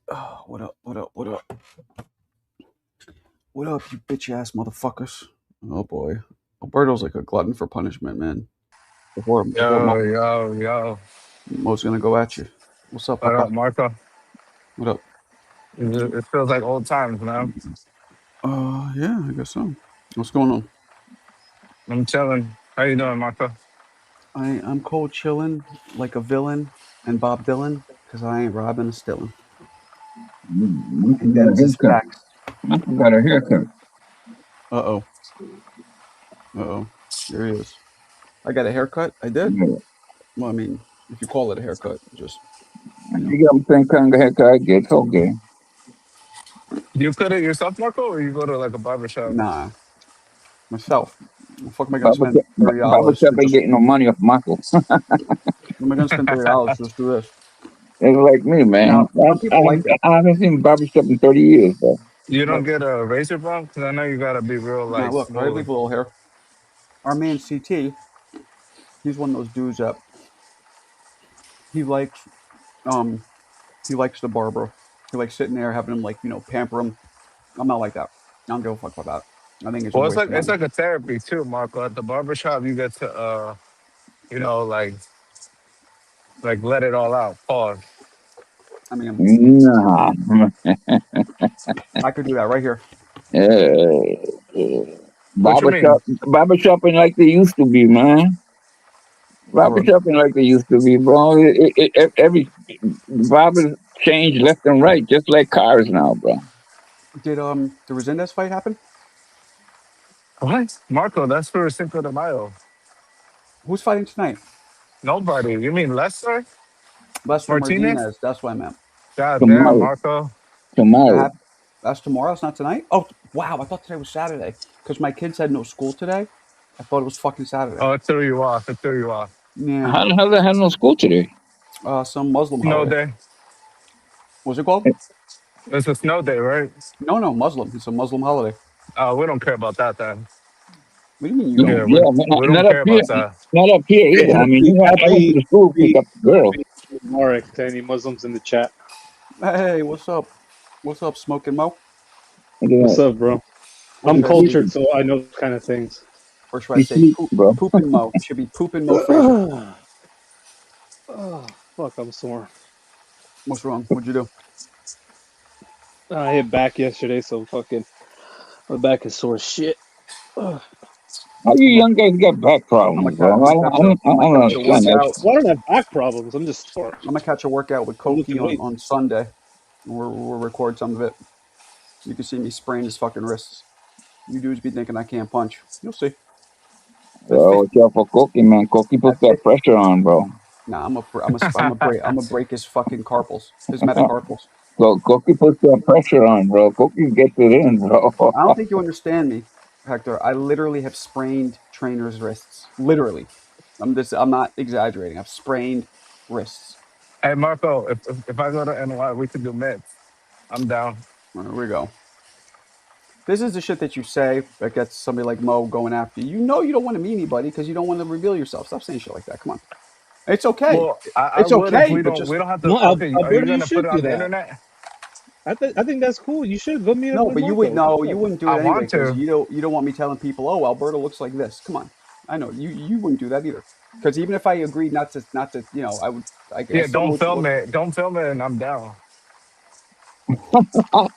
Oh, what up? What up? What up? What up, you bitch ass motherfuckers? Oh boy, Alberto's like a glutton for punishment, man. Before Yo, yo, yo. Mo's gonna go at you. What's up, What Papa? up, Marco? What up? It feels like old times, man. Yeah, I guess so. What's going on? I'm chilling. How you doing, Marco? I'm cold chilling like a villain and Bob Dylan because I ain't robbing a stillin'. Michael And got a that's just haircut. facts. Michael got a haircut. Uh oh. Uh oh. There he is. I got a haircut. I did. Yeah. Well, I mean, if you call it a haircut, just you know, You got the same kind of haircut I get. It's okay. You cut it yourself, Marco, or you go to like a barber shop? nah, myself. The fuck am I gonna Barber, spend barber $30 shop to ain't just? getting no money off Michael. Am I gonna spend $30 to just do this? It's like me, man. Now, some people like it. I haven't seen barber shop in 30 years, bro. You don't Look, get a razor bump? Because I know you gotta be real, now like, look, I smooth. leave a little hair. Our man CT, he's one of those dudes that he likes. Um, he likes the barber. He likes sitting there having him like pamper him. I'm not like that. I don't give a fuck about that. I think it's a Well, waste of it's money. like a therapy too, Marco. At the barber shop, you get to, you know, like let it all out. Pause. I mean, Nah. I could do that right here. What you mean? Barber shop ain't like they used to be, man. Barber Or shop ain't like they used to be, bro. Every barber change left and right, just like cars now, bro. did the Resendez fight happen? What? Marco, that's for Cinco de Mayo. Who's fighting tonight? Nobody. You mean Lester Lester Martinez? Martinez. That's what I meant. God damn, Tomorrow, Marco. That tomorrow. hap- That's tomorrow. It's not tonight. Oh wow! I thought today was Saturday because my kids had no school today. I thought it was fucking Saturday. Oh, it threw you off. It threw you off. Yeah, How the hell they have no school today? some Muslim Snow holiday. day. What's it called? It's a snow day, right? No, no, Muslim. It's a Muslim holiday. We don't care about that then. What do you mean you No, don't? Yeah, yeah, we don't not up care here. about that. Not up here Hey, either. I mean, you have to go to the school to pick happy, up the girls. Mubarak to any Muslims in the chat. Hey, what's up? What's up, Smoking Mo? Look at What's that. up, bro? What I'm should I He's say? cultured, sleeping. so I know those kind of things. Or should I He's say sleeping, bro. Poopin' Mo? It should be Poopin' Mo Fraser. Oh, fuck, I'm sore. What's wrong? What'd you do? I hit back yesterday, so fucking my back is sore as shit. Ugh. How you I'm a, young guys got back I'm a, problems, ca- bro? I'm a catch a, I'm I a don't catch a understand that. workout. Well, I don't have back problems. I'm just sore. I'm gonna catch a workout with I'm Koki lifting on, weights. on Sunday. We'll record some of it. You can see me spraying his fucking wrists. You dudes be thinking I can't punch. You'll see. At Well, 50, watch out for Cookie, man. Cookie at puts that 50. pressure on, bro. Nah, I'm a break his fucking carpals, his metacarpals. So Cookie puts that pressure on, bro. Cookie gets it in, bro. I don't think you understand me, Hector. I literally have sprained trainers' wrists. Literally. I'm not exaggerating. I've sprained wrists. Hey, Marco, if I go to NY, we could do mitts. I'm down. There we go. This is the shit that you say that gets somebody like Mo going after you. You know you don't want to meet anybody because you don't want to reveal yourself. Stop saying shit like that. Come on. It's okay. Well, I It's would if okay, we but don't just have to. No, Okay, are you Alberto, you gonna put should it do on the that. internet? I think that's cool. You should go meet up no. with But you Marco. would What the no. You fuck? wouldn't do I it anyway want because to. you don't want me telling people, oh, Alberto looks like this. Come on. I know you wouldn't do that either. Because even if I agreed not to I would I Yeah, still don't would film look. it. Don't film it, and I'm down.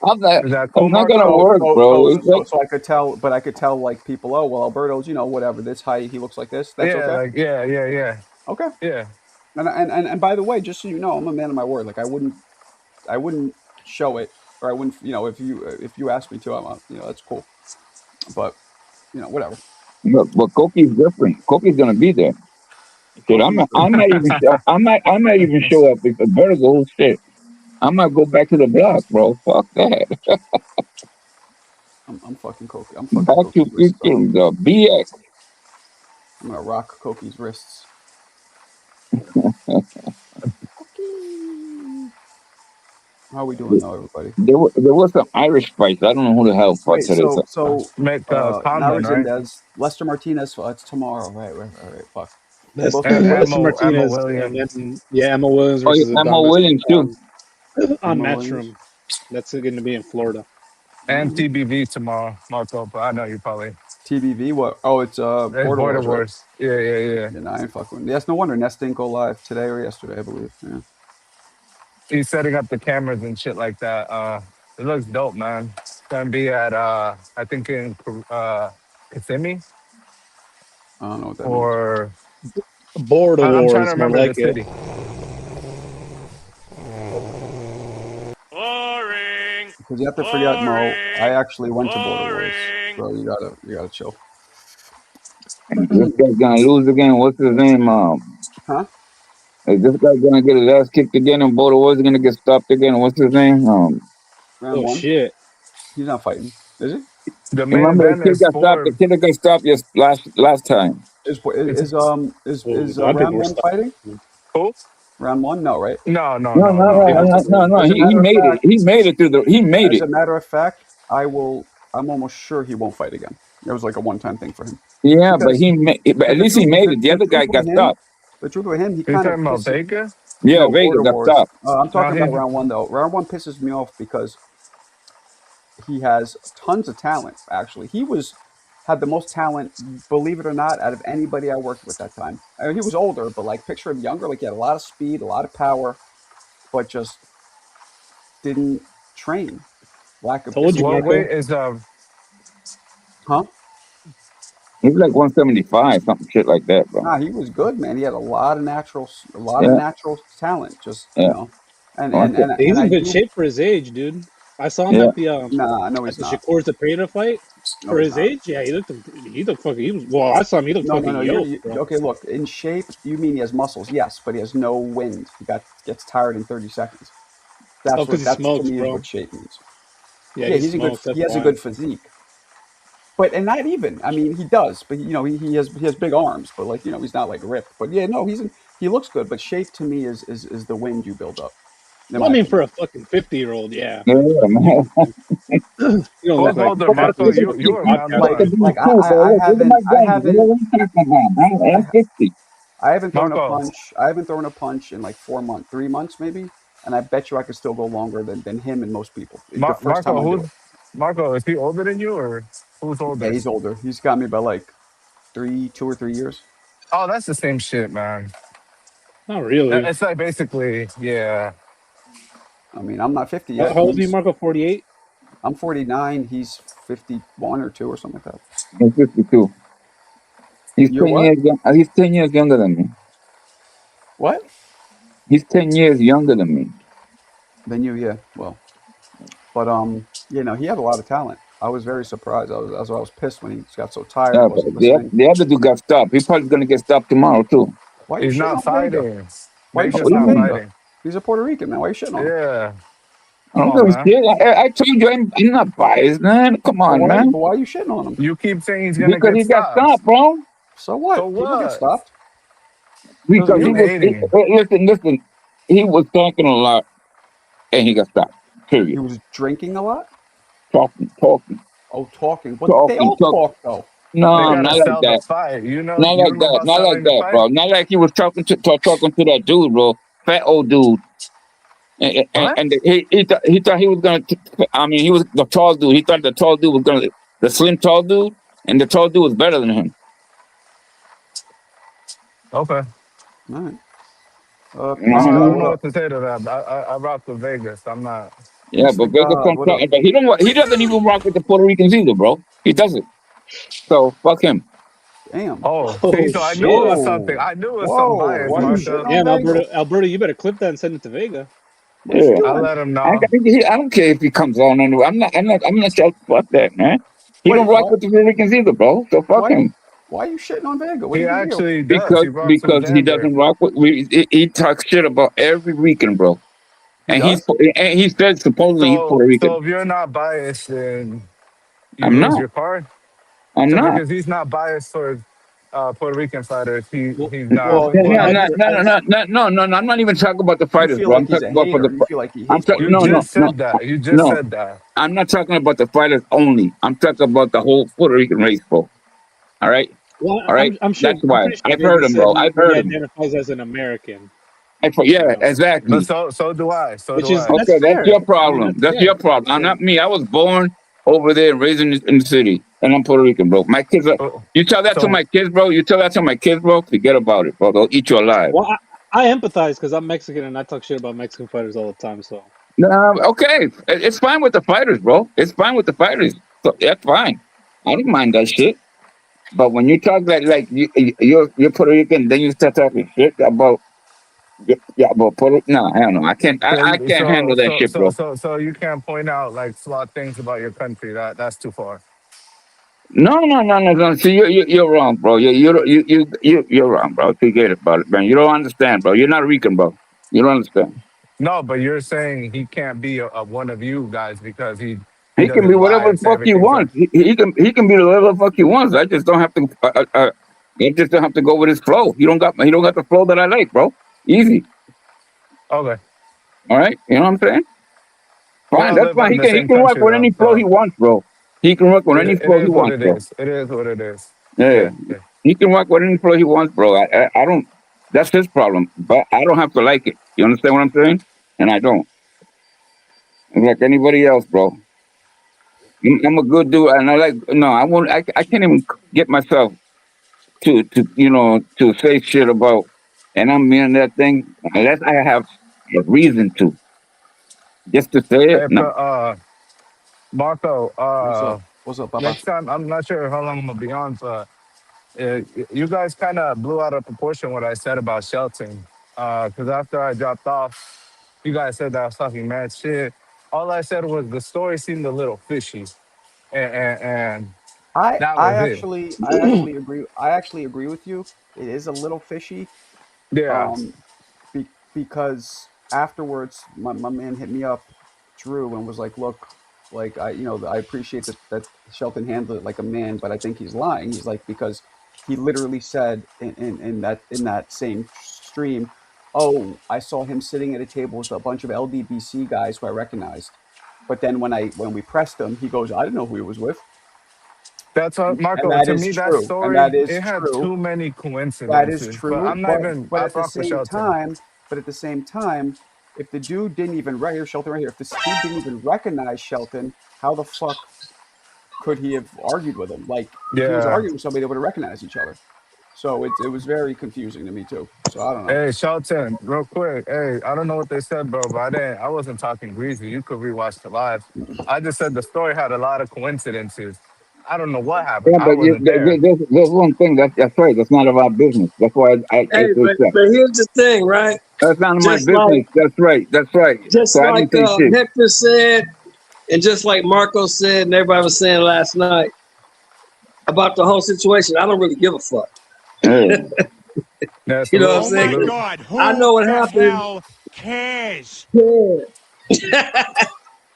I'm not, Is that that's cool, not gonna Marco? work, bro. It's like, So I could tell, but I could tell like people, oh well, Alberto's whatever this height, he looks like this. That's Yeah, okay. like yeah. Okay. Yeah. And by the way, just so you know, I'm a man of my word. Like I wouldn't show it, or I wouldn't if you asked me to, that's cool. But whatever. look, but Cookie's different. Cookie's gonna be there. Shit, Cookie's I might even show. I might even show up if Alberto goes. Shit, I might go back to the block, bro. Fuck that. I'm fucking Koki. I'm fucking Back to Koki's wrists up. freaking the BX. I'm gonna rock Koki's wrists. Koki. How are we doing though, everybody? There was some Irish fights. I don't know who the hell fought Wait, today. Make now Conlon, right? Resendez, Lester Martinez. It's tomorrow, right. Fuck. They That's both got fights. Lester Emma Martinez, and Williams. then Emma Williams Oh, yeah, versus Emma Adonis. Williams too. on Himalayas. Matchroom. That's going to be in Florida. And TBV tomorrow, Marco. But I know you probably. TBV, what? Oh, it's It's Border Border Wars, right? Wars. Yeah. Yeah, no, I ain't fucking. Yes, no wonder Nest didn't go live today or yesterday, I believe. Yeah. He's setting up the cameras and shit like that. It looks dope, man. It's gonna be at I think in Kissimmee I don't know what that means. or Border I'm trying to Wars, more remember like the it. city. Boring. Because you have to forget, Mo. I Boring. actually went to Border Wars, Boring. so you gotta chill. This guy's gonna lose again. What's his name? Huh? Is this guy gonna get his ass kicked again? And Border Wars gonna get stopped again? What's his name? Round Oh, one. shit. He's not fighting, is he? The main Remember the event kid is got stopped. The for kid that got stopped last time. Is it's is is, Oh, is a lot of people round were one stopped. fighting? who? Round one? No, right? No. No, no. As a He matter of made it. fact, He made it through the. He made as it. a matter of fact, I'm almost sure he won't fight again. It was like a one-time thing for him. Yeah, but Because but at the least he truth, made it. The other guy truth got with him, stopped. the truth with him, he You kind of talking about pisses. Vega? Yeah, No, Vega Border got Wars. stopped. I'm talking No, about round one though. Round one pisses me off because he has tons of talent. Actually, he had the most talent, believe it or not, out of anybody I worked with that time. I mean, he was older, but like picture him younger. Like he had a lot of speed, a lot of power, but just didn't train. Lack of Told you, What discipline. Marco. weight is Huh? He's like 175, something shit like that, bro. Nah, he was good, man. He had a lot of natural Yeah, talent. Just yeah. He's and I in good do. shape for his age, dude. I saw him Yeah. Nah, no, at he's the not. Shakur Zepeda fight. No, For he's his not. age, yeah, he looked fucking. He was. Well, I saw him. He looked No, no, fucking no. yoked, bro. Okay. Look, in shape, you mean he has muscles? Yes, but he has no wind. He gets tired in 30 seconds. Oh, because he That's to smokes, me is bro. what shape means. Yeah, Yeah, he smokes. That's he has a why. good physique. But and not even. I mean, he does, but he has big arms, but like he's not like ripped. But yeah, no, he looks good. But shape to me is the wind you build up, in Well, I my mean, for opinion. a fucking 50-year-old, yeah. Yeah, man. You don't look who's like older, But half Marco? these You fucking or Look Round at like the One? damn too, bro. Look at my I gun. You know haven't what I'm talking about, man. I, I'm 50. I haven't thrown a Marco, punch. I haven't thrown a punch in like 4 months, 3 months maybe. And I bet you I could still go longer than him and most people. The first time Marco, I do it. Marco? Is he older than you or who's Yeah, older? he's older. He's got me by like 2 or 3 years. Oh, that's the same shit, man. Not really. It's like basically, yeah. I mean, I'm not 50 How yet. old are you, Marco? 48? I'm 49. He's 51 or 2 or something like that. I'm 52. He's You're 10 what? years young. He's 10 years younger than me. What? He's 10 years younger than me. Then you, yeah. Well, but he had a lot of talent. I was very surprised. I was pissed when he got so tired. He Yeah, but wasn't listening. the other dude got stopped. He probably gonna get stopped tomorrow too. Why are you He's shitting not on Vega? fighting. Why are you Vega's shitting on not Vega? fighting. He's a Puerto Rican, man. Why are you shitting on him? Yeah. I Come don't on, give a man. shit. I told you I'm not biased, man. Come on, man. But why are you shitting on him? You keep saying he's gonna Because get he got stopped. stopped, bro. So So what? People get what? stopped. Doesn't Because he mean You was hating. listen. He was talking a lot, and he got stopped. he Period. was drinking a lot. Talking. Oh, talking. But they all talk though. They No, gotta not like sell the that. fight. You know. Not You like don't know that. about Not like selling the that, fight. bro. Not like he was talking to that dude, bro. Fat old dude. What? He thought he was gonna. I mean, he was the tall dude. He thought the tall dude was gonna the slim tall dude, and the tall dude was better than him. Okay. All right. I PC don't, I God, don't what know No, what up? to say to that. I rock with Vegas. I'm not. yeah, but Mr. Vegas God, don't what talk. up? But he doesn't even rock with the Puerto Ricans either, bro. He doesn't. So fuck him. Damn. Oh, see, Oh, so I knew it shit. was something. Whoa. I knew it was some Whoa. bias, Why are you Marco. shitting on Damn, Vega? Alberto, you better clip that and send it to Vega. What is he Yeah, I doing? let him know. I don't care if he comes on anyway. I'm not sure. Fuck that, man. He don't Wait, rock with the Puerto Ricans either, bro. So fuck why him. why are you shitting on Vega? What He did he do? actually does. He rocks with Because he Xander. doesn't rock with. He talks shit about every weekend, bro. He And does? he said supposedly he's Puerto So Rican. if you're not biased, then you I'm lose not. your card. I'm So not. because he's not biased towards Puerto Rican fighters, Well, he's not. well, No, What? no. I'm not even talking about the You fighters, feel bro. like I'm he's talking a about for hater. the. You feel like he I'm hates talking. Puerto You No, Ricans. just said that. You just no. said that. I'm not talking about the fighters only. I'm talking about the whole Puerto Rican race, bro. All right, well, all right. I'm sure. That's I'm why pretty sure I've heard Vega him, said bro. he I've heard him. identifies as an American. Yeah, No. exactly. But so do I. So Which do is I. that's Okay, that's fair. your I mean, problem. that's That's fair. your problem. So Not me. I was born over there and raised in the city, and I'm Puerto Rican, bro. My kids are. Oh, You tell that to So my kids, bro. You tell that to my kids, bro. Forget about it, bro. They'll eat you alive. well, I empathize because I'm Mexican and I talk shit about Mexican fighters all the time. So No, okay, it's fine with the fighters, bro. It's fine with the fighters. So that's fine. I don't mind that shit. But when you talk like you're Puerto Rican, then you start talking shit about about Puerto. No, I don't know. I so can't so handle that so shit, so bro. so so you can't point out like flawed things about your country. That's too far. No. See, you're wrong, bro. You're wrong, bro. Forget about it, man. You don't understand, bro. You're not Rican, bro. You don't understand. No, but you're saying he can't be a one of you guys because he He can be doesn't whatever the bias fuck he everything. So wants. He can be whatever the fuck he wants. I just don't have to. I just don't have to go with his flow. He don't got the flow that I like, bro. Easy. okay, All right. You know what I'm saying? we Fine. all That's live fine. in He the can he same can work country with though. any flow he So wants, bro. He can work with any it flow he is what wants, it bro. is. It is what it is. Yeah. Yeah, yeah. He can work with any flow he wants, bro. I don't. That's his problem, but I don't have to like it. You understand what I'm saying? And I don't. I'm like anybody else, bro. I'm a good dude, and I like. No, I won't. I can't even get myself to say shit about, and I'm meaning that thing unless I have a reason to. Just to say it, Hey, no. Marco. What's up? What's up, Papa? Next time, I'm not sure how long I'm gonna be on, but you guys kind of blew out of proportion what I said about Shelton. Because after I dropped off, you guys said that I was talking mad shit. All I said was the story seemed a little fishy, and I that I was it. actually I actually agree. I actually agree with you. It is a little fishy. Yeah, Um, because afterwards, my man hit me up, Drew, and was like, "Look, like I appreciate that Shelton handled it like a man, but I think he's lying." He's like, because he literally said in that same stream, "Oh, I saw him sitting at a table with a bunch of LDBC guys who I recognized." But then when we pressed him, he goes, "I didn't know who he was with," that's what and Marco. that To is me, that true, and story that is it had true. too many That is coincidences. But true, I'm not but even. but I at the fuck with same Shelton. time, if the dude didn't even here, Shelton right here, if this dude didn't even recognize Shelton, how the fuck could he have argued with him? Like if he was Yeah. arguing with somebody, they would have recognized each other. So it was very confusing to me too. So I don't know. Hey, Shelton, real quick. Hey, I don't know what they said, bro, but I wasn't talking greasy. You could rewatch the live. I just said the story had a lot of coincidences. I don't know what happened. Yeah, I but wasn't there. there's one thing that's right. That's none of our business. That's why I Hey, say stuff. but here's the thing, right? That's none of my Just like business. That's right. That's right. just So I like didn't say shit. Hector said, and just like Marco said, and everybody was saying last night about the whole situation, I don't really give a fuck. Yeah. Yeah, You know what I'm salute, Oh my saying? 'Cause salute. God, I who know what the happened. hell cares? Yeah,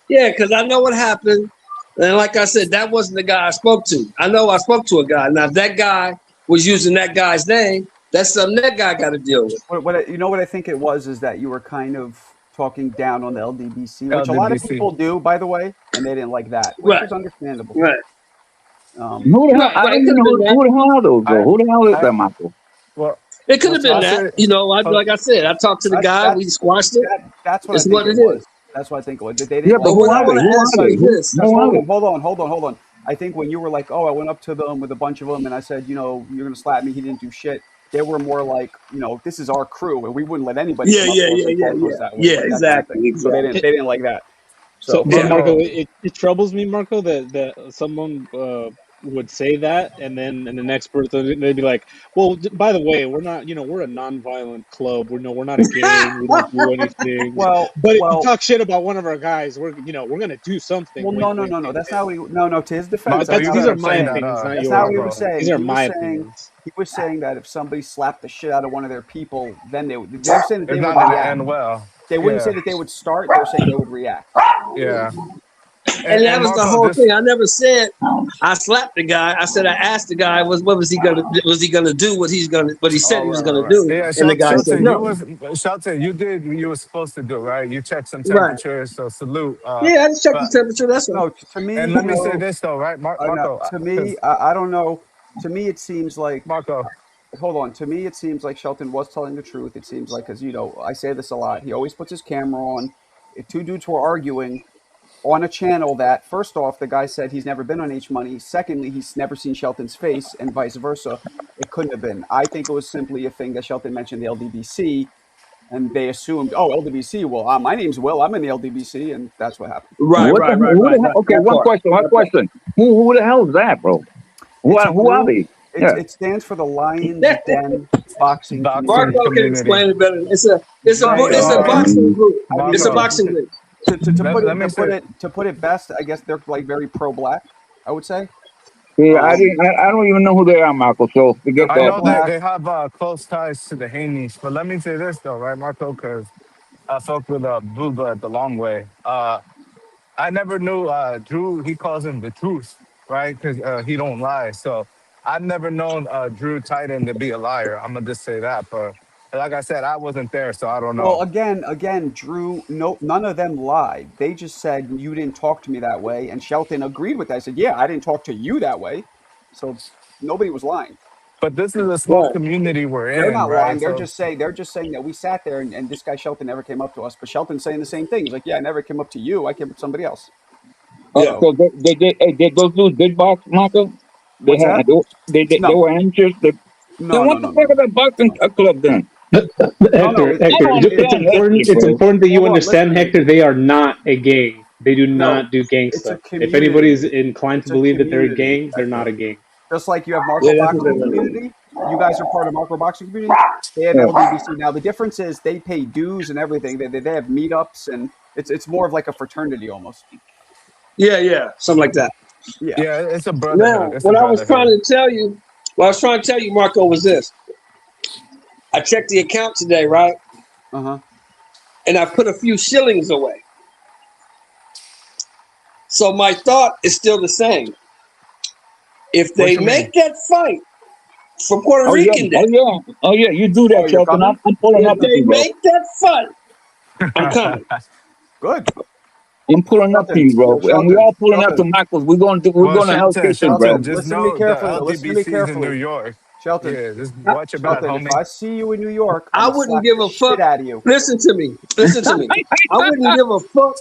yeah, because I know what happened. And like I said, that wasn't the guy I spoke to. I know I spoke to a guy. Now, if that guy was using that guy's name, that's something that guy got to deal with. What I think it was is that you were kind of talking down on the LDBC, which a lot of LDBC. people do, by the way, and they didn't like that, which Right, was understandable. right, Who the hell? right, I right. don't It even could have know been that. who the hell are those though. I, Who the hell is I, that, Marco? well, It could Well, have so been I'll that. say, You know, hold, like I said, I talked to the that's guy. that's We squashed it. that's what I It's think what it it was. is. That's what I think it was. They Yeah, didn't but But like who what I are they? want that. to Who ask are you they? is Who this. who are they? Hold on. I think when you were like, "Oh, I went up to them with a bunch of them, and I said, you're gonna slap me." He didn't do shit. They were more like, "This is our crew, and we wouldn't let anybody Yeah, come up yeah, to us yeah, and yeah, talk to us yeah. that way, Yeah, like that kind of thing." exactly, So they exactly. didn't they didn't like that. So, So but Yeah. Marco, Marco. it troubles me, Marco, that someone would say that, and then in the next person they'd be like, "Well, by the way, we're not, we're a non-violent club. We're not a gang. We don't do anything. well, But if you well, talk shit about one of our guys, we're gonna do something. well, Wink, no, wink, no. hint, That's hint." not what no. To his defense, But Marco, that's that's you not these what he are gotta was my clean saying. that opinions, up, not That's not yours, what he was Marco. bro. These saying. are my opinions. He was saying that if somebody slapped the shit out of one of their people, then they're saying that It's they not would gonna react. end well. They wouldn't say Yeah, that they would start. They're saying they would react. yeah. And that And was the Marco, whole this thing. I never said I slapped the guy. I said I asked the guy what was he gonna do what he said Oh, he was right, gonna right, do, Yeah, and the guy said Shelton, no. You did what you were supposed to do, right? You checked some Right. temperatures, so salute. Yeah, I just checked the But temperature. That's all. No, to me, and let me say this though, right, no, Marco, to me, because I don't know. To me, it seems like Marco, hold on. To me, it seems like Shelton was telling the truth. It seems like, because I say this a lot. He always puts his camera on. If two dudes were arguing on a channel that, first off, the guy said he's never been on H Money. Secondly, he's never seen Shelton's face, and vice versa. It couldn't have been. I think it was simply a thing that Shelton mentioned the LDBC, and they assumed, oh, LDBC. Well, my name's Will. I'm in the LDBC, and that's what happened. Right. Okay, one question. Who the hell is that, bro? Who are they? It stands for the Lions Den Boxing. Marco can community. explain it better. It's a boxing group. It's a boxing group. To put it best, I guess they're like very pro-black, I would say. Yeah, I don't even know who they are, Marco. So forget I know that. they have close ties to the Haney's, but let me say this though, right, Marco? Because I fucked with Blue Blood the long way. I never knew Drew. He calls him the truth, right? Because he don't lie. So I've never known Drew Titan to be a liar. I'm gonna just say that. But like I said, I wasn't there, so I don't know. Well, again, Drew. No, none of them lied. They just said you didn't talk to me that way, and Shelton agreed with that. I said, yeah, I didn't talk to you that way. So nobody was lying. But this is a small community we're in. They're not right? lying. They're just saying that we sat there and this guy Shelton never came up to us. But Shelton's saying the same thing. He's like, yeah, I never came up to you. I came up to somebody else. Yeah. So did those dudes big box, Marco? They were anxious. What the fuck is that boxing club then? Hector, it's important that you understand, Hector, they are not a gang. They do not do gang stuff. If anybody's inclined to believe that they're a gang, they're not a gang. Just like you have Marco Boxing Community, you guys are part of Marco Boxing Community. They have LDBC. Now the difference is they pay dues and everything. They have meetups, and it's more of like a fraternity almost. Yeah, something like that. Yeah, it's a brotherhood. Now, what I was trying to tell you, Marco, was this. I checked the account today, right? And I put a few shillings away. So my thought is still the same. If they make that fight for Puerto Rican Day, you do that, Shelton. I'm pulling up. If they make that fight, I'm coming. Good. I'm pulling up to you, bro, and we're all pulling up to Michael's. We're going to Hell's Kitchen, bro. Just Listen to me carefully. Listen to me carefully. In New York. Shelton, just watch your back, homie. If I see you in New York, I wouldn't give a fuck. Out of you. Listen to me. I wouldn't give a fuck.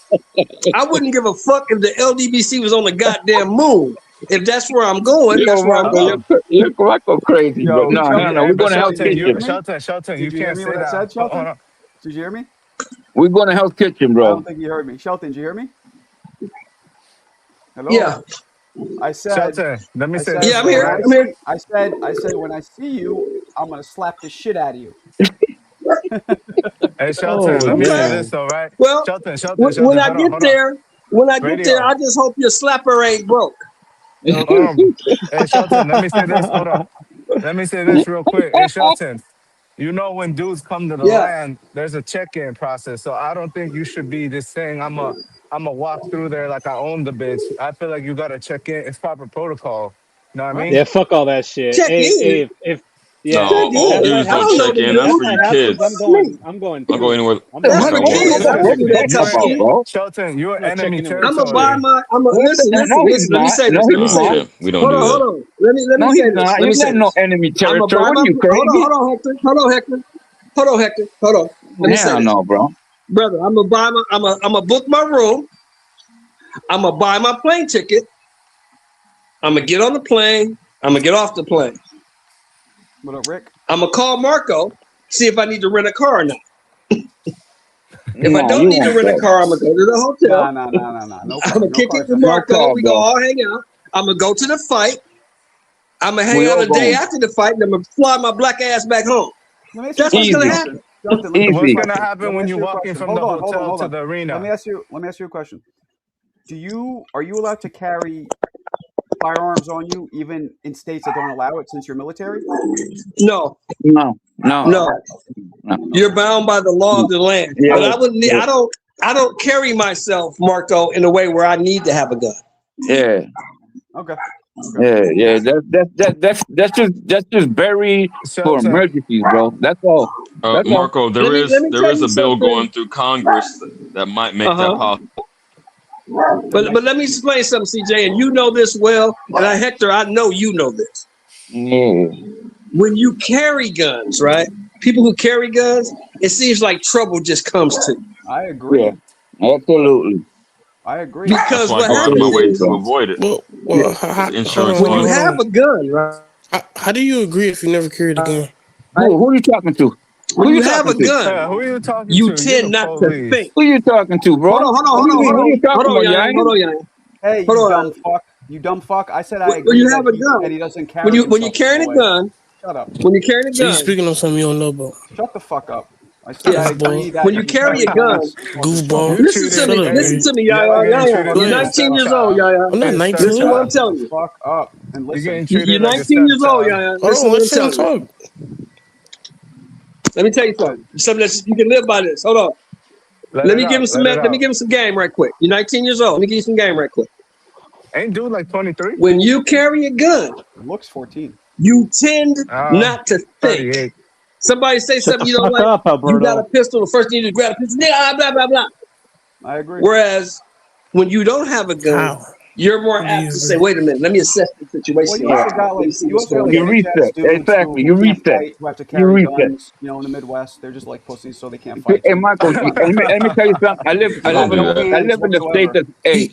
I wouldn't give a fuck if the LDBC was on the goddamn moon. If that's where I'm going, that's where I'm going. You're crazy, bro. No. We're going to Hell's Kitchen. Shelton, you can't say that. Shelton? Did you hear me? We're going to Hell's Kitchen, bro. I don't think you heard me. Shelton, did you hear me? Hello? Yeah. I said, Shelton, let me say this. Yeah, I'm here. I said, when I see you, I'm going to slap the shit out of you. Hey, Shelton, let me say this, all right? Well, Shelton, when I get there, I just hope your slapper ain't broke. Hey, Shelton, let me say this. Hold on. Let me say this real quick. Hey, Shelton, you know when dudes come to the land, there's a check-in process. So I don't think you should be just saying, I'm a walk through there like I own the bitch. I feel like you got to check in. It's proper protocol. You know what I mean? Yeah, fuck all that shit. Check in. No, all dudes don't check in. That's for your kids. I'm going. I'll go anywhere. Shelton, you're enemy territory. I'm gonna buy my. Listen. Let me say this. We don't do that. Hold on. Let me say this. You're not no enemy territory. What are you crazy? Hold on, Hector. Let me say this. Bro. Brother, I'm gonna book my room. I'm gonna buy my plane ticket. I'm gonna get on the plane. I'm gonna get off the plane. What up, Rick? I'm gonna call Marco, see if I need to rent a car or not. If I don't need to rent a car, I'm gonna go to the hotel. No. I'm gonna kick it with Marco. We go all hang out. I'm gonna go to the fight. I'm gonna hang out a day after the fight, and I'm gonna fly my black ass back home. That's what's gonna happen. What's gonna happen when you're walking from the hotel to the arena? Let me ask you a question. Are you allowed to carry firearms on you even in states that don't allow it since you're military? No. You're bound by the law of the land. Yeah. But I don't carry myself, Marco, in a way where I need to have a gun. Yeah. Okay. Yeah. That's just very for emergencies, bro. That's all. Marco, there is a bill going through Congress that might make that possible. But let me explain something, CJ, and you know this well, and Hector, I know you know this. Yeah. when you carry guns, right? People who carry guns, it seems like trouble just comes to you. I agree. Yeah, absolutely. I agree. Because That's why I what go out of my happens way is to avoid it. Well, Insurance when you funds. have a gun, right? How do you agree if you never carried a gun? Who are you talking to? When Who you you have a talking to? gun, who are you talking you to? tend the not to police. think. Who you talking to, bro? Hold on, What are you talking about, Yang? hold on, Yang. Hey, Hold you on. dumb fuck. You dumb fuck. I said I When agree you that have a gun, that he doesn't carry when you're himself carrying that a way. gun, Shut up. when you're carrying a So you gun, speaking on something you don't know about? Shut the fuck up. I said I agree that when you if he carry a carries gun, guns, causes Goofball. trouble. You listen to Shut me, up, listen man. to me, Y'all Yaya. getting treated You're Go ahead. like a 19 years stepchild. old, Yaya. I'm not You're a 19. Listen to what I'm stepchild. telling you. Fuck up and You're listen. getting treated You're like a 19 years old, stepchild. Yaya. Hold Listen on, to what I'm let him telling you. talk. Let me tell you something. Something that you can live by this. Hold on. Let me give him some. Let me give him some game right quick. You're 19 years old. Let me give you some game right quick. Ain't dude like 23? When you carry a gun, It looks 14. you tend not to think. 38. Somebody say Shut something the you don't fuck like. up, You got a Alberto. pistol. The first thing you do is grab a pistol. Blah blah blah. I agree. Whereas when you don't have a gun, How? you're more How do apt you to say, agree? "Wait a minute. Let me assess the situation Well, you here. also got Let me like see you what's also got going like You on." bitch ass reset. dudes Exactly. who You can't reset. fight, who have to You carry reset. guns. You know, in the Midwest, they're just like pussies, so they can't fight. Hey, So Michael, let me tell you something. I live Don't do that. in the state that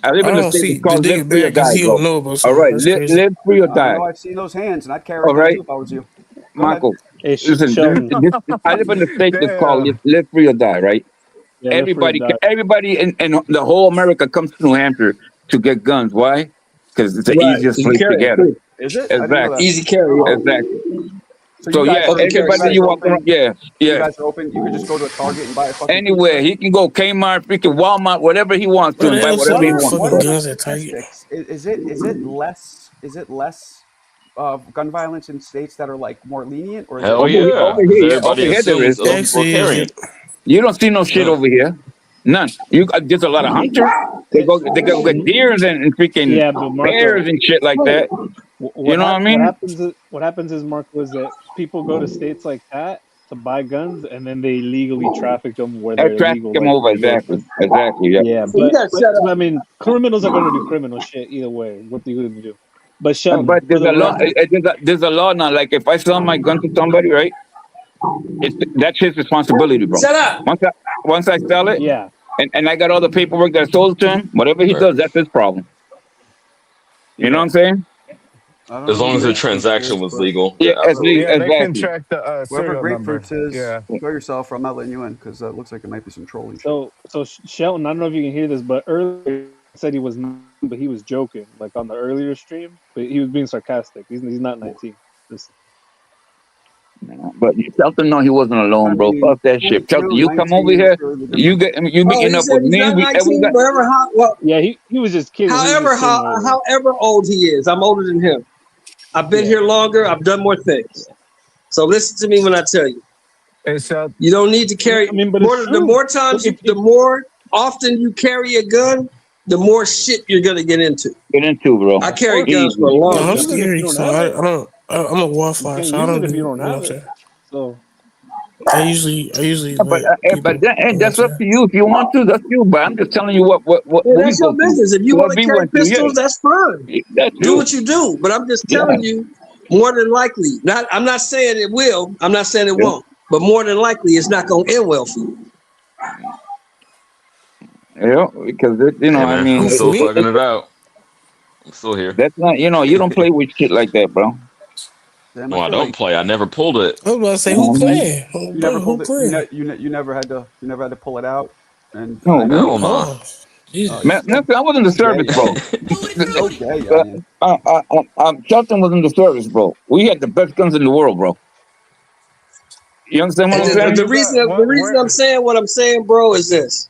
I live I in the don't state see that's the called live nigga free or bad because die, he bro. don't know about All something. right, That's crazy. live free or I die. know I've seen those hands, and I'd carry All a gun right, too if I was you. Go ahead. Michael. Hey, Listen, Sheldon. I live in the state that's called Damn. live free or die, right? Yeah, live free or die. Everybody in the whole America comes to New Hampshire to get guns. Why? Because it's the Right. easiest You place to carry it get them. too. Is it? I didn't know Exactly. that. Easy carry. Oh, Exactly. so So you guys, yeah, Open carry. everybody you walk around, you yeah. guys are open. You could just go to a Target and buy a fucking Anywhere pizza. he can go, Kmart, freaking Walmart, whatever he wants to, Where the and buy hell whatever he somebody wants. What fucking Bro. are the guns at Target? statistics? Is it less gun violence in states that are like more lenient, or is it Hell Over more here, yeah. over Because here, yeah, over everybody here there is. assumes other people are Actually, is carrying. it? You don't see no shit Yeah. over here. None. You there's a lot of hunters. They go get deers and freaking Yeah, but Marco, bears and shit like that. You know what I mean? what happens is Marco is that people go to states like that to buy guns and then they legally traffic them where I they're traffic illegal. them Like over they go exactly, exactly. Yeah. yeah, So you gotta shut but I up. mean, criminals are gonna do criminal shit either way. What are you gonna do? But Sheldon, But for there's the a law. record, There's a law now. Like if I sell my gun to somebody, right? That's his responsibility, bro. Shut up. Once I sell it, yeah, and I got all the paperwork that I sold it to him, whatever he Right. does, that's his problem. You know what yeah. I'm saying? I don't As know long who as the Grapefruit transaction is, was but legal. Yeah, Yeah, absolutely. Yeah, they can exactly. track the whoever serial number. Grapefruits is, Yeah. go yourself, or I'm not letting you in because that looks like it might be some trolling shit. So Sheldon, I don't know if you can hear this, but earlier he said he was not, but he was joking, like on the earlier stream, but he was being sarcastic. He's not 19. Just But Shelton, know he wasn't I alone, bro. mean, Fuck that shit. 22, Shelton, you come over 19, here, what's really the you difference? you Oh, meeting he up said with he's me. not We 19. got yeah, he was just kidding. He was just kidding earlier. However old he is, I'm older than him. I've been Yeah. here longer. I've done more things. So listen to me when I tell you. It's You don't need to carry I mean, but more. it's The true. more times, the more often you carry a gun, the more shit you're gonna get into. bro. I carry course. guns for a Easy. No, long I'm Use time. it if you scary, don't so have it. I don't. I'm a You wallflower, can't so I use it don't if you do. don't You know what have I'm it. saying? So I usually But let people. but then, You know what I'm that's up saying? to you if you want to. That's you. But I'm just telling you what Yeah, we that's your go through. business. If you What want to we carry went through. pistols, that's fine. Yeah, that's Do you. what you do. But I'm just Yeah. telling you, more than likely, I'm not saying it will. I'm not saying it Yeah. won't. But more than likely, it's not gonna end well for you. Yeah, because Hey, I man, I'm mean, Who for still me? thugging it out. I'm still here. that's not you don't play with shit like that, bro. Damn, I No, I feel don't like play. I never pulled it. I was about to say You know who what I mean? playing, oh, you bro. never Who pulled it. playing? You never had to pull it out and No, find out. me. Hell no. Oh, Oh, Jesus. you're Man, I was in the gay, service, bro. Yang. So gay, Yang. Shelton was in the service, bro. We had the best guns in the world, bro. You understand what And I'm Well, saying? the you reason got the reason I'm saying what I'm saying, bro, is this: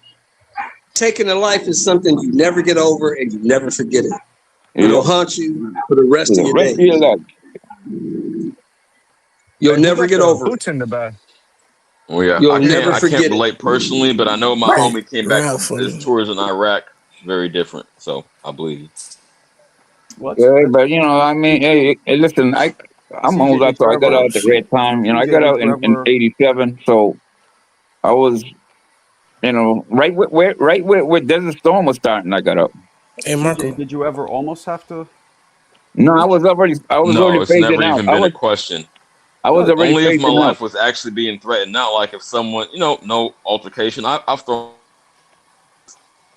taking a life is something you never get over and you never forget it. It'll Yeah. haunt you for the rest For of the your rest of your days. life. You'll Hey, who never got get the over it. hooch in the back? Well, yeah, You'll never I can't forget it. relate personally, but I know my Hey, homie came back real from his funny. tours in Iraq. Very different, so I believe you. What? Yeah, but I mean, hey, listen, I'm CJ, old out, did so you I got ever? out at the right time. I CJ, got did out you in ever? '87, so I was, right where Desert Storm was starting. I got out. Hey, CJ, Marco. did you ever almost have to No, reach? I was already No, it's phasing never out. even been a question. I was already Only if my facing up. life was actually being threatened. Not like if someone, no altercation. I've thrown.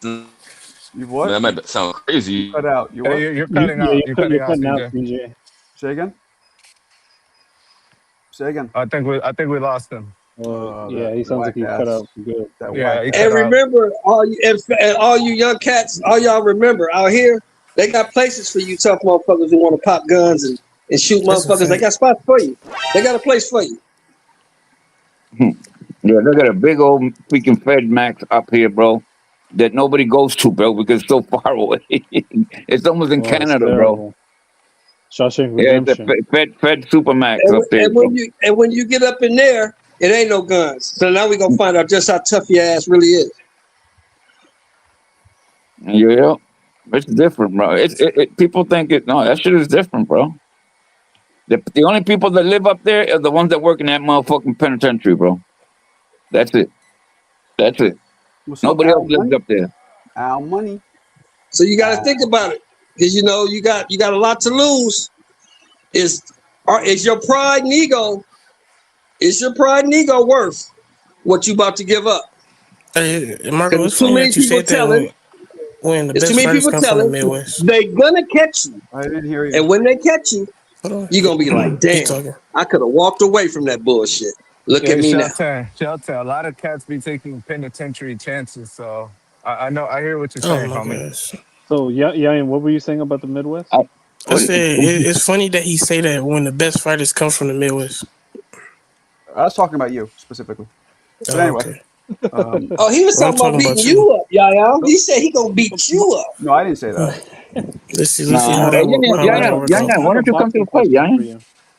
You what? That might sound crazy. Cut out. You what? You're cutting out. You're cutting out, CJ. CJ. Say again. Say again. I think we lost him. Yeah, he sounds like he cut out for good. Yeah, he cut And out. remember, and all you young cats, all y'all remember out here, they got places for you tough motherfuckers who want to pop guns and shoot That's a motherfuckers. They fact. got spots for you. They got a place for you. Yeah, they got a big old freaking Fed Max up here, bro, that nobody goes to, bro, because it's so far away. It's almost in Canada, bro. Shawshank Yeah, it's Redemption. a Fed Supermax And, up there, and bro. when you get up in there, it ain't no guns. So now we gonna find out just how tough your ass really is. Yeah, it's different, bro. People think no, that shit is different, bro. The only people that live up there are the ones that work in that motherfucking penitentiary, bro. That's it. That's it. What's up, Nobody Al else lives Money? up there. Al Money. So you got to think about it, because you know you got a lot to lose. Is your pride and ego? Is your pride and ego worth what you about to give up? Hey, Marco, Because it's too funny many that you people said that telling. when the There's too best many fighters people come from the telling. Midwest. They gonna catch you, I didn't hear you. and when they catch you, Hold on. you gonna be like, Keep "Damn, talking. I could have walked away from that bullshit. Look at me now." Shelton, a lot of cats be taking penitentiary chances, so I know I hear what you're Oh saying, my homie. gosh. So, Yayan, what were you saying about the Midwest? I said it's funny that he say that when the best fighters come from the Midwest. I was talking about you specifically. But Oh, anyway. okay. Oh, he was Well, I'm talking about talking about beating you. you up, Yaya. He said he gonna beat you up. No, I didn't say that. Let's see No, how that work out. Why don't you come to the fight, Yanni?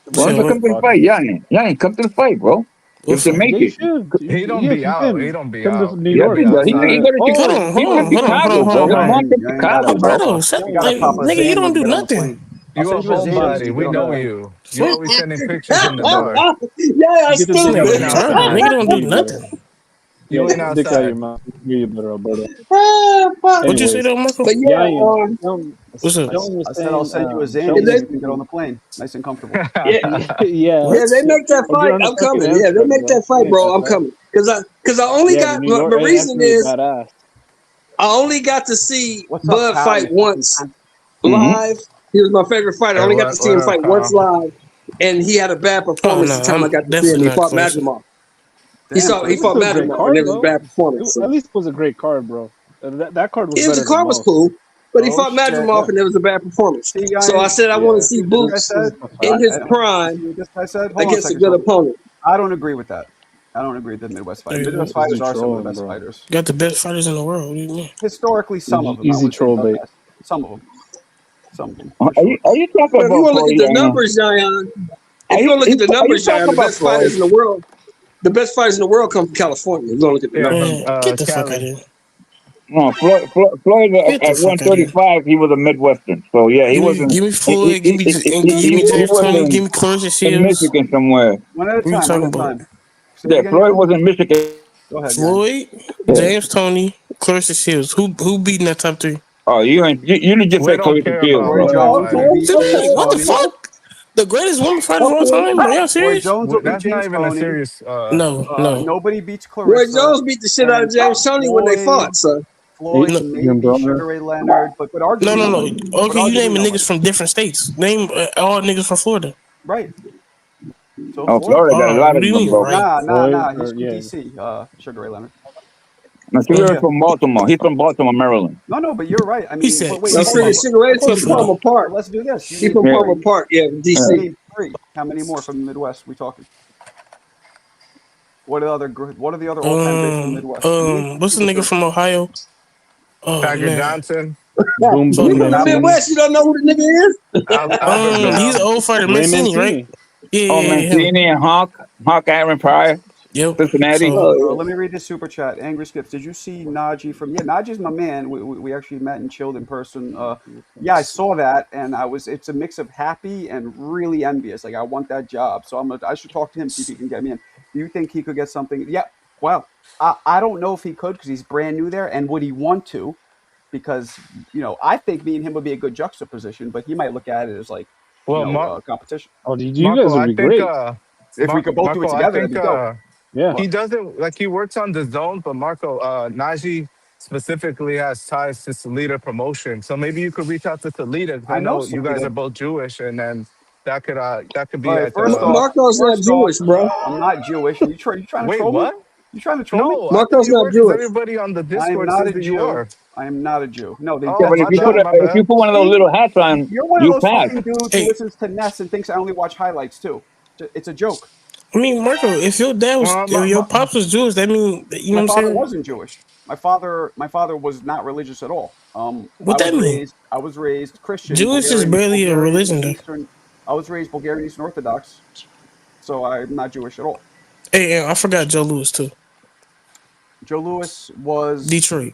Why don't you come to the fight, Yanni? Yanni, come to the fight, bro. You have to make it. He don't be out. He don't be Come out. to New He Yeah, York. be he outside. go to Chicago. He go to Chicago, bro. Come on to Chicago, bro. You gotta pop a nigga, you Zan don't when do get on the nothing. plane. I'll You a send you a Zan homebody. when you We get on the know plane. you. You always sending pictures in the Yeah, dark. that's Get this stupid. You Nigga, ain't retarded. outside. Nigga don't do nothing. You ain't Dick out your outside. mouth. Hear you better, Alberto. What'd you say Anyways, though, Marco? But yeah, What's up? Sheldon was I said I'll saying, send you a Zan Sheldon so they, you can get on the plane. Nice and comfortable. yeah. yeah, they make that Or get fight. on a I'm fucking coming. Yeah, they Amtrak, make bro. that fight, It ain't bro. that I'm bad. coming because I only Yeah, got the New York. the reason Amtrak is badass. I only got to see What's up, Bud pal? fight once Mm-hmm. live. He was my favorite fighter. I Hey, only got to see what him up, fight once Kyle? live, and he had a bad Oh performance no, the time I I'm got to see him. definitely He not fought close. Madrimov. Damn, He It was fought still a great Madrimov, and card, it was a though. bad performance. At least it was a great card, bro. That card was better The than card was most. cool, but he Oh, fought shit. Madrimov, and it was a bad performance. See, So I said I want to see see what Boots this guy said? in his See prime what this guy said? Hold on a against a second, good Sean. opponent. I don't agree with that. I don't agree with the Midwest fighters. Hey, Midwest Easy fighters are some of the trolling, best bro. fighters. got the best fighters in the world. What do you mean? Historically, some of them. I Easy wouldn't say troll the bait. best. Some of them. Some of them, Are for sure. you talking Well, if you about want to look at the Floyd? numbers, Zion, Are if you you want to look at the numbers, talking Zion, the about best fighters in Floyd? the world, the best fighters in the world come from California. If you want to look at the Yeah, numbers. from Man, get the fuck out of Cali. here. No, Floyd Get the at fuck out of here. 135, he was a Midwestern. So yeah, he wasn't. Give me Floyd. Give me He James was Tony. Give me Clarissa in Shields. Michigan somewhere. One at a What are you time. One talking at a about? time. Say it Yeah, again, Floyd Yanni. was in Michigan. Go ahead, Yanni. Floyd, Yeah. James Tony, Clarissa Shields. Who beating that top three? Oh, you just We said don't Clarissa care Shields, about Roy bro. women Jones will fighters. beat James What the Tony. fuck? The greatest woman fighter of all time? Are y'all Roy serious? Jones will beat That's not James even a Tony. serious. No, no. Nobody beats Roy Clarissa. Jones beat the shit out of James Tony when they fought. So Floyd, No. maybe Sugar Ray Leonard, but arguably No. nobody. Okay, you naming nobody. niggas from different states. Name all niggas from Florida. Right. So Oh, Floyd. Florida got a lot What of do you them, mean, bro. right? Nah. He's from Yeah. DC. Sugar Ray Leonard. No, Sugar Ray's from Baltimore. He's from Baltimore, Maryland. No, but you're right. I mean, He said, but wait, I'm hold pretty on. Sugar Ray's from Palmer Park. Let's do this. He's from Palmer Park, yeah, from You DC. named three. How many more from the Midwest we talking? What are the other all-time greats from the Midwest? what's the nigga from Ohio? Oh Tiger man, Johnson. Boom, You from the Midwest? You don't know who the nigga is? he's an old fighter, Ray Mancini, right? Yeah, Mancini and Hawk Aaron Pryor. Yep. Cincinnati. Let me read this super chat. Angry Skips, did you see Najee from? Yeah, Najee's my man. We actually met and chilled in person. Yeah, I saw that, and it's a mix of happy and really envious. Like I want that job, so I should talk to him, see if he can get me in. Do you think he could get something? Yeah. Well, I don't know if he could because he's brand new there, and would he want to? Because I think me and him would be a good juxtaposition, but he might look at it as like competition. Oh, you guys would be great. If we could both do it Marco, I together, that'd think be dope. Yeah. he doesn't like he works on the zone, but Marco, Najee specifically has ties to Salida promotion. So maybe you could reach out to Salida because I I know know you guys are Salida. both Jewish, and then that could All be right, at first the. off, Marco's not Jewish, bro. I'm not Jewish. You trying to Wait, troll me? what? You trying to troll me? No, I thought Marco's you not were because Jewish. everybody on the I am Discord not says a that you Jew. are. I am not a Jew. No, Oh, Yeah, but my if you bad, put my if you bad. put one of those See, little hats on, you're one of you those pass. fucking dudes who Hey, listens to Ness and thinks I only watch highlights too. It's a joke. I mean, Marco, if your dad was, Uh, if my, your my, pops was Jewish, that mean, you know My what I'm father saying? wasn't Jewish. My father was not religious at all. What that mean? I was raised Christian, Jewish is barely a Bulgarian religion, and though. Eastern. I was raised Bulgarian Eastern Orthodox, so I'm not Jewish at all. Hey, I forgot Joe Lewis too. Joe Louis was Detroit.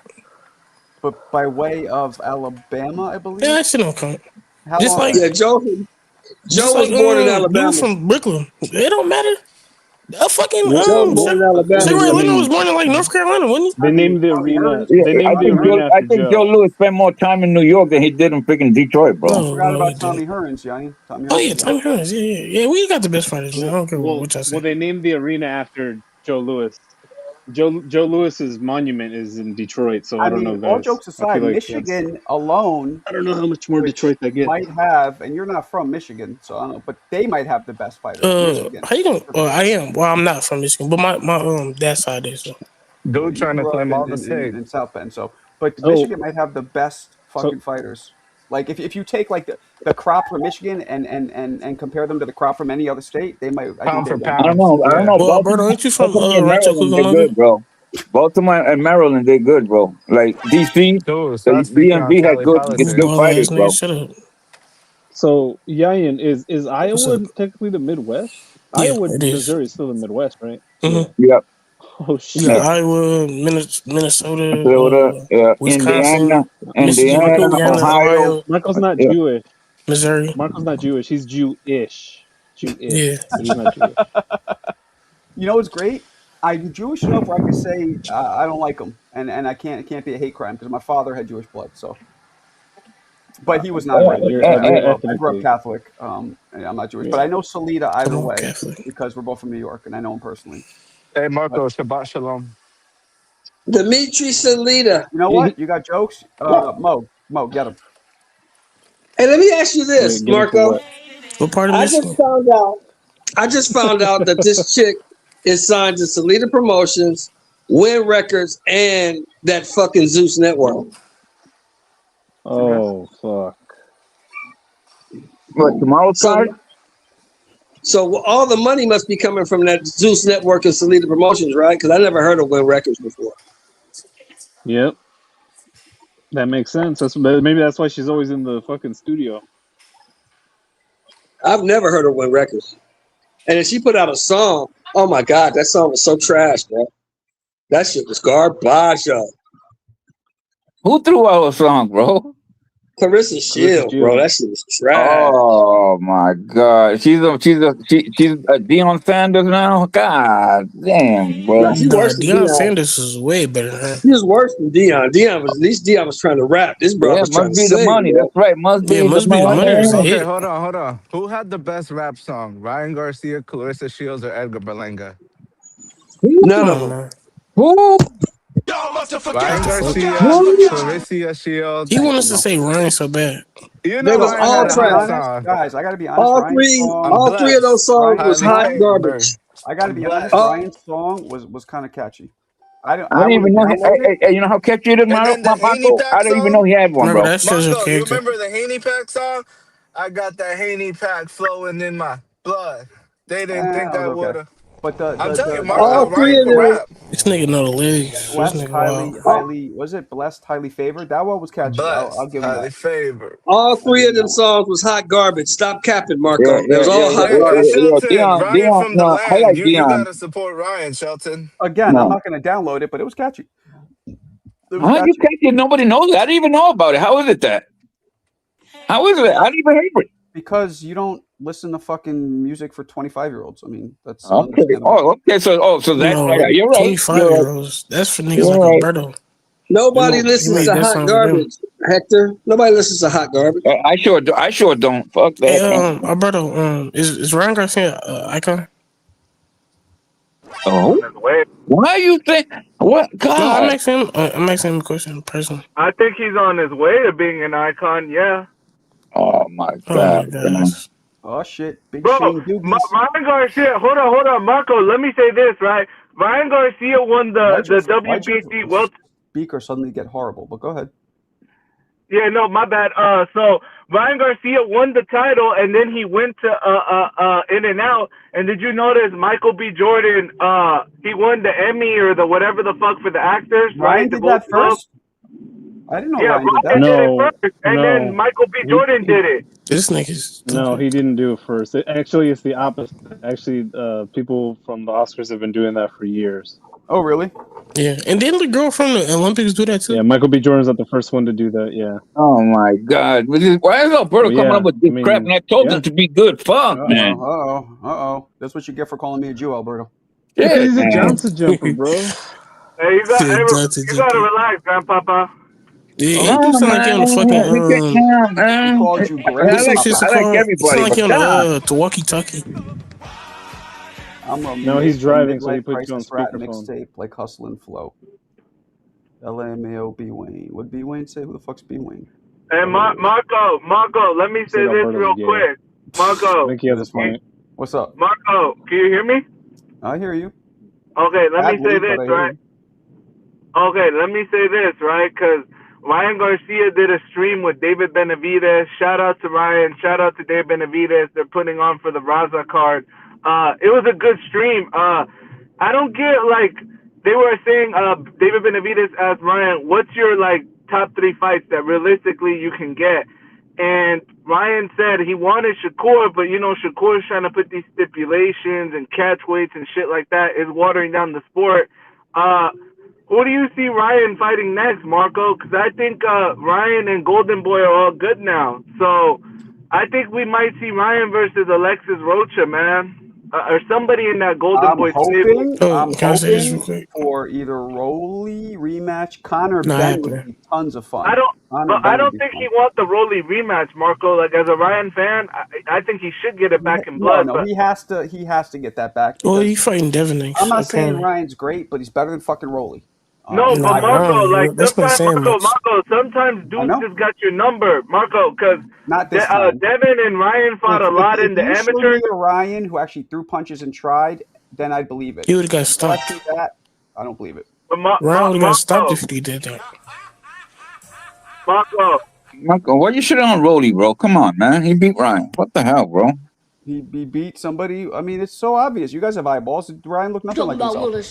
but by way of Alabama, I believe. Yeah, that shit don't count. How Just long? like, Yeah, Joe just was like born in Alabama. dude from Brooklyn. It don't matter. Fucking Joe born in Alabama. Say Ray Leonard was born in like North Carolina, wasn't he? They named the arena. Yeah, They named the arena I after think Joe Joe. Lewis spent more time in New York than he did in freaking Detroit, bro. No, Forgot no, about he Tommy didn't. Hearns, Yanni. Tommy Oh Hearns. yeah, Tommy Hearns. Yeah. We got the best fighters, man. I don't care what y'all say. Well, they named the arena after Joe Lewis. Joe Lewis's monument is in Detroit, so I don't know, all guys. jokes I aside, feel like Michigan alone, I don't know how much more which Detroit they get. might have, and you're not from Michigan, so I don't know, but they might have the best fighters. Michigan. How you gonna? I am. Well, I'm not from Michigan, but my dad's side is. So. dude trying to grew up claim all the in state. South Bend, so but Michigan might have the best fucking fighters. Like if you take like the crop from Michigan and compare them to the crop from any other state, they might. Pound for I pound. don't know. Well, Alberto, ain't you from Baltimore and Rancho Maryland, they're Cucamonga? good, bro. Baltimore and Maryland, they're good, bro. Like DC, Dude, the stop speaking on DMV had Cali good politics. Ball fighters, ass bro. nigga, shut up. So, Yayan, is Iowa up? technically the Midwest? Yeah, Iowa it and is. Missouri is still the Midwest, right? Mm-hmm. Yeah. Oh shit. You got Iowa, Minnesota, Indiana, Wisconsin, Michigan, Indiana, Ohio. Michael's not Jewish. Missouri. Michael's not Jewish. He's Jewish. Yeah. But he's not Jewish. You know what's great? I'm Jewish enough where I can say I don't like them, and I can't it can't be a hate crime because my father had Jewish blood, so. But he was not. I grew up Catholic. And I'm not Jewish, but I know Salida either way Catholic. because we're both from New York, and I know him personally. Hey, Marco, Shabbat Shalom. Dimitri Salida. You know what? You got jokes? Mo, get him. Hey, let me ask you this, Marco. What part of I Michigan? just found out that this chick is signed to Salida Promotions, Win Records, and that fucking Zeus Network. Oh fuck! What, tomorrow's card? So all the money must be coming from that Zeus Network and Salida Promotions, right? Because I never heard of Win Records before. Yep, that makes sense. Maybe that's why she's always in the fucking studio. I've never heard of Win Records, and then she put out a song. Oh my god, that song was so trash, bro. That shit was garbage, yo. Who threw out a song, bro? Clarissa Shields, bro. That shit was trash. Oh my god, she's a Deion Sanders now. God damn, bro. Nah, Deion Sanders is way better than her. He was worse than Deion. At least Deion was trying to rap. This bro was trying to sing. Must be the money. Bro. That's right. Must be the money. Okay, hold on. Who had the best rap song? Ryan Garcia, Clarissa Shields, or Edgar Berlanga? None of them. Who? Ryan Garcia, Clarissa Shields. He wants us to say Ryan so bad. You They know was all trash. Guys, I gotta be honest. All three of those songs was hot garbage. I gotta be honest. Ryan's song was kind of catchy. I don't even know. Hey, you know how catchy it is, Marco? I don't even know he had one, bro. Marco, you remember the Haney Pack song? I got that Haney Pack flowing in my blood. They didn't think I would've. But I'm telling you, Marco, all three of them. This nigga know the lyrics. Highly, was it Blessed, Highly Favored? That one was catchy. I'll give him that. Favored. All three of them songs was hot garbage. Stop capping, Marco. It was all hot Ryan from the land. You Deion. gotta support Ryan, Shelton. Again, I'm not gonna download it, but it was catchy. How you catchy? Nobody knows it. I didn't even know about it. How is it that? How is it? I didn't even hear it. Because you don't listen to fucking music for 25-year-olds. I mean, that's okay. Oh, okay. So that's you're right. 25-year-olds. That's for niggas like Alberto. Nobody listens to hot garbage, Hector. Nobody listens to hot garbage. I sure don't. Fuck that. Hey, Alberto, is Ryan Garcia Icon? Oh, On his way. why you think? What No, God? I'm asking him a question personally. I think he's on his way to being an icon. Yeah. Oh my Oh my God! gosh. Oh shit, Big Bro, Shane Doogies. Ryan Garcia. Hold on, Marco. Let me say this, right? Ryan Garcia won the Why'd your WBC World. speaker suddenly get horrible? But go ahead. Yeah, no, my bad. So Ryan Garcia won the title, and then he went to In and Out. And did you notice Michael B. Jordan? He won the Emmy or the whatever the fuck for the actors, Ryan right? did that first. I didn't know Ryan did that. Ryan did it first, and then Michael B. Jordan did it. This nigga's No, he didn't do it first. Actually, it's the opposite. Actually, people from the Oscars have been doing that for years. Oh, really? Yeah, and didn't the girl from the Olympics do that too? Yeah, Michael B. Jordan's not the first one to do that. Yeah. Oh my God! Why is Alberto coming up with this crap? And I told him to be good. Fuck, man. That's what you get for calling me a Jew, Alberto. Yeah, he's a Johnson jumper, bro. Hey, you gotta relax, Grandpapa. Yeah, you sound like you're on the fucking. He called you great. I like everybody. You sound like you're but on the walkie-talkie. No, he's driving, so he puts you on rap speakerphone. mixtape like Hustle and Flow. LMAO B Wayne. What B Wayne say? Who the fuck's B Wayne? Hey, Marco, let me say this real quick. Marco. I think he has a point. What's up? Marco, can you hear me? I hear you. Okay, let me say this, right? Okay, let me say this, right? Because Ryan Garcia did a stream with David Benavidez. Shout out to Ryan. Shout out to David Benavidez. They're putting on for the Raza card. It was a good stream. I don't get, like, they were saying, David Benavidez asked Ryan, what's your, like, top 3 fights that realistically you can get? And Ryan said he wanted Shakur, but, you know, Shakur's trying to put these stipulations and catch weights and shit like that is watering down the sport. Who do you see Ryan fighting next, Marco? Because I think Ryan and Golden Boy are all good now. So I think we might see Ryan versus Alexis Rocha, man. Or somebody in that Golden Boy stable. I'm hoping for either Rolly rematch. Connor Ben would be tons of fun. I don't think he wants the Rolly rematch, Marco. Like, as a Ryan fan, I think he should get it back in blood. No, he has to get that back. Well, he's fighting Devin next. I'm not saying Ryan's great, but he's better than fucking Rolly. No, but Marco, like, sometimes dudes just got your number, Marco, because Devin and Ryan fought a lot in the amateur. If you Ryan, who actually threw punches and tried, then I'd believe it. He would have got stopped. I don't believe it. Ryan would have got stopped if he did that. Marco, why you shit on Rolly, bro? Come on, man. He beat Ryan. What the hell, bro? He beat somebody. I mean, it's so obvious. You guys have eyeballs. Ryan looked nothing like himself.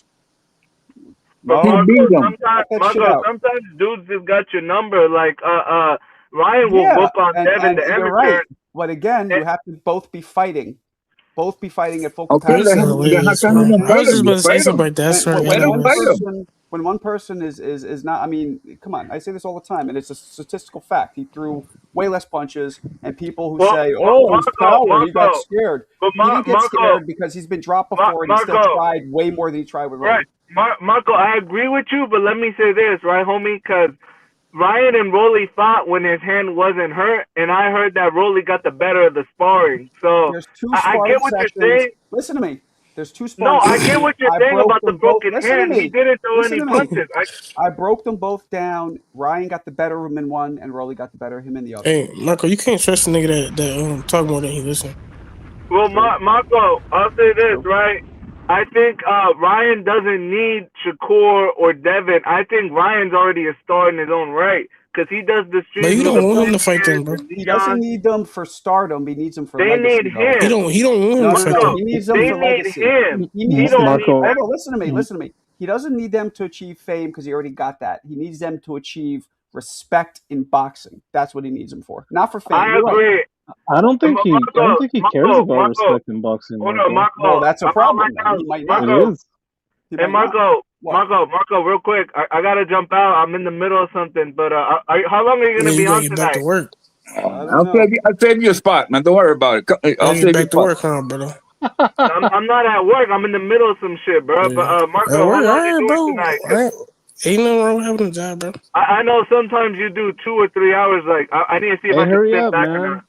But sometimes dudes just got your number. Like Ryan will whoop on Devin the amateur. Right. But again, you have to both be fighting. Both be fighting at full capacity. When one person is not, I mean, come on, I say this all the time, and it's a statistical fact. He threw way less punches, and people who say, "Oh, he's power, he got scared." He didn't get scared because he's been dropped before, and he still tried way more than he tried with Rolly. Right. Marco, I agree with you, but let me say this, right, homie? Because Ryan and Rolly fought when his hand wasn't hurt, and I heard that Rolly got the better of the sparring. So I get what you're saying. Listen to me. There's 2 sparring. No, I get what you're saying about the broken hand. He didn't throw any punches. I broke them both down. Ryan got the better of him in one, and Rolly got the better of him in the other. Hey, Marco, you can't trust a nigga that talk more than he listen. Well, Marco, I'll say this, right? I think Ryan doesn't need Shakur or Devin. I think Ryan's already a star in his own right because he does the stream. But you don't want him to fight them, bro. He doesn't need them for stardom. He needs them for legacy. They need him. He don't want him to fight them. He needs them for legacy. He needs them. Listen to me. He doesn't need them to achieve fame because he already got that. He needs them to achieve respect in boxing. That's what he needs them for. Not for fame. I agree. Right. I don't think he cares about respect in boxing. Well, that's a problem. He might not. It is. Hey, Marco, real quick. I gotta jump out. I'm in the middle of something. But how long are you gonna be on tonight? Back to work. I'll save you a spot, man. Don't worry about it. I'll save you back to work, huh, brother? I'm not at work. I'm in the middle of some shit, bro. Yeah. But Marco, how long are you doing tonight? Ain't nothing wrong with having a job, bro. I know sometimes you do 2 or 3 hours. Like I need to see if I can hurry sit up, back man. or not.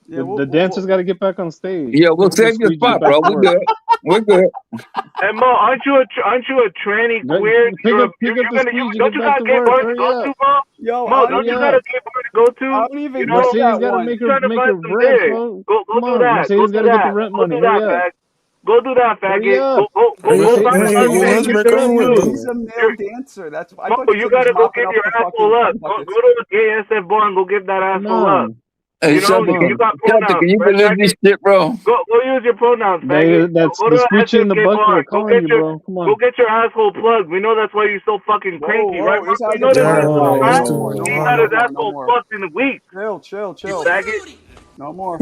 Yeah, the dancers got to get back on stage. Yeah, we'll save your spot, bro. We good. We're good. And Mo, aren't you a tranny queer? Pick up the speech. Don't you got a gay bar to go to, bro? Yo, Mo, don't you got a gay bar to go to? I don't even know know Mercedes that gotta one. make her rent, bro. Go Come do on, that. Mercedes gotta get the rent money. Go do that, faggot. Go find Hey, another your man lunch to break do over with, it. bro. He's a male dancer. That's why. Mo, you gotta go give your asshole up. Go to a gay SF bar and go give that asshole up. Hey, You know, Shelton, you got Shelton, pronouns. can you right, believe this shit, bro? Go use your pronouns, faggot. That's Go the to screeching in the SF bucket bar. are calling you, bro. Come on. Go get your asshole plugged. We know that's why you're so fucking cranky, right? This We know that Yeah, you're bro. so Let's fat. do it. He got his asshole fucked in a week. Chill. Faggot. No more.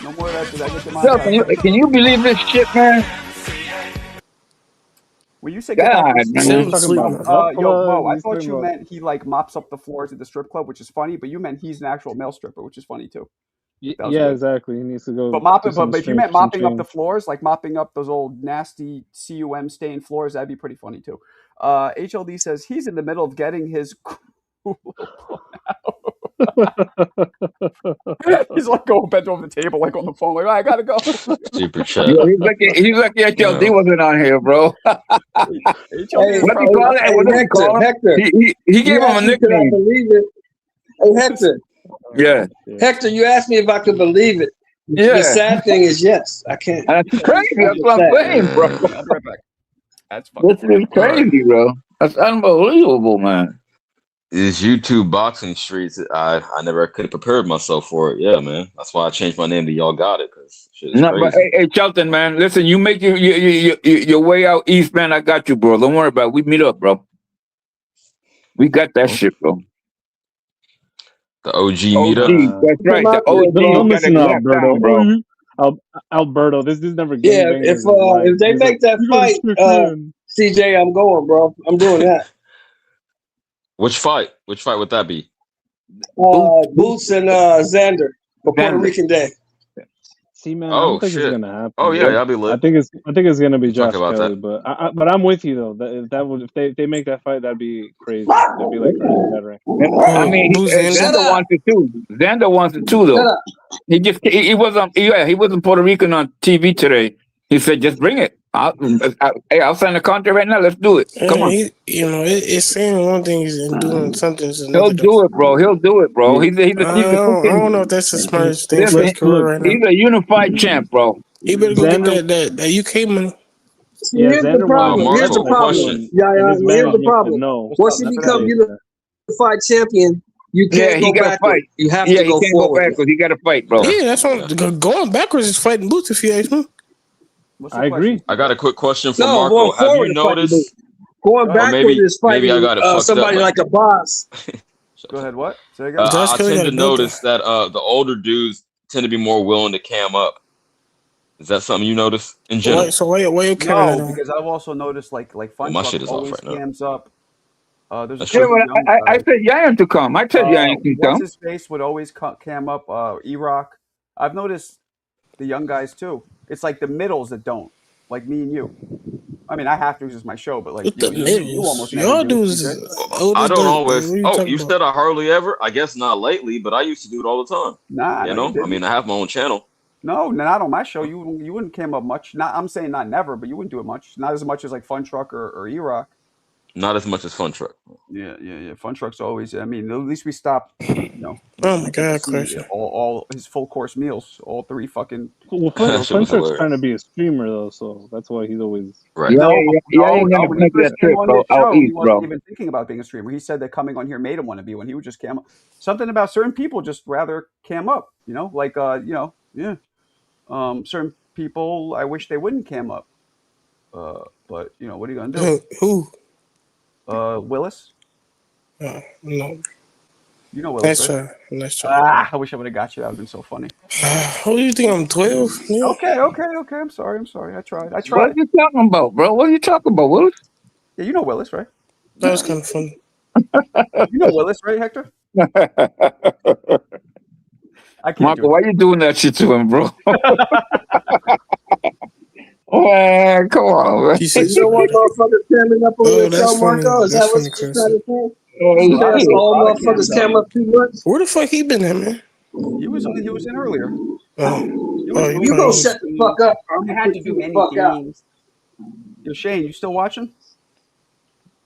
No more of that shit. I get Shelton, can you believe this shit, man? When you say God, man. Mo, I thought you meant he like mops up the floors at the strip club, which is funny, but you meant he's an actual male stripper, which is funny too. Yeah, exactly. He needs to go. But if you meant mopping up the floors, like mopping up those old nasty cum stained floors, that'd be pretty funny too. HLD says he's in the middle of getting his he's like going bent over the table, like on the phone, like, I gotta go. Super chat. Yeah, he's lucky HLD wasn't on here, bro. What do you call it? Hector. He gave him a nickname. Believe it. Hey, Hector. Yeah. Hector, you asked me if I could believe it. Yeah. The sad thing is, yes, I can't. That's crazy. That's what I'm saying, bro. I'll be right back. That's fucking This is crazy, bro. That's unbelievable, man. These YouTube boxing streets, I never could have prepared myself for it. Yeah, man. That's why I changed my name to Y'all Got It, because shit is crazy. But hey, Shelton, man, listen, you make your way out east, man. I got you, bro. Don't worry about it. We meet up, bro. We got that shit, bro. The OG meetup. That's right. The OG. Don't listen to Alberto, bro. Alberto, this is never. Yeah, if they make that fight, CJ, I'm going, bro. I'm doing that. Which fight? Which fight would that be? Boots and Xander for Puerto Rican Day. See, man, I don't think it's gonna happen. Oh yeah, that'd be lit. I think it's gonna be Josh about Kelly, that. but I'm with you though. If they make that fight, that'd be crazy. That'd be like crazy veteran. I mean, Xander wants it too. Xander wants it too, though. He wasn't Puerto Rican on TV today. He said, "Just bring it. I'll sign the contract right now. Let's do it. Come on." It's saying one thing and doing something. He'll do it, bro. He'll do it, bro. He's I don't know if that's the smartest thing for his career right now. He's a unified champ, bro. He better go get that UK money. Yeah, here's the problem. Here's the problem. Here's the problem. Once you become unified champion, you can't go backwards. You have to go forward. He got to fight, bro. Yeah, that's what going backwards is fighting Boots, if you ask me. I agree. I got a quick question for Marco. Have you noticed? Going backwards is fighting I got it somebody like a boss. Go ahead. What? Say again. I tend to notice that the older dudes tend to be more willing to cam up. Is that something you notice in general? So why you camming? No, because I've also noticed like Fun my Truck shit is off always right now. cams up. There's I said Yayan to come. I said Yayan to come. What's his face would always cam up. E-Rock. I've noticed the young guys too. It's like the middles that don't, like me and you. I mean, I have to use my show, but like you almost y'all dudes. I don't always. Oh, you said I hardly ever. I guess not lately, but I used to do it all the time. Nah, you know. I mean, I have my own channel. No, not on my show. You wouldn't cam up much. I'm saying not never, but you wouldn't do it much. Not as much as like Fun Truck or E-Rock. Not as much as Fun Truck. Yeah. Fun Truck's always. I mean, at least we stopped. Oh my God, question. All his full course meals, all 3 fucking. Well, Fun Truck's trying to be a streamer though, so that's why he's always. Right. He wasn't even thinking about being a streamer. He said that coming on here made him want to be one. He would just cam up. Something about certain people just rather cam up. Like certain people, I wish they wouldn't cam up. But what are you gonna do? Who? Willis. No. You know Willis. Nice try. I wish I would have got you. That would have been so funny. Who do you think? I'm 12. Yeah. Okay. I'm sorry. I tried. What are you talking about, bro? What are you talking about, Willis? Yeah, you know Willis, right? That was kind of funny. You know Willis, right, Hector? I can't. Marco, why are you doing that shit to him, bro? Man, come on, man. You don't want motherfuckers camming up on yourself, Marco? Is that what you're trying to say? All motherfuckers cam up too much. Where the fuck he been at, man? He was in earlier. You go shut the fuck up. I had to do many things. Yo, Shane, you still watching?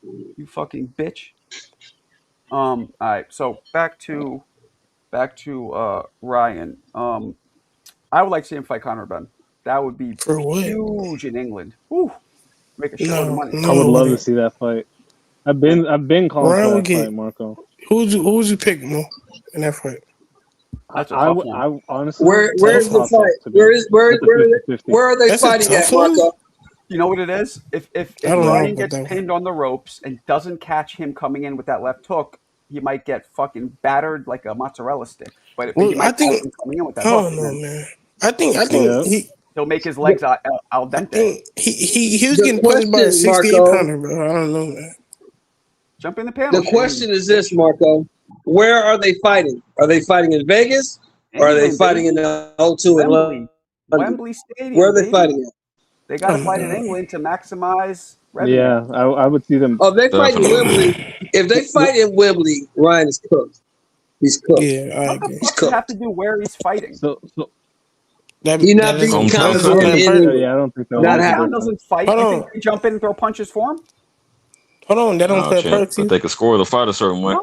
You fucking bitch. All right. So back to Ryan. I would like to see him fight Conor Ben. That would be huge in England. Woo. Make a shitload of money. I would love to see that fight. I've been calling for that fight, Marco. Who would you pick, Mo, in that fight? I honestly. Where's the fight? Where are they fighting at, Marco? You know what it is? If Ryan gets pinned on the ropes and doesn't catch him coming in with that left hook, he might get fucking battered like a mozzarella stick. But if he might catch him coming in with that hook, man. I think he'll make his legs al dente. He was getting punched by a 68-pounder, bro. I don't know, man. Jump in the panel. The question is this, Marco. Where are they fighting? Are they fighting in Vegas? Or are they fighting in the O2 in London? Wembley Stadium. Where are they fighting at? They got to fight in England to maximize revenue. Yeah, I would see them. Oh, if they fight in Wembley. If they fight in Wembley, Ryan is cooked. He's cooked. Yeah, I agree. What does it have to do where he's fighting? You're not being counted in. Yeah, I don't think so. Conor doesn't fight. You think they jump in and throw punches for him? Hold on, they don't play But they could score the fight a certain way.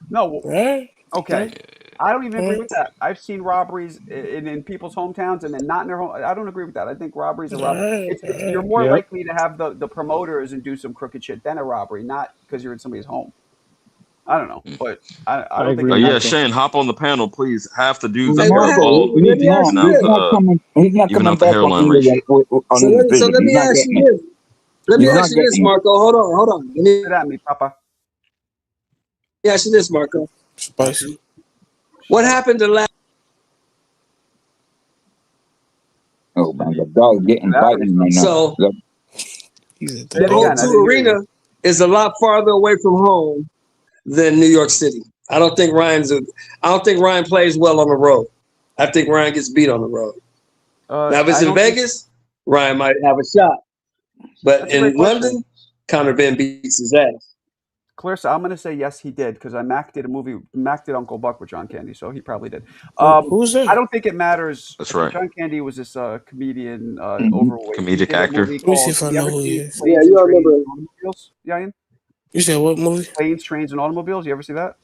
No. Right? Okay. I don't even agree with that. I've seen robberies in people's hometowns and then not in their home. I don't agree with that. I think robberies are robbery. You're more likely to have the promoters and do some crooked shit than a robbery, not because you're in somebody's home. I don't know, but I don't think. Yeah, Shane, hop on the panel, please. Half the dudes Hey, up what there happened? are Let me ask you this. even out the hairline ratio. So let me ask you this. Let me ask you this, Marco. Hold on. Let me at me, Papa. ask you this, Marco. Spicy. What happened to last? Oh man, the dog getting biting right now. So the O2 Arena is a lot farther away from home than New York City. I don't think Ryan plays well on the road. I think Ryan gets beat on the road. Now, if it's in Vegas, Ryan might have a shot. But in London, Conor Ben beats his ass. Clarissa, I'm going to say yes, he did, because Mac did Uncle Buck with John Candy, so he probably did. Who's that? I don't think it matters. That's right. John Candy was this comedian, overweight. Comedic actor. Let me see if I know who he is. Yeah, you remember. Ian? You said what movie? Planes, Trains, and Automobiles. You ever see that?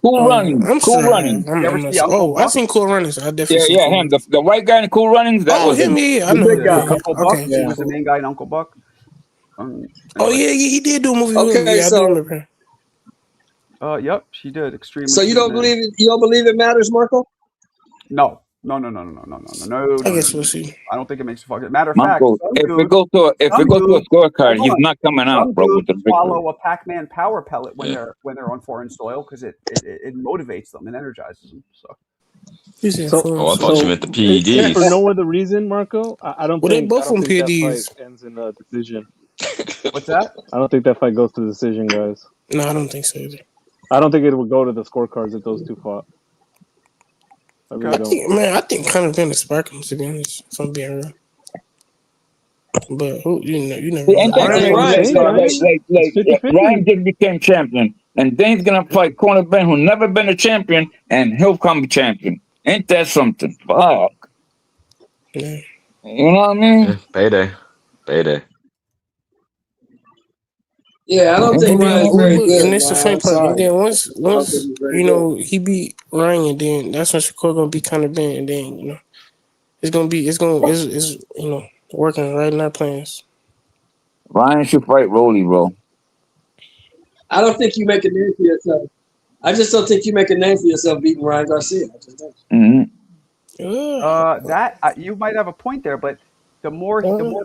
Cool Runnings. Cool Runnings. I've seen Cool Runnings. I definitely Yeah, him. The white guy in Cool Runnings. That was him. Yeah, I know. Uncle Buck. He was the main guy in Uncle Buck. He did do a movie. Okay, I do remember. Yep, she did. Extremely. So you don't believe it? You don't believe it matters, Marco? No. I guess we'll see. I don't think it makes a fucking matter of Marco, fact. if we go to a scorecard, he's not coming out, bro. With the swallow a Pac-Man power pellet when they're on foreign soil because it motivates them and energizes them. So. I thought you meant the PEDs. For no other reason, Marco. I don't think. They both on PEDs. That fight ends in a decision. What's that? I don't think that fight goes to the decision, guys. No, I don't think so either. I don't think it would go to the scorecards if those two fought. I think Conor Ben is sparking, to be honest. If I'm being real. But you never. Ryan just became champion, and then he's gonna fight Conor Ben, who never been a champion, and he'll come champion. Ain't that something? Fuck. Yeah. You know what I mean? Yeah, payday. Yeah, I don't think Ryan's very good. And it's the funny part. And then once he beat Ryan, and then that's when Shakur gonna be Conor Ben, and then it's working right in our plans. Ryan should fight Rolly, bro. I don't think you make a name for yourself. I just don't think you make a name for yourself beating Ryan Garcia. You might have a point there, but the more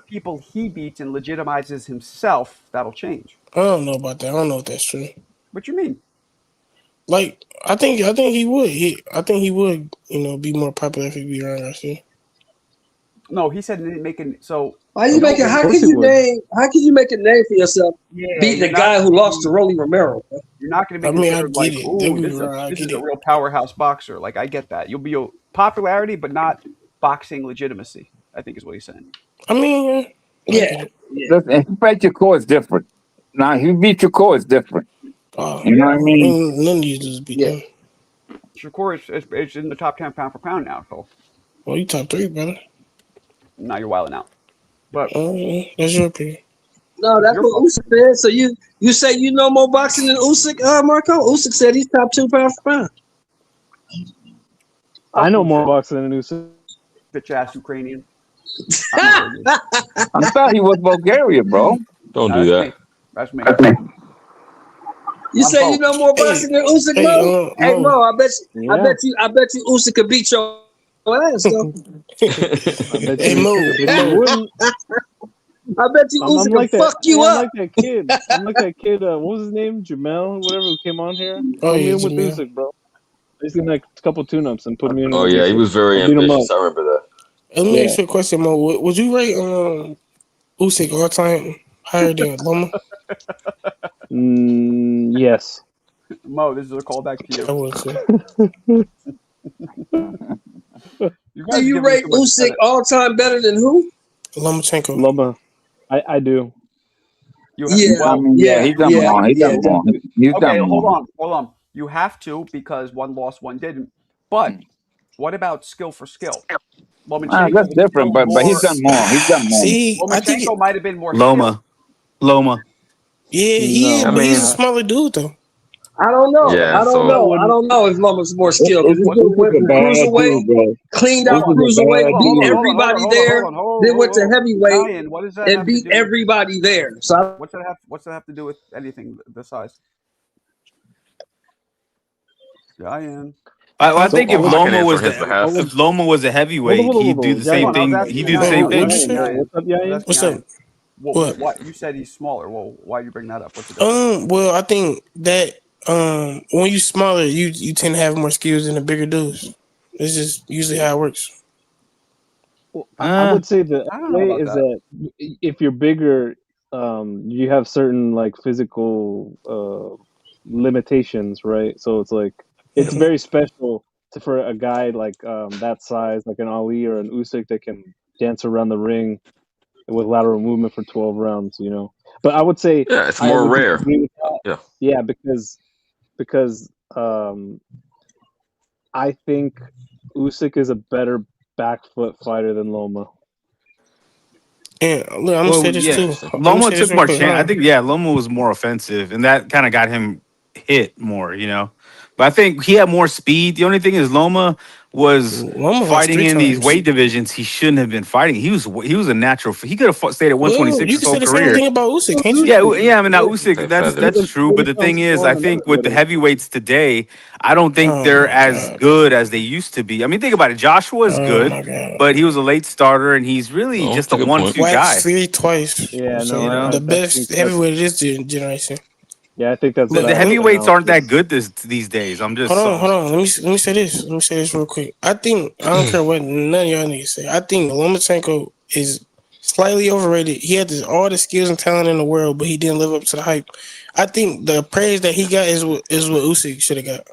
people he beats and legitimizes himself, that'll change. I don't know about that. I don't know if that's true. What you mean? Like, I think he would. I think he would, be more popular if he beat Ryan Garcia. No, he said making so. How can you make a name for yourself beating the guy who lost to Rolly Romero? Bro? You're not going to be considered this is a real powerhouse boxer. Like, I get that. You'll be popularity, but not boxing legitimacy, I think is what he's saying. I mean, yeah. Listen, if you fight your core, it's different. Now, if you beat your core, it's different. You know what I mean? None of you just beat him. Shakur is in the top 10 pound for pound now, so. Well, you top 3, brother. Now you're wilding out. But that's your opinion. No, that's what Usyk said. So you say you know more boxing than Usyk, Marco? Usyk said he's top 2 pound for pound. I know more boxing than Usyk. Bitch ass Ukrainian. I thought he was Bulgaria, bro. Don't do that. That's me. You say you know more boxing than Usyk, Mo? Hey, Mo, I bet you Usyk could beat your ass, though. Hey, Mo. I bet you Usyk like could fuck you up. I'm like that kid. I'm like that kid. What was his name? Jamel, whatever, who came on here. Oh, yeah, with Jamel. Usyk, bro. He's in like a couple tune-ups and put me in. Oh yeah, he was very ambitious. I remember that. Let me ask you a question, Mo. Would you rate Usyk all time higher than Loma? Yes. Mo, this is a callback to you. I would say. Do you rate Usyk all time better than who? Lomachenko. Loma. I do. He's done more. Okay, hold on. You have to because one lost, one didn't. But what about skill for skill? That's different, but he's done more. He's done more. See, I think Lomachenko might have been more Loma. Yeah, but he's a smaller dude though. I don't know. Yeah, I don't know if Loma's more skilled. He went from cruiserweight, cleaned out cruiserweight, beat everybody there. Then went to heavyweight and beat everybody there. So what's that have to do with anything? The size. Giant. I think if I can Loma answer was his behalf. a heavyweight, he'd do the same thing. He'd do the same thing. What's up, Yayan? What's up? What you said he's smaller. Well, why you bring that up? What's the difference? Well, I think that when you smaller, you tend to have more skills than the bigger dudes. It's just usually how it works. Well, I would say the way is that if you're bigger, you have certain like physical limitations, right? So it's like it's very special for a guy like that size, like an Ali or an Usyk that can dance around the ring with lateral movement for 12 rounds, you know. But I would say it's more rare. Yeah, because I think Usyk is a better back foot fighter than Loma. Yeah, look, I'm gonna say this too. Loma took more chance. I think Loma was more offensive, and that kind of got him hit more, you know. But I think he had more speed. The only thing is Loma was fighting in these weight divisions he shouldn't have been fighting. He was a natural. He could have stayed at 126 his whole career. You can say the same thing about Usyk, can't you? Yeah. I mean, now Usyk, that's true. But the thing is, I think with the heavyweights today, I don't think they're as good as they used to be. I mean, think about it. Joshua is good, but he was a late starter, and he's really just a 1-2 guy. Fury twice. Yeah, the best heavyweight of this generation. Yeah, I think that's the heavyweights aren't that good these days. I'm just hold on. Let me say this. Let me say this real quick. I don't care what none of y'all niggas say. I think Lomachenko is slightly overrated. He had all the skills and talent in the world, but he didn't live up to the hype. I think the praise that he got is what Usyk should have got.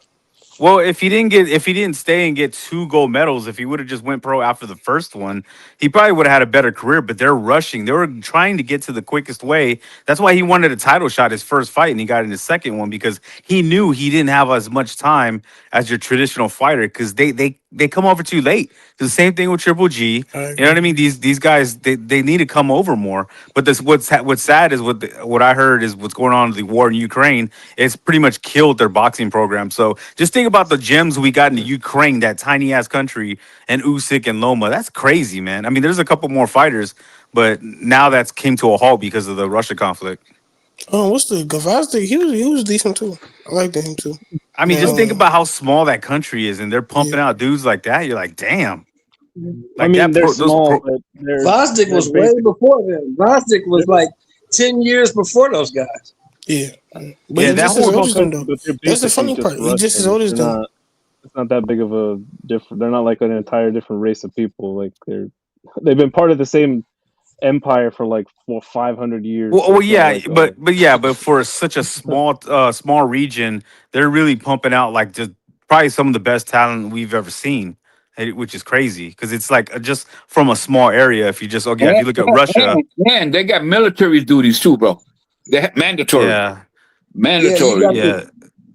Well, if he didn't stay and get 2 gold medals, if he would have just went pro after the first one, he probably would have had a better career. But they're rushing. They were trying to get to the quickest way. That's why he wanted a title shot his first fight, and he got in his second one because he knew he didn't have as much time as your traditional fighter because they come over too late. The same thing with Triple G. You know what I mean? These guys they need to come over more. But what's sad is what I heard is what's going on in the war in Ukraine. It's pretty much killed their boxing program. So just think about the gems we got in Ukraine, that tiny ass country, and Usyk and Loma. That's crazy, man. I mean, there's a couple more fighters, but now that's came to a halt because of the Russia conflict. Oh, what's the Gvozdyk? He was decent too. I liked him too. I mean, just think about how small that country is, and they're pumping out dudes like that. You're like, damn. Like I mean, they're small. Gvozdyk was way before them. Gvozdyk was like 10 years before those guys. Yeah, but that's the funny part. He just as old as them. It's not that big of a different. They're not like an entire different race of people. Like they've been part of the same empire for like 500 years. Well, yeah, but for such a small region, they're really pumping out like just probably some of the best talent we've ever seen, which is crazy because it's like just from a small area. If you just if you look at Russia, man, they got military duties too, bro. They mandatory. Yeah, mandatory. Yeah.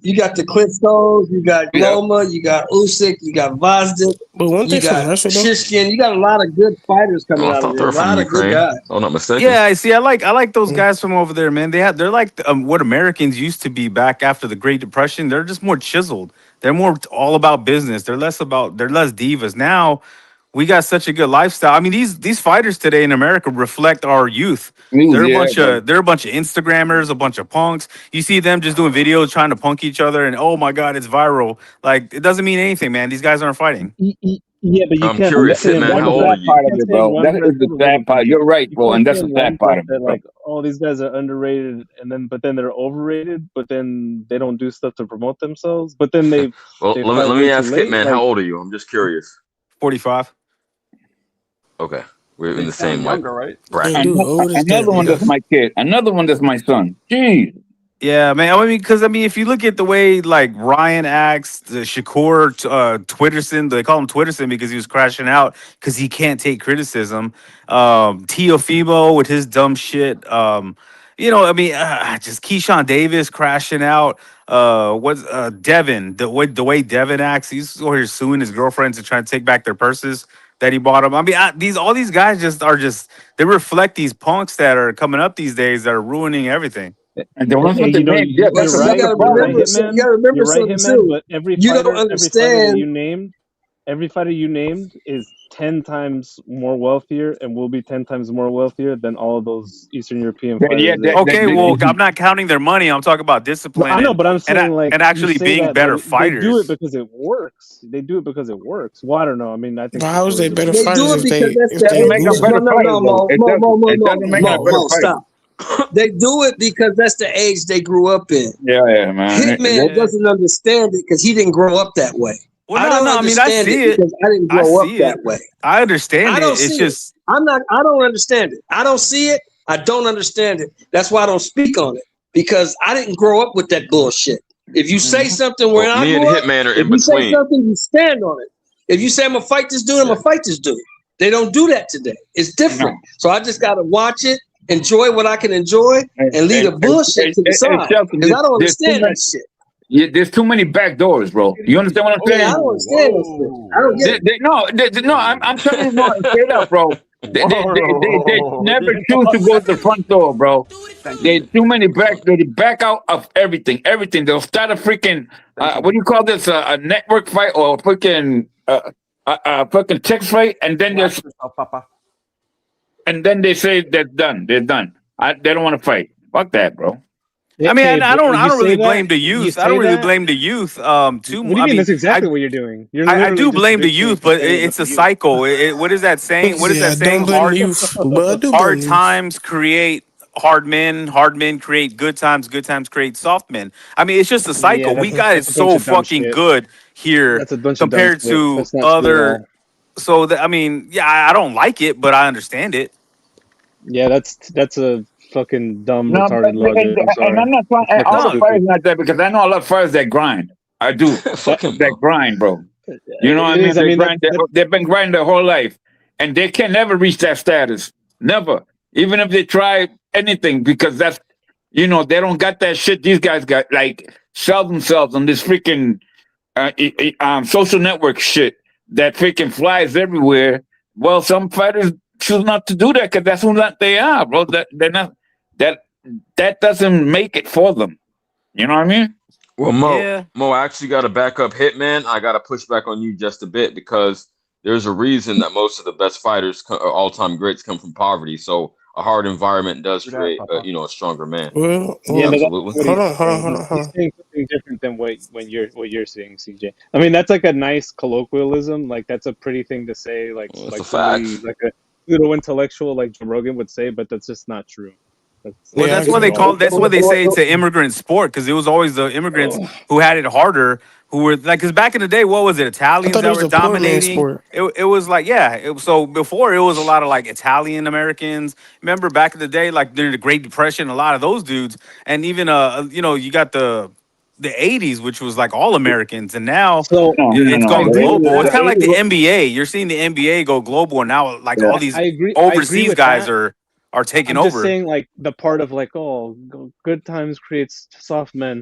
You got the Klitschko's, you got Loma, you got Usyk, you got Vazdik, But one thing you got from Russia, though, Shishkin. You got a lot of good fighters coming I out thought of they there. were A lot from of good Ukraine. guys. Oh, not mistaken. Yeah, I see. I like those guys from over there, man. They're like what Americans used to be back after the Great Depression. They're just more chiseled. They're more all about business. They're less divas. Now we got such a good lifestyle. I mean, these fighters today in America reflect our youth. They're a bunch of Instagrammers, a bunch of punks. You see them just doing videos trying to punk each other, and oh my god, it's viral. Like it doesn't mean anything, man. These guys aren't fighting. Yeah, but you I'm can't. curious, Saying Hitman. one How old are you? Part of can't it, say in bro. one That breath. is the Hold on, sad part. DJ. You're right, You bro, can't and say that's the in sad one part breath of that it, bro. like, oh, these guys are underrated, but then they're overrated, but then they don't do stuff to promote themselves, but then they Well, they let fight me way too ask late. Hitman. Like, How old are you? I'm just curious. 45. Okay, we're in They the sound same younger, right? they bracket. do old as Another dirt. one that's my kid. Another one that's my son. Jeez. Yeah, man. I mean, because if you look at the way like Ryan acts, the Shakur Twitterson, they call him Twitterson because he was crashing out because he can't take criticism. Teofimo with his dumb shit. I mean, just Keyshawn Davis crashing out. What's Devin? The way Devin acts, he's over here suing his girlfriends and trying to take back their purses that he bought them. I mean, all these guys they reflect these punks that are coming up these days that are ruining everything. And the ones hey, with the name, yeah, But that's you're see, you right. another gotta You're right, problem. remember, so you Hitman. gotta remember You're right, something Hitman. too. But You don't every fighter that you understand. named, every fighter you named is 10 times more wealthier and will be 10 times more wealthier than all of those Eastern European Yeah, fighters that Okay, you well, named. I'm not counting their money. I'm talking about No, discipline I know, but I'm saying like and you actually say being that, better but they do it fighters. because it works. They do it because it works. Well, I don't know. I mean, I think But how is Shakur they is a better They better do fighters it if because they that's if the they Doesn't make them age. losing? No, better no, fighters, no, though. Mo, It doesn't make them a better Mo, fighter. stop. They do it because that's the age they grew up in. Yeah, man. Hitman Yeah. doesn't understand it because he didn't grow up that way. Well, I no, don't no. I mean, I understand it see it. because I didn't I grow up see that it. way. I understand I don't it. It's see it. just I don't understand it. I don't see it. I don't understand it. That's why I don't speak on it. Because I didn't grow up with that bullshit. If you say something where Well, I me and grew up, Hitman are if in you say between. something, you stand on it. If you say I'm gonna fight this dude, I'm gonna fight this dude. They don't do that today. It's different. So I just gotta watch it, enjoy what I can enjoy, and leave the bullshit to the side. Because I don't understand that shit. Yeah, there's too many back doors, bro. You understand what I'm saying? Yeah, I don't understand that shit. I don't get it. No, I'm telling you, no, straight up, bro. They never choose to go to the front door, bro. There's too many they back out of everything. Everything. They'll start a freaking what do you call this? A network fight or a freaking fucking text fight, and then they say they're done. They're done. They don't want to fight. Fuck that, bro. I mean, I don't really that, blame the you youth. say I don't really that? blame the youth. Too. What do you I mean? mean, That's exactly I, what you're doing. You're I literally do just blame the bitching youth, and but complaining it's a about the youth. cycle. What is that saying? What is Yeah, that saying? don't blame the youth, but I do blame Hard the youth. times create hard men. Hard men create good times. Good times create soft men. I mean, it's just a cycle. Yeah, We got it that's a bunch so of dumb fucking shit. good here That's a bunch of dumb compared shit. to That's not true at other. all. So that I mean, yeah, I don't like it, but I understand it. Yeah, that's a fucking dumb, No, retarded logic. I'm and sorry. I'm not trying. It's fucking All the stupid. fighters not that because I know a lot of fighters that grind. I do. Fucking That grind, bro. You know what I It mean? is. I They mean, grind. They've been grinding their whole life, and they can never reach that status. Never. Even if they try anything, because that's they don't got that shit these guys got. Like sell themselves on this freaking social network shit that freaking flies everywhere. Well, some fighters choose not to do that because that's who not they are, bro. That they're not that doesn't make it for them. You know what I mean? Well, Mo, Yeah. I actually got to back up Hitman. I got to push back on you just a bit because there's a reason that most of the best fighters, all-time greats, come from poverty. So a hard environment does create, a stronger man. Well, Yeah, but Absolutely. hold on. He's saying something different than what you're saying, CJ. I mean, that's like a nice colloquialism. Like that's a pretty thing to say. Like Well, it's like a fact. somebody like a pseudo intellectual like Joe Rogan would say, but that's just not true. Well, Yeah, I that's what agree. they call. That's what they say it's an immigrant sport because it was always the immigrants who had it harder. Who were like, because back in the day, what was it? I Italians thought it that was were a poor man's dominating. sport. It was like, yeah. So before it was a lot of like Italian Americans. Remember back in the day, like during the Great Depression, a lot of those dudes, and even you got the 80s, which was like all Americans, and now So it's I gone agree with global. It's that. kind of like the NBA. You're seeing the NBA go global, and now like all these I agree overseas with guys that. are are taking I'm just over. saying, like, the part of like, good times creates soft men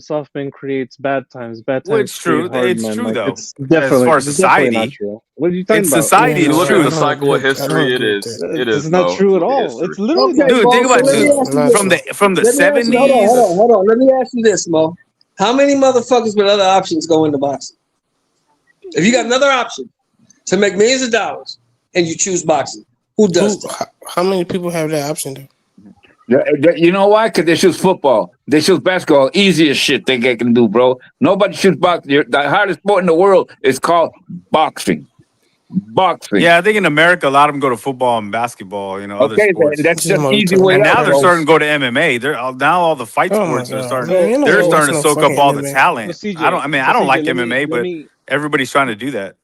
creates bad times Well, create it's true. hard It's men. true Like, though. it's As far as definitely not society, true. What are you in talking about? society, If you it's look at the true. cycle of I don't history, it agree with is. that. It This is, is not Mo. If true you at look at all. history. It's literally Okay, not Dude, think Mo. So about it, let me dude. ask you Not this. From true. the Let me ask you. Hold on, 70s. hold on. Let me ask you this, Mo. How many motherfuckers with other options go into boxing? If you got another option to make millions of dollars and you choose boxing, who does that? How many people have that option though? You know why? Because they shoot football. They shoot basketball. Easiest shit they can do, bro. Nobody shoots boxing. The hardest sport in the world is called boxing. Boxing. Yeah, I think in America a lot of them go to football and basketball. Other Okay, sports. that's Just just more easy talking way And about out, now they're bro. starting practice. to go to MMA. Now all the fight Oh my sports are god, starting. man! You're not They're gonna watch starting to no soak up fucking all the MMA. So talent. CJ, I don't like let MMA, but me everybody's trying to do that.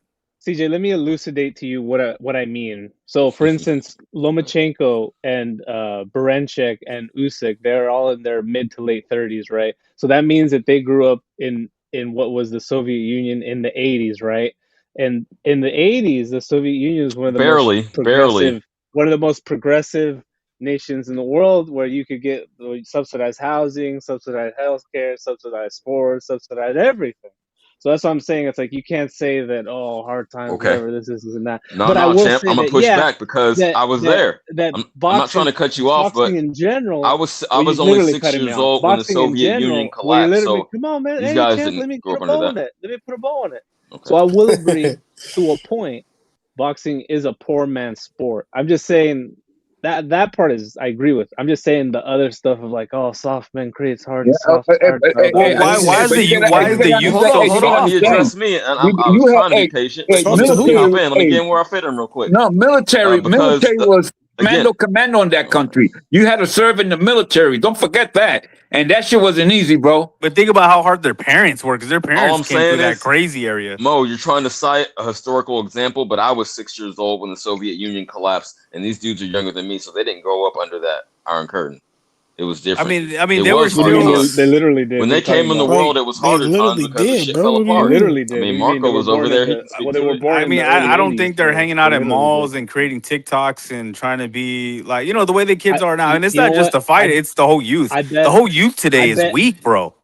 CJ, let me elucidate to you what I mean. So, for instance, Lomachenko and Baranchyk and Usyk, they're all in their mid to late 30s, right? So that means that they grew up in what was the Soviet Union in the 80s, right? And in the 80s, the Soviet Union was Barely. one of the most progressive nations in the world, where you could get subsidized housing, subsidized healthcare, subsidized sports, subsidized everything. So that's what I'm saying. It's like you can't say that, hard times, Okay. whatever, this and that. No, But I no, will champ. say I'm gonna that, push yeah, back because that I was that there. that I'm not trying to cut you off, but boxing in I general. was Well, you're only literally 6 cutting me years off. old when the Boxing in Soviet Union general, well, you're collapsed. literally, So come on, man. these Hey, guys champ, let didn't me grow put up a under bow that. on it. Let me put a bow on it. Okay. So I will agree to a point. Boxing is a poor man's sport. I'm just saying that part is I agree with. I'm just saying the other stuff of like, soft men creates hard Yeah, soft hard. Well, why That's why just is But the you youth gotta, why is the youth hold so on, hold on. He soft addressed though? me, and I You was have trying to be patient. Soft Let to me hop who? in. Let me get in where I fit in real quick. No, military Because was again, commando in that country. You had to serve in the military. Don't forget that. And that shit wasn't easy, bro. But think about how hard their parents were, because their all parents I'm came through saying that is, crazy area. Mo, you're trying to cite a historical example, but I was 6 years old when the Soviet Union collapsed, and these dudes are younger than me, so they didn't grow up under that Iron Curtain. It was different. I mean, It they were was What do you hard mean? still. times. They literally did. When What are they you talking came in the about? world, Like it was they harder times literally because the did, shit bro. fell What do you They apart. mean? literally did. I mean, What do you mean? They Marco were was over born in there. He the can speak well, they to were it. born I in the mean, early I don't 80s, think they're so hanging they out at literally did. malls and creating TikToks and trying to be like, the way the kids I are now. And it's you know not just what? the fight; it's the whole youth. I The bet whole youth I today is bet weak, bro.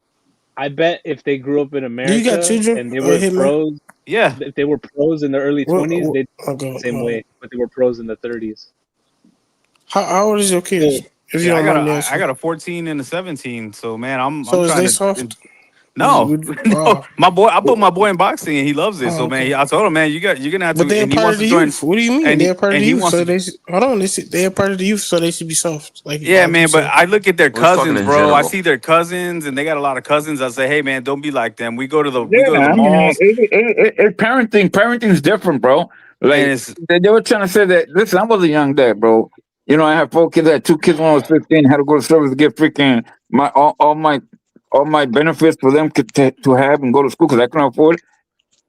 I bet if they grew up in Do you got America children? and they were Hitman? pros, Yeah. if they were pros in the early 20s, they'd the Okay. same way, but they were pros in the 30s. How old is your So kids? If you Yeah, don't mind me I asking. got a 14 and a 17. So man, I'm So is they trying to. soft? No, no, Oh, my boy. I put my boy in boxing and he loves it. So man, okay. I told him, man, you're gonna have But to. they're And he part wants of to the join. youth. What do you mean? They're part of And the he youth. wants So to. hold on. They're part of the youth, so they should be soft. Yeah, Like you man, but said. I look at their Well, let's talking cousins, in bro. I general. see their cousins, and they got a lot of cousins. I say, hey, man, don't be like them. We go to the Yeah, I mean, malls, parenting. Parenting's different, bro. and Like it's they were trying to say that. Listen, I was a young dad, bro. I had 4 kids. I had 2 kids when I was 15. Had to go to service to get freaking all my benefits for them to have and go to school because I couldn't afford it.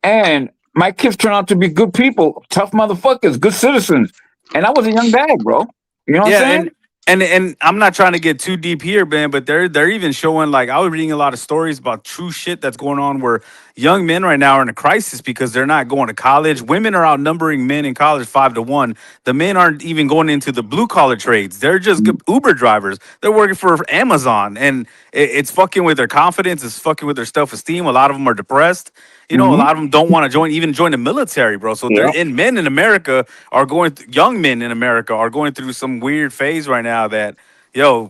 And my kids turned out to be good people, tough motherfuckers, good citizens. And I was a young dad, bro. You know what yeah, I'm saying? and I'm not trying to get too deep here, man, but they're even showing, like, I was reading a lot of stories about true shit that's going on where young men right now are in a crisis because they're not going to college. Women are outnumbering men in college 5-1. The men aren't even going into the blue collar trades. They're just Uber drivers. They're working for Amazon, and it's fucking with their confidence. It's fucking with their self esteem. A lot of them are depressed. A Mm-hmm. lot of them don't want to even join the military, bro. So Yeah. men in America are young men in America are going through some weird phase right now that,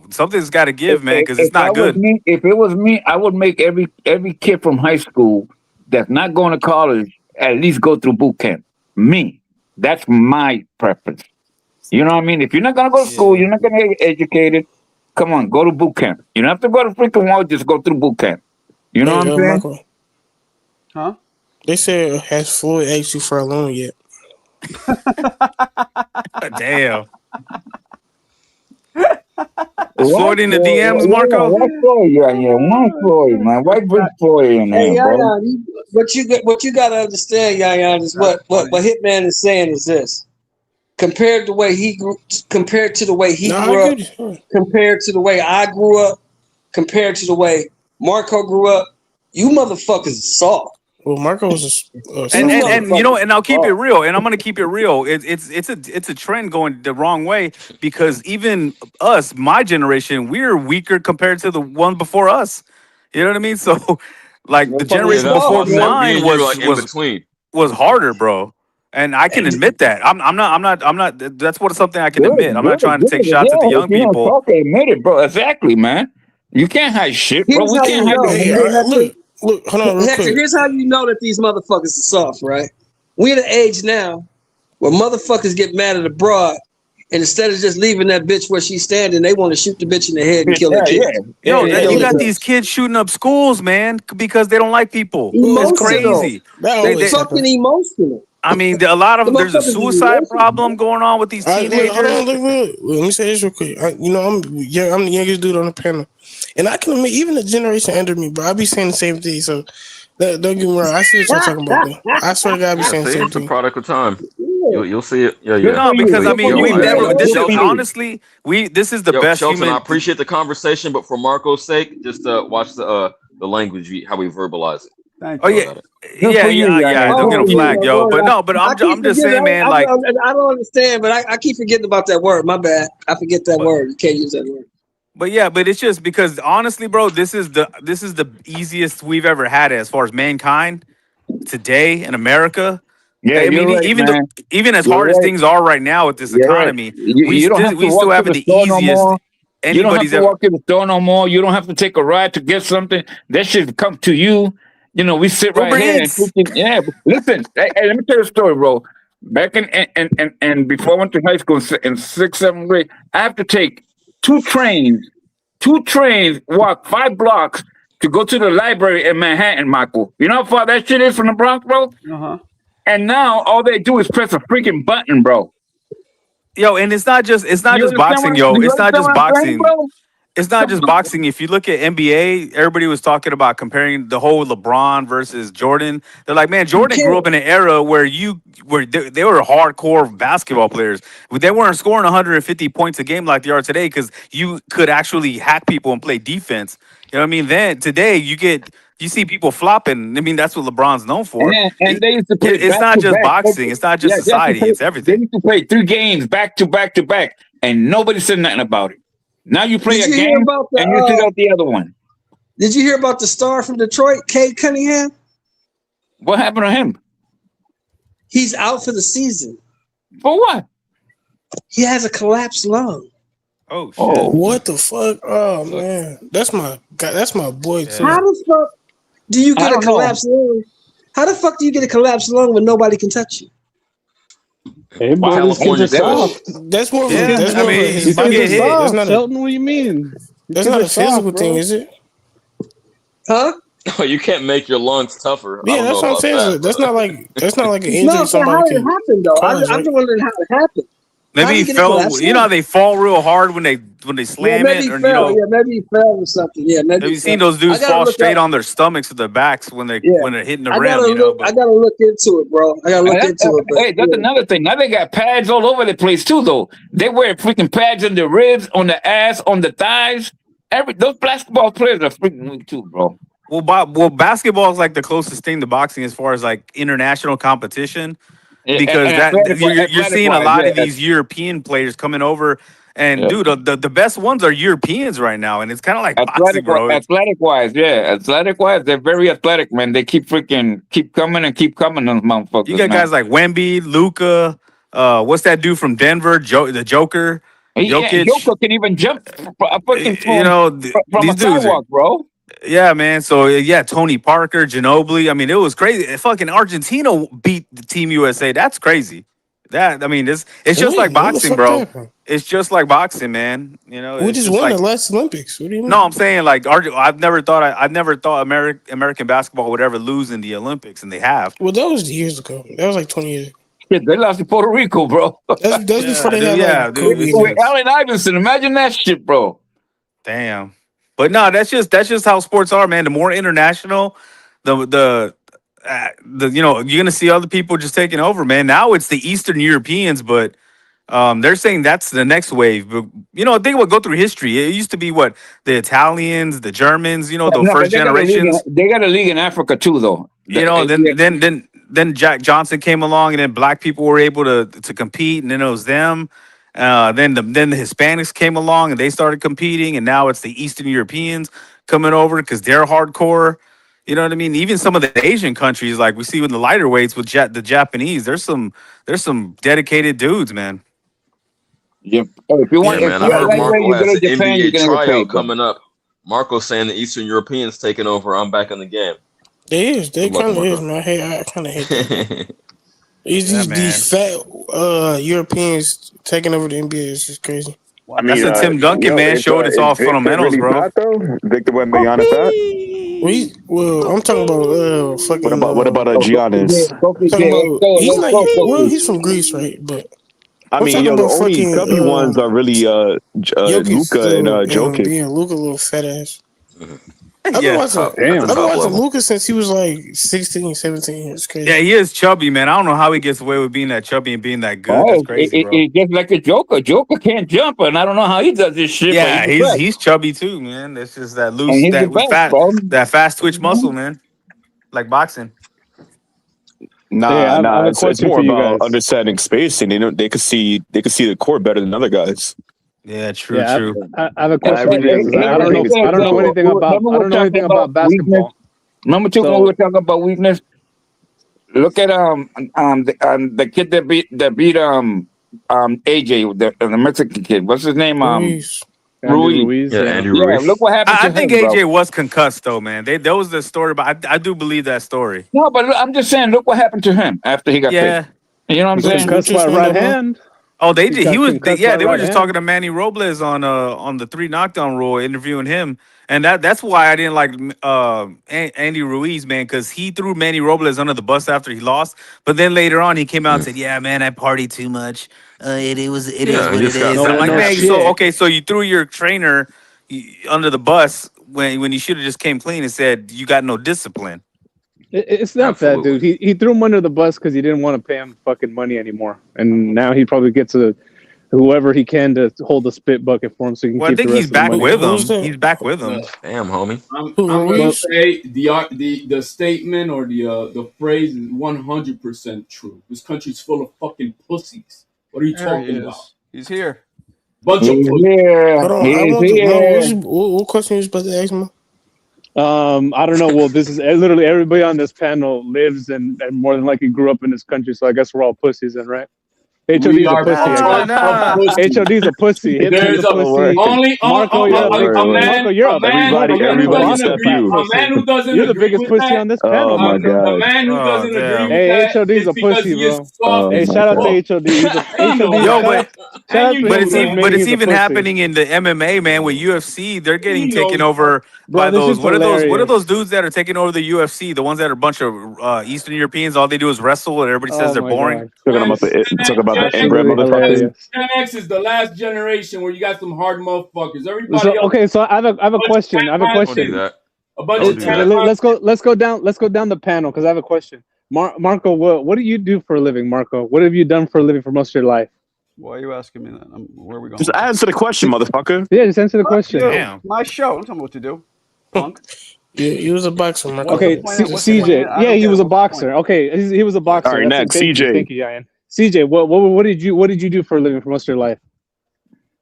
something's got to give, man, because it's not good. If it was me, I would make every kid from high school that's not going to college at least go through boot camp. Me, that's my preference. You know what I mean? If you're not going to go to school, you're not going to get educated. Come on, go to boot camp. You don't have to go to freaking war. Just go through boot camp. You know what I'm saying? Michael, Huh? they said, has Floyd asked you for a loan yet? Damn. Floyd in the DMs, Marco? Why Floyd? Yeah. Why Floyd, man? Why bring Floyd in Hey, there, bro? Yaya, what you got to understand, Yaya, is what Hitman is saying is this: compared to the way he grew, compared to the way he grew up, compared to the way I grew up, compared to the way Marco grew up, you motherfuckers are soft. Well, Marco was and you know, and I'll keep it real, and I'm gonna keep it real. It's a trend going the wrong way because even us, my generation, we're weaker compared to the one before us. You know what I mean? So, like the generation before mine was harder, bro. And I can admit that. I'm not. That's something I can admit. I'm not trying to take shots at the young people. Okay, admit it, bro. Exactly, man. You can't hide shit, bro. We can't hide. Look, hold on, real Hector, quick. here's how you know that these motherfuckers are soft, right? We're at an age now where motherfuckers get mad at a broad, and instead of just leaving that bitch where she's standing, they want to shoot the bitch in the head and kill the kid. You got these kids shooting up schools, man, because they don't like people. Emotional. It's crazy. They fucking emotional. I mean, a lot of them. There's a suicide problem going on with these teenagers. Hold on, look. Let me say this real quick. I'm the youngest dude on the panel, and I can admit, even the generation under me, bro, I be saying the same thing. So don't get me wrong. I see what you're talking about. Though. I swear to God, I be saying the same It's a thing. product of time. You'll see it. Yeah. No, because I mean, we've never. This is the best. Shelton, human... I appreciate the conversation, but for Marco's sake, just watch the language, how we verbalize it. Thank you. Yeah. Don't get a flag, yo. But I'm just saying, man. Like, I don't understand, but I keep forgetting about that word. My bad. I forget that word. You can't use that word. But it's just because honestly, bro, this is the easiest we've ever had as far as mankind today in America. Yeah, I mean, right, even as hard as things are right now with this economy, we still have the easiest. You don't have to walk in the store no more. You don't have to take a ride to get something. That should come to you. You know, we sit right here and listen. Hey, let me tell you a story, bro. Back in before I went to high school in 6th, 7th grade, I have to take two trains, walk 5 blocks to go to the library in Manhattan, Michael. You know how far that shit is from the Bronx, bro? Uh-huh. And now all they do is press a freaking button, bro. Yo, and it's not just boxing, yo. It's not just boxing. It's not just boxing. If you look at NBA, everybody was talking about comparing the whole LeBron versus Jordan. They're like, man, Jordan grew up in an era where they were hardcore basketball players. They weren't scoring 150 points a game like they are today because you could actually hack people and play defense. You know what I mean? Then today you see people flopping. I mean, that's what LeBron's known for. And they used to play it's not just boxing. It's not just society. It's everything. They used to play 3 games back to back to back, and nobody said nothing about it. Now you play a game and you sit out the other one. Did you hear about the star from Detroit, Cade Cunningham? What happened to him? He's out for the season. For what? He has a collapsed lung. Oh shit! What the fuck? Oh man, that's my boy too. How the fuck do you get a collapsed lung? How the fuck do you get a collapsed lung when nobody can touch you? Hey, bro, these kids are soft. That's more. Yeah, That's I more. mean, His these body kids are hit. soft. That's not Shelton, what do you mean? That's not a physical thing, is it? Huh? Oh, you can't make your lungs tougher. Yeah, that's what I'm saying. That's not like an injury. No, Somebody how did can it happen though? cause, I'm wondering how it happened. Maybe he fell. You know how they fall real hard when they slam maybe it, or he fell. you know. Maybe he fell or something. Yeah, maybe. Have you seen those dudes fall straight on their stomachs or their backs when they're hitting the rim? You know, I gotta look into it, bro. I gotta look into it. Hey, that's another thing. Now they got pads all over the place too, though. They wear freaking pads on the ribs, on the ass, on the thighs. Those basketball players are freaking weak too, bro. Well, basketball is like the closest thing to boxing as far as like international competition, because you're seeing a lot of these European players coming over, and dude, the best ones are Europeans right now, and it's kind of like boxing, bro. Athletic wise, they're very athletic, man. They keep coming, those motherfuckers. You got guys like Wemby, Luka, what's that dude from Denver, the Joker? Jokic. Joker can even jump from these a sidewalk, bro. Yeah, man. So Tony Parker, Ginobili. I mean, it was crazy. Fucking Argentina beat the Team USA. That's crazy. It's just like boxing, bro. It's just like boxing, man. You know, we just won the last Olympics. What do you mean? No, I'm saying like I've never thought American basketball would ever lose in the Olympics, and they have. Well, that was years ago. That was like 20 years ago. They lost to Puerto Rico, bro. That's before they had with Allen Iverson. Imagine that shit, bro. Damn. But no, that's just how sports are, man. The more international, the you're gonna see other people just taking over, man. Now it's the Eastern Europeans, but They're saying that's the next wave. But, you know, think about go through history. It used to be what the Italians, the Germans. You know, the No, but first generations. they got a league in Africa too, though. You know, then Jack Johnson came along, and then black people were able to compete, and then it was them. Then the Hispanics came along, and they started competing, and now it's the Eastern Europeans coming over because they're hardcore. You know what I mean? Even some of the Asian countries, like we see with the lighter weights with the Japanese, there's some dedicated dudes, man. Yep. Oh, if you want, Yeah, man. I heard Marco has an NBA tryout coming up. Marco's saying the Eastern Europeans taking over. I'm back in the game. They is. They kind of is, man. I kind of hate that. These fat Europeans taking over the NBA is just crazy. I mean, that's a Tim Duncan, man. Showed it's all fundamentals, bro. Victor Wembanyama fat? Well, I'm talking about fucking. What about Giannis? He's from Greece, right? But I mean, the only chubby ones are really Luka and Jokic. Yeah, Luka, little fat ass. I've been watching Luka since he was like 16, 17. It's crazy. Yeah, he is chubby, man. I don't know how he gets away with being that chubby and being that good. That's crazy, bro. It's just like a Joker. Joker can't jump, and I don't know how he does this shit. Yeah, he's chubby too, man. It's just that loose, that fast twitch muscle, man. Like boxing. Nah. It's more about understanding spacing. They could see the court better than other guys. Yeah, true. I have a question for you guys. I don't know anything about basketball. Number two, when we were talking about weakness, look at the kid that beat AJ, the Mexican kid. What's his name? Ruiz. Yeah, Andrew Ruiz. Yeah, look what happened. I think AJ was concussed though, man. That was the story, but I do believe that story. No, but I'm just saying, look what happened to him after he got picked. You know what I'm saying? Concussed by right hand. Oh, they did. They were just talking to Manny Robles on the 3 knockdown rule, interviewing him, and that's why I didn't like Andy Ruiz, man, because he threw Manny Robles under the bus after he lost. But then later on, he came out and said, "Yeah, man, I partied too much. It is what it is." I'm like, man, so you threw your trainer under the bus when you should have just came clean and said you got no discipline. It's not that, dude. He threw him under the bus because he didn't want to pay him fucking money anymore, and now he probably gets whoever he can to hold the spit bucket for him, so he can. Well, I think he's back with him. He's back with him. Damn, homie. I'm going to say the statement or the phrase is 100% true. This country's full of fucking pussies. What are you talking about? He's here. Bunch of pussies. Yeah. What question are you supposed to ask me? I don't know. Well, this is literally everybody on this panel lives and more than likely grew up in this country, so I guess we're all pussies then, right? HOD's a pussy. HOD's a pussy. There's a pussy. Only Marco, you're up. Everybody except you. A man who doesn't You're the biggest pussy on this panel. Oh my god. A man who doesn't agree with hey, HOD's a pussy, bro. Hey, shout out to HOD. But it's even happening in the MMA, man. With UFC, they're getting taken over by those. What are those dudes that are taking over the UFC? The ones that are a bunch of Eastern Europeans. All they do is wrestle, and everybody says they're boring. Talking about the inbred motherfuckers. Gen X is the last generation where you got some hard motherfuckers. Everybody else. Okay, so I have a question. A bunch of let's go down the panel because I have a question. Marco, what do you do for a living, Marco? What have you done for a living for most of your life? Why are you asking me that? Where are we going? Just answer the question, motherfucker. Yeah, just answer the question. Damn. My show. Don't tell me what to do. Punk. Yeah, he was a boxer, Marco. Okay, CJ. Yeah, he was a boxer. Okay, he was a boxer. All right, next, CJ. Thank you, Ian. CJ, what did you do for a living for most of your life?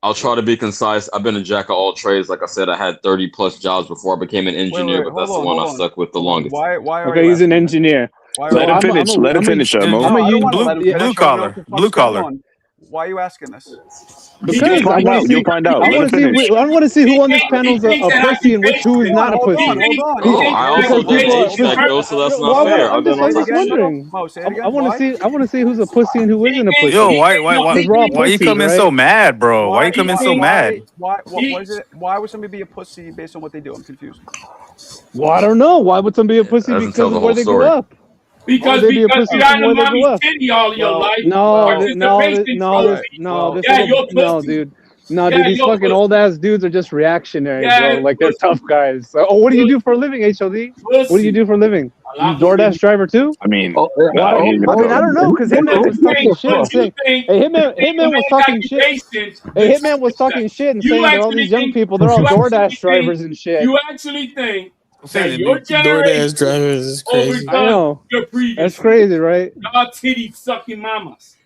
I'll try to be concise. I've been a jack of all trades. Like I said, I had 30 plus jobs before I became an engineer, but that's the one I stuck with the longest. Why okay, he's an engineer. Let him finish. Let him finish, Blue collar. Why are you asking this? Because you'll find out. I want to see who on this panel is a pussy and who is not a pussy. I also did HVAC though, so that's not fair. I'm just wondering. I want to see who's a pussy and who isn't a pussy. Yo, why you coming so mad, bro? Why you coming so mad? Why would somebody be a pussy based on what they do? I'm confused. Well, I don't know. Why would somebody be a pussy because of where they grew up? Because you got a mommy titty all your life. No, dude. No, dude, these fucking old ass dudes are just reactionary, bro. Like they're tough guys. Oh, what do you do for a living, HOD? What do you do for a living? He's DoorDash driver too. I mean, Oh, Well, I mean, I don't know because Hitman was talking shit and saying, think "Hey, Hitman was talking shit." patience Hey, with Hitman was talking shit and you saying that all actually these young think people, they're all you actually DoorDash think drivers and shit. you actually think I'm saying that that your DoorDash generation drivers is crazy. I overtook know. your previous. That's crazy, right? Y'all titty sucking mamas.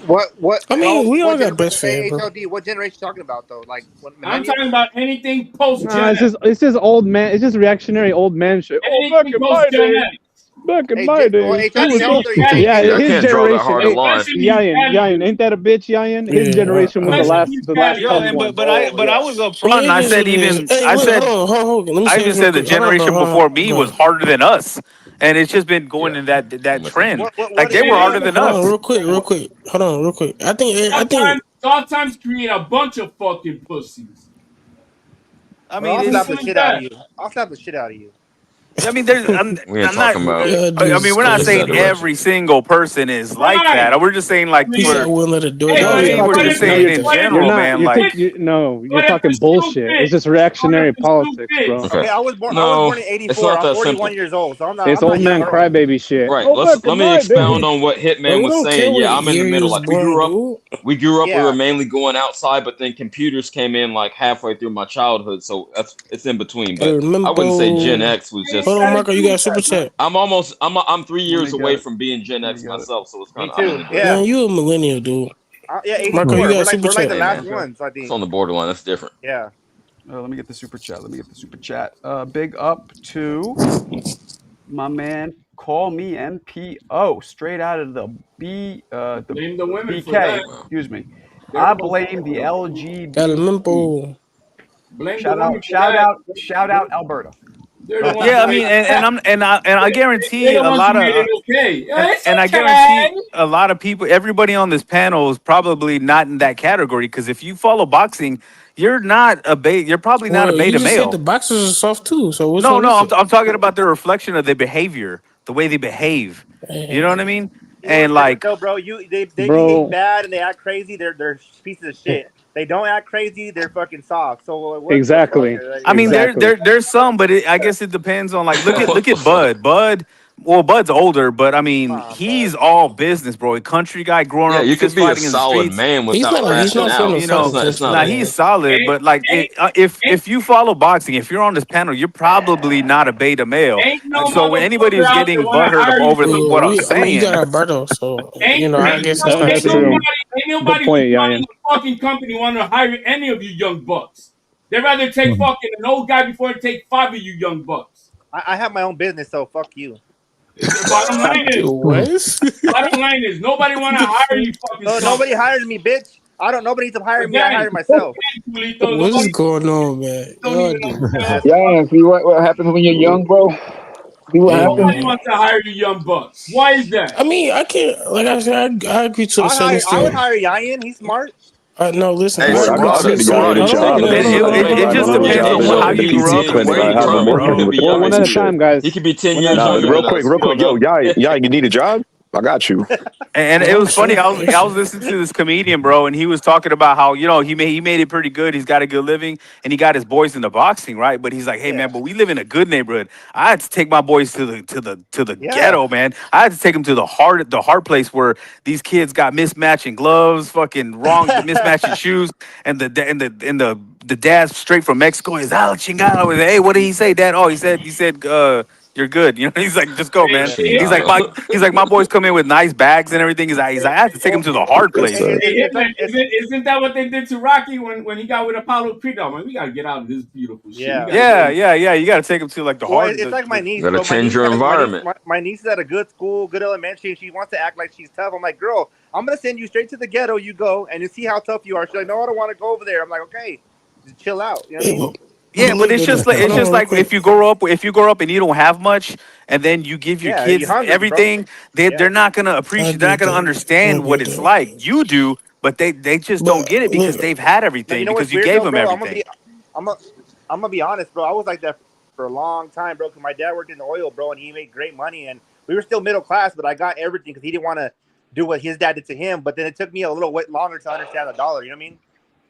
What? I mean, we all what got breastfed, bro. HLD? What generation you talking about though? Like when I'm millennials? talking about anything post No, Gen it's just old man. It's just reactionary old man shit. Oh, back Anything in my post Gen day, X. back in Hey, my well, day, HLD, it was how so. old are you? Yeah, I his can't draw that generation. hard a Hey, line. Yayan, ain't that a bitch, Yayan? His Yeah, generation was the Especially last Yo, tough and one. but I was up I mean, front and it I is said what it is. Hey, I look, said hold on. Let me I say even this real said the quick. Hold on, bro. generation Hold before on. me Go was ahead. harder than us, and it's just been going Yeah, in that I'm with you. trend. What Like they is were it? harder than Hold on, us. real quick. Hold on, real quick. I think Soft times create a bunch of fucking pussies. I Bro, mean, I'll it's. slap the Simple as shit out that. of you. I'll slap the shit out of you. I mean, there's. We ain't I'm not. talking about yeah, I mean, Jesus we're not in Christ. saying that direction. every single person is like Right. that. We're just saying like He said I for. wouldn't let a Hey, You know what I DoorDash mean? driver We're take just his No, saying name in down. you're general, not. man. Like, You're talking bullshit. It's just reactionary politics, bro. Okay. Okay, I was born No, in it's '84. not I'm that 41 simple. years old, so It's I'm old not young man at all. crybaby shit. Right. Oh, back Let in me my expound day. on what Bro, Hitman we was don't care saying. what Yeah, I'm in the year he middle. was Like born, dude. we grew up, we were Yeah. mainly going outside, but then computers came in like halfway through my childhood, so it's in between. Hey, But I wouldn't say Gen remember? X was Hold just. on, Marco. You got a super chat. I'm 3 Let years me get away it. from being Gen Let me X get it. myself, so it's Me kind of I'm in too. the gray. Yeah. Man, you a millennial, dude. Yeah, Marco, you 84. got a super We're like chat. the Hey last man, ones, I it's think. on the borderline. That's different. Yeah. Let me get the super chat. Let me get the super chat. Big up to my man. Call me MPO. Straight out of the Blame the women for BK. that. Wow. Excuse me. They're I the ones blame the Got a LGBT. member. blame the Shout out, women for that. shout out, Alberta. They're the ones yeah, I who made mean, it. and I guarantee They're the a ones who lot made of. it okay. Yeah, it's And I okay. guarantee a lot of people, everybody on this panel is probably not in that category because if you follow boxing, you're not a beta. You're probably not a Well, you beta just said the male. boxers are soft too. So which No, one no, is it? I'm talking about the reflection of their behavior, the way they behave. You know what I mean? You know what's And different like, though, bro? They behave Bro, bad and they act crazy. They're pieces of shit. They don't act crazy. They're fucking soft. So what the fuck? exactly. I mean, Exactly. there's some, but I guess it depends on like What look the at fuck? Bud. Well, Bud's older, but I mean, Come on, he's bud. all business, bro. A country guy growing Yeah, up you could fist be a fighting in the solid streets. man without He's crashing not from out. no You know, fucking It's country, not now that. he's man. solid, but like if you follow boxing, if you're on this panel, you're probably not a beta male. Ain't no So when anybody motherfucker who's out there getting want to butthurt hire you over for the what I'm I mean, you got saying, Alberto, so you Ain't know, I ain't guess no that's not That's fair. true. ain't Good nobody point, who's running Yayan. a fucking company want to hire any of you young bucks. They'd rather take fucking an old guy before they take 5 of you young bucks. I have my own business, so fuck you. The bottom line is, What? nobody want to hire you fucking So scum. nobody hires me, bitch. I don't. Nobody needs to hire me. I Again, hire myself. What is going on, man? don't Y'all even niggas. understand. Yeah, see what happens when you're young, bro. See what Hey, happens. Nobody man. wants to hire you young bucks. Why is that? I mean, I can't. Like I said, I agree to a certain I would extent. hire Yayan. He's smart. No, listen, Hey, I Word, agree I'll to take a the certain. government Hold on, job hold and on, then hold on, hold on, provide it the just hold on, money depends out hold of on on, the, how hold on. the you He grew could up PC be in equipment. I 10 have where a you years more grew younger. up, He money could with be the Well, younger one PC at than a you. shit. time, guys. He could be 10 One at a years Nah, younger time. real than quick, us. real You don't quick. Yo, know. yeah, you need a job? I got you. and it was funny. I was listening to this comedian, bro, and he was talking about how he made it pretty good. He's got a good living, and he got his boys into boxing, right? But he's like, hey man, Yeah. but we live in a good neighborhood. I had to take my boys to the Yeah. ghetto, man. I had to take them to the hard place where these kids got mismatching gloves, fucking wrong mismatching shoes, and the dad's straight from Mexico. He's out chingado. Hey, what did he say, Dad? Oh, he said. You're good. You know, he's like, just go, man. Chingado. He's like, my boys come in with nice bags and everything. He's like, I have to take him to the hard Yes, place. sir. It's like Isn't that what they did to Rocky when he got with Apollo Creed? I'm like, we gotta get out of this beautiful shit. We yeah. gotta get Yeah. You got to take him to like the Well, hard. it's like my niece, Gotta bro. change your environment. My niece is at a good school, good elementary, and she wants to act like she's tough. I'm like, girl, I'm gonna send you straight to the ghetto. You go and you see how tough you are. She's like, no, I don't want to go over there. I'm like, okay, just chill out. You know what I Hey, mean? Yeah, but look, it's just like hold on, real quick. if you grow up and you don't have much, and then you give your Yeah, you're kids hungry, bro. everything, Yeah. they're not gonna I appreciate. They're agree not with gonna that. I understand agree what with it's that. like. You do, but they just don't But get it because look, they've had Now, you everything know what's because you weird gave though, them bro? everything. I'm gonna be honest, bro. I was like that for a long time, bro. Because my dad worked in the oil, bro, and he made great money, and we were still middle class, but I got everything because he didn't want to do what his dad did to him. But then it took me a little bit longer to understand the dollar. You know what I mean?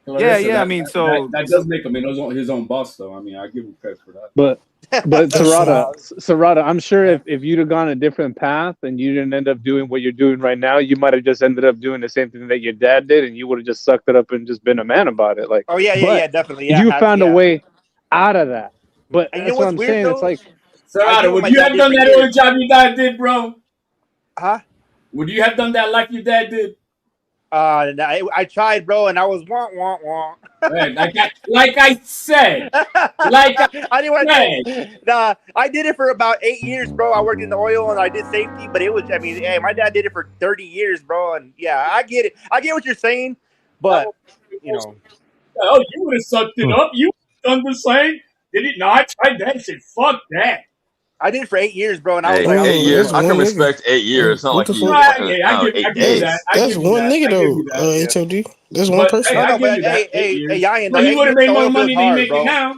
Clarissa, yeah. I mean, so that does make him his own boss, though. I mean, I give him credit for that. But Serrata, I'm sure if you'd have gone a different path and you didn't end up doing what you're doing right now, you might have just ended up doing the same thing that your dad did, and you would have just sucked it up and just been a man about it. Like, oh yeah, definitely. Yeah, you found a way out of that. But and that's what I'm saying. Though? It's like, Serrata, would you have done that old job your dad did, bro? Huh? Would you have done that like your dad did? I tried, bro, and I was wah. Right, like I said, I didn't want to. Nah, I did it for about 8 years, bro. I worked in the oil and I did safety, but it was. I mean, hey, my dad did it for 30 years, bro, and yeah, I get it. I get what you're saying, but you know. Oh, you would have sucked it up. You done the same. Did it? No, I tried that shit. Fuck that. I did it for 8 years, bro, and I was Hey, like, 8 years. I can respect 8 years. It's not like you. I give you that. That's one nigga though. HOD. That's one person. Hey, Yayan, but he would have made more money than you making now.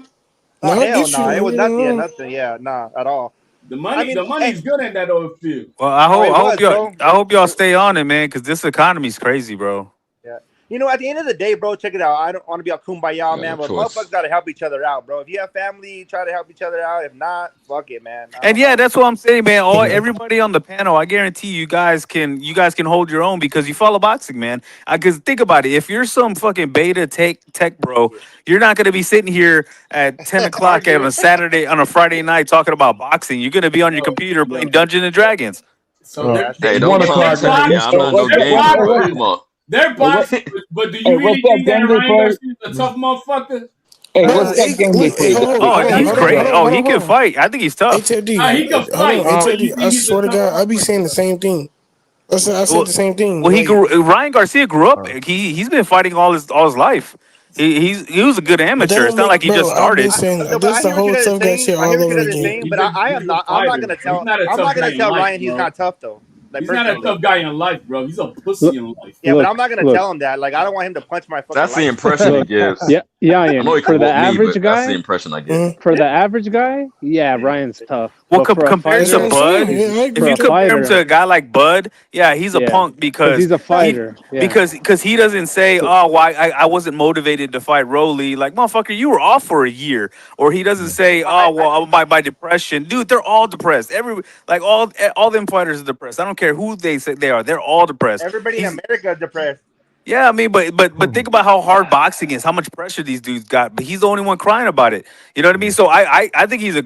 Oh, hell no, it was nothing. Yeah, nah, at all. The money's good in that oil field. Well, I hope y'all stay on it, man, because this economy's crazy, bro. Yeah. You know, at the end of the day, bro, check it out. I don't want to be a kumbaya, man, but motherfuckers got to help each other out, bro. If you have family, try to help each other out. If not, fuck it, man. And yeah, that's what I'm saying, man. Everybody on the panel, I guarantee you guys can hold your own because you follow boxing, man. Because think about it, if you're some fucking beta tech bro, you're not gonna be sitting here at 10 o'clock on a Friday night talking about boxing. You're gonna be on your computer playing Dungeons and Dragons. So hey, don't try to I'm not no game. Come on. They're boxing, but do you really think that Ryan Garcia's a tough motherfucker? Hey, what's that game they play? Oh, he's great. Oh, he can fight. I think he's tough. HOD. He can fight. I swear to God, I be saying the same thing. I said the same thing. Well, Ryan Garcia grew up. He's been fighting all his life. He was a good amateur. It's not like he just started. This the whole tough guy shit all over again. But I'm not gonna tell Ryan he's not tough though. Like, he's not a tough guy in life, bro. He's a pussy in life. Yeah, but I'm not gonna tell him that. Like, I don't want him to punch my fucking. That's the impression he gives. Yeah. I know he for the average guy, that's the impression I get. For the average guy, yeah, Ryan's tough. Well, compared to Bud, if you compare him to a guy like Bud, yeah, he's a punk because he's a fighter. Because he doesn't say, "Oh, well, I wasn't motivated to fight Rolly." Like, motherfucker, you were off for a year. Or he doesn't say, "Oh, well, my depression." Dude, they're all depressed. All them fighters are depressed. I don't care who they say they are. They're all depressed. Everybody in America is depressed. Yeah, I mean, but think about how hard boxing is, how much pressure these dudes got. But he's the only one crying about it. You know what I mean? So I think he's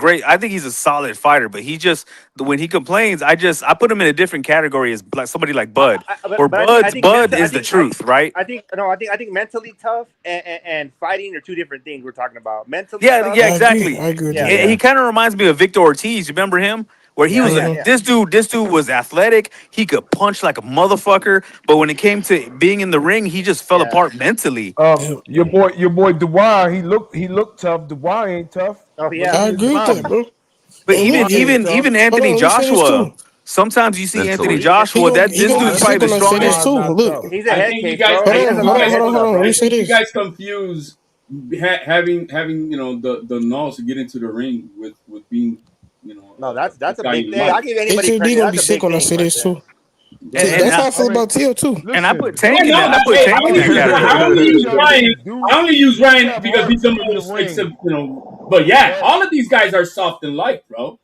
a solid fighter. But he just, when he complains, I put him in a different category as like somebody like Bud, Bud is the truth, right? I think mentally tough and fighting are two different things we're talking about. Mentally, yeah, exactly. I agree. He kind of reminds me of Victor Ortiz. You remember him? Where he was, this dude was athletic. He could punch like a motherfucker. But when it came to being in the ring, he just fell apart mentally. Your boy Dwyer, he looked tough. Dwyer ain't tough. Oh yeah, I agree with that, bro. But even Anthony Joshua. Sometimes you see Anthony Joshua. This dude's probably the strongest too. Look, he's a head case, bro. Hold on. Let me say this. You guys confuse having the nose to get into the ring with being. No, that's a big thing. I give anybody credit. Gonna be sick when I say this too. That's how I feel about Teal too. And I put Tank in that. I put Tank in that category. I only use Ryan because he's the most, But yeah, all of these guys are soft in life, bro.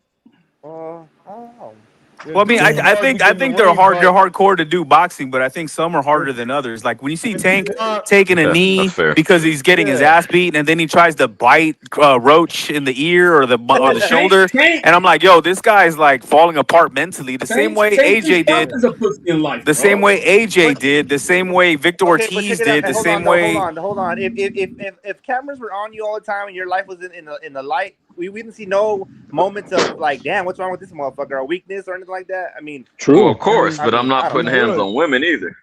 Well, I mean, I think they're hard. They're hardcore to do boxing, but I think some are harder than others. Like when you see Tank taking a knee because he's getting his ass beat, and then he tries to bite Roach in the ear or the shoulder, and I'm like, yo, this guy's like falling apart mentally. The same way AJ did. The same way AJ did. The same way Victor Ortiz did. The same way. Hold on. If cameras were on you all the time and your life was in the light, we didn't see no moments of like, damn, what's wrong with this motherfucker, or weakness or anything like that. I mean, true, well, of course, but I'm not putting hands on women either.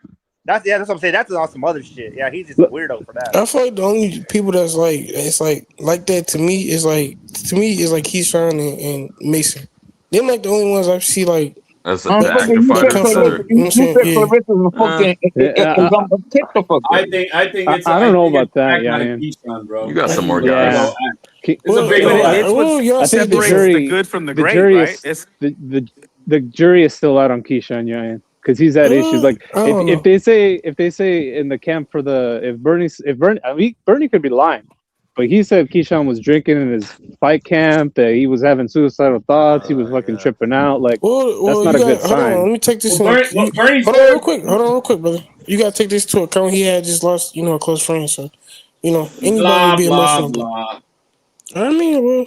That's what I'm saying. That's on some other shit. Yeah, he's just a weirdo for that. I feel like the only people that's like it's like that to me is like Keyshawn and Mason. They're like the only ones I see like. That's the active fighter. I think it's. I don't know about that. Yeah, you got some more guys. It's what separates the good from the great, right? The jury is still out on Keyshawn, yeah. because he's had issues. Like I don't if they say in the camp for the if Bernie, I mean, Bernie could be lying, but he said Keyshawn was drinking in his fight camp, that he was having suicidal thoughts, he was fucking tripping out. Like that's not a good hold on, sign. let me take this. Well, Bernie's hold on real quick, brother. You gotta take this to account. He had just lost, a close friend, so anybody blah would be blah emotional. blah. I mean, well,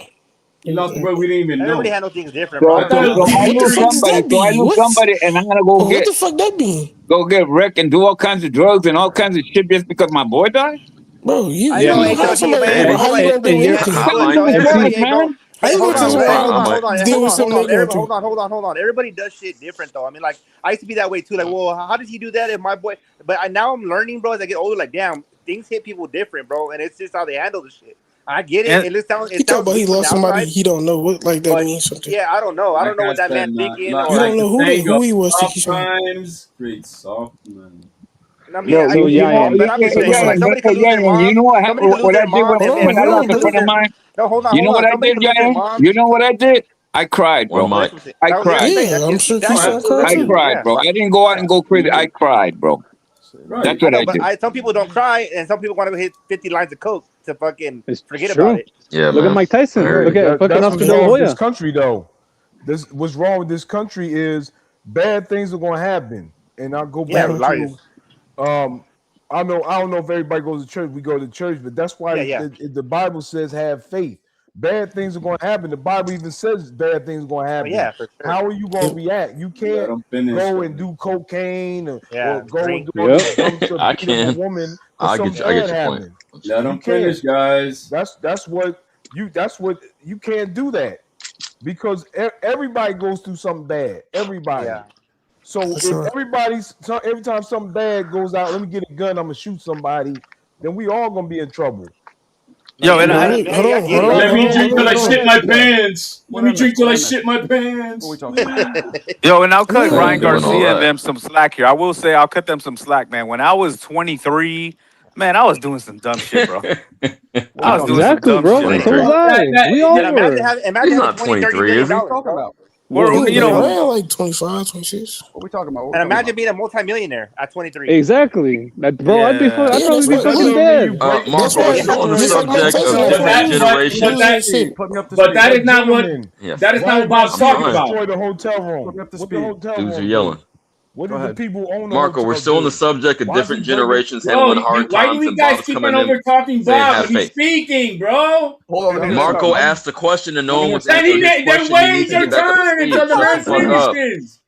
He lost the bro. We didn't even know. Everybody handles things different, So, bro. so I knew somebody, and I'm gonna go what get the fuck that mean? go get wrecked and do all kinds of drugs and all kinds of shit just because my boy died. Bro, you I know, hurt somebody. and- How you gonna do and you're- anything? Hold How you gonna tell somebody deal with something they're going through? on. Everybody does shit different, though. I mean, like, I used to be that way, too. Like, well, how did he do that if my boy... But now I'm learning, bro, as I get older, like, damn, things hit people different, bro, and it's just how they handle the shit. I get it. And It sounds he talk about he lost somebody he don't know. What like that but, means something? yeah, I don't know. I don't know what that man thinking. You don't know who he was. Sometimes great soft man. I mean, you know what happened? What I did when I lost a friend of mine. No, hold on. You know what I did, Jan? You know what I did? I cried, bro. I cried. Yeah, I'm sure I cried, bro. I didn't go out and go crazy. I cried, bro. That's what I did. But some people don't cry, and some people want to hit 50 lines of coke to fucking forget true. about it. Yeah, Look at Mike Tyson. Look at fucking That's Oscar what's De La wrong with this Hoya. country, though. What's wrong with this country is bad things are going to happen, and I'll go back to I don't know if everybody goes to church. We go to church, but that's why the Bible says have faith. Bad things are going to happen. The Bible even says bad things are going to happen. Yeah, for sure. How are you going to react? You can't go and do cocaine or go and do all this dumb stuff I to beat up can't. a woman. I get your point. Let them You can't. finish, guys. That's what you can't do that because everybody goes through something bad. Everybody. Yeah. So every time something bad goes out, let me get a gun, I'm gonna shoot somebody, then we all gonna be in trouble. Yo, and Let me drink till I shit my pants. Let me drink till I shit my pants. Yo, and I'll cut Yeah, Ryan doing all Garcia that. and them some slack here. I will say I'll cut them some slack, man. When I was 23, man, I was doing some dumb shit, bro. I was doing some dumb bro. shit. So was I. We all were. Imagine He's not 23, is he? Talking about? Like 25, 26. What are we talking about? And imagine being a multimillionaire at 23. Exactly. Bro, I'd probably be fucking dead. Marco, we're still on the subject of different generations. But that is not what Bob's talking Destroy about. the hotel room. What the hotel Dudes are room? yelling. What do the people own? The Marco, we're hotel still on the do? subject of Why different is he breaking- generations handling hard Why do times you and guys Bob's keep coming on in over talking saying Bob? have He's faith. speaking, bro. Marco asked the question and no one was Then answering his question. You wait need to your get back up to turn speed. until the Shut man the fuck up. finishes.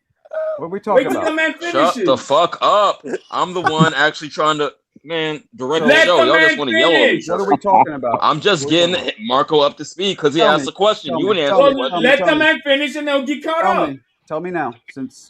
What are we Wait talking till the about? man Shut finishes. the fuck up. I'm the one actually trying to, direct the Let show. the Y'all just man want to yell at finish. each What other. are we talking about? I'm just getting Marco up to speed because he Tell asked me. the question. Tell You me. wouldn't Tell answer me. the question. Let the Tell me. man finish and they'll get caught up. Tell me now.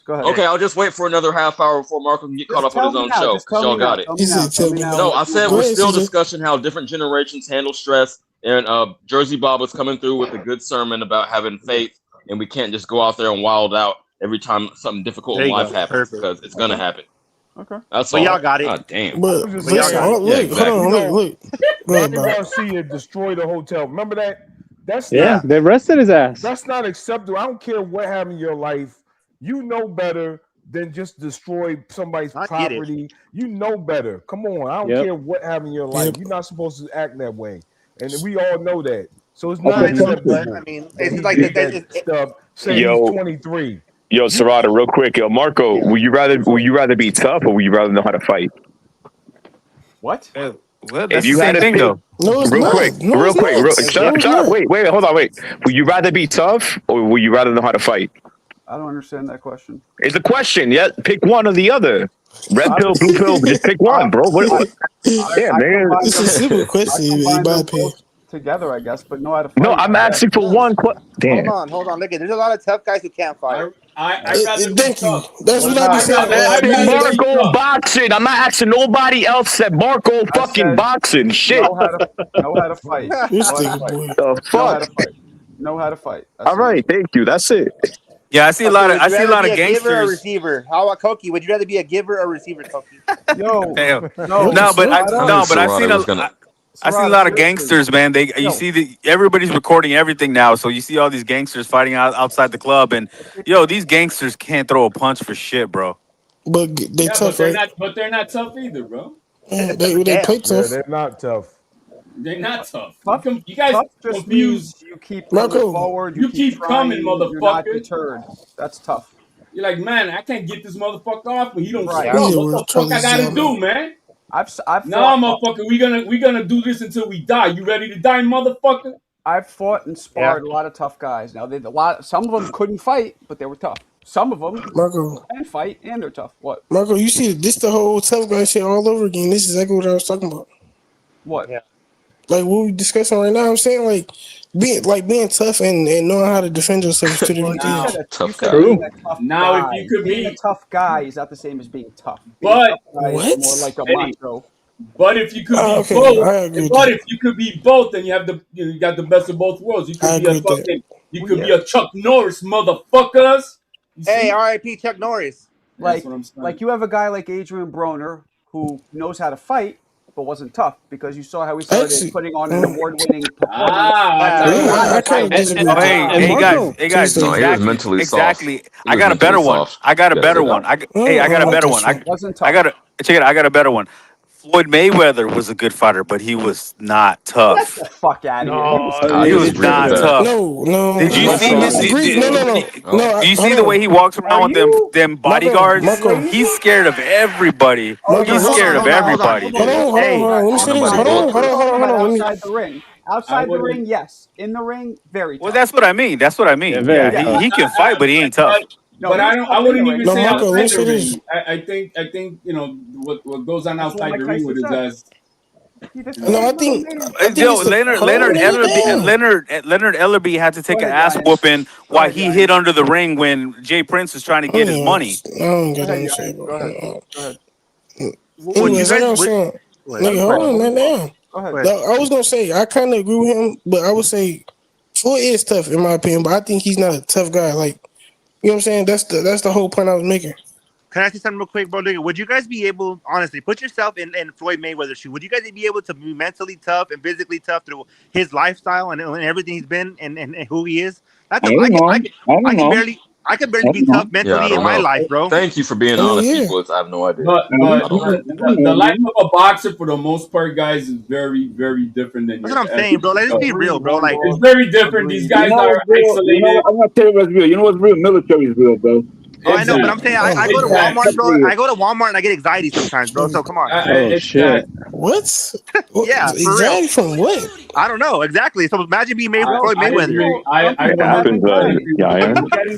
Go ahead. Okay, I'll just wait for another half hour before Marco can get caught up on his own show Just because tell y'all me now. got it. Tell me now. Tell me now. No, I said Go we're ahead, still CJ. discussing how different generations handle stress, and Jersey Bob was coming through with a good sermon about having faith, and we can't just go out there and wild out every time something difficult There in you life go. happens Perfect. because it's gonna happen. Okay. That's But all. y'all got it. God damn. But But listen, y'all got it. Yeah, look, exactly. hold on, look. Go ahead, Ronnie Bob. Garcia destroyed the hotel. Remember that? That's Yeah, not they arrested his ass. that's not acceptable. I don't care what happened in your life. You know better than just destroy somebody's I get it. property. You know better. Come on. I don't Yep. care what happened in your life. Yep. You're not supposed to act that way. And we all know that. So it's Okay, not so- acceptable. But, I mean, that it's he like did that. that stuff saying Yo. he's 23. Yo, Serrata, real quick, yo, Marco, would you rather be tough or would you rather know how to fight? What? Well, If that's the you had same to thing, pick- though. No, it's real not. quick, No, it's not. shut up, No, it's shut up, not. wait, hold on, wait. Would you rather be tough or would you rather know how to fight? I don't understand that question. It's a question, yeah. Pick one or the other. Red pill, blue pill, just pick one, bro. Yeah, man. It's a simple question, in my opinion. both together, I guess, but know how to fight. No, I'm asking for one question. Damn. Hold on. Look, there's a lot of tough guys who can't fight. I'd rather be Thank you. tough. That's what I be saying. I mean, Marco boxing. I'm not asking nobody else that Marco fucking said boxing. Shit. Know how to fight. This Know how to nigga, fight. boy. The Know how fuck. to fight. Know how to fight. That's All right, thank you. That's it. Yeah, I see a lot of Would you rather be a giver or a gangsters. receiver? How about Koki? Would you rather be a giver or receiver, Koki? it. Yo, Damn. no, No, but I Serrata seen was gonna- I see a lot of gangsters, man. You see everybody's recording everything now, so you see all these gangsters fighting outside the club, and yo, these gangsters can't throw a punch for shit, bro. But they tough, they're right? not. But they're not tough either, bro. Yeah, they play Yeah, tough. they're not tough. They're not tough. Tough, You guys tough just means confused. you keep coming Marco, forward. You keep coming, trying. You're not motherfucker. deterred. That's tough. You're like, man, I can't get this motherfucker off, but he don't Right. stop. Yeah, What we're the fuck I gotta do, man? I've Nah, fought. motherfucker, we gonna do this until we die. You ready to die, motherfucker? I've fought and sparred a lot of tough guys. Now some of them couldn't fight, but they were tough. Some of them Marco, can fight and they're tough. What? Marco, you see this the whole tough guy shit all over again. This is exactly what I was talking about. What? Yeah. Like what we discussing right now. I'm saying like being tough and knowing how to defend yourself is two different things. Tough said guy. being a tough Now, guy. if you could being be a tough guy is not the same as being tough. Being But a tough guy is what? more like a Eddie, macho. but if you could be okay, both, I agree with but that. if you could be both, then you got the best of both worlds. You I could be a agree with that. fucking, you could be a Chuck Norris, motherfuckers. You Hey, see? R.I.P. Chuck Norris. Like, what I'm saying. like you have a guy like Adrian Broner who knows how to fight, but wasn't tough because you saw how he started Actually, putting on an award-winning performance. I kind of disagree with that. Hey guys, No, he was exactly, mentally exactly. soft. I got a better one. Soft. I got a Yeah, better yeah. one. I got a better one. Wasn't tough. I got a better one. Floyd Mayweather was a good fighter, but he was not Get tough. the fuck out of here. I He was disagree with not that. tough. No. Did you I see don't this? disagree. No. Do you see the way he walks around with them bodyguards? Marco. He's scared of everybody. Marco, He's scared of everybody. Hold on. Let me say this. Hold on. Outside the ring. Outside the ring, yes. In the ring, very tough. Well, that's what I mean. Yeah, he can fight, but he ain't tough. But I wouldn't even say Marco, let me outside say the this. ring. I think what goes on That's what outside the Mike ring Tyson with his said. ass. No, I think Leonard Ellerby had to take an ass whooping while he hid under the ring when Jay Prince was trying to get his money. I don't get what I'm saying, bro. Go ahead. Anyways, like I was saying, nigga, hold on, man, damn. Go ahead. I was gonna say I kind of agree with him, but I would say Floyd is tough in my opinion, but I think he's not a tough guy. Like, you know what I'm saying? That's the whole point I was making. Can I say something real quick, bro? Nigga, would you guys be able, honestly, put yourself in Floyd Mayweather's shoe? Would you guys be able to be mentally tough and physically tough through his lifestyle and everything he's been and who he is? I can barely be tough mentally in my life, bro. Thank you for being honest, people. I have no idea. But the life of a boxer, for the most part, guys, is very, very different than. That's what I'm saying, bro. Like, let's be real, bro. Like, it's very different. These guys are isolated. I'm gonna tell you what's real. You know what's real? Military is real, bro. Oh, I know, but I'm saying I go to Walmart, bro. I go to Walmart and I get anxiety sometimes, bro. So come on. Oh shit! What? Yeah, for Anxiety real. from what? I don't know exactly. So imagine being made for Floyd Mayweather. I happens, yeah.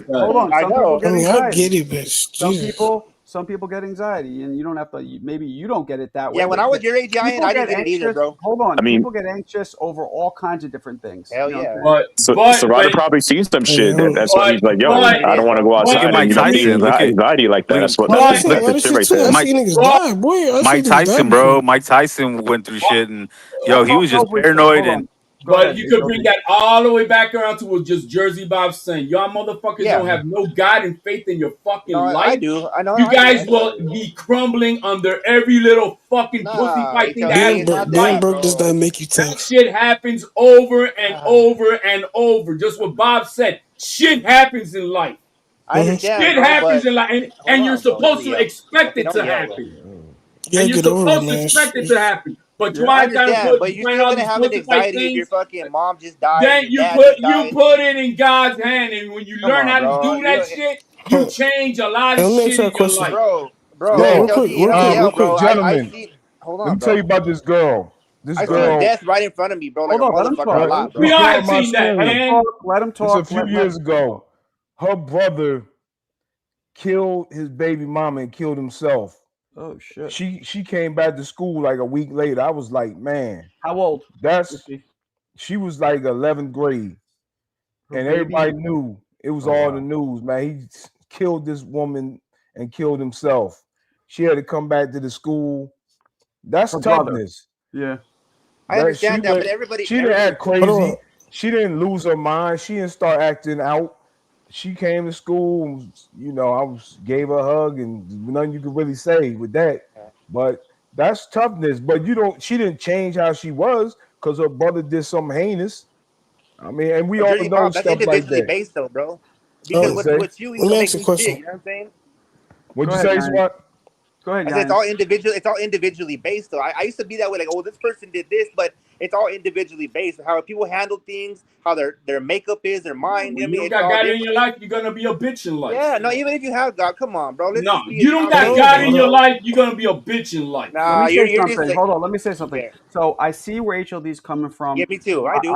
Hold on. Some people get I anxiety. get it, bitch. Some people get anxiety, and you don't have to. Maybe you don't get it that way. Yeah, when I was your age, Giant, I didn't get it either, bro. Hold on. I mean- people get anxious over all kinds of different things. Hell You know yeah. what I'm So Ryder probably seen some shit. That's why he's like, yo, I don't want to go outside. Mike And Tyson, look at- anxiety like that. That's what I that's see the shit right there. niggas die, boy. Mike Tyson, bro. Mike Tyson went through shit, and yo, he was just paranoid and. But you could bring that all the way back around to what just Jersey Bob saying. Y'all motherfuckers don't have no God and faith in your fucking life. I do. I know. You guys will be crumbling under every little fucking pussy fight thing that happens in Damn, life. broke does not make you That tough. shit happens over and over and over. Just what Bob said. Shit happens in life. I understand, Shit bro, happens but- in life, and you're supposed to expect it to happen. And you're get over it, supposed to man. expect it to happen. But you I ain't gotta understand, put but you're find still all gonna these have an pussy fight anxiety if your things. fucking mom just died. Then your you dad put just died. you put it in God's hand, and when you Come learn on, how to bro. do that shit, you change a lot of Let me shit ask you a in your question. life. Bro, Yo, real quick, gentlemen. Hold Let on, me tell you about this girl. This I girl. seen death right in front of me, bro. Like Hold a on, let him motherfucker talk. a lot, bro. We all Girl, have my seen that, story. man. Let him It's talk. a few years ago. Her brother killed his baby mama and killed himself. Oh shit. She came back to school like a week later. I was like, man, How old? she was like 11th grade. Her And baby? everybody knew it was all in the news, man. He killed this woman and killed himself. She had to come back to the school. That's Her brother. toughness. Yeah. I understand that, but everybody. She didn't act Hold crazy. on. She didn't lose her mind. She didn't start acting out. She came to school, and, gave her a hug, and nothing you could really say with that. But that's toughness. But she didn't change how she was because her brother did something heinous. I mean, and we all Jersey know Bob, that's stuff like individually that. based, though, bro. Because say? with you, Let me don't ask make you a me question. shit. You know what I'm saying? What'd you say, Swat? Go ahead, It's all individual. It's all individually based. Though I used to be that way, like, oh, this person did this, but it's all individually based. How people handle things, how their makeup is, their mind. When I mean, you don't got God in your life, you're gonna be a bitch in life. Yeah, no, even if you have God, come on, bro. No, you don't got God in your life, you're gonna be a bitch in life. Nah, let me say something. Hold on, let me say something. Okay. So I see where HLD's coming from. Yeah, me too. I do.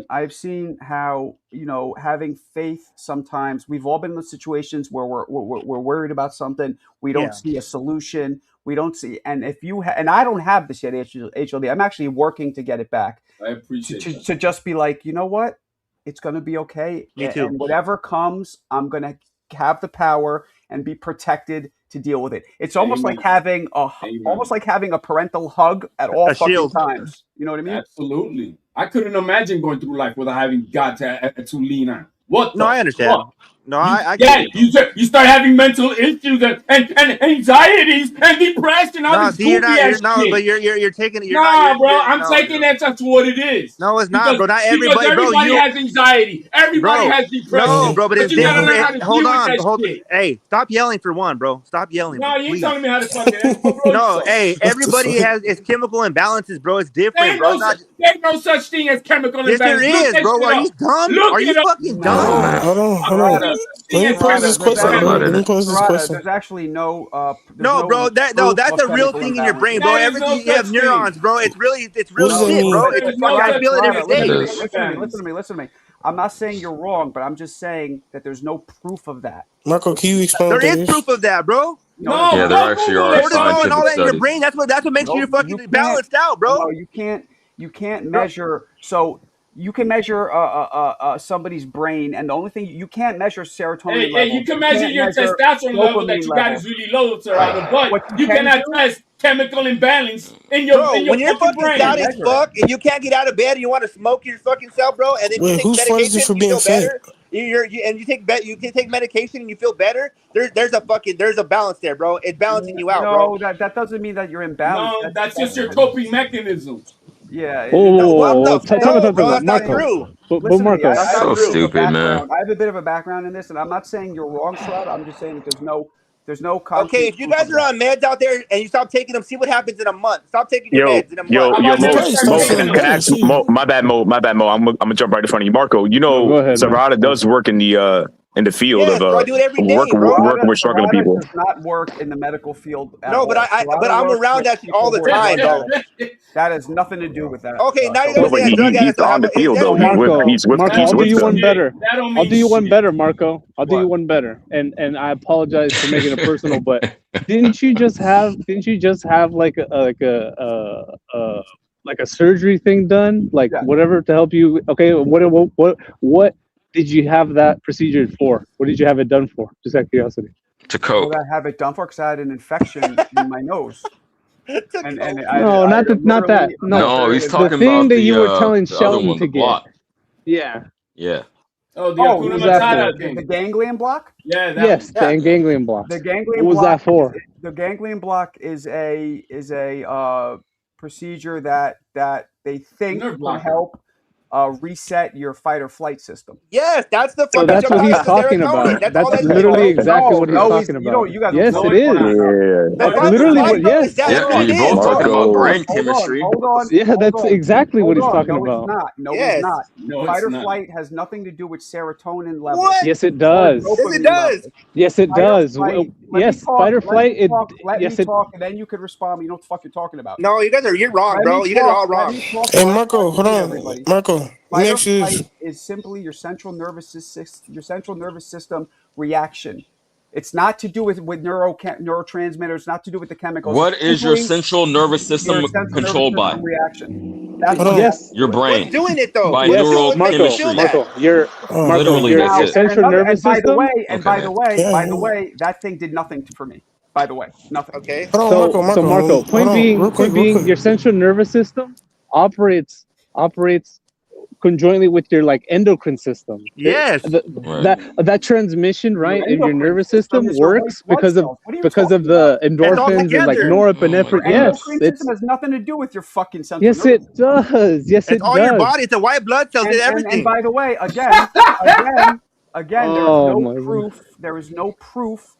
I've seen how, you know, having faith sometimes. We've all been in the situations where we're worried about something. We don't see a solution. We don't see, and if you and I don't have this yet, HLD. I'm actually working to get it back. I appreciate that. To just be like, you know what, it's going to be okay. Me too. And whatever comes, I'm going to have the power and be protected to deal with it. It's almost like having a parental hug at all fucking times. You know what I mean? Absolutely. I couldn't imagine going through life without having God to lean on. What? No, I understand. Fuck? No, I get it. You start having mental issues and anxieties and depression. All this goofy ass shit. But you're taking it. I'm taking that. That's what it is. No, it's not, bro. Not everybody, bro. Everybody has anxiety. Everybody has depression. No, bro, but it's you gotta learn how different. to Hold deal with on, that hold. shit. Hey, stop yelling for one, bro. Stop yelling. No, you ain't please. telling me how to fucking. No, hey, everybody has its chemical imbalances, bro. It's different, bro. There's no such thing as chemical imbalance. Yes, there is, bro. Are you dumb? Are you fucking dumb? Hold on. Let me pose this question. Let me pose this question. There's actually no. No, bro. That's a real thing in your brain, bro. Everything you have neurons, bro. It's real shit, bro. It's I feel it every day. Listen to me. I'm not saying you're wrong, but I'm just saying that there's no proof of that. Marco, can you explain? There is proof of that, bro. No, yeah, there actually are scientific all that in your studies. brain. That's what makes you fucking balanced out, bro. No, you can't measure. So you can measure somebody's brain, and the only thing you can't measure serotonin level. You can measure your testosterone level that you got is really low, but you cannot test chemical imbalance in your bro, when you're fucking down as fuck and you can't get out of bed and you want to smoke your fucking self, bro, and then you take medication and you feel better. You can take medication and you feel better. There's a balance there, bro. It's balancing you out, bro. No, that doesn't mean that you're imbalanced. No, that's just your coping mechanism. Yeah. That's not true. But Marco, that's so stupid, man. I have a bit of a background in this, and I'm not saying you're wrong, Shrod. I'm just saying that there's no concrete. Okay, if you guys are on meds out there and you stop taking them, see what happens in a month. Stop taking your meds in a month. Mo, my bad, Mo. I'm gonna jump right in front of you, Marco. You know, Serrata does work in the field of working with struggling people. Does not work in the medical field. No, but I'm around that all the time, bro. That has nothing to do with that. Okay, now you're gonna say he's on the field though. Marco, I'll do you one better. I'll do you one better, Marco. I'll do you one better. And I apologize for making it personal, but didn't you just have like a surgery thing done, like whatever to help you? Okay, what did you have that procedure for? What did you have it done for? Just out of curiosity. To cope. What did I have it done for? Because I had an infection in my nose. Not that. No, he's talking about the thing that you were telling Shelton to get. Yeah. Oh, the ganglion block? Yeah. The ganglion block. The ganglion what was that for? The ganglion block is a procedure that they think will help reset your fight or flight system. Yes, that's the. So that's what he's talking about. That's literally exactly what he's talking about. Yes, it is. That's literally what. Yes. You both talking about brain chemistry. Hold on. Yeah, that's exactly what he's talking about. No, it's not. Fight or flight has nothing to do with serotonin levels. What? Yes, it does. Yes, it does. Yes, it does. Yes, fight or flight. Let me talk, and then you could respond. You know what the fuck you're talking about. No, you're wrong, bro. You guys are all wrong. Hey, Marco, hold on. Marco. Fight or flight is simply your central nervous system reaction. It's not to do with neurotransmitters. It's not to do with the chemicals. What is your central nervous system controlled by? Reaction. Yes. Your brain. What's doing it though? By neurochemistry. Marco, literally your central nervous system. By the way, that thing did nothing for me. By the way, nothing. Okay. So Marco, point being, your central nervous system operates conjointly with your like endocrine system. Yes. That transmission in your nervous system works because of the endorphins and like norepinephrine. Yes, it has nothing to do with your fucking central. Yes, it does. Yes, it does. All your body. It's the white blood cells and everything. And by the way, again, there's no proof. There is no proof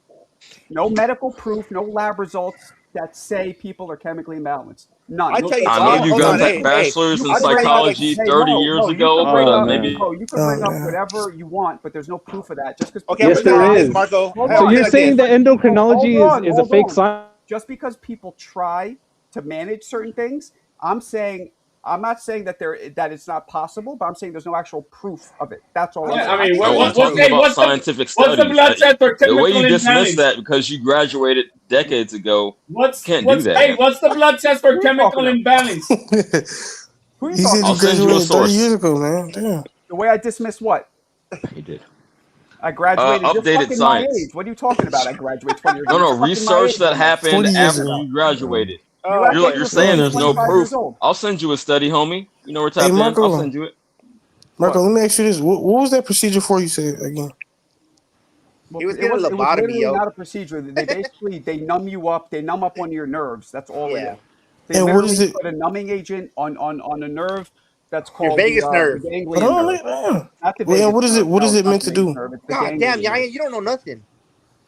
No medical proof, no lab results that say people are chemically imbalanced. None. I tell you, I know you hold got on, hey, bachelor's You in can bring up, psychology hey, 30 Mo, years Mo, you ago, can bring but up, maybe Mo, you can bring up whatever you want, but there's no proof of that. Just because okay, Yes, there is. Marco. So you're saying that endocrinology is a fake on. science? Just because people try to manage certain things, I'm not saying that that it's not possible, but I'm saying there's no actual proof of it. That's all. Yeah, I'm saying. I mean, no, I'm talking about scientific studies. what's the blood test for The way chemical you dismiss imbalance? that because you graduated decades ago, can't do that. Hey, what's the blood test for chemical imbalance? Who are you He said talking you about? graduated 30 years ago, man. Damn. The way I dismiss what? He did. I graduated. You're Updated fucking my science. age. What are you talking about? I graduated 20 years ago. No, You're fucking my research age that almost. happened 20 years after ago. you graduated. You're saying there's no 25 proof. years old. I'll send you a study, homie. You know we're Hey, tapped in. Marco. I'll send you it. Marco, let me ask you this. What was that procedure for, you said again? Well, He was getting a it was lobotomy, literally yo. not a procedure. They basically they numb you up. They numb up one of your nerves. That's all it is. They And what literally is it? put a numbing agent on a nerve that's Your called vagus nerve. the Hold ganglion on, nerve. Not the well, vagus what is it? nerve. What No, is it's it not meant the to vagus do? nerve. It's the God damn, ganglion nerve. you don't know nothing.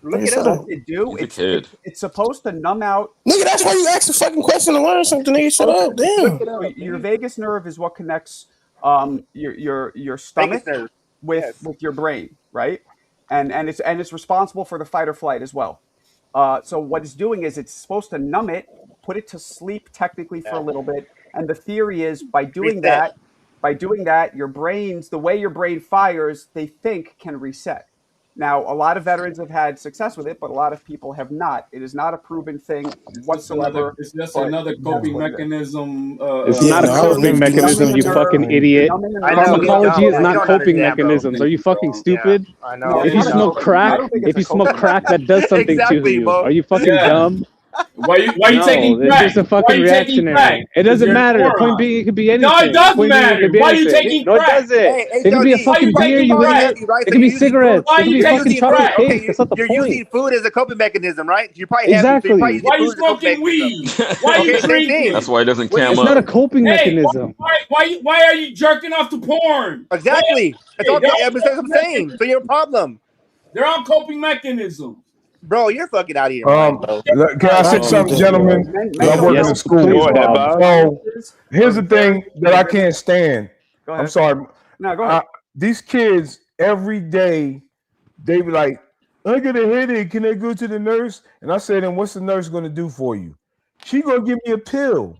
Look Nigga, it shut up. up. What they do, He's a kid. it's supposed to numb out. Nigga, that's why you asked a fucking question to learn something. Nigga, shut up. Damn. So your vagus nerve is what connects your stomach nerve. with your brain, right? And it's responsible for the fight or flight as well. So what it's doing is it's supposed to numb it, put it to sleep technically for a little bit. And the theory is by doing that, the way your brain fires, they think can reset. Now, a lot of veterans have had success with it, but a lot of people have not. It is not a proven thing whatsoever. It's just but another that's coping what it is. mechanism. It's not a coping mechanism, you fucking idiot. Pharmacology is not coping mechanisms. Are you fucking stupid? I know. If you smoke crack, that does something to you. Are you fucking dumb? Why you taking it's crack? just a Why fucking you taking crack? reactionary. It doesn't You're a matter. moron. Point being, it could be anything. No, it does Point being, matter. it could be Why you anything. taking No, it crack? doesn't. Hey, It could be a fucking beer, you idiot. It could be cigarettes. It could be fucking chocolate cake. That's not the You're point. using food as a coping mechanism, right? You're probably Exactly. Why Why you smoking weed? Why you drinking? That's why he doesn't It's cam not a up. coping mechanism. Why are you jerking off to porn? Exactly. That's what I'm saying. So you're a problem. They're all coping mechanisms. Bro, you're fucking out of your mind, bro. Can I say something, gentlemen? I'm working in school. Go ahead, Bob. So here's the thing that I can't stand. Go ahead. I'm sorry. No, go ahead. These kids every day, they be like, I get a headache. Can I go to the nurse? And I said, and what's the nurse going to do for you? She going to give me a pill.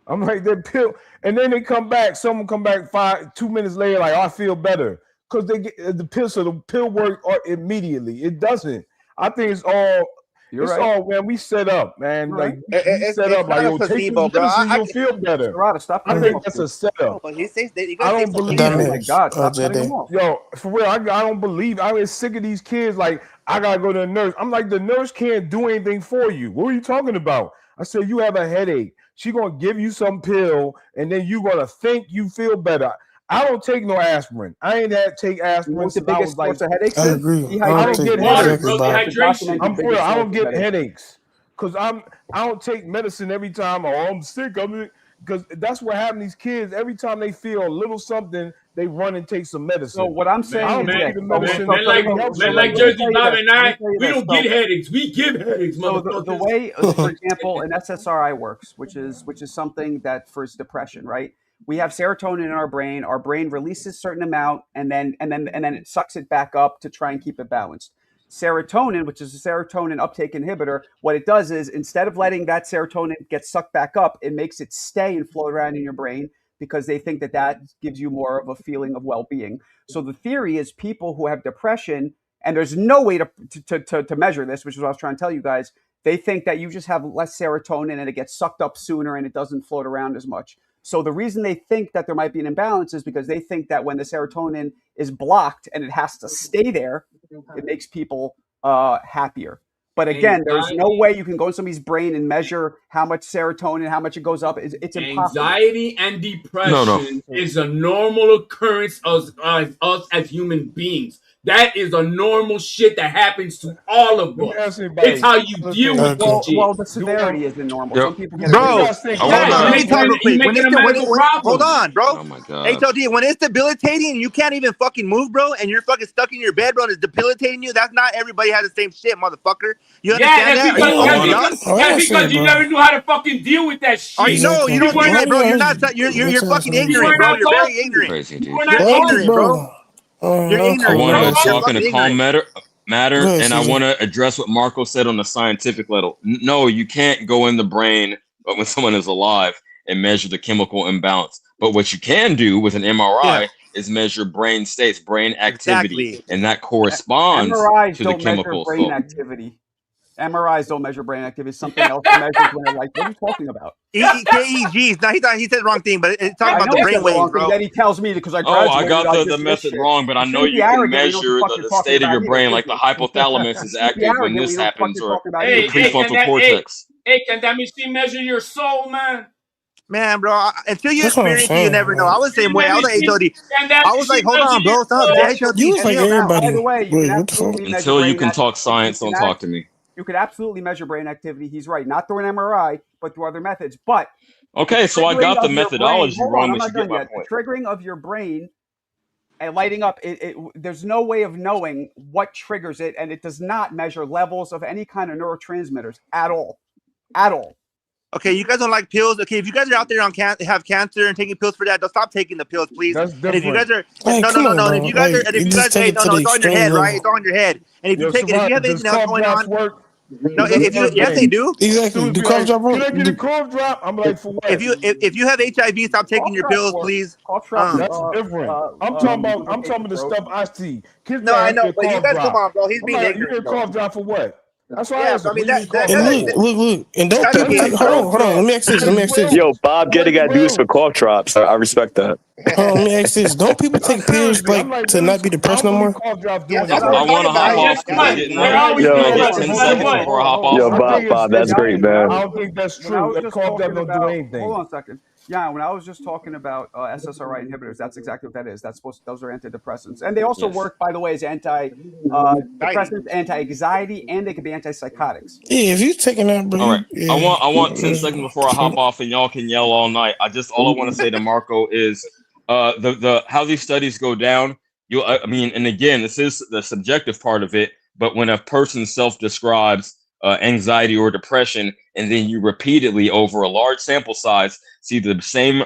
I'm like, that pill. And then they come back. Someone come back 2 minutes later, like, oh, I feel better. Because they get the pill. So the pill works immediately. It doesn't. I think it's all. You're right. all, man. We set up, man. You're like right. we set up. Like, yo, take the medicine, you'll feel better. I think that's a setup. But he says that you I guys don't believe Oh it. my God! Stop cutting them off. Yo, for real, I don't believe. I was sick of these kids. Like, I gotta go to the nurse. I'm like, the nurse can't do anything for you. What are you talking about? I said, you have a headache. She gonna give you some pill, and then you gonna think you feel better. I don't take no aspirin. I ain't had to take aspirin. What's the biggest source of headaches? I agree. I don't get headaches. Dehydration. I'm for real. I don't get headaches because I don't take medicine every time. Oh, I'm sick. Because that's what happened to these kids. Every time they feel a little something, they run and take some medicine. So what I'm saying, I don't man, take the medicine. man, like Jersey Bob and I, we don't get headaches. We give headaches, So motherfuckers. the way, for example, an SSRI works, which is something that for depression, right? We have serotonin in our brain. Our brain releases a certain amount, and then it sucks it back up to try and keep it balanced. Serotonin, which is a serotonin uptake inhibitor, what it does is instead of letting that serotonin get sucked back up, it makes it stay and float around in your brain because they think that gives you more of a feeling of well-being. So the theory is people who have depression, and there's no way to measure this, which is what I was trying to tell you guys. They think that you just have less serotonin and it gets sucked up sooner and it doesn't float around as much. So the reason they think that there might be an imbalance is because they think that when the serotonin is blocked and it has to stay there, it makes people happier. But again, there's no way you can go in somebody's brain and measure how much serotonin, how much it goes up. It's impossible. Anxiety and depression is a normal occurrence of us as human beings. That is a normal shit that happens to all of us. It's how you deal with the shit. Well, the severity isn't normal. Some people get Bro, it. let me talk real quick. Hold on, bro. Oh my god. HOD, when it's debilitating and you can't even fucking move, bro, and you're fucking stuck in your bed, bro, and it's debilitating you, that's not everybody has the same shit, motherfucker. You understand that? That's because you never knew how to fucking deal with that shit. You don't do that, bro. You're not. You're fucking ignorant, bro. You're very ignorant. Crazy, dude. You're ignorant, bro. You're ignorant. I want to talk in a ignorant. calm matter, and I want to address what Marco said on the scientific level. No, you can't go in the brain when someone is alive and measure the chemical imbalance. But what you can do with an MRI is measure brain states, brain activity, and that corresponds MRIs to the don't chemicals. measure brain activity. MRIs don't measure brain activity. It's something else that measures when they're like, what are you talking about? EEGs. No, he said the wrong thing, but it's talking about the brain waves, bro. Then he tells me because I I got the method wrong, but I know you can measure the state of your brain, like the hypothalamus is active when this happens, or the prefrontal cortex. Hey, can that machine measure your soul, man? Man, bro, until you experience it, you never know. I was the same way. I was like HOD. I was like, hold on, bro, stop. You was like everybody. By the way, until you can talk science, don't talk to me. You could absolutely measure brain activity. He's right. Not through an MRI, but through other methods. But okay, so I got the methodology wrong, but you get my point. The triggering of your brain and lighting up, there's no way of knowing what triggers it, and it does not measure levels of any kind of neurotransmitters at all. At all. Okay, you guys don't like pills. Okay, if you guys are out there have cancer and taking pills for that, don't stop taking the pills, please. And if you guys are no, if you guys are, it's on your head, right? It's on your head. And if you take it, if you have anything else going on. No, yes, they do. Exactly. Do cough drop? Can I get a cough drop? I'm like, for what? If you have HIV, stop taking your pills, please. That's different. I'm talking about the stuff I see. Kids no, I know, but you guys come on, bro. He's being ignorant. You get a cough drop for what? That's why I mean, look, and don't people take, hold on, let me ask this. Yo, Bob Getty got dudes for cough drops. I respect that. Let me ask this. Don't people take pills like to not be depressed no more? I want to hop off. Can I get 10 seconds before I hop off? Yo, Bob, that's great, man. I don't think that's true. That cough drop don't do anything. Hold on a second. Yeah, when I was just talking about SSRI inhibitors, that's exactly what that is. Those are antidepressants, and they also work, by the way, as anti-depressants, anti-anxiety, and they can be antipsychotics. Yeah, if you're taking that, bro. All right, I want 10 seconds before I hop off, and y'all can yell all night. All I want to say to Marco is the how these studies go down. And again, this is the subjective part of it. But when a person self-describes anxiety or depression, and then you repeatedly over a large sample size see the same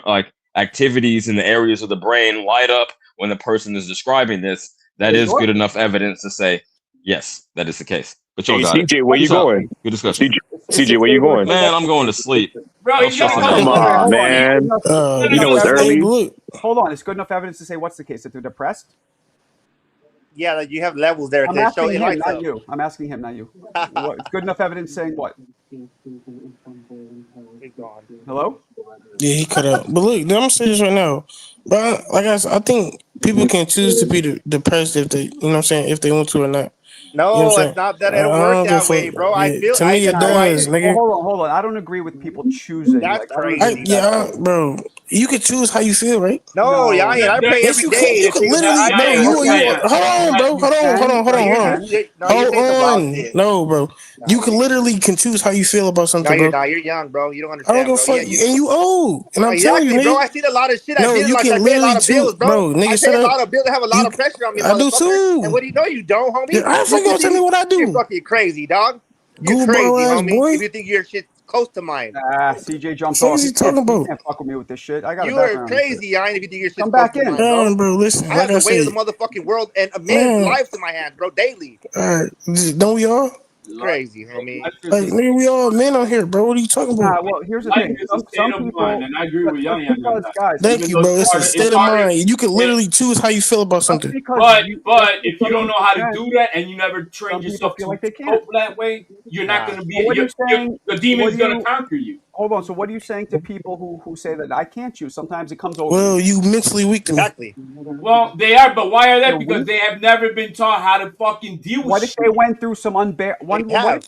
activities in the areas of the brain light up when the person is describing this, that is good enough evidence to say yes, that is the case. But hey, CJ, where you going? Good discussion. CJ, where you going? Man, I'm going to sleep. Bro, come on, man. You know it's early. Hold on, it's good enough evidence to say what's the case, that they're depressed? Yeah, like you have levels there. I'm asking him, not you. I'm asking him, not you. It's good enough evidence saying what? Hello? Yeah, he cut out. But look, I'm gonna say this right now. But like I said, I think people can choose to be depressed if they, you know what I'm saying, if they want to or not. No, you know it's not that. It don't work that way, bro. I feel to me it does, nigga. Hold on. I don't agree with people choosing. That's crazy. Bro. You can choose how you feel, right? No, I pray every day. You can literally, hold on. No, bro. You can literally choose how you feel about something, bro. You're young, bro. You don't understand. I don't go fuck you, and you old. And I'm telling you, bro. I seen a lot of shit. No, you can literally choose, bro. Nigga, I pay a lot of bills. I have a lot of pressure on me. I do too. And what do you know? You don't, homie. I ain't gonna tell me what I do. You're fucking crazy, dog. You're crazy, homie. If you think your shit's close to mine. CJ jumped off. What is he talking about? You can't fuck with me with this shit. I got you are crazy, I ain't if you think your shit's come back in, bro. Listen, I have the weight of the motherfucking world and a man's life in my hands, bro, daily. Don't we all? Crazy, homie. Like, nigga, we all men on here, bro. What are you talking about? Well, here's the thing. Some people, and I agree with Young. Thank you, bro. It's a state of mind. You can literally choose how you feel about something. But if you don't know how to do that and you never train yourself to cope that way, you're not going to be. The demon's going to conquer you. Hold on. So what are you saying to people who say that I can't choose? Sometimes it comes over. Well, you mentally weak to me. Exactly. Well, they are, but why are they? Because they have never been taught how to fucking deal with. What if they went through some Bro, we all have.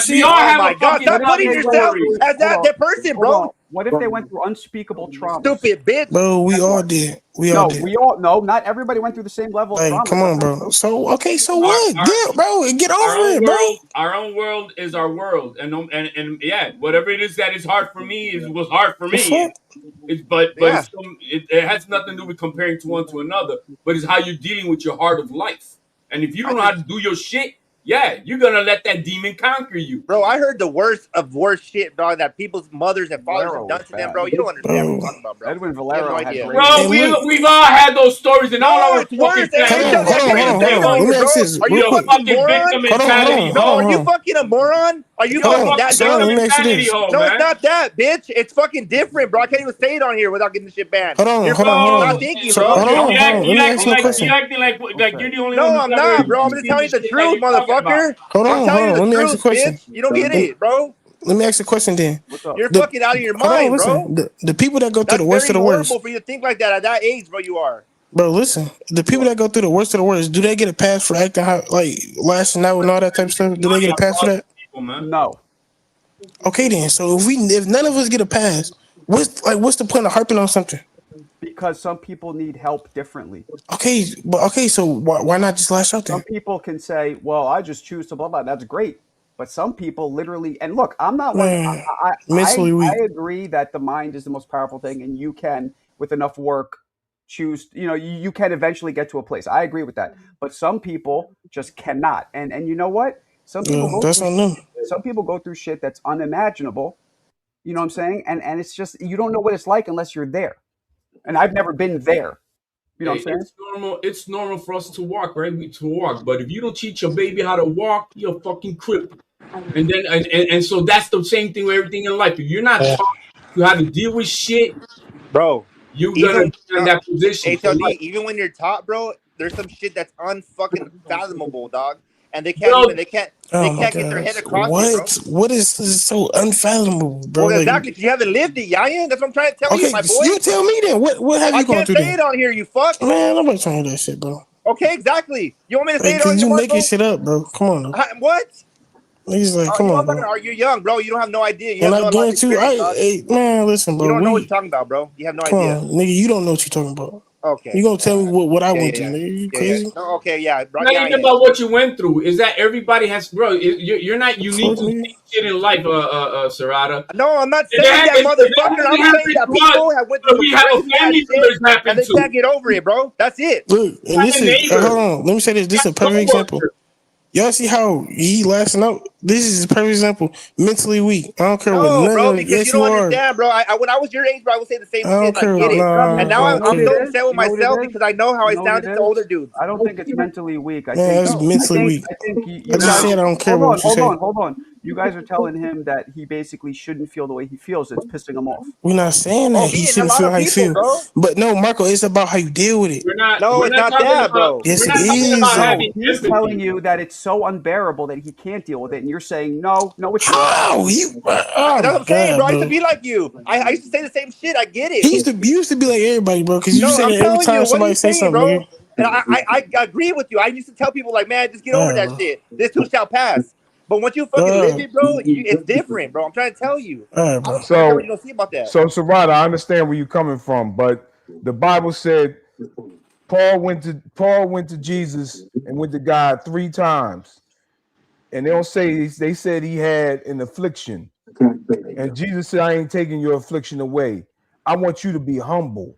We all have. Oh my God! Stop putting yourself as that person, bro. What if they went through unspeakable trauma? Stupid bitch. Bro, we all did. No, not everybody went through the same level of trauma. Come on, bro. So what? Get over it, bro. Our own world is our world, and yeah, whatever it is that is hard for me was hard for me. It has nothing to do with comparing to one to another, but it's how you're dealing with your heart of life. And if you don't know how to do your shit, yeah, you're gonna let that demon conquer you. Bro, I heard the worst of worst shit, dog, that people's mothers and fathers have done to them, bro. You don't understand what I'm talking about, bro. Edwin Valero had no bro, we've all had those stories, and all our fucking Are you a fucking victim mentality? No, are you fucking a moron? Are you fucking that dumb? No, it's not that, bitch. It's fucking different, bro. I can't even say it on here without getting the shit banned. You're not thinking, bro. You acting like you're the only one. No, I'm not, bro. I'm just telling you the truth, motherfucker. Hold on. Let me ask you a question. Bitch. You don't get it, bro. Let me ask you a question then. You're fucking out of your mind, bro. The people that go through the worst of the worst. That's very horrible for you to think like that at that age, bro. You are. Bro, listen. The people that go through the worst of the worst, do they get a pass for acting lashing out and all that type of stuff? Do they get a pass for that? No. Okay then. So if none of us get a pass, what's the point of harping on something? Because some people need help differently. So why not just lash out there? Some people can say, "Well, I just choose to blah blah." That's great, but some people literally, and look, I'm not one. I agree that the mind is the most powerful thing, and you can, with enough work, choose. You can eventually get to a place. I agree with that, but some people just cannot. And you know what? Some people some people go through shit that's unimaginable. You know what I'm saying? And it's just you don't know what it's like unless you're there. And I've never been there. You know what I'm saying? It's normal for us to walk, right? But if you don't teach your baby how to walk, you're a fucking cripple. And then and so that's the same thing with everything in life. If you're not taught how to deal with shit, bro, you're gonna be in that position. HLD, even when you're taught, bro, there's some shit that's unfucking fathomable, dog. And they can't get their head across it, bro. What is so unfathomable, bro? Well, exactly, because you haven't lived it, Yayan. That's what I'm trying to tell you, my boy. You tell me then. What have you gone through? I can't say it on here, you fuck. Man, nobody's trying to hear that shit, bro. Okay, exactly. You want me to say it on here? You making shit up, bro. Come on. What? He's like, come on, bro. You're young, bro. You don't have no idea. You and have I guarantee you, man, listen, bro. You don't know what you're talking about, bro. You have no idea. On, nigga, you don't know what you're talking about. Okay. You gonna tell me what I went through, nigga? You crazy? No, okay, yeah. Bro, not even about what you went through. Is that everybody has, bro? You're not unique to shit in life, Serrata. No, I'm not saying that, motherfucker. I'm saying that people have went through. We have a family members happen and they can't get over it, bro. That's it. Look, and this is hold on. Let me say this. This is a perfect example. Y'all see how he lashing out? This is a perfect example. Mentally weak. I don't care what none bro, of because yes, you don't you understand, bro. When I was your age, bro, I would say the same shit. I get it. And now I'm so upset with myself because I know how I sounded to older dudes. I don't think it's mentally weak. I think it's mentally weak. I just said I don't care what you say. Hold on. You guys are telling him that he basically shouldn't feel the way he feels. It's pissing him off. We're not saying that he shouldn't feel how he feels. But no, Marco, it's about how you deal with it. It's not that, bro. Yes, it is. He's telling you that it's so unbearable that he can't deal with it, and you're saying no, it's not. How? That's what I'm saying, bro. I used to be like you. I used to say the same shit. I get it. You used to be like everybody, bro, because you say that every time somebody says something, bro. And I agree with you. I used to tell people like, man, just get over that shit. This too shall pass. But once you fucking live it, bro, it's different, bro. I'm trying to tell you. So you don't see about that. So Serrata, I understand where you're coming from, but the Bible said Paul went to Jesus and went to God 3 times. And they don't say, they said he had an affliction. And Jesus said, I ain't taking your affliction away. I want you to be humble.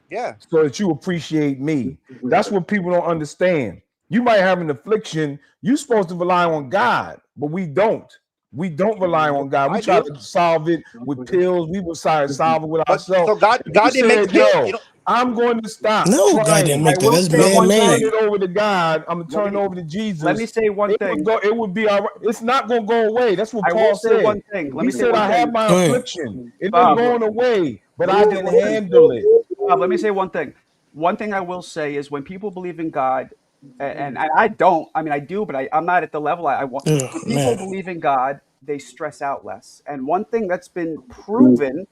Yeah. So that you appreciate me. That's what people don't understand. You might have an affliction. You're supposed to rely on God, but we don't. We don't rely on God. We try to solve it with pills. We will try to solve it with ourselves. So God didn't make the pill. I'm going to stop. No, God didn't make that. That's man-made. Turn it over to God. I'm going to turn it over to Jesus. Let me say one thing. It would be all right. It's not going to go away. That's what Paul said. One thing. He said, I have my affliction. It's not going away, but I can handle it. Let me say one thing. One thing I will say is when people believe in God, and I don't, I mean, I do, but I'm not at the level I want. When people believe in God, they stress out less. And one thing that's been proven,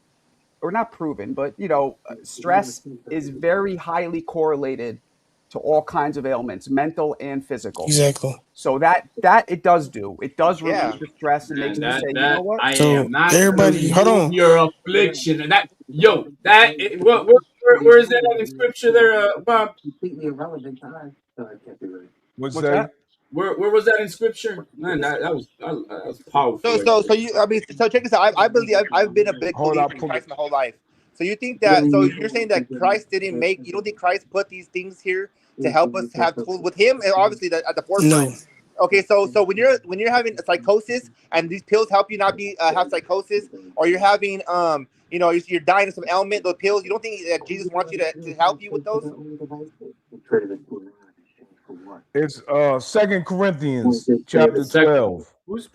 or not proven, but, stress is very highly correlated to all kinds of ailments, mental and physical. Exactly. So that it does do. It does relieve the stress and makes you say, you know what? I So, am not everybody, hold on. your affliction, and that where is that in scripture there, Bob? What's that? Where was that in scripture? Man, that was powerful. So you, I mean, so check this out. I believe I've been a big believer in Christ my whole life. So you think that? So you're saying that Christ didn't make? You don't think Christ put these things here to help us have tools with Him? And obviously, at the forefront. No. Okay, so when you're having a psychosis and these pills help you not be have psychosis, or you're having you're dying of some ailment, those pills, you don't think that Jesus wants you to help you with those? It's 2 Corinthians chapter 12. Verse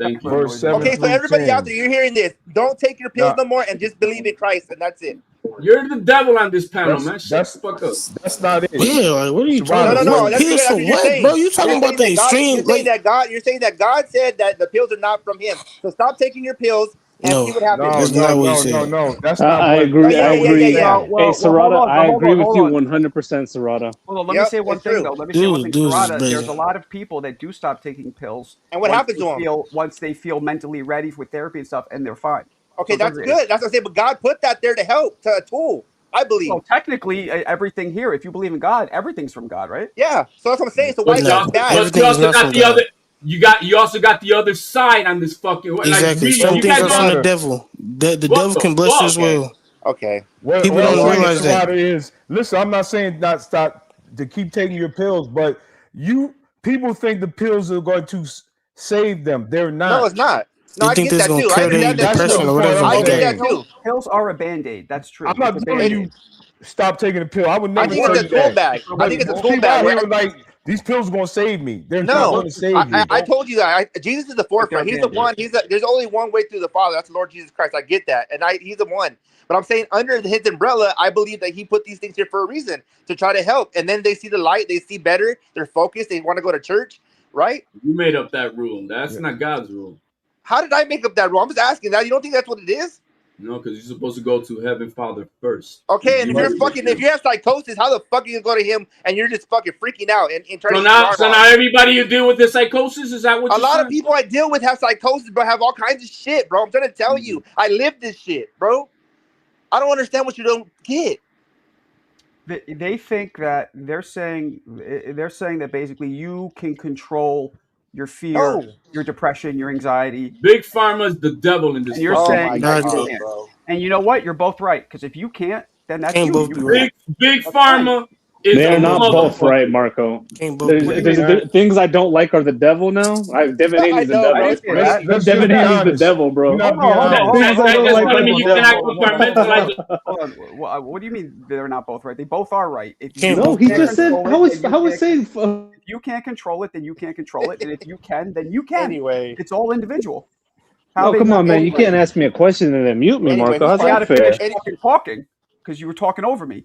7 okay, so everybody 10. out there, you're hearing this. Don't take your pills no more and just believe in Christ, and that's it. You're the devil on this panel, man. Shut the fuck up. That's not it. Yeah, like, what are you talking about? No. That's what you're saying. Bro, you talking about the extreme? You're saying that God said that the pills are not from Him. So stop taking your pills and see what happens. No. That's not. I agree. Yeah. Hey, Serrata, I agree with you 100%, Serrata. Hold on, let me say one thing though. Serrata, there's a lot of people that do stop taking pills. And what happens to them? Once they feel mentally ready with therapy and stuff, and they're fine. Okay, that's good. That's what I say. But God put that there to help, to a tool. I believe. Well, technically, everything here, if you believe in God, everything's from God, right? Yeah. So that's what I'm saying. So why is that bad? You also got the other side on this fucking. Exactly. Some things are from the devil. The devil can bless you as well. Okay. People don't realize that. Listen, I'm not saying not stop to keep taking your pills, but people think the pills are going to save them. They're not. No, it's not. No, I get that too. I get that too. Pills are a band-aid. That's true. I'm not telling you stop taking a pill. I would never. I think it's a tool bag. I think it's a tool bag. Like these pills are going to save me. They're not going to save you. I told you that. Jesus is the forefront. He's the one. There's only one way through the Father. That's the Lord Jesus Christ. I get that, and He's the one. But I'm saying under his umbrella, I believe that He put these things here for a reason, to try to help. And then they see the light. They see better. They're focused. They want to go to church. Right? You made up that rule. That's not God's rule. How did I make up that rule? I'm just asking that. You don't think that's what it is? No, because you're supposed to go to Heaven Father first. Okay, and if you have psychosis, how the fuck are you going to Him and you're just fucking freaking out and trying so now everybody you deal with the psychosis, is that what a lot of people I deal with have psychosis, bro, have all kinds of shit, bro. I'm trying to tell you. I live this shit, bro. I don't understand what you don't get. They think that they're saying that basically you can control your fear, your depression, your anxiety. Big Pharma is the devil in this. And you're saying that you can't. And you know what? You're both right. Because if you can't, then that's you. Big Pharma They're not both right, Marco. There's things I don't like are the devil now. Devin Haney is the devil. Devin Haney is the devil, bro. What do you mean they're not both right? They both are right. No, he just said. How was saying? If you can't control it, then you can't control it, and if you can, then you can. Anyway, it's all individual. Oh, come on, man! You can't ask me a question and then mute me, Marco. How's that fair? Talking because you were talking over me.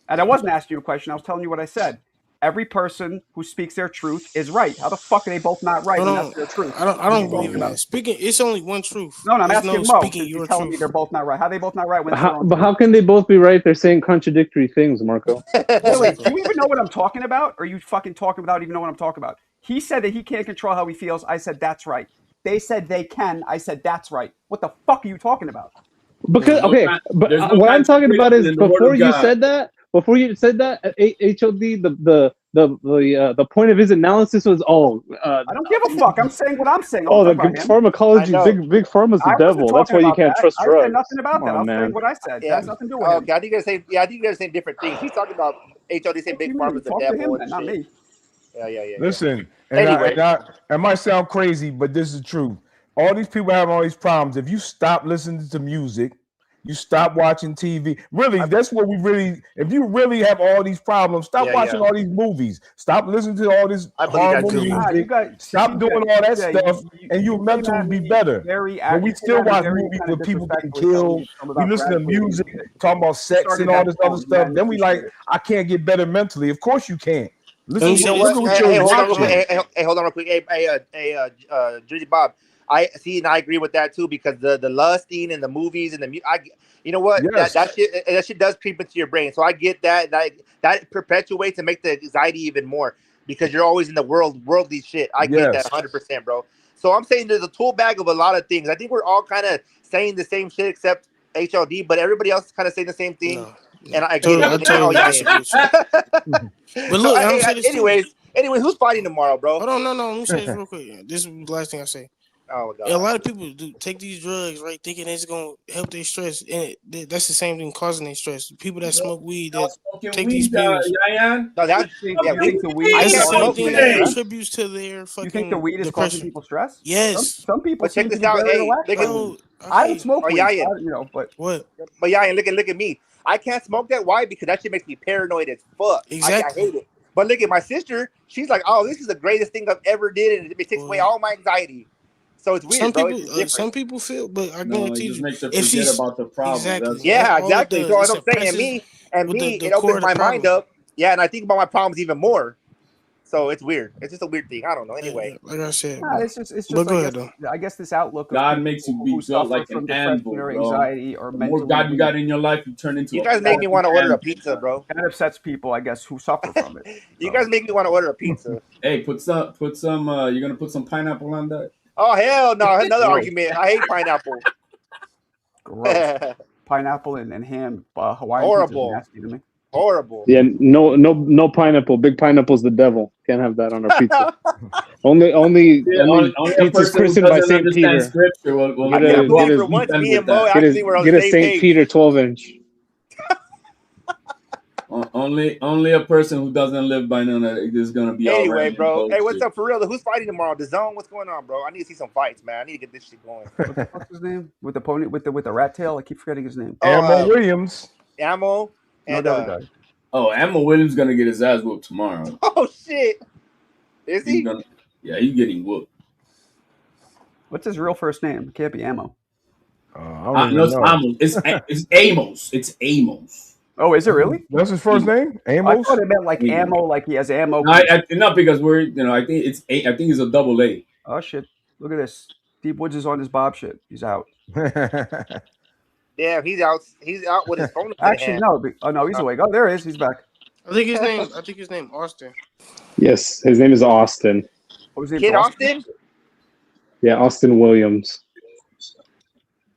And I wasn't asking you a question. I was telling you what I said. Every person who speaks their truth is right. How the fuck are they both not right? And that's their truth. I don't believe in that. Speaking, it's only one truth. No, I'm asking Mo. You're telling me they're both not right. How are they both not right? But how can they both be right? They're saying contradictory things, Marco. Really, do you even know what I'm talking about? Or are you fucking talking without even knowing what I'm talking about? He said that he can't control how he feels. I said that's right. They said they can. I said that's right. What the fuck are you talking about? Because but what I'm talking about is before you said that. Before you said that, HOD, the point of his analysis was, I don't give a fuck. I'm saying what I'm saying. The pharmacology, big pharma's the devil. That's why you can't trust drugs. I said nothing about that. I'm saying what I said. That has nothing to do with him. Okay, I think you guys are saying different things. He's talking about HOD saying big pharma's the devil. Not me. Yeah. Listen, anyway, it might sound crazy, but this is true. All these people have all these problems. If you stop listening to music, you stop watching TV. Really, that's what we really. If you really have all these problems, stop watching all these movies. Stop listening to all this horrible music. Stop doing all that stuff, and your mental will be better. But we still watch movies where people getting killed. We listen to music, talking about sex and all this other stuff. Then we like, I can't get better mentally. Of course you can't. Listen, hold on real quick. Hey, Jersey Bob. I see, and I agree with that too because the lusting and the movies and you know what, Yes. that shit does creep into your brain. So I get that. That perpetuates and makes the anxiety even more because you're always in the worldly shit. I get that 100%, bro. So I'm saying there's a tool bag of a lot of things. I think we're all kind of saying the same shit except HLD, but everybody else is kind of saying the same thing. No. And I get it. totally disagree with you. But look, I'm saying this anyways, who's fighting tomorrow, bro? Hold on, no. Let me say this real quick. This is the last thing I say. Oh God. A lot of people do take these drugs, right, thinking it's gonna help their stress, and that's the same thing causing their stress. People that smoke weed, that take these pills. No, that's You think the weed That's is the same causing thing people that stress? contributes to their fucking. You think the weed is causing people stress? Yes. Some people But check seem to this be out. very Hey, relaxed. look on at it. I don't smoke weed, yeah. but what? But yeah, and look at me. I can't smoke that. Why? Because that shit makes me paranoid as fuck. Exactly. I hate it. But look at my sister. She's like, oh, this is the greatest thing I've ever did, and it takes away all my anxiety. So it's weird, Some people feel, but I No, guarantee it just you, makes her if forget she's about the problem. exactly, That's yeah, all it exactly. does, So it as I'm saying, suppresses it opens my mind up. Yeah, and I think about my problems even more. So it's weird. It's just a weird thing. I don't know. Anyway, like I said, it's just but go I ahead, guess, though. I guess this outlook of God people makes you who be built suffer like from an depression anvil, or bro. anxiety or The more mentally God you weak. got in your life, you turn into you a guys make me want to order a anvil. pizza, bro. That upsets people, I guess, who suffer from it. You guys make me want to order a pizza. Hey, put some. You're gonna put some pineapple on that. Oh hell no! Another argument. I hate pineapple. Gross. Pineapple and ham, Hawaiian Horrible. pizza is nasty to me. Horrible. Yeah, no pineapple. Big pineapple's the devil. Can't have that on our pizza. only only a pizza's person who christened by doesn't Saint understand Peter. scripture will Get a for once, me and Mo actually were on get the a same Saint page. Peter 12-inch. Only a person who doesn't live by none of it is gonna be all Anyway, random bro. bullshit. Hey, what's up for real? Who's fighting tomorrow? The Zone? What's going on, bro? I need to see some fights, man. I need to get this shit going. What's his name? With the pony with the rat tail? I keep forgetting his name. Ammo Williams. Ammo and the other guy. Oh, Ammo Williams gonna get his ass whooped tomorrow. Oh shit. Is he? He's getting whooped. What's his real first name? It can't be Ammo. No, it's Amos. It's Amos. It's Amos. Oh, is it really? What's his first name? Amos? I thought it meant like ammo, like he has ammo. No, not because we're I think it's I think it's a double A. Oh shit! Look at this. Deep Woods is on his Bob shit. He's out. Yeah, he's out. He's out with his phone. Actually, no. Oh no, he's awake. Oh, there he is. He's back. I think his name Austin. Yes, his name is Austin. What was his name? Kid Austin? Yeah, Austin Williams.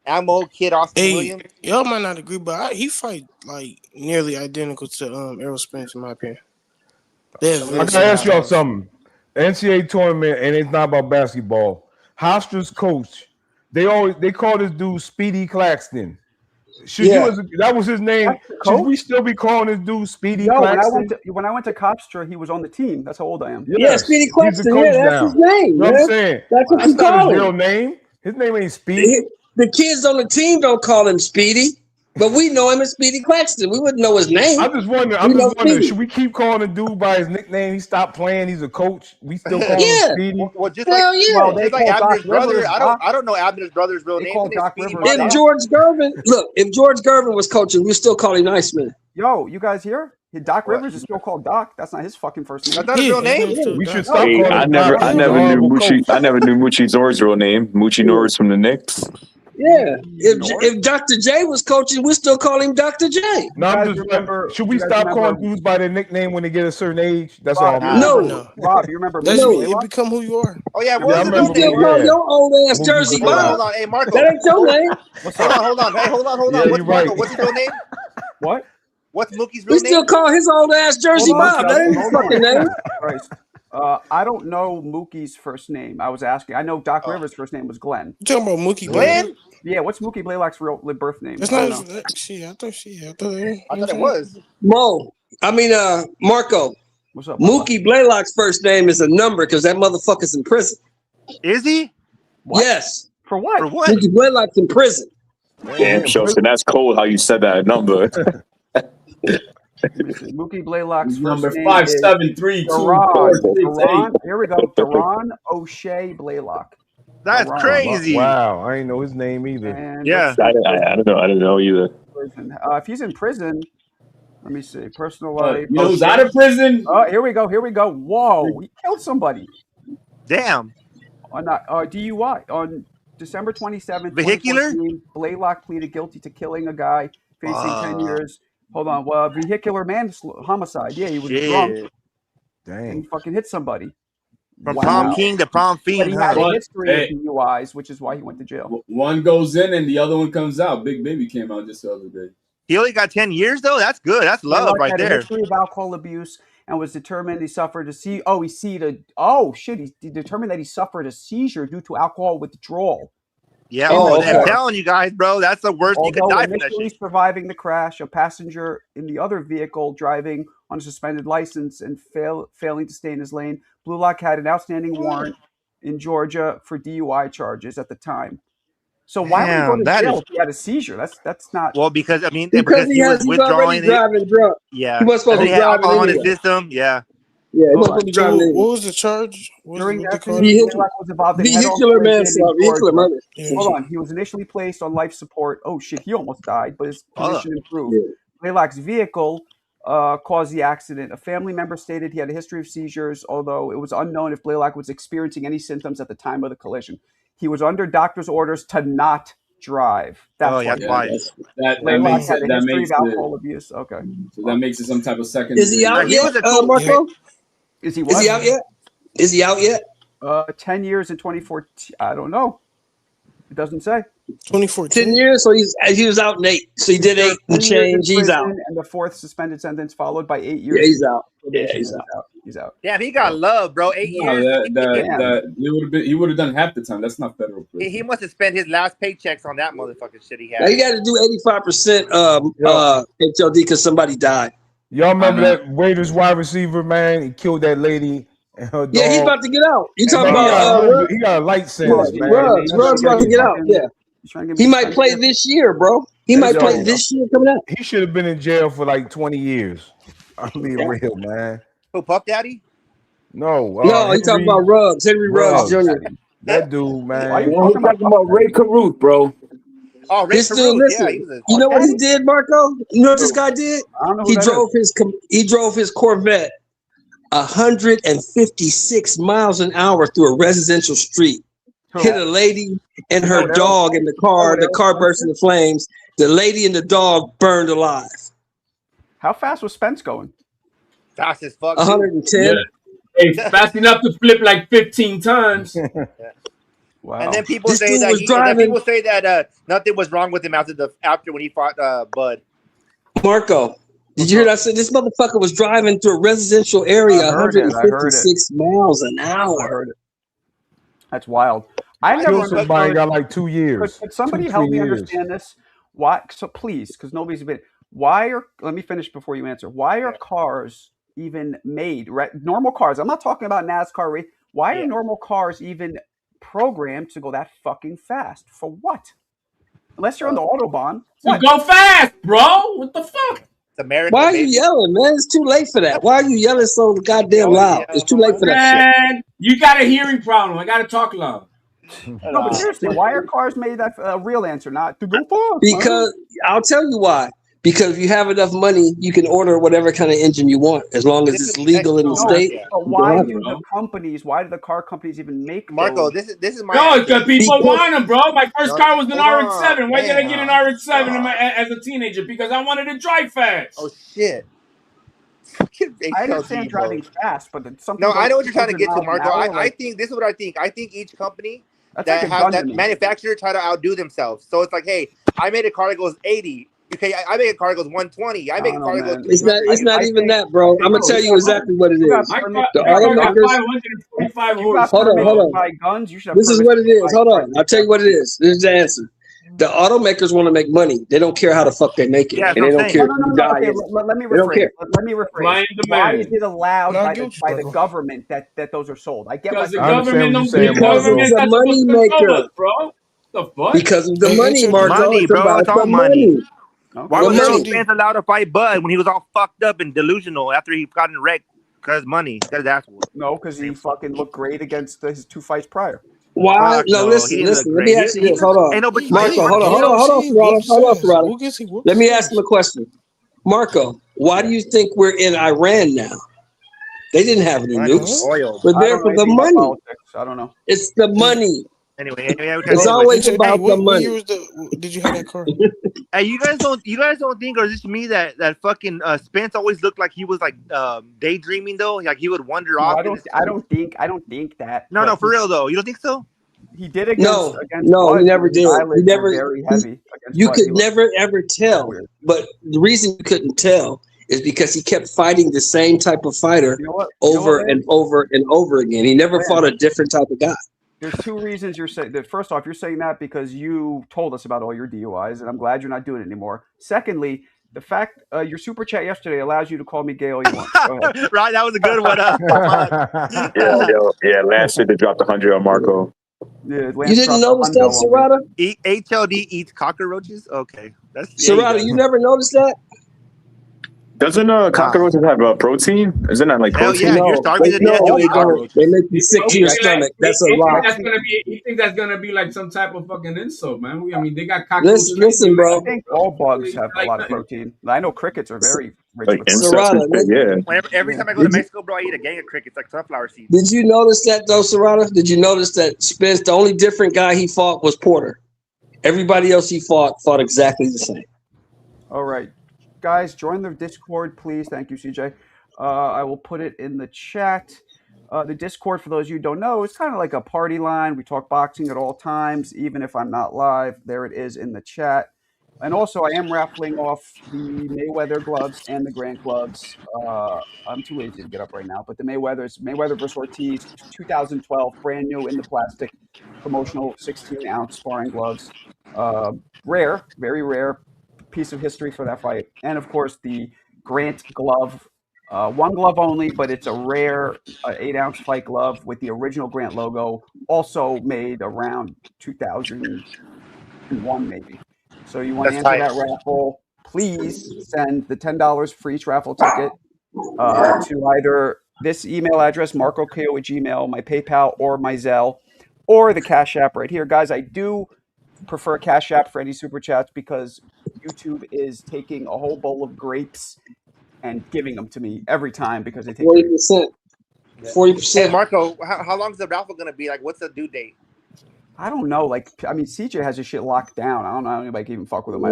Ammo Kid Austin Williams. Y'all might not agree, but he fight like nearly identical to Errol Spence in my opinion. I gotta ask y'all something. NCAA tournament, and it's not about basketball. Hofstra's coach, they call this dude Speedy Claxton. That was his name. Should we still be calling this dude Speedy Claxton? When I went to Hofstra, he was on the team. That's how old I am. Yeah, Speedy Claxton. Yeah, that's his name. You know what I'm saying? That's what you not call his him. real name. His name ain't Speedy. The kids on the team don't call him Speedy, but we know him as Speedy Claxton. We wouldn't know his name. I'm just wondering, should we keep calling the dude by his nickname? He stopped playing. He's a coach. We still call him Speedy. Well, just Hell yeah. just like Abner's brother. I don't know Abner's brother's real name. If George Gervin was coaching, we still call him Iceman. Yo, you guys here? Doc Rivers is still called Doc. That's not his fucking first name. That's not his real name. We should stop. Hey, I never knew Moochie Norris' real name. Moochie Norris from the Knicks. Yeah, if Dr. J was coaching, we still call him Dr. J. No, I'm just should we stop calling dudes by their nickname when they get a certain age? That's all. No. Rob, you remember? You become who you are. Oh yeah, you still call your old ass Jersey Bob. Hold on, hey Marco. That ain't your name. Hold on. Hey, hold on. Yeah, you're right. What's his real name? What? What's Mookie's real We name? still call his old ass Jersey Bob. That ain't his fucking name. Christ. I don't know Mookie's first name. I was asking. I know Doc Rivers' first name was Glenn. You talking about Mookie Glenn? Yeah, what's Mookie Blaylock's real birth name? That's not shit. I thought it was. Marco. What's up? Mookie Blaylock's first name is a number because that motherfucker's in prison. Is he? What? Yes. For what? For what? Mookie Blaylock's in prison. Damn, Shelton, that's cold how you said that number. Mookie Blaylock's number first name 5732468. Here we go. Deron O'Shea Blaylock. That's crazy. Wow, I didn't know his name either. And I don't know either. if he's in prison, let me see. Personal life. You know who's out of prison? Oh, here we go. Whoa, he killed somebody. Damn. On DUI on December 27th, Vehicular? 2014, Blaylock pleaded guilty to killing a guy facing 10 years. Hold on. Well, vehicular homicide. Yeah, he was drunk. Dang. And he fucking hit somebody. From prom king to prom fiend. But he had a history of DUIs, which is why he went to jail. One goes in and the other one comes out. Big Baby came out just the other day. He only got 10 years though. That's good. That's love right there. He had a history of alcohol abuse and was determined he suffered he determined that he suffered a seizure due to alcohol withdrawal. Yeah, I'm telling you guys, bro, that's the worst. You could die from that shit. Surviving the crash, a passenger in the other vehicle driving on a suspended license and failing to stay in his lane. Blaylock had an outstanding warrant in Georgia for DUI charges at the time. So why would he go to jail if he had a seizure? That's not because he was withdrawing. Driving drunk. Yeah, he was supposed to be driving alcohol on his system. Yeah. Yeah, he was supposed to be driving. What was the charge? Vehicular manslaughter. Vehicular murder. Hold on. He was initially placed on life support. Oh shit, he almost died, but his condition improved. Blaylock's vehicle caused the accident. A family member stated he had a history of seizures, although it was unknown if Blaylock was experiencing any symptoms at the time of the collision. He was under doctor's orders to not drive. That makes it alcohol abuse. Okay. So that makes it some type of second. Is he out yet, Marco? Is he what? Is he out yet? Is he out yet? 10 years in 2014. I don't know. It doesn't say. 2014. 10 years, so he was out in 8. So he did 8 and change. He's out. And the fourth suspended sentence followed by 8 years. Yeah, he's out. Yeah, he's out. He's out. Damn, he got love, bro. 8 years. He would have done half the time. That's not federal prison. He must have spent his last paychecks on that motherfucking shit he had. Now you got to do 85% HLD because somebody died. Y'all remember that Raiders wide receiver, man? He killed that lady and her dog. Yeah, he's about to get out. You talking about he got a light sentence, man. Ruggs about to get out. Yeah. He might play this year, bro. He might play this year coming out. He should have been in jail for like 20 years. I'm being real, man. Who, Puff Daddy? No. He's talking about Ruggs. Henry Ruggs Jr. That dude, man. We're talking about Ray Caruth, bro. Oh, this dude, listen. You know what he did, Marco? You know what this guy did? He drove his Corvette 156 miles an hour through a residential street. Hit a lady and her dog in the car. The car burst into flames. The lady and the dog burned alive. How fast was Spence going? Fast as fuck. 110. Yeah. Hey, fast enough to flip like 15 times. Wow. And then people say that nothing was wrong with him after when he fought Bud. Marco, did you hear that? I said this motherfucker was driving through a residential area 156 miles an hour. I heard it. That's wild. I never killed somebody got like 2 years. Could somebody help me understand this? Why? So please, because nobody's been. Let me finish before you answer. Why are cars even made? Normal cars. I'm not talking about NASCAR. Why are normal cars even programmed to go that fucking fast? For what? Unless you're on the Autobahn. To go fast, bro. What the fuck? America, why are you yelling, man? It's too late for that. Why are you yelling so goddamn loud? It's too late for that shit. You got a hearing problem. I got to talk loud. No, but seriously, why are cars made that real answer, not to go fast? Because I'll tell you why. Because if you have enough money, you can order whatever kind of engine you want, as long as it's legal in the state. But why do the car companies even make Marco? those? This is my. No, because people want them, bro. My first car was an RX-7. Why did I get an RX-7 as a teenager? Because I wanted to drive fast. Oh shit! I understand driving fast, but something. No, I know what you're trying to get to, Marco. I think this is what I think. I think each company that manufacturer try to outdo themselves. So it's like, hey, I made a car that goes 80. Okay, I make a car that goes 120. I make a car that goes. It's not even that, bro. I'm gonna tell you exactly what it is. The automakers. Hold on. This is what it is. Hold on. I'll tell you what it is. This is the answer. The automakers want to make money. They don't care how the fuck they make it, and they don't care who dies. Let me rephrase. Why is it allowed by the government that those are sold? I get because the government don't because it's a money maker, bro. The fuck? Because of the money, Marco. Money, bro. It's all money. Why was Spence allowed to fight Bud when he was all fucked up and delusional after he got in wreck? Because money. Because that's what. No, because he fucking looked great against his 2 fights prior. Why? No, listen. Let me ask you this. Hold on. Marco, hold on, Ferrado. Let me ask him a question. Marco, why do you think we're in Iran now? They didn't have any nukes. Oil. We're there for the money. Politics. I don't know. It's the money. Anyway, it's always about the money. Did you have that car? Hey, you guys don't think, or is this me that fucking Spence always looked like he was like daydreaming though? Like he would wander off. I don't think that. No, for real though. You don't think so? He did against. No, he never did. He never. Very heavy. You could never ever tell. But the reason you couldn't tell is because he kept fighting the same type of fighter over and over and over again. He never fought a different type of guy. There's two reasons you're saying that. First off, you're saying that because you told us about all your DUIs, and I'm glad you're not doing it anymore. Secondly, the fact your super chat yesterday allows you to call me gay all you want. Go ahead. Right, that was a good one. Yeah. Last year they dropped 100 on Marco. Yeah, you didn't notice that, Serrata? HLD eats cockroaches. Okay, that's Serrata. You never noticed that? Doesn't cockroaches have protein? Isn't that like protein? Yeah, you're starving to death. They make you sick to your stomach. That's a lie. You think that's gonna be like some type of fucking insult, man? I mean, they got cockroaches. Listen, bro. I think all bugs have a lot of protein. I know crickets are very rich. Like insects, Every time I go to Mexico, bro, I eat a gang of crickets, like sunflower seeds. Did you notice that though, Serrata? Did you notice that Spence? The only different guy he fought was Porter. Everybody else he fought exactly the same. All right. Guys, join the Discord, please. Thank you, CJ. I will put it in the chat. The Discord, for those of you who don't know, is kind of like a party line. We talk boxing at all times, even if I'm not live. There it is in the chat. And also, I am raffling off the Mayweather gloves and the Grant gloves. I'm too lazy to get up right now, but the Mayweather versus Ortiz 2012, brand new in the plastic, promotional 16-ounce sparring gloves. Rare, very rare piece of history for that fight. And of course the Grant glove, one glove only, but it's a rare 8-ounce fight glove with the original Grant logo, also made around 2001 maybe. So you want to enter that raffle, please send the $10 for each raffle ticket to either this email address, marcoko@gmail, my PayPal or my Zelle, or the Cash App right here. Guys, I do prefer Cash App for any super chats because YouTube is taking a whole bowl of grapes and giving them to me every time because they take 40%. 40%. Hey, Marco, how long is the raffle gonna be? Like, what's the due date? I don't know. Like, I mean, CJ has his shit locked down. I don't know if anybody can even fuck with him.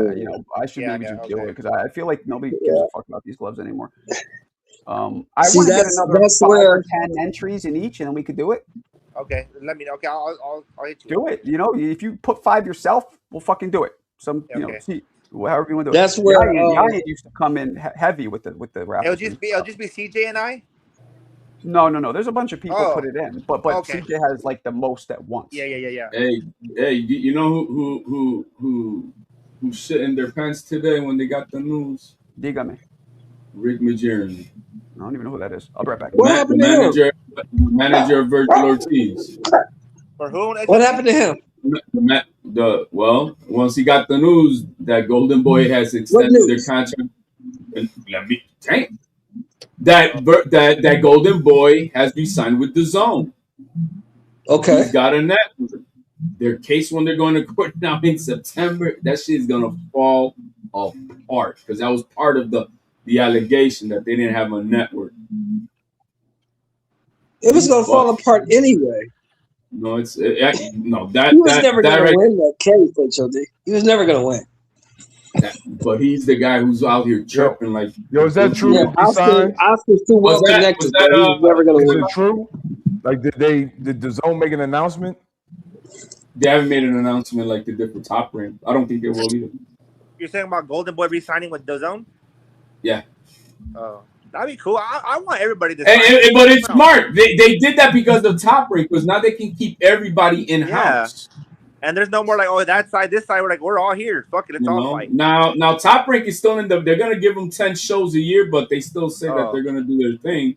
I should maybe just do it because I feel like nobody gives a fuck about these gloves anymore. I want to get another 5 or 10 entries in each, and then we could do it. Okay, let me know. Okay, I'll hit you. Do it. You know, if you put 5 yourself, we'll fucking do it. See, however you want to do it. That's where Yaya used to come in heavy with the raffle. It'll just be CJ and I. No. There's a bunch of people put it in, but okay. CJ has like the most at once. Yeah. Hey, you know who shit in their pants today when they got the news? Dígame. Rick Majerni. I don't even know who that is. I'll be right back. What happened to him? Manager of Virgil Ortiz. For who? What happened to him? Once he got the news that Golden Boy has extended their contract, that Golden Boy has been signed with the Zone. Okay. He's got a network. Their case when they're going to court now in September, that shit is gonna fall apart because that was part of the allegation that they didn't have a network. It was gonna fall apart anyway. No, that he was never gonna win that case, HOD. He was never gonna win. But he's the guy who's out here chirping like. Yo, is that true? Yeah, Oscar's too well connected. He was never gonna win. Is it true? Like, did the Zone make an announcement? They haven't made an announcement like they did for Top Rank. I don't think they will either. You're saying about Golden Boy re-signing with the Zone? Yeah. Oh, that'd be cool. I want everybody to. But it's smart. They did that because of Top Rank, because now they can keep everybody in house. Yeah. And there's no more like, oh, that side, this side. We're all here. Fuck it, it's all fight. Now Top Rank is still in the. They're gonna give them 10 shows a year, but they still say that they're gonna do their thing.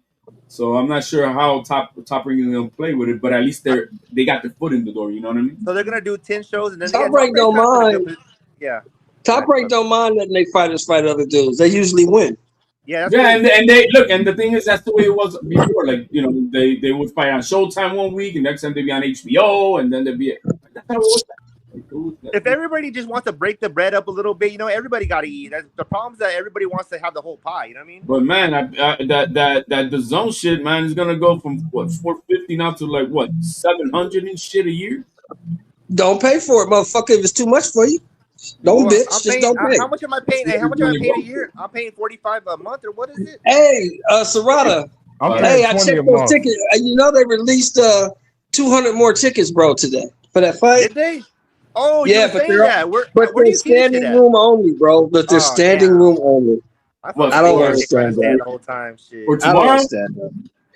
So I'm not sure how Top Rank is gonna play with it, but at least they got their foot in the door. You know what I mean? So they're gonna do 10 shows, and then Top Rank don't mind. Yeah. Top Rank don't mind letting they fighters fight other dudes. They usually win. Yeah, and they look, and the thing is, that's the way it was before. Like, you know, they would fight on Showtime one week, and next time they'd be on HBO, and then they'd be. That's how it was. If everybody just wants to break the bread up a little bit, everybody got to eat. The problem is that everybody wants to have the whole pie. You know what I mean? But man, that the zone shit, man, is gonna go from what 450 now to like what 700 and shit a year. Don't pay for it, motherfucker. If it's too much for you, don't bitch. Just don't pay. How much am I paying? Hey, how much am I paying a year? I'm paying $45 a month, or what is it? Hey, Serrata. Hey, I checked those tickets. They released 200 more tickets, bro, today for that fight. Did they? Oh, yeah, but they're standing room only, bro. But they're standing room only. I don't understand that. The whole time, shit. For tomorrow? I don't understand that.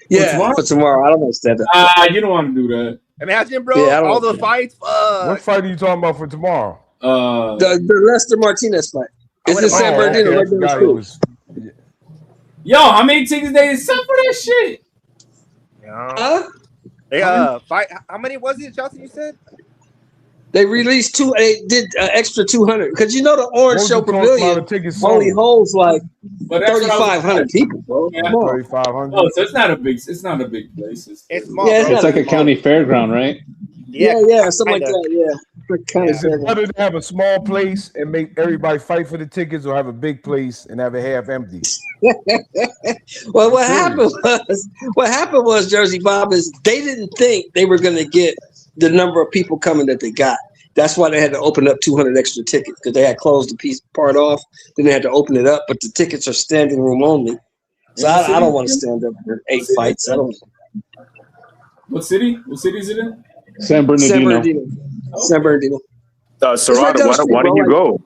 Yeah, for tomorrow. I don't understand that. You don't want to do that. Imagine, bro, all the fights. What fight are you talking about for tomorrow? The Lester Martinez fight. Is it San Bernardino? Yo, how many tickets they sell for that shit? Huh? Fight. How many was it, Chelsea? You said they released two. They did extra 200 because the Orange Show Pavilion only holds like 3,500 people, bro. Yeah. 3,500. Oh, so it's not a big place. It's small. Yeah, it's like a county fairground, right? Yeah, something like that. Yeah. It's better to have a small place and make everybody fight for the tickets, or have a big place and have it half empty. Well, what happened was Jersey Bob is they didn't think they were going to get the number of people coming that they got. That's why they had to open up 200 extra tickets, because they had closed the part off. Then they had to open it up, but the tickets are standing room only. So I don't want to stand up for 8 fights. I don't. What city? What city is it in? San Bernardino. San Bernardino. Serrata, why didn't you go?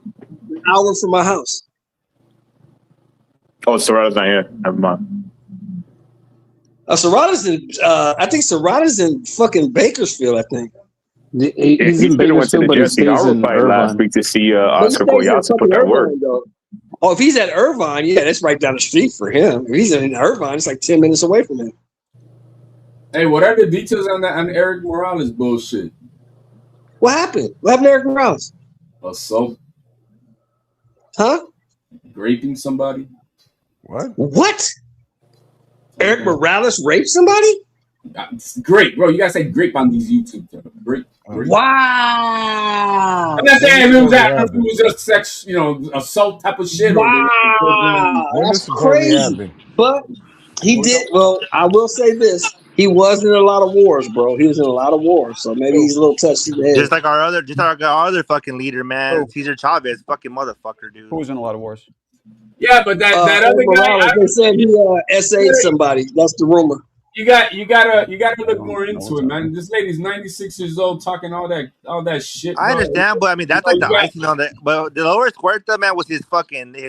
An hour from my house. Oh, Serrata's not here. Never mind. Serrata's in. I think Serrata's in fucking Bakersfield. I think. He's in Bakersfield, but he stays in Irvine. Last week to see Oscar Collazo put that work. Oh, if he's at Irvine, yeah, that's right down the street for him. If he's in Irvine, it's like 10 minutes away from him. Hey, what are the details on Eric Morales bullshit? What happened? What happened to Eric Morales? Assault. Huh? Raping somebody. What? Eric Morales raped somebody? It's great, bro. You gotta say grape on these YouTube channels. Great. Wow. I'm not saying if it was just sex, assault type of shit. Wow. That's crazy. But he did. Well, I will say this. He was in a lot of wars, bro. He was in a lot of wars, so maybe he's a little touched in the head. Just like our other fucking leader, man, Cesar Chavez, fucking motherfucker, dude. Who was in a lot of wars? Yeah, but that other guy. They said he SA'd somebody. That's the rumor. You gotta look more into it, man. This lady's 96 years old, talking all that shit. I understand, but I mean that's like the icing on the. But Dolores Huerta, man, was his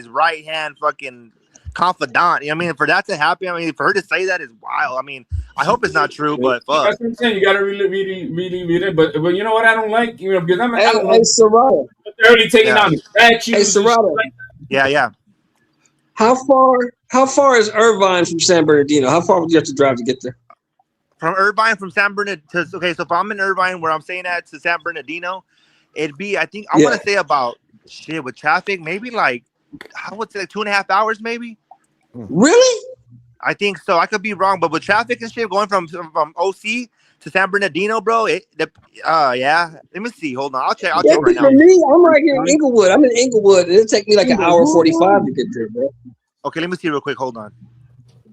right hand fucking confidant. I mean, for that to happen, I mean, for her to say that is wild. I mean, I hope it's not true, but fuck. That's what I'm saying. You gotta really read it. But you know what I don't like? Because I don't Hey, Serrata. They're already taking down the statues. Hey, Serrata. Yeah. How far is Irvine from San Bernardino? How far would you have to drive to get there? From Irvine, from San Bernardino. Okay, so if I'm in Irvine, where I'm staying at, to San Bernardino, it'd be, I think, I want to say about, with traffic, maybe like, I would say like 2.5 hours, maybe. Really? I think so. I could be wrong, but with traffic and shit going from OC to San Bernardino, bro, yeah. Let me see. Hold on. I'll check right now. For me, I'm right here in Inglewood. I'm in Inglewood. It'll take me like an hour 45 to get there, bro. Okay, let me see real quick. Hold on.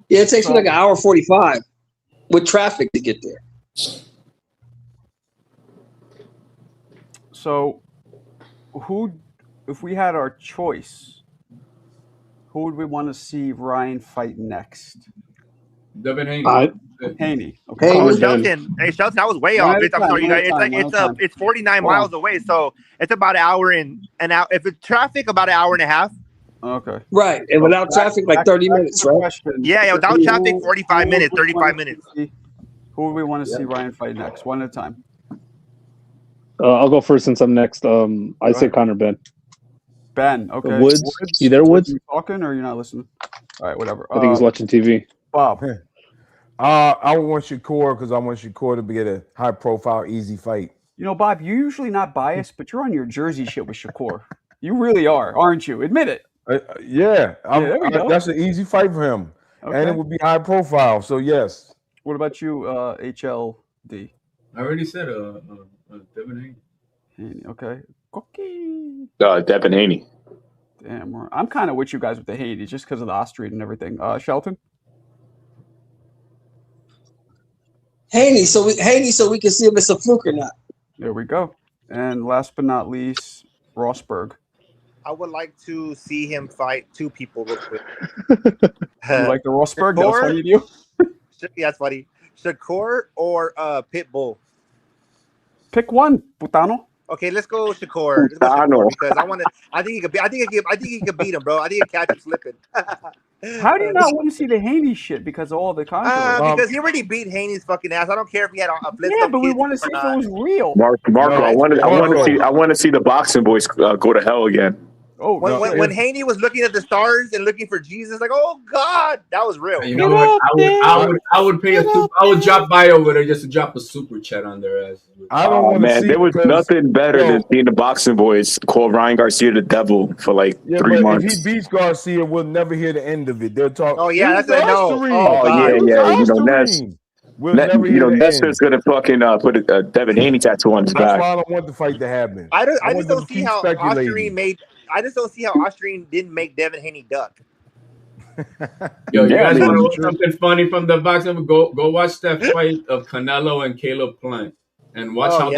Yeah, it takes me like an hour 45 with traffic to get there. So, if we had our choice, who would we want to see Ryan fight next? Devin Haney. Haney. Okay. Oh, Shelton. Hey, Shelton, I was way off. I'm sorry, you guys. It's 49 miles away, so it's about an hour if it's traffic, about an hour and a half. Okay. Right, and without traffic, like 30 minutes, right? Yeah, without traffic, 45 minutes, 35 minutes. Who would we want to see Ryan fight next? One at a time. I'll go first since I'm next. I say Conor Benn. Ben, okay. Woods? You there, Woods? You talking or you're not listening? All right, whatever. I think he's watching TV. Bob. I want Shakur because I want Shakur to be a high-profile, easy fight. Bob, you're usually not biased, but you're on your Jersey shit with Shakur. You really are, aren't you? Admit it. That's an easy fight for him, and it would be high-profile. So yes. What about you, HLD? I already said Devin Haney. Haney, okay. Cookie. Devin Haney. Damn, I'm kind of with you guys with the Haney just because of the Austrian and everything. Shelton? Haney, so we can see if it's a fluke or not. There we go. And last but not least, Rosberg. I would like to see him fight two people real quick. You like the Rosberg? That's funny to you? Yeah, that's funny. Shakur or Pitbull? Pick one, Putano. Okay, let's go Shakur. Let's go Shakur because I think he could beat him, bro. I think he could catch him slipping. How do you not want to see the Haney shit because of all the controversy? Because he already beat Haney's fucking ass. I don't care if he had a flip. Yeah, but we want to see if it was real. Marco, I want to see the boxing boys go to hell again. Oh, when Haney was looking at the stars and looking for Jesus, like, oh God, that was real. You know what? I would pay I would drop by over there just to drop a super chat on their ass. I don't want to see. There was nothing better than seeing the boxing boys call Ryan Garcia the devil for like 3 months. If he beats Garcia, we'll never hear the end of it. They'll talk. Oh yeah, that's a no. Yeah. Nestor's gonna fucking put a Devin Haney tattoo on his back. That's why I don't want the fight to happen. I just don't see how Austrian didn't make Devin Haney duck. Yo, you guys want to know something funny from the boxing? Go watch that fight of Canelo and Caleb Plant, and watch how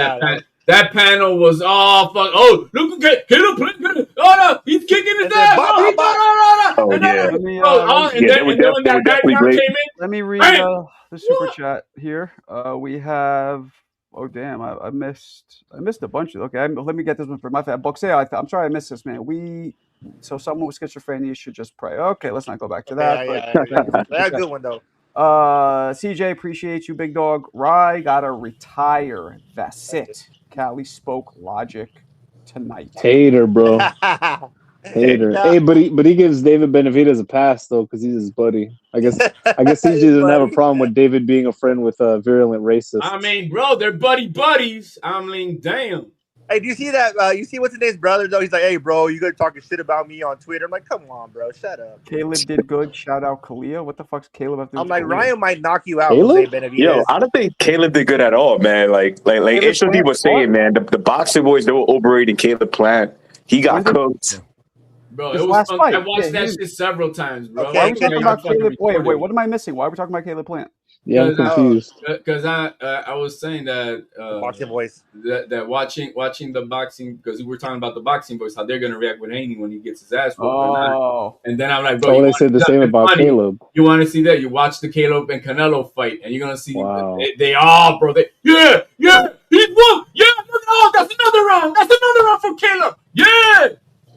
that panel was all fuck. Oh, look at Caleb Plant! Oh no, he's kicking his ass! Let me read the super chat here. We have. Oh damn! I missed a bunch of. Okay, let me get this one for my fan. Boxeo, I'm sorry I missed this, man. So someone with schizophrenia should just pray. Okay, let's not go back to that. That's a good one though. CJ, appreciate you, big dog. Rye gotta retire. That's it. Cali spoke logic tonight. Hater, bro. Hater. Hey, but he gives David Benavidez a pass though because he's his buddy. I guess CJ doesn't have a problem with David being a friend with virulent racists. I mean, bro, they're buddies. I mean, damn. Hey, do you see that? You see what's his name's brother though? He's like, hey, bro, you guys talking shit about me on Twitter. I'm like, come on, bro, shut up. Caleb did good. Shout out Kalia. What the fuck's Caleb have to do? I'm like, Ryan might knock you out. Caleb? Yo, I don't think Caleb did good at all, man. Like HOD was saying, man, the boxing boys, they were overrating Caleb Plant. He got cooked. Bro, it was fun. I watched that shit several times, bro. Why are we talking about Caleb? Wait, what am I missing? Why are we talking about Caleb Plant? Yeah, I'm confused. Because I was saying that boxing boys that watching the boxing because we were talking about the boxing boys how they're gonna react with Haney when he gets his ass whooped. Oh, and then I'm like, bro, they said the same about Caleb. You want to see that? You watch the Caleb and Canelo fight, and you're gonna see they all, bro. Yeah, he won. Yeah, that's another round. That's another round for Caleb. Yeah.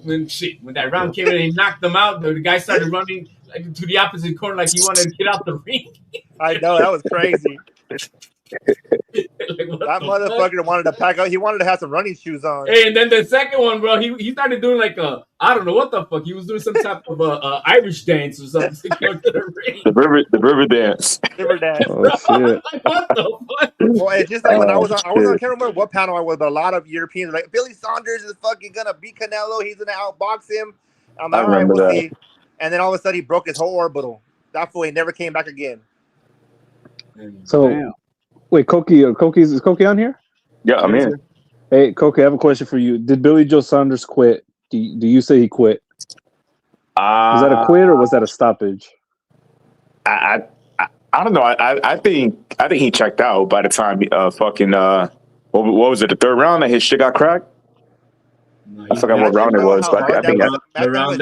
When that round came in and he knocked them out, the guy started running to the opposite corner like he wanted to get out the ring. I know, that was crazy. That motherfucker wanted to pack up. He wanted to have some running shoes on. Hey, and then the second one, bro, he started doing like I don't know what the fuck. He was doing some type of Irish dance or something to go to the ring. The river dance. River dance. Oh, shit. Like, what the fuck? Well, it's just like when I can't remember what panel I was, but a lot of Europeans were like, Billy Saunders is fucking gonna beat Canelo. He's gonna outbox him. I'm like, all right, we'll see. And then all of a sudden he broke his whole orbital. That fool, he never came back again. So, wait, Koki, is Koki on here? Yeah, I'm in. Hey, Koki, I have a question for you. Did Billy Joe Saunders quit? Do you say he quit? Was that a quit or was that a stoppage? I don't know. I think he checked out by the time what was it, the third round that his shit got cracked? No, I forgot what round it was, but I think the round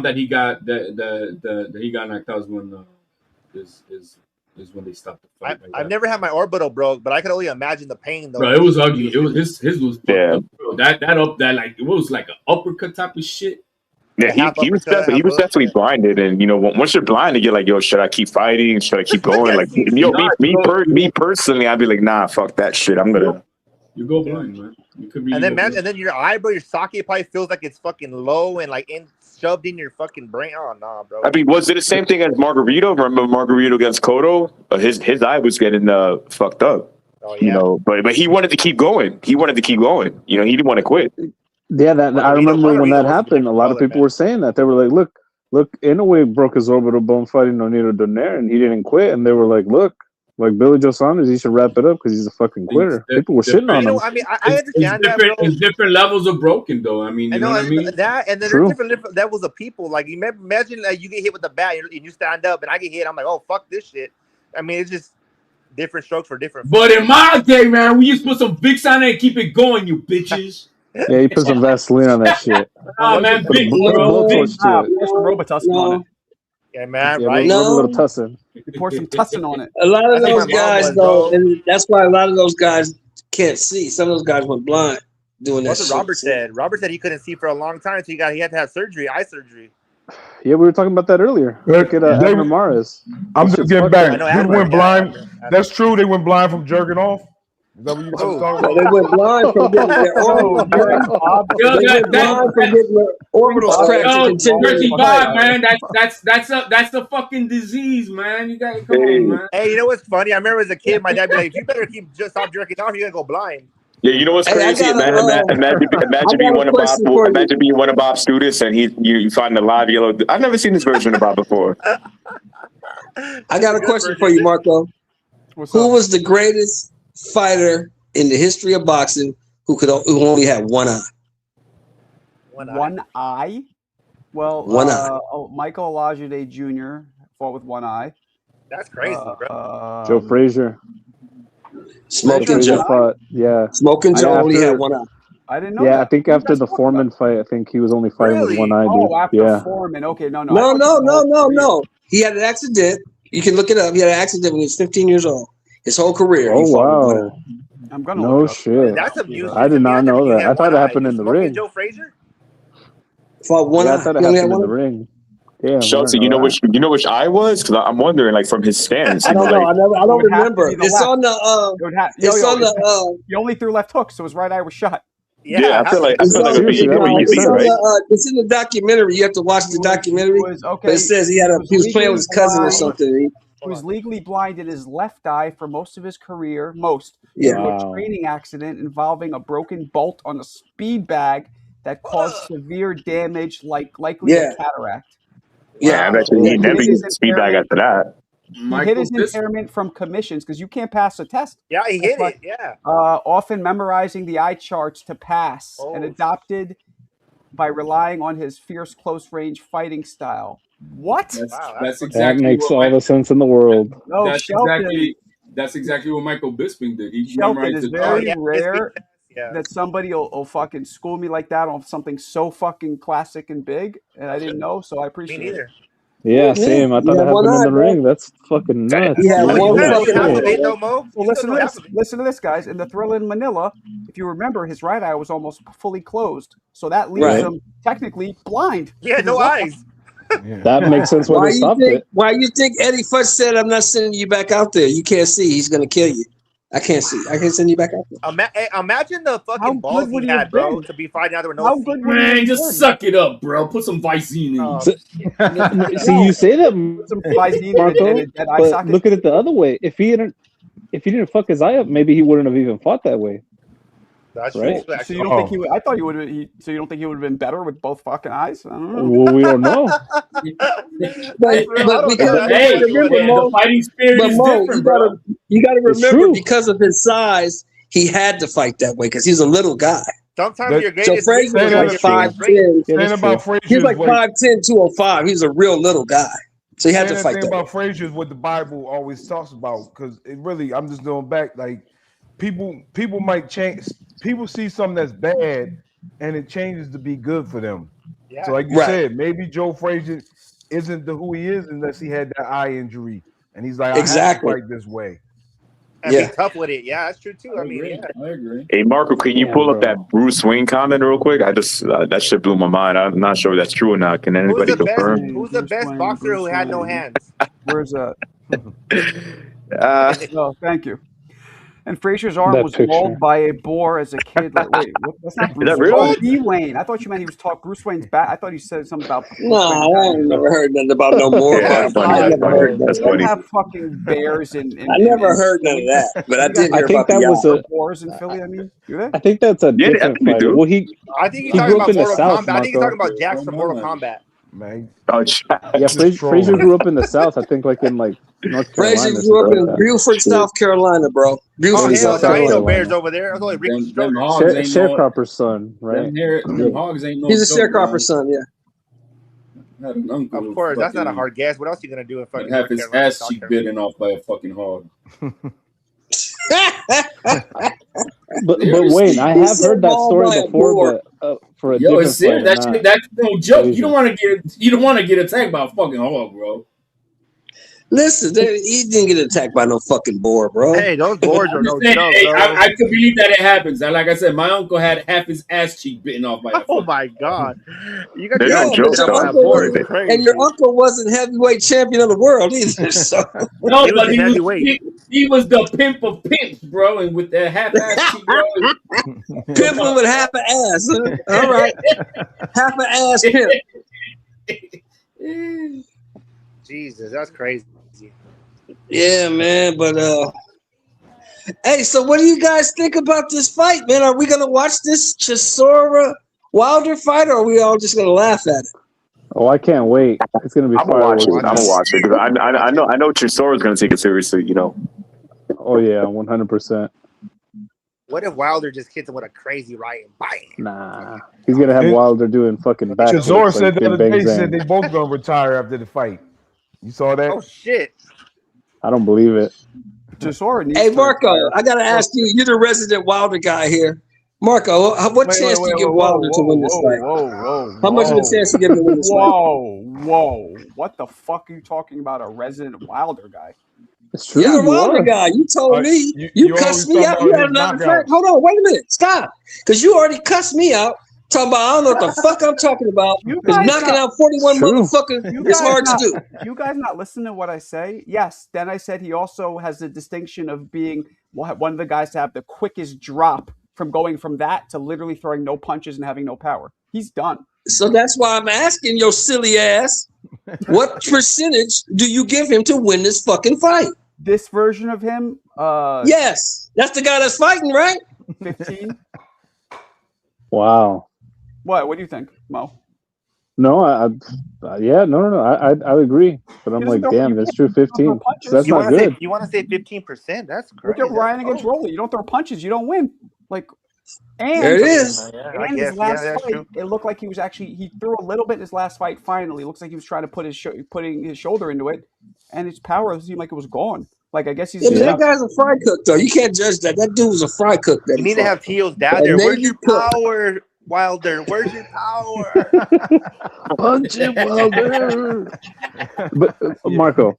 that he got he got knocked out is when they stopped the fight. I've never had my orbital broke, but I can only imagine the pain though. Bro, it was ugly. It was his was up, bro. That like it was like an uppercut type of shit. Yeah, he was definitely blinded, and once you're blinded, you're like, yo, should I keep fighting? Should I keep going? Like, me personally, I'd be like, nah, fuck that shit. I'm gonna. You go blind, man. You could be. And then your eyebrow, your socket probably feels like it's fucking low and like shoved in your fucking brain. Oh nah, bro. I mean, was it the same thing as Margarito? Remember Margarito against Cotto? His eye was getting fucked up. Oh, yeah. But he wanted to keep going. He didn't want to quit. Yeah, I remember when that happened. A lot of people were saying that. They were like, look, Inoue broke his orbital bone fighting Nonito Donaire, and he didn't quit. And they were like, look, Like Billy Joe Saunders, he should wrap it up because he's a fucking quitter. People were shitting on him. I mean, I understand that, bro. It's different levels of broken, though. I mean, you know what I mean? That, and then True. there's different levels of people. Like, imagine you get hit with the bat and you stand up, and I get hit. I'm like, oh, fuck this shit. I mean, it's just different strokes for different. But in my day, man, we used to put some Vicks on it and keep it going, you bitches. Yeah, you put some Vaseline on that shit. Oh, man, Put a blowtorch to it. Robitussin on it. Yeah, man, Yeah, right? rub a little tussin. You pour some tussin on it. A lot of those guys, though, and that's why a lot of those guys can't see. Some of those guys went blind doing that. That's what Robert said. Robert said he couldn't see for a long time, so he had to have surgery, eye surgery. Yeah, we were talking about that earlier. Look at Edwin Morris. I'm just getting back. They went blind. That's true. They went blind from jerking off. Is that what you were talking about? They went blind from getting their orbitals cracked. Jersey Bob, man, that's the fucking disease, man. You gotta come on, man. Hey, you know what's funny? I remember as a kid, my dad be like, "You better stop jerking off. You're gonna go blind." Yeah, you know what's crazy? Imagine being one of Bob's students and you find the live yellow. I've never seen this version of Bob before. I got a question for you, Marco. Who was the greatest fighter in the history of boxing who only had one eye? One eye? Well, one eye. Michael Olajide Jr. fought with one eye. That's crazy, bro. Joe Frazier. Smoking Joe. Fought, yeah. Smoking Joe only had one eye. I didn't know. Yeah, that. I think after the Foreman fight, I think he was only fighting with one eye. Dude. Oh, after Foreman. Okay, no. No. He had an accident. You can look it up. He had an accident when he was 15 years old. His whole career. Oh, wow. I'm gonna no shit. That's abuse. I did not know that. I thought it happened in the ring. Joe Frazier? Fought one eye. I thought it happened in the ring. Yeah, Chelsea, you know which eye was? Because I'm wondering, like, from his stance. I don't know. I don't remember. It's on the. He only threw left hooks, so his right eye was shut. Yeah, I feel like it'd be easy, right? It's in the documentary. You have to watch the documentary. But it says he was playing with his cousin or something. He was legally blind in his left eye for most of his career. Yeah. A training accident involving a broken bolt on a speed bag that caused severe damage, likely a cataract. Yeah, I bet you he never used the speed bag after that. He hit his impairment from commissions because you can't pass a test. Yeah, he hit it. Yeah. Often memorizing the eye charts to pass and adopted by relying on his fierce close-range fighting style. What? That's exactly that makes what all the sense in the world. That's exactly what Michael Bisping did. He Shelton is very rare Yeah. that somebody will fucking school me like that on something so fucking classic and big, and I didn't know, so I appreciate it. Yeah, same. I thought it happened in the ring. That's fucking nuts. Yeah, listen to this, guys. In the Thrilla in Manila, if you remember, his right eye was almost fully closed, so that leaves him technically blind. Yeah, no eyes. That makes sense why they stopped it. Why you think Eddie Futch said, "I'm not sending you back out there. You can't see. He's gonna kill you. I can't see. I can't send you back out there." Imagine the fucking balls he had, bro, to be fighting out there with no feet. Man, just suck it up, bro. Put some Visine in. See, you say that, some Visine Marco, but look at it the other way. If he didn't fuck his eye up, maybe he wouldn't have even fought that way. That's right. True. So you don't think he would? I thought he would. So you don't think he would have been better with both fucking eyes? I don't know. Well, we don't know. but because the fighting spirit is different, you gotta remember because of his size, he had to fight that way because he's a little guy. Sometimes your greatest. So Frazier was like 5'10". He was like 5'10", 205. He's a real little guy. So he had to fight that. The thing about Frazier is what the Bible always talks about, because it really, I'm just going back, like people might change. People see something that's bad, and it changes to be good for them. Yeah. So, like you said, maybe Joe Frazier isn't who he is unless he had that eye injury, and he's like, I have to fight this way. And be tough with it. Yeah, that's true too. I agree. Hey, Marco, can you pull up that Bruce Wayne comment real quick? I just that shit blew my mind. I'm not sure if that's true or not. Can anybody confirm? Who's the best boxer who had no hands? Where's that? No, thank you. And Frazier's arm was mauled by a boar as a kid. Like, wait, that's not Bruce. Is that real? D. Wayne. I thought you meant he was talking Bruce Wayne's back. I thought you said something about. No, I never heard nothing about no more. That's funny. Have fucking bears in I never heard none of that, but I did hear about the boars in Philly. I mean, do they? I think that's a different fighter. Well, I think he's talking about Mortal Kombat. I think he's talking about Jax from Mortal Kombat. man. Oh, Yeah, Frazier grew up in the South. I think like in like North Carolina. Frazier grew up in Beaufort, South Carolina, bro. Beaufort, South There ain't no Carolina. Bears over there. I was only Ricky Them hogs ain't no. Sharecropper's son, right? Them hogs ain't no. He's a joke, sharecropper's son, yeah. I had an uncle Of course, that's not a fucking- hard guess. What else are you gonna do in fucking have North his Carolina, ass South cheek Carolina? bitten off by a fucking hog. But wait, I have heard that story before, but for a Yo, different it's serious. fighter, That not shit, that's no joke. Frazier. You don't want to get attacked by a fucking hog, bro. Listen, he didn't get attacked by no fucking boar, bro. Hey, those boards are I'm no just saying, joke, hey, bro. I could believe that it happens. And like I said, my uncle had half his ass cheek bitten off by a Oh my god, you got They're your no joke, though. And your uncle wasn't heavyweight champion of the world either. So No, He was but the heavyweight. he was the pimp of pimps, bro, and with that half ass cheek, bro. pimping with half an ass. Huh? All right, half an ass pimp. Jesus, that's crazy. Yeah, man. But hey, so what do you guys think about this fight, man? Are we gonna watch this Chisora Wilder fight, or are we all just gonna laugh at it? Oh, I can't wait. It's gonna be I'm gonna watch fireworks. it. I'm gonna watch it because I know Chisora's gonna take it seriously. You know. Oh yeah, 100%. What if Wilder just hits him with a crazy right and bang? Nah, he's gonna have Wilder doing fucking back. Chisora said the other day, he said they both gonna retire after the fight. You saw that? Oh shit! I don't believe it. Hey, Marco, I gotta ask you. You're the resident Wilder guy here. Marco, what chance do you give Wilder to win this fight? How much of a chance do you give him to win this fight? Whoa. What the fuck are you talking about? A resident Wilder guy? It's true. You're a Wilder guy. You told me. You cussed me out. You had another friend. Hold on. Wait a minute. Stop. Because you already cussed me out. Talking about, I don't know what the fuck I'm talking about. Because knocking out 41 motherfuckers is hard to do. You guys not listening to what I say? Yes. Then I said he also has the distinction of being one of the guys to have the quickest drop from going from that to literally throwing no punches and having no power. He's done. So that's why I'm asking your silly ass, what percentage do you give him to win this fucking fight? This version of him? Yes. That's the guy that's fighting, right? 15. Wow. What do you think, Mo? No, I agree. But I'm like, damn, that's true. 15. So that's not good. You want to say 15%? That's Look crazy. at Ryan against Rolly. You don't throw punches, you don't win. Like, and there it is. And his last fight, it looked like he threw a little bit in his last fight. Finally, it looks like he was trying to putting his shoulder into it, and his power seemed like it was gone. Like I guess he's that guy's a fry cook though. You can't judge that. That dude was a fry cook. You need to have Teal's dad there. Where's your power, Wilder? Where's your power? Punch him, Wilder. But Marco,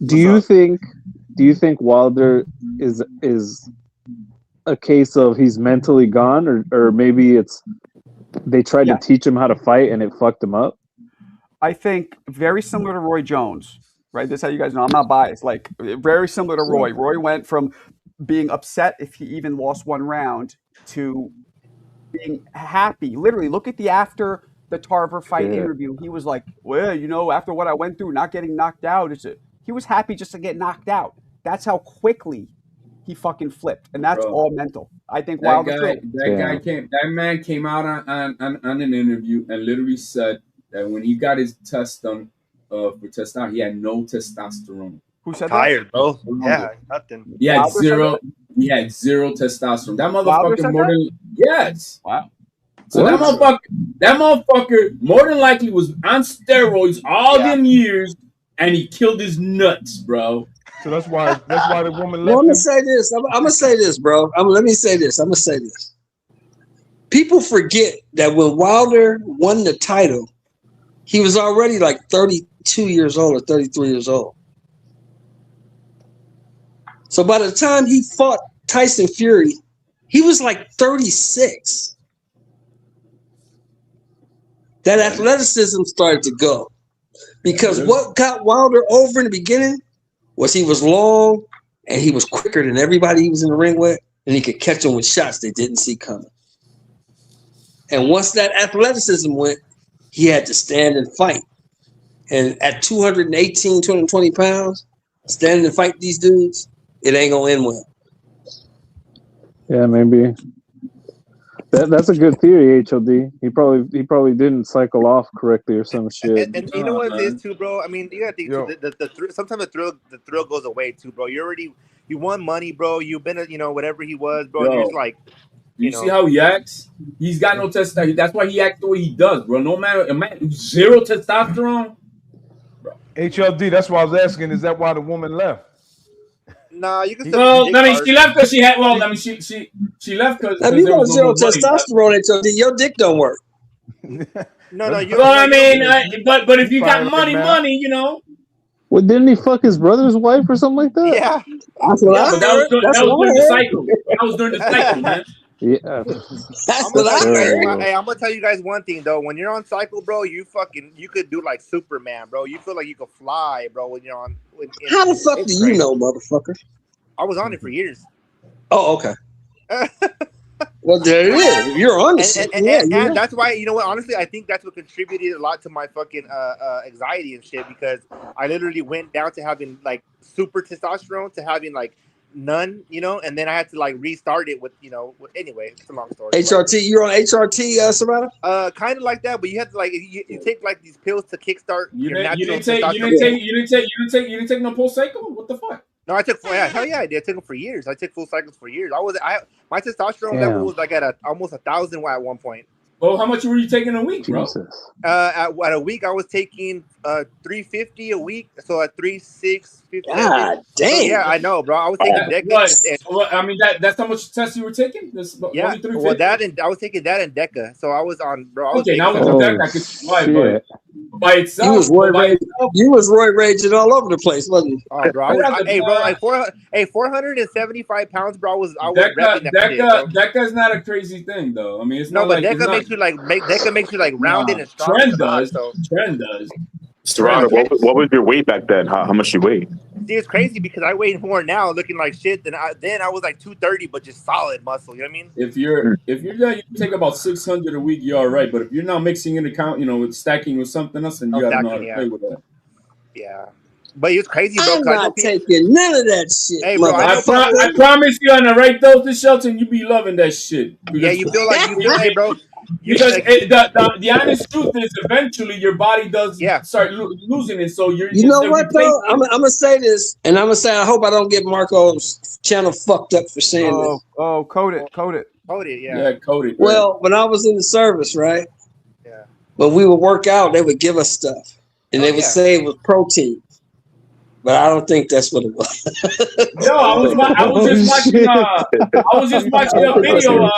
do you think Wilder is a case of he's mentally gone, or maybe it's they tried to teach him how to fight and it fucked him up? I think very similar to Roy Jones, right? That's how you guys know. I'm not biased. Like very similar to Roy. Roy went from being upset if he even lost one round to being happy. Literally, look at the after the Tarver fight interview. He was like, well, after what I went through, not getting knocked out, he was happy just to get knocked out. That's how quickly he fucking flipped, and that's all mental. I think that man came out on an interview and literally said that when he got his test done for testosterone, he had no testosterone. Who said tired, that? bro. Yeah, nothing. He had zero. He had zero testosterone. That motherfucker more than yes. Wow. So that motherfucker more than likely was on steroids all them years, and he killed his nuts, bro. So that's why the woman left. Well, I'm gonna say this. I'm gonna say this, bro. Let me say this. I'm gonna say this. People forget that when Wilder won the title, he was already like 32 years old or 33 years old. So by the time he fought Tyson Fury, he was like 36. That athleticism started to go. Because what got Wilder over in the beginning was he was long and he was quicker than everybody he was in the ring with, and he could catch them with shots they didn't see coming. And once that athleticism went, he had to stand and fight. And at 218, 220 pounds, standing and fight these dudes, it ain't gonna end well. Yeah, maybe. That's a good theory, HOD. He probably didn't cycle off correctly or some shit. And you know what it is too, bro. I mean, you gotta think too, sometimes the thrill goes away too, bro. You won money, bro. You've been whatever he was, bro. You're just like, you see how he acts? He's got no testosterone. That's why he acts the way he does, bro. No matter, zero testosterone. HLD. That's why I was asking. Is that why the woman left? Nah, you can. She left because she had. Well, I mean, she left because. If you got zero testosterone, HLD, your dick don't work. No. Well, I mean, but if you got money, you know. Well, didn't he fuck his brother's wife or something like that? Yeah. But that was during the cycle. That was during the cycle, man. Yeah. I'm gonna tell you guys one thing though. When you're on cycle, bro, you could do like Superman, bro. You feel like you could fly, bro. When you're on. How the fuck do you know, motherfucker? I was on it for years. Oh, okay. Well, there it is. You're on it. And that's why, you know what? Honestly, I think that's what contributed a lot to my fucking anxiety and shit, because I literally went down to having like super testosterone to having like none, and then I had to like restart it with, anyway, it's a long story. HRT, you're on HRT, Savannah? Kind of like that, but you have to like you take like these pills to kickstart your natural testosterone. You didn't take no post cycle? What the fuck? No, I took hell yeah, I did. I took them for years. I took full cycles for years. My testosterone level was like at almost 1,000 at one point. Well, how much were you taking a week, bro? At a week, I was taking 350 a week, so at 3,650. God damn. So, yeah, I know, bro. I was taking Deca. I mean, that's how much test you were taking. Yeah, well, I was taking that and Deca, so I was on, bro. Okay, now with Deca, I could survive, but by itself, you was Roy raging all over the place, wasn't you? Oh, bro, like 475 pounds, bro. I was repping that shit, bro. Deca's not a crazy thing, though. I mean, it's not but like Deca makes you like rounded and strong. Trend does. Serrano, what was your weight back then? How much you weigh? See, it's crazy because I weigh more now, looking like shit. Then I was like 230, but just solid muscle. You know what I mean? If you're done, you take about 600 a week. You're all right. But if you're now mixing in account, with stacking with something else, then you gotta know how to play with that. Yeah. But it's crazy, bro. I'm not taking none of that shit. Hey, bro, I promise you, on the right doses, Shelton, you be loving that shit. Yeah, you feel like hey, bro. Because the honest truth is, eventually your body does start losing it. So you know what though? I'm gonna say this, and I'm gonna say I hope I don't get Marco's channel fucked up for saying this. Oh, code it. Code it, yeah, code it. Well, when I was in the service, right? Yeah. When we would work out, they would give us stuff, and they would say it was protein. But I don't think that's what it was. No, I was just watching a video.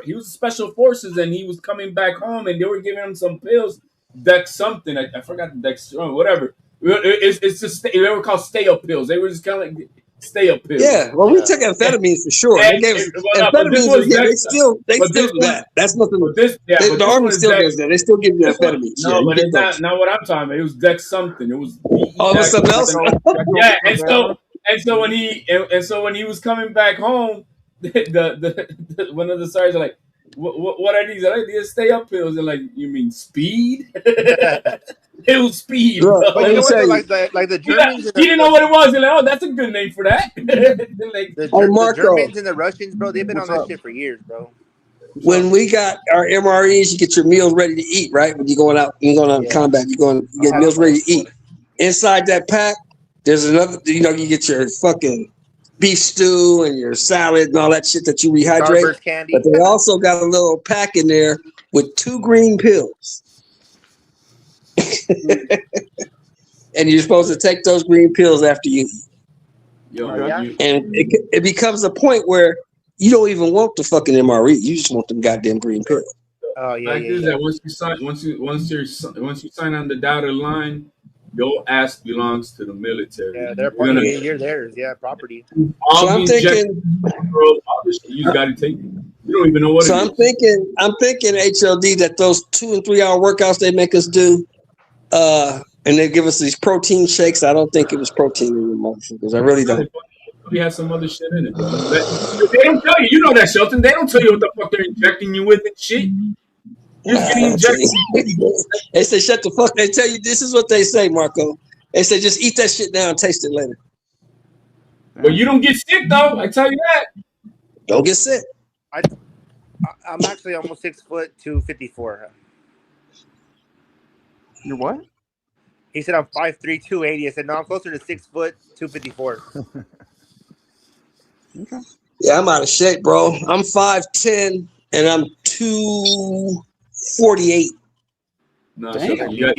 He was special forces, and he was coming back home, and they were giving him some pills. Dex something. I forgot the Dex. Whatever. It's just they were called stay up pills. They were just kind of like stay up pills. Yeah. Well, we took amphetamines for sure. They gave us amphetamines. They still do that. That's nothing. The Army still does that. They still give you amphetamines. No, but it's not what I'm talking about. It was Dex something. It was. Oh, it was something else. Yeah, and so when he was coming back home, the one of the sergeants like, what are these? Are these stay up pills? And like, you mean speed? It was speed. Bro. But you know what? Like the Germans. He didn't know what it was. He's like, oh, that's a good name for that. The Germans and the Russians, bro, they've been on that shit for years, bro. When we got our MREs, you get your meals ready to eat, right? When you're going out combat, you get meals ready to eat. Inside that pack, there's another, you get your fucking beef stew and your salad and all that shit that you rehydrate. Candy. But they also got a little pack in there with 2 green pills. And you're supposed to take those green pills after you eat. And it becomes a point where you don't even want the fucking MRE. You just want them goddamn green pills. Oh yeah. That once you sign on the dotted line, your ass belongs to the military. Yeah, they're property. You're theirs. Yeah, property. So I'm thinking, you got to take it. You don't even know what. So I'm thinking HLD that those 2 and 3 hour workouts they make us do, and they give us these protein shakes. I don't think it was protein in the motion because I really don't. We have some other shit in it. They don't tell you. You know that, Shelton. They don't tell you what the fuck they're injecting you with and shit. You're getting injected. They say shut the fuck. They tell you this is what they say, Marco. They say just eat that shit now and taste it later. But you don't get sick though. I tell you that. Don't get sick. I'm actually almost 6 foot 254. You're what? He said I'm 5'3", 280. I said no, I'm closer to 6 foot 254. Okay. Yeah, I'm out of shape, bro. I'm 5'10" and I'm 248. No, Damn. you gotta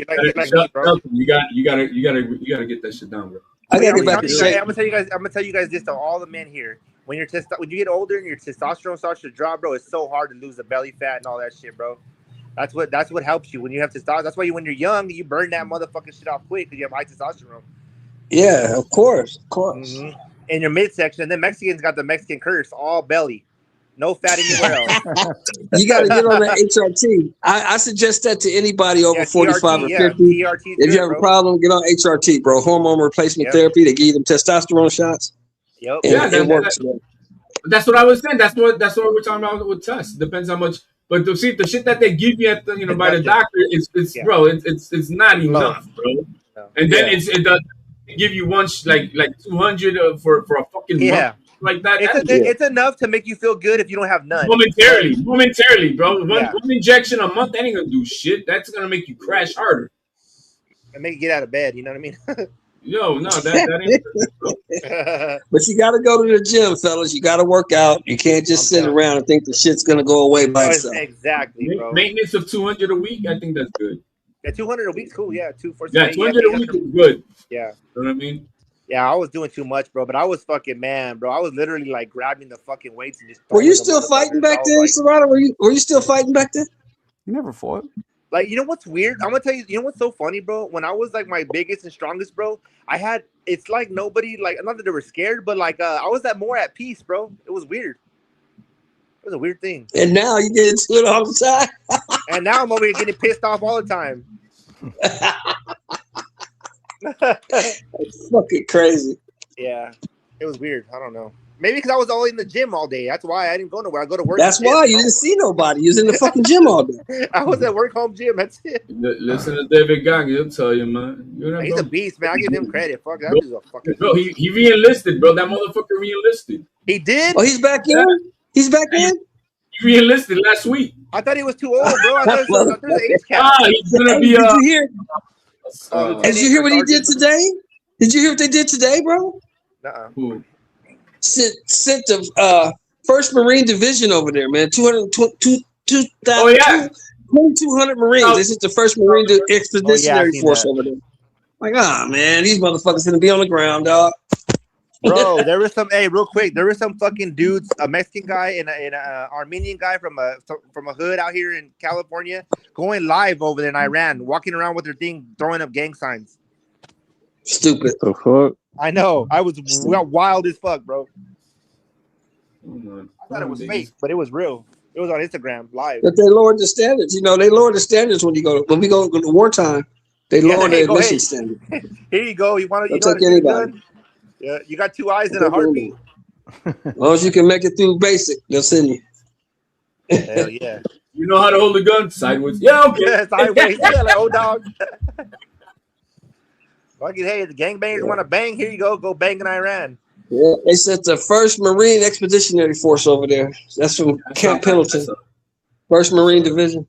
get that shit down, bro. I gotta get back in shape. I'm gonna tell you guys this to all the men here. When you get older and your testosterone starts to drop, bro, it's so hard to lose the belly fat and all that shit, bro. That's what helps you when you have testosterone. That's why when you're young, you burn that motherfucking shit off quick because you have high testosterone. Yeah, of course. Mm-hmm. In your midsection, and then Mexicans got the Mexican curse, all belly, no fat anywhere else. You got to get on that HRT. I suggest that to anybody over 45 or 50. If you have a problem, get on HRT, bro. Hormone replacement therapy. They give you them testosterone shots. Yep. And it works. That's what I was saying. That's what we're talking about with tests. Depends how much. But the shit that they give you at the, by the doctor, bro, it's not enough, bro. No. And then it does give you one like 200 for a fucking month like that. It's enough to make you feel good if you don't have none. Momentarily, bro. One injection a month ain't gonna do shit. That's gonna make you crash harder and make you get out of bed. You know what I mean? Yo, no, that ain't. But you got to go to the gym, fellas. You got to work out. You can't just sit around and think the shit's gonna go away by itself. Exactly, bro. Maintenance of 200 a week, I think that's good. Yeah, 200 a week's cool. Yeah, 200 a week is good. Yeah, you know what I mean. Yeah, I was doing too much, bro. But I was fucking bro. I was literally like grabbing the fucking weights and just. Were you still fighting back then, Serrano? Were you still fighting back then? You never fought. Like, you know what's weird? I'm gonna tell you. You know what's so funny, bro? When I was like my biggest and strongest, bro, it's like nobody, like, not that they were scared, but like I was more at peace, bro. It was weird. It was a weird thing. And now you get into it all the time. And now I'm over here getting pissed off all the time. It's fucking crazy. Yeah, it was weird. I don't know. Maybe because I was all in the gym all day. That's why I didn't go nowhere. I go to work. That's why you didn't see nobody. You was in the fucking gym all day. I was at work home gym. That's it. Listen to David Gang. He'll tell you, man. He's a beast, man. I give him credit. Fuck, that dude's a fucking bro. He re-enlisted, bro. That motherfucker re-enlisted. He did? Oh, he's back in? He's back in? He re-enlisted last week. I thought he was too old, bro. I thought it was the age cap. He's gonna be. Did you hear? Did you hear what he did today? Did you hear what they did today, bro? Who? Sent the First Marine Division over there, man. 2,200 Marines. This is the First Marine Expeditionary Force over there. Like, man, these motherfuckers gonna be on the ground, dog. Bro, there was some. Hey, real quick, there was some fucking dudes, a Mexican guy and an Armenian guy from a hood out here in California, going live over there in Iran, walking around with their thing, throwing up gang signs. Stupid. The fuck? I know. I was wild as fuck, bro. I thought it was fake, but it was real. It was on Instagram live. But they lowered the standards. You know, they lowered the standards when we go to wartime. They lowered the admission standard. Here you go. You want to? Take anybody. Yeah, you got 2 eyes and a heartbeat. As long as you can make it through basic, they'll send you. Hell yeah. You know how to hold the gun sideways. Yeah, okay. Yeah, sideways. Yeah, like old dog. Fucking hey, the gangbangers want to bang. Here you go. Go bang in Iran. Yeah, they sent the First Marine Expeditionary Force over there. That's from Camp Pendleton. First Marine Division.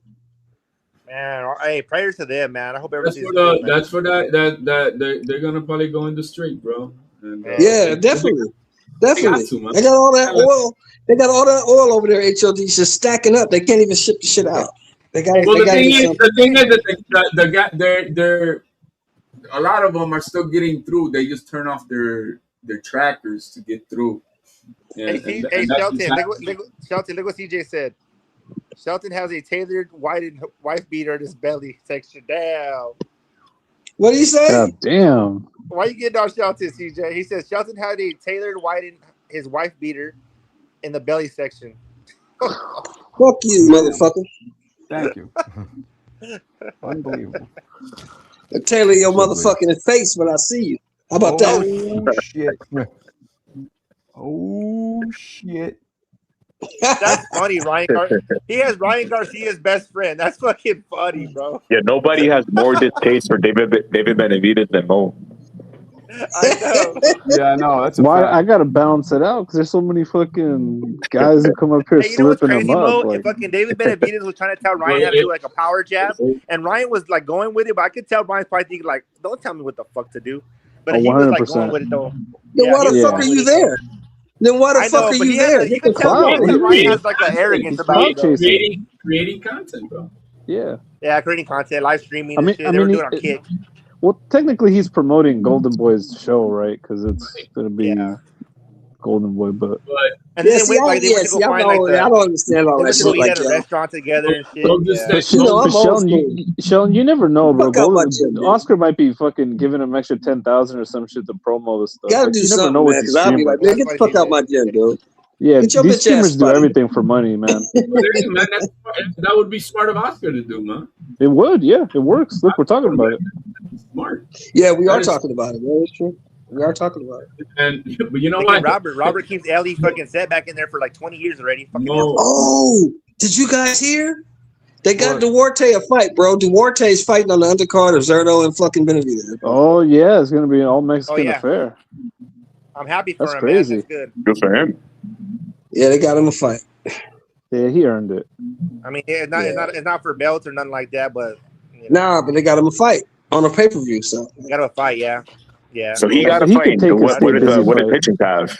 Man, hey, prayers to them, man. I hope everything's good. That's for that they're gonna probably go in the street, bro. And, yeah, definitely. They got all that oil. They got all that oil over there. HOD just stacking up. They can't even ship the shit out. They got. Well, the thing is that they're a lot of them are still getting through. They just turn off their trackers to get through. Hey, Shelton, look what CJ said. Shelton has a tailored wife beater in his belly section. Damn. What do you say? God damn. Why you getting on Shelton, CJ? He says Shelton had a tailored his wife beater in the belly section. Fuck you, motherfucker. Thank you. Unbelievable. I tailor your motherfucking face when I see you. How about that? Shit. Oh shit. That's funny, Ryan. He has Ryan Garcia's best friend. That's fucking funny, bro. Yeah, nobody has more distaste for David Benavidez than Mo. I know. Yeah, no, that's a Why fact. I gotta balance it out because there's so many fucking guys who come up here Hey, you know what's slipping them crazy, Mo? up. Like, Fucking David Benavidez was trying to tell Ryan how to do like a power jab, and Ryan was like going with it, but I could tell Ryan's probably thinking like, "Don't tell me what the fuck to do." But he was like going 100%. with it though. Then why the fuck are you there? Then why the I fuck know, are but you he has there? a, you can tell Ryan has like an arrogance about it. Though. Creating content, bro. Yeah. Yeah, creating content, live streaming, I mean, and shit. They were doing on Kick. Well, technically, he's promoting Golden Boy's show, right? Because it's gonna be Golden Boy, but And then they went like they went to go find like the. I don't understand all They that went to go shit eat like at a that. restaurant together and shit. But You know, I'm old Sheldon, you never know, bro. Fuck out my gym, man. Oscar might be fucking giving him extra 10,000 or some shit to promo this stuff. Gotta Like, do you never something, know man. with Because these I'll be like, man, streamers. get the fuck out my gym, dude. Yeah, Get your these bitch ass streamers do spotted. everything for money, man. Man, that would be smart of Oscar to do, man. It would, yeah, it works. Look, we're talking about it. Smart. Yeah, we are That is- talking about it. Man. It's true. We are talking about it. And but you know Look at what? Robert keeps Ellie fucking set back in there for like 20 years already. Fucking Oh, did you guys hear? They got Duarte a fight, bro. Duarte's fighting on the undercard of Zerto and fucking Benavidez. Oh yeah, it's gonna be an all Mexican yeah. affair. I'm happy for That's him, crazy. man. That's good. Good for him. Yeah, they got him a fight. Yeah, he earned it. I mean, it's not for belts or nothing like that, but Nah, but they got him a fight on a pay per view. So they got a fight, yeah. So he got a He fight. could take What a did fight. Hitchens have?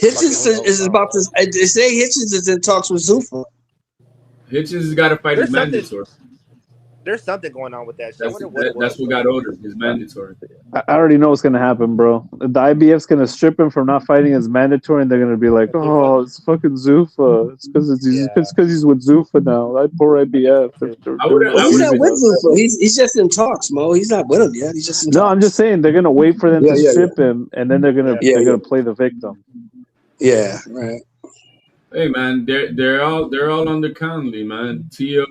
Hitchens is about to. They say Hitchens is in talks with Zuffa. Hitchens has got to fight his There's something- mandatory. There's something going on with that shit. I wonder what it was. That's what got ordered. His mandatory. I already know what's gonna happen, bro. The IBF's gonna strip him from not fighting as mandatory, and they're gonna be like, "Oh, it's fucking Zuffa. It's because he's with Zuffa now. That poor IBF." He's not with Zuffa. He's just in talks, Mo. He's not with him yet. He's just in No, talks. I'm just saying they're gonna wait for them Yeah, to yeah, strip him, and then they're gonna play the victim. Yeah, right. Hey man, they're all under Conley, man. Tio,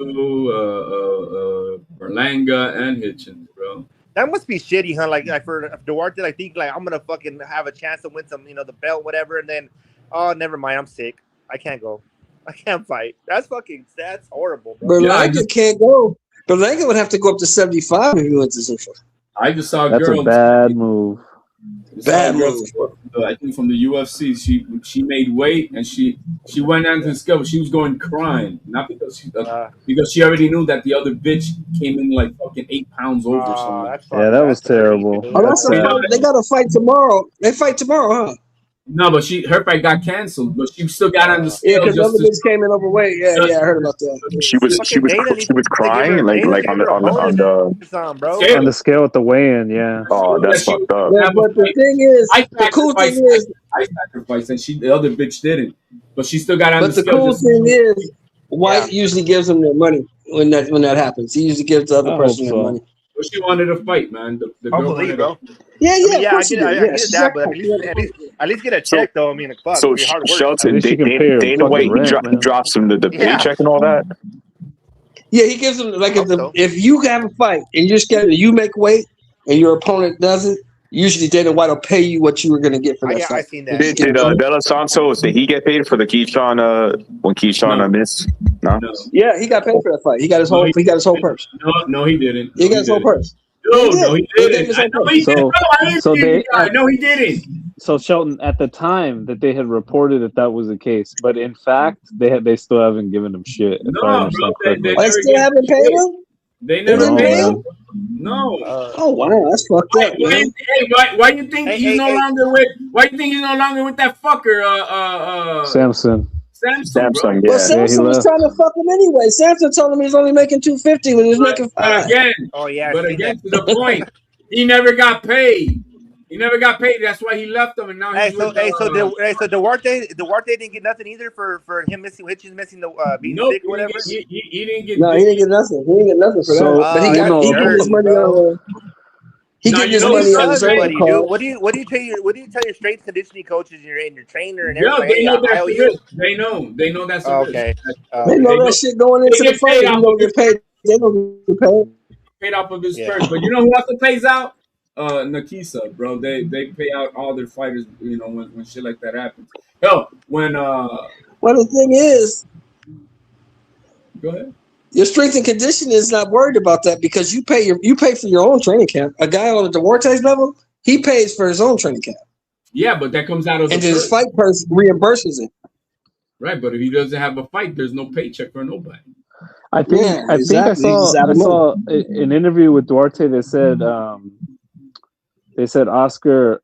Berlanga, and Hitchens, bro. That must be shitty, huh? Like for Duarte, like think like I'm gonna fucking have a chance to win some, the belt, whatever, and then, oh, never mind, I'm sick. I can't go. I can't fight. That's horrible, bro. Berlanga can't go. Berlanga would have to go up to 75 if he went to Zuffa. I just saw a That's girl. a bad move. Bad move. I think from the UFC, she made weight and she went down to the scale. She was going crying, not because she already knew that the other bitch came in like fucking 8 pounds over something. Yeah, that was terrible. Oh, that's they got to fight tomorrow. They fight tomorrow, huh? No, but her fight got canceled, but she still got on the Yeah, scale. because the other bitch came in overweight. Yeah, I heard about that. She was crying like on On the scale at the weigh-in, yeah. Oh, that's fucked up. Yeah, but the thing is, the cool thing is, I sacrificed, and the other bitch didn't, but she still got on but the the scale. cool thing is, White usually gives them their money when that happens. He usually gives the other person their money. But she wanted to fight, man. The girl wanted to. Yeah, I mean, of course I he did. get Yeah, that, but at least get a check though. I mean, fuck, So it'd be hard work. Shelton, Dana White, he drops him the paycheck and all that. Yeah, he gives them like if you have a fight and you're scared, you make weight and your opponent doesn't. Usually, Dana White will pay you what you were going to get for that fight. I seen that. Did De Los Santos, did he get paid for the Keyshawn when Keyshawn missed? No. Yeah, he got paid for that fight. He got his whole purse. No, he didn't. He got his whole purse. No, he didn't. No, he didn't. So Shelton, at the time that they had reported that was the case, but in fact they still haven't given him shit. If I understand correctly. They still haven't paid him? They never No, paid man. him? No. Oh wow, that's fucked up, man. Why you think he's no longer with? Why you think he's no longer with that fucker? Samson. Samson, Well, Samson was trying to fuck him anyway. Samson told him he was only making $250 when he was making $5. Again, I've seen again that. to the point, he never got paid. He never got paid. That's why he left them, and now he's So Duarte didn't get nothing either for him missing Hitchens missing the being sick or whatever. He didn't get. No, he didn't get nothing. He didn't get nothing for So, that. But he got his money on. He No, get you his know money he's on the somebody, Zerto card. What do you tell your strength conditioning coaches and your trainer and Yeah, everything? they know that's I'll the use- risk. They know that's the Okay. risk. They know that shit going into the get fight. paid You off don't of get paid. They don't get paid. Paid off of his Yeah. purse, but you know who also pays out? Nakisa, bro. They pay out all their fighters. When shit like that happens. Hell, when Well, the thing is, go ahead. Your strength and conditioning is not worried about that because you pay for your own training camp. A guy on the Duarte's level, he pays for his own training camp. Yeah, but that comes out of and his fight person reimburses it. Right, but if he doesn't have a fight, there's no paycheck for nobody. I think I saw an interview with Duarte. They said Oscar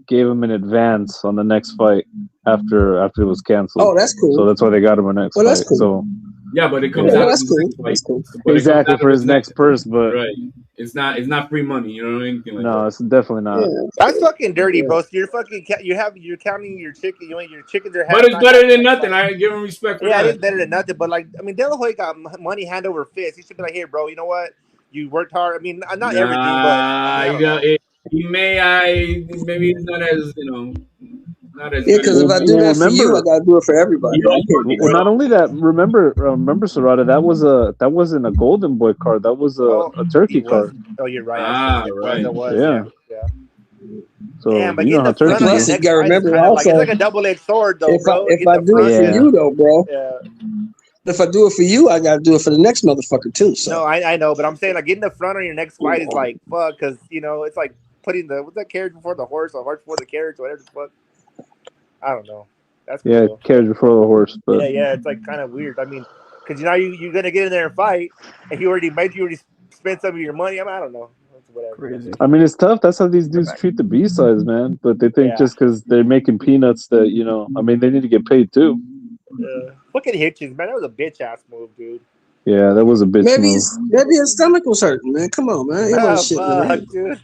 gave him an advance on the next fight after it was canceled. Oh, that's cool. So that's why they got him a next fight. That's cool. So yeah, but it comes out of his next fight. Exactly for his next purse, but right, it's not free money. You know anything like no, that. it's definitely not. That's fucking dirty, bro. So you're fucking you're counting your chicken. Your chickens are. But it's better than nothing. I give him respect for that. Yeah, it's better than nothing. But like, I mean, De La Hoya got money hand over fist. He should be like, "Here, bro. You know what? You worked hard. I mean, not everything, but maybe it's not as not as. Yeah, because if I do that for you, I gotta do it for everybody. Well, not only that, remember, Serrata, that wasn't a Golden Boy card. That was a turkey card. Oh, you're right. Right. Yeah. So yeah, but you know how turkey. Plus, you gotta remember also, it's like a double-edged sword, though, bro. If I do it for you, though, bro. Yeah. If I do it for you, I gotta do it for the next motherfucker too. So no, I know, but I'm saying like getting the front on your next fight is like fuck, because it's like putting what's that carriage before the horse, or horse before the carriage, whatever the fuck. I don't know. That's cool. Yeah, carriage before the horse. But yeah, it's like kind of weird. I mean, because you're gonna get in there and fight, and you already spent some of your money. I don't know. Whatever. Crazy. I mean, it's tough. That's how these dudes treat the B-sides, man. But they think just because they're making peanuts that I mean, they need to get paid too. Fucking Hitchens, man. That was a bitch ass move, dude. Yeah, that was a bitch maybe move. his stomach was hurting, man. Come on, man. Dude.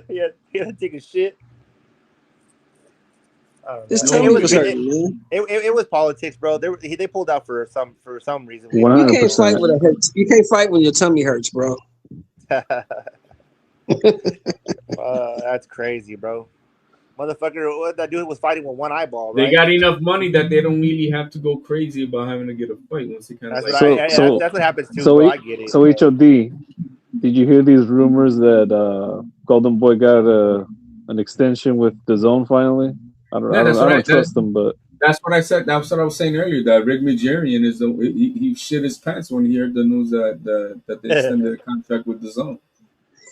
He had to take a shit. His stomach was hurting, man. It was politics, bro. They pulled out for some reason. 100%. You can't fight with a hurt. You can't fight when your tummy hurts, bro. That's crazy, bro. Motherfucker, what that dude was fighting with one eyeball, right? They got enough money that they don't really have to go crazy about having to get a fight once they kind of that's what happens too. So, bro. I get it. So HOD, did you hear these rumors that Golden Boy got an extension with DAZN finally? I don't trust them, but that's what I said. That's what I was saying earlier. That Rick Majarian he shit his pants when he heard the news that they extended a contract with DAZN.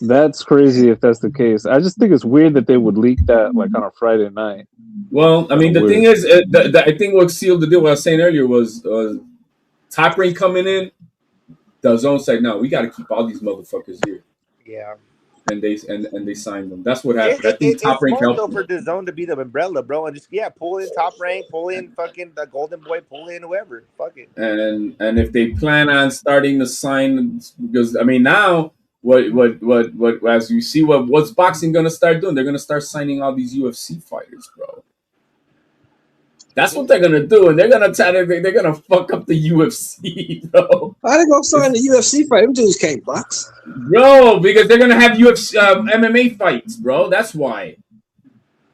That's crazy if that's the case. I just think it's weird that they would leak that like on a Friday night. Well, I mean, the thing is, I think what sealed the deal, what I was saying earlier, was Top Rank coming in. DAZN said, "No, we got to keep all these motherfuckers here." Yeah. And they signed them. That's what happened. I think Top Rank helped. It's for DAZN to be the umbrella, bro, and just pull in Top Rank, pull in fucking the Golden Boy, pull in whoever. Fuck it. And if they plan on starting to sign, because I mean now. What as you see what's boxing gonna start doing? They're gonna start signing all these UFC fighters, bro. That's what they're gonna do, and they're gonna fuck up the UFC, bro. Why they gonna sign the UFC fight? Them dudes can't box, bro, because they're gonna have UFC MMA fights, bro. That's why.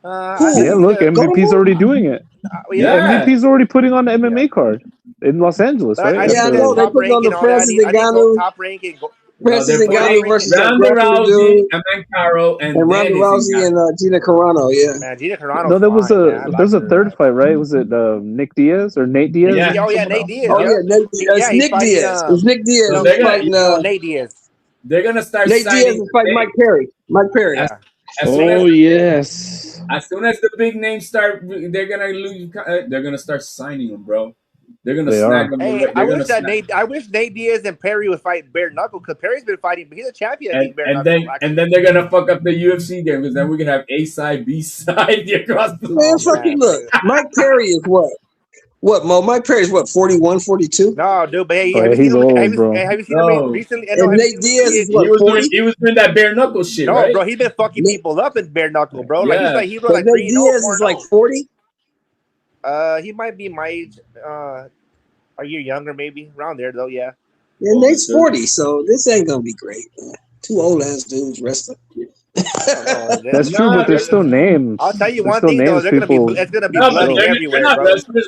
Yeah, look, MVP's already doing it. Yeah, MVP's already putting on the MMA card in Los Angeles, right? Yeah, I know. They put on the Francis Ngannou. Top Rank and Francis Ngannou versus Ronda Rousey and Caro and Ronda Rousey and Gina Carano. Yeah, man, Gina Carano. No, there was a third fight, right? Was it Nick Diaz or Nate Diaz? Yeah. Oh yeah, Nate Diaz. Oh yeah, Nate Diaz. Nick Diaz. It's Nick Diaz. So Nate Diaz. They're gonna start. Nate Diaz is fighting Mike Perry. Mike Perry. Yes. As soon as the big names start, they're gonna start signing them, bro. They're gonna snag them. Hey, I wish Nate Diaz and Perry would fight Bare Knuckle, because Perry's been fighting, but he's a champion. And then they're gonna fuck up the UFC game, because then we can have A side, B side across the man. Fucking look, Mike Perry is what, Mo? Mike Perry is what, 41, 42? No, dude, but hey, he's old, bro. Have you seen him recently? And Nate Diaz is what, 40? He was doing that bare knuckle shit, no, right? bro, he's been fucking people up in Bare Knuckle, bro. Yeah. Like he was like Nate Diaz is like 40. He might be my age, a year younger, maybe around there though. Yeah. Yeah, Nate's 40, so this ain't gonna be great, man. Two old ass dudes wrestling. That's true, but there's still names. I'll tell you one thing though, it's gonna be blood everywhere,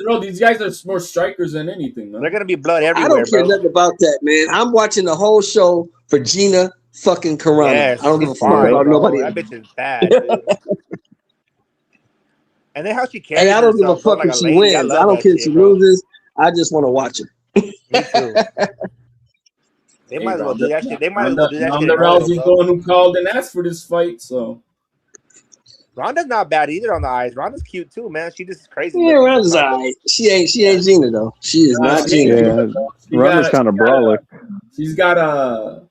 bro. These guys are more strikers than anything, man. They're gonna be blood everywhere. I don't care nothing about that, man. I'm watching the whole show for Gina fucking Carano. Yes, I don't give a fuck about nobody else. That bitch is bad. And then how she carries. And I don't give a fuck if she wins. I don't care if she loses. I just want to watch it. Me too. They might as well do that shit. They might as well do that shit. Ronda Rousey's the one who called and asked for this fight, so. Ronda's not bad either on the eyes. Ronda's cute too, man. She just is crazy. Yeah, Ronda's alright. She ain't Gina though. She is not Gina. Yeah, Ronda's kind of brolic. She's got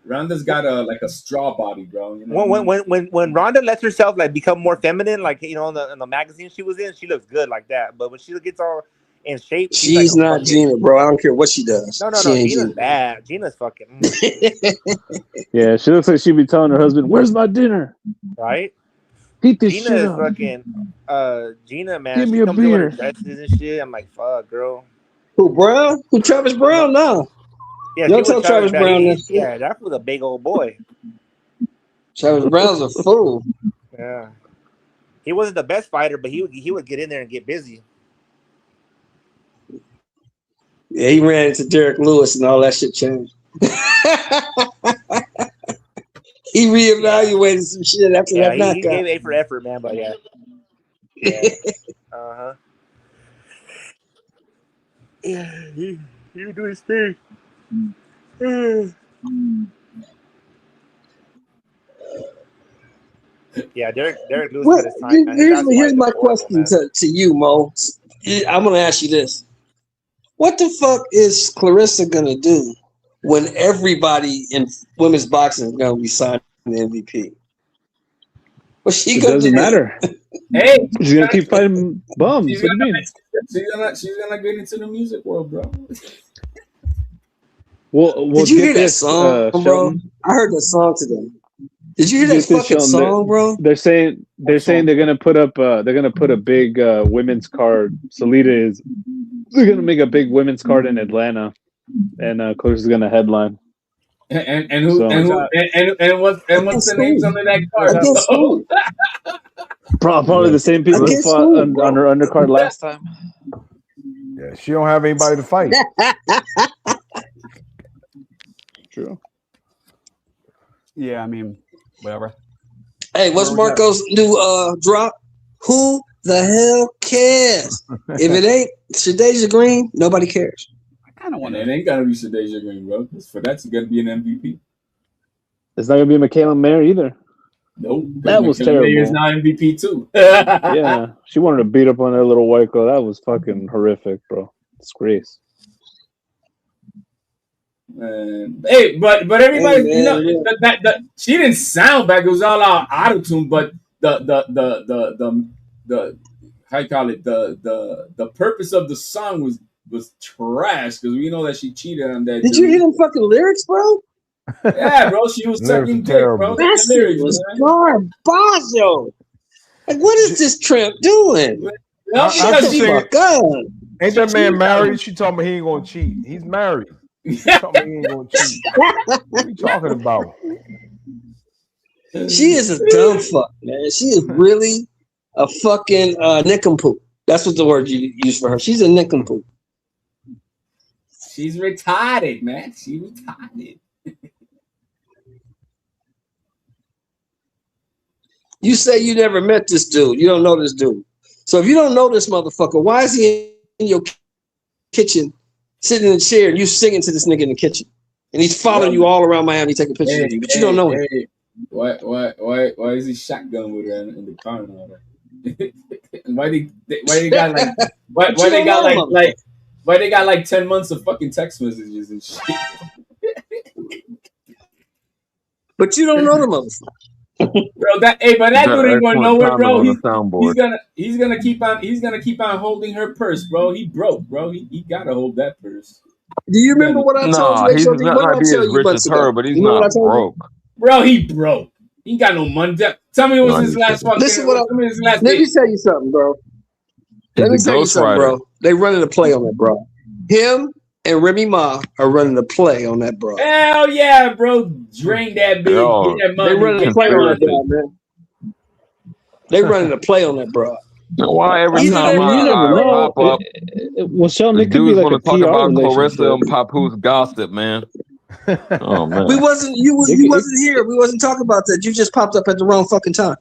Ronda's got like a straw body, bro. You know when Ronda lets herself like become more feminine, like in the magazine she was in, she looks good like that. But when she gets all in shape, she's like not Gina, bro. I don't care what she does. No. Gina's Gina's bad. Gina's fucking. Yeah, she looks like she'd be telling her husband, "Where's my dinner?" Right. Eat this Gina shit is up. fucking. Gina, man. Give me she a comes in with her beer. dresses and shit. I'm like, fuck, girl. Who, Brown? Who, Travis Brown? No. Yeah, Don't tell Travis Brown that shit. Yeah, that was a big old boy. Travis Brown's a fool. Yeah. He wasn't the best fighter, but he would get in there and get busy. Yeah, he ran into Derek Lewis and all that shit changed. He reevaluated some shit after that he knockout. gave A for effort, man, but yeah. Uh-huh. Yeah, he would do his thing. Yeah, Derek Lewis Well, got his time. Man. here's my question to you, Mo. I'm going to ask you this. What the fuck is Clarissa going to do when everybody in women's boxing is going to be signing the MVP? What's she going to do? Doesn't matter. Hey, She's going to keep fighting bums. She's What do you mean? gonna get into the music world, bro. Well, Did you hear that this, song, bro? Shelton. I heard that song today. Did you hear that Get this, fucking Shelton. song, bro? They're saying they're gonna put a big women's card. They're gonna make a big women's card in Atlanta, and Claire's gonna headline. And what's the names under that card? Against who? Probably the same people who Against fought who, on her undercard last time. Yeah, she don't have anybody to fight. True. Yeah, I mean, whatever. Hey, what's Marco's new drop? Who the hell cares? If it ain't Shadeja Green, nobody cares. I kind of want It ain't gotta be Shadeja Green, bro. For that's gonna be an MVP. It's not gonna be Michaela Mayer either. Nope. That was terrible. Mayer's not MVP too. Yeah, she wanted to beat up on that little white girl. That was fucking horrific, bro. Disgrace. Hey, but everybody, Hey, man, you know, that she didn't sound back. It was all auto tune, but the how you call it, the purpose of the song was trash because we know that she cheated on that. Did you hear them fucking lyrics, bro? Yeah, bro, she was sucking dick, bro. That shit was garbaggio. Like, what is this tramp doing? Well, because she, ain't that man married? She told me he ain't gonna cheat. He's married. She told me he ain't gonna cheat. What are you talking about? She is a dumb fuck, man. She is really a fucking nincompoop. That's what the word you use for her. She's a nincompoop. She's retarded, man. She retarded. You say you never met this dude. You don't know this dude. So if you don't know this motherfucker, why is he in your kitchen, sitting in a chair, and you singing to this nigga in the kitchen? And he's following you all around Miami taking pictures of you, but you don't know him. Why is he shotgun with her in the car and all that? why they got like 10 months of fucking text messages and shit? But you don't know the motherfucker. Bro, that dude ain't going nowhere, bro. He's gonna keep on holding her purse, bro. He broke, bro. He gotta hold that purse. Do you remember what I told you? He's not gonna be as rich as her, but he's not broke. Bro, he broke. He ain't got no money. Tell me what was his last fucking. Let me tell you something, bro. Let me tell you something, bro. They running a play on that, bro. Him and Remy Ma are running a play on that, bro. Hell yeah, bro. Drain that big. Get that money. They running a play on that, bro, man. They running a play on that, bro. Why every time I pop up, well, Sheldon, it could be dudes like want a to talk PR about Clarissa relationship. and Papoose gossip, man. Oh man, We wasn't here. We wasn't talking about that. You just popped up at the wrong fucking time.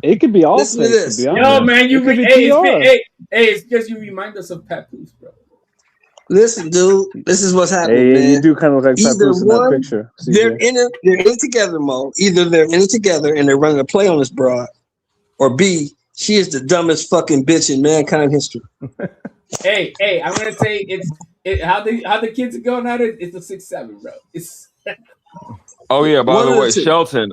It could be all Listen to things, this. to be Yo, honest. man, It could be PR. it's because you remind us of Papoose, bro. Listen, dude, this is what's happening, Hey, man. you do kind of look like Either Papoose in that one, picture. they're CJ. they're in it together, Mo. Either they're in it together and they're running a play on this broad, or B, she is the dumbest fucking bitch in mankind history. Hey, I'm gonna say how the kids are going at it. It's a 6-7, bro. It's Oh yeah, by One the of the way, two. Shelton.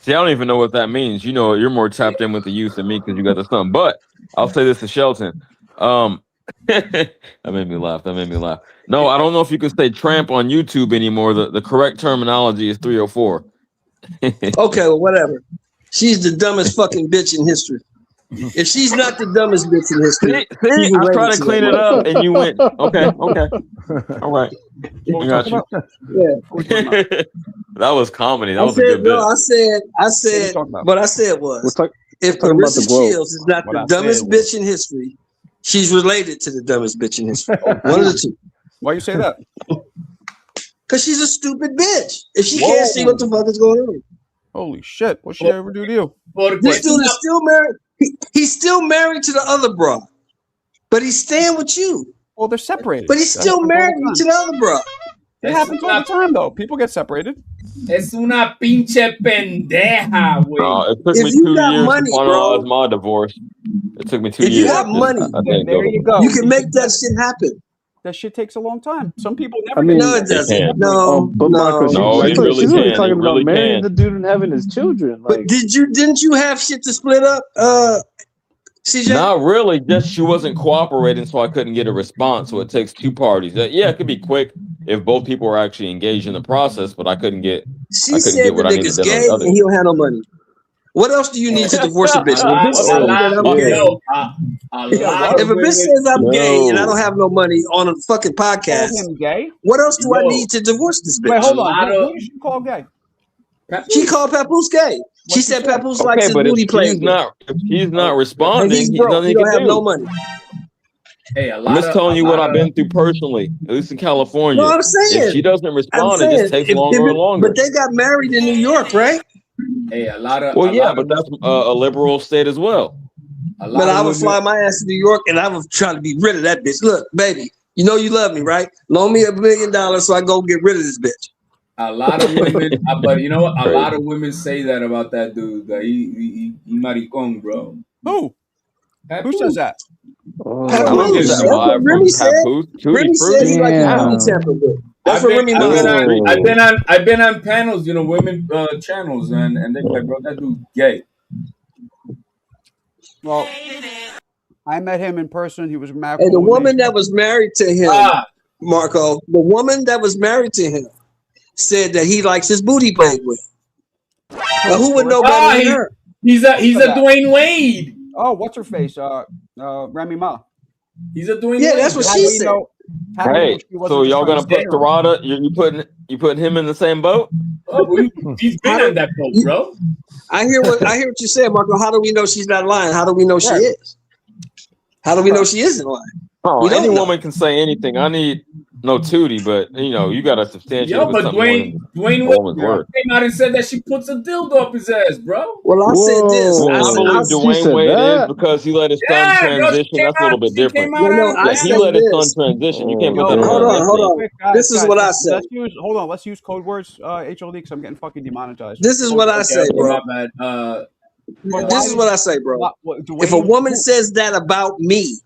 See, I don't even know what that means. You know, you're more tapped in with the youth than me because you got the son. But I'll say this to Shelton. That made me laugh. No, I don't know if you can say tramp on YouTube anymore. The correct terminology is 304. Okay, well, whatever. She's the dumbest fucking bitch in history. If she's not the dumbest bitch in history, See, she's I tried related to clean it up, and you went, okay, all right. I got you. Yeah. That was comedy. That I was a said, good bit. no, I said, what I said was, if talking about the Clarissa globe. Shields is not What the I dumbest said bitch in history, she's related to the dumbest bitch in history. One of the two. Why you say that? Because she's a stupid bitch. If she Whoa. can't see what the fuck is going on. Holy shit! What she ever do to you? This dude is still married. He's still married to the other bro, but he's staying with you. Well, they're separated. But he's That still happens all married the to time. the other bro. It happens all the time, though. People get separated. Es una pinche pendeja, güey. It took If me you 2 got years money, to finalize bro. my divorce. It took me 2 If years. you have money, I didn't there go. you go. you can make that shit happen. That shit takes a long time. Some people never. I mean, No, it doesn't. can. No, but Marco, No, it really she's only can. talking It about really marrying can. the dude and having his children. But Like, didn't you have shit to split up, CJ? Not really. Just she wasn't cooperating, so I couldn't get a response. So it takes two parties. Yeah, it could be quick if both people are actually engaged in the process, but I couldn't get. She said the what I needed nigga's done on gay the other. and he don't have no money. What else do you need to divorce a bitch? If a bitch says that I'm gay, if a bitch says I'm gay and I don't have no money on a fucking podcast, him gay? what else do I need to divorce this bitch? Wait, hold on. Who did you call gay? She called Papoose gay. She said Papoose likes his but booty if playing. he's not And responding, he's he's broke. nothing He he don't can have do. no money. Hey, I'm just telling you what I've been through personally, at least in California. No, I'm saying. If she doesn't I'm respond, saying, it just takes longer and longer. But they got married in New York, right? Hey, a lot of. Well, yeah, but that's a liberal state as well. But I would fly my ass to New York and I would try to be rid of that bitch. Look, baby, you know you love me, right? Loan me $1 million so I go get rid of this bitch. A lot of women, but you know what? A lot of women say that about that dude. That he maricón, bro. Who? Who says that? Papoose. That's what Remy said. Remy said he like his booty tampered with. That's what Remy said. I've been on panels, you know, women channels, and they're like, bro, that dude's gay. Well, I met him in person. He was married. And the woman that was married to him, Marco, the woman that was married to him said that he likes his booty played with. Now, who would know better than her? He's a Dwayne Wade. Oh, what's her face? Remy Ma. He's a Dwayne Yeah, Wade. that's what she said. Hey, so y'all gonna put Dorada? You putting him in the same boat? Oh, he's been on that boat, bro. I hear what you said, Marco. How do we know she's not lying? How do we know she is? How do we know she isn't lying? Oh, We don't any know. woman can say anything. I need no tootie, but you got to substantiate. Yo, with but something more Dwayne than a woman's word. came out and said that she puts a dildo up his ass, bro. Well, I said this. Well, I believe Dwayne Wade is because he let his son transition. That's a little bit different. I He said let his son this. transition. You can't put that. Hold on. This is what I said. Let's use code words, HLD, because I'm getting fucking demonetized. This is what I say, bro. My bad. This is what I say, bro. If a woman says that about me,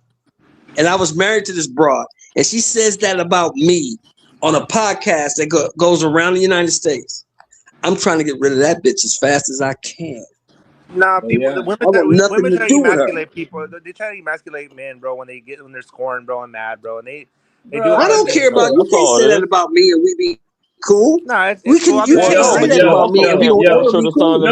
and I was married to this broad, and she says that about me on a podcast that goes around the United States, I'm trying to get rid of that bitch as fast as I can. Nah, people, the I want women nothing to try to do with her. emasculate people. They try to emasculate men, bro, when they're scoring, bro, and mad, bro, and they do. I don't care about you. Can't say that about me, and we be cool. Nah, it's We can. cool. You can't say that about me, and we don't want to be cool.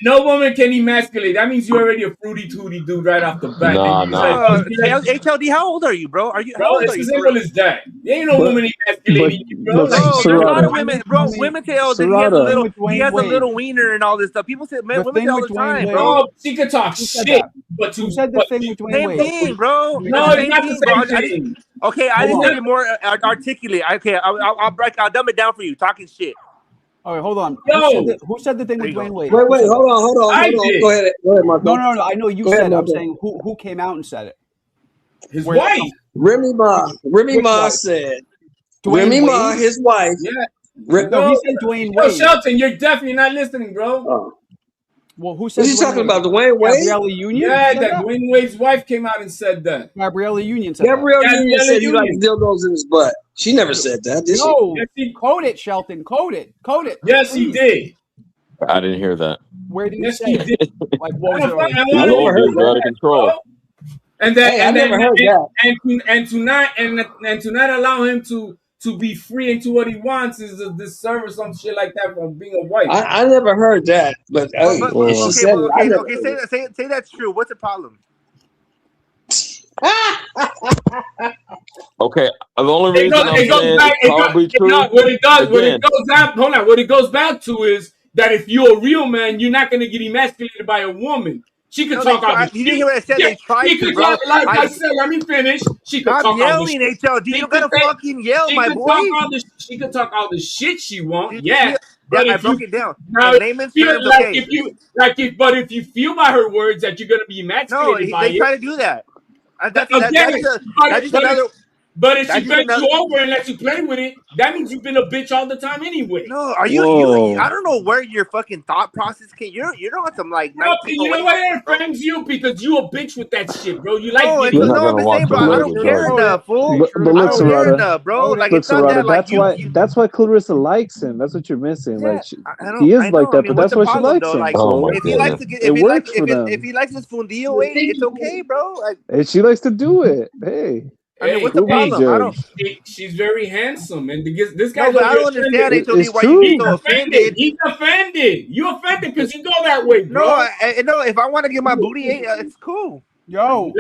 No woman can emasculate. That means you're already a fruity tooty dude right off the bat. HLD, how old are you, bro? Are you? How Bro, old it's are you? as simple as that. There ain't no woman emasculating you, bro. No, there's a lot of women, bro. Women tell that he has a little wiener and all this stuff. People say, man, women say all the time, bro. She could talk shit, but Who said the thing with Dwayne Same Wade? thing, bro. No, it's not the same thing. Okay, I just need it more articulate. Okay, I'll dumb it down for you. Talking shit. All right, hold on. Yo! Who said the thing with Dwayne Wade? Wait, hold on. I did. Go ahead, Marco. No. I know you Go said ahead, it. I'm Marco. saying who came out and said it? His wife. Remy Ma said. Remy Ma, his wife. Yeah. No, he said Dwayne Wade. Shelton, you're definitely not listening, bro. Oh. Well, who said? What are you talking about? Dwayne Wade? Gabrielle Union. Yeah, that Dwayne Wade's wife came out and said that. Gabrielle Union said Gabrielle that. Union said he likes dildos in his butt. She never said that, did No, she? Code it, Shelton. Code it. Yes, he did. I didn't hear that. Where did Yes, he he say did. it? Like, what was I never heard You're out of control. And then, Hey, I never heard that. And to not allow him to be free into what he wants is a disservice, some shit like that, from being a wife. I never heard that, but she said it. I never heard it. Say that's true. What's the problem? Okay, the only reason I'm saying back, it's probably true. What it goes back to is that if you're a real man, you're not going to get emasculated by a woman. She could talk out the You didn't hear what I said? They tried to, bro. I said, let me finish. She could Stop talk yelling, HLD. You gotta fucking yell, my boy. She could talk all the shit she wants. Yeah. But I if broke you, it down. now, Layman's terms, okay. but if you feel by her words that you're gonna be emasculated by it, they try to do that. But if she bends you over and lets you play with it, that means you've been a bitch all the time anyway. No, are you I don't know where your fucking thought process came. You're on some like. No, you know what? It offends you because you a bitch with that shit, bro. You like. No, I'm saying, bro. I don't care enough, fool. But look, Serrata, bro. Like look, it's not that, like that's why Clarissa likes him. That's what you're missing. Yeah, Like he is like that, but that's why she likes him. Like, So if he likes to get, if he likes his fundio, it's okay, bro. Like, and she likes to do it. Hey. I mean, what's the problem? She's very handsome, and this guy. No, but I don't understand HOD why you get so offended. He's offended. You offended because you go that way, bro. No, if I want to get my booty, it's cool. Yo,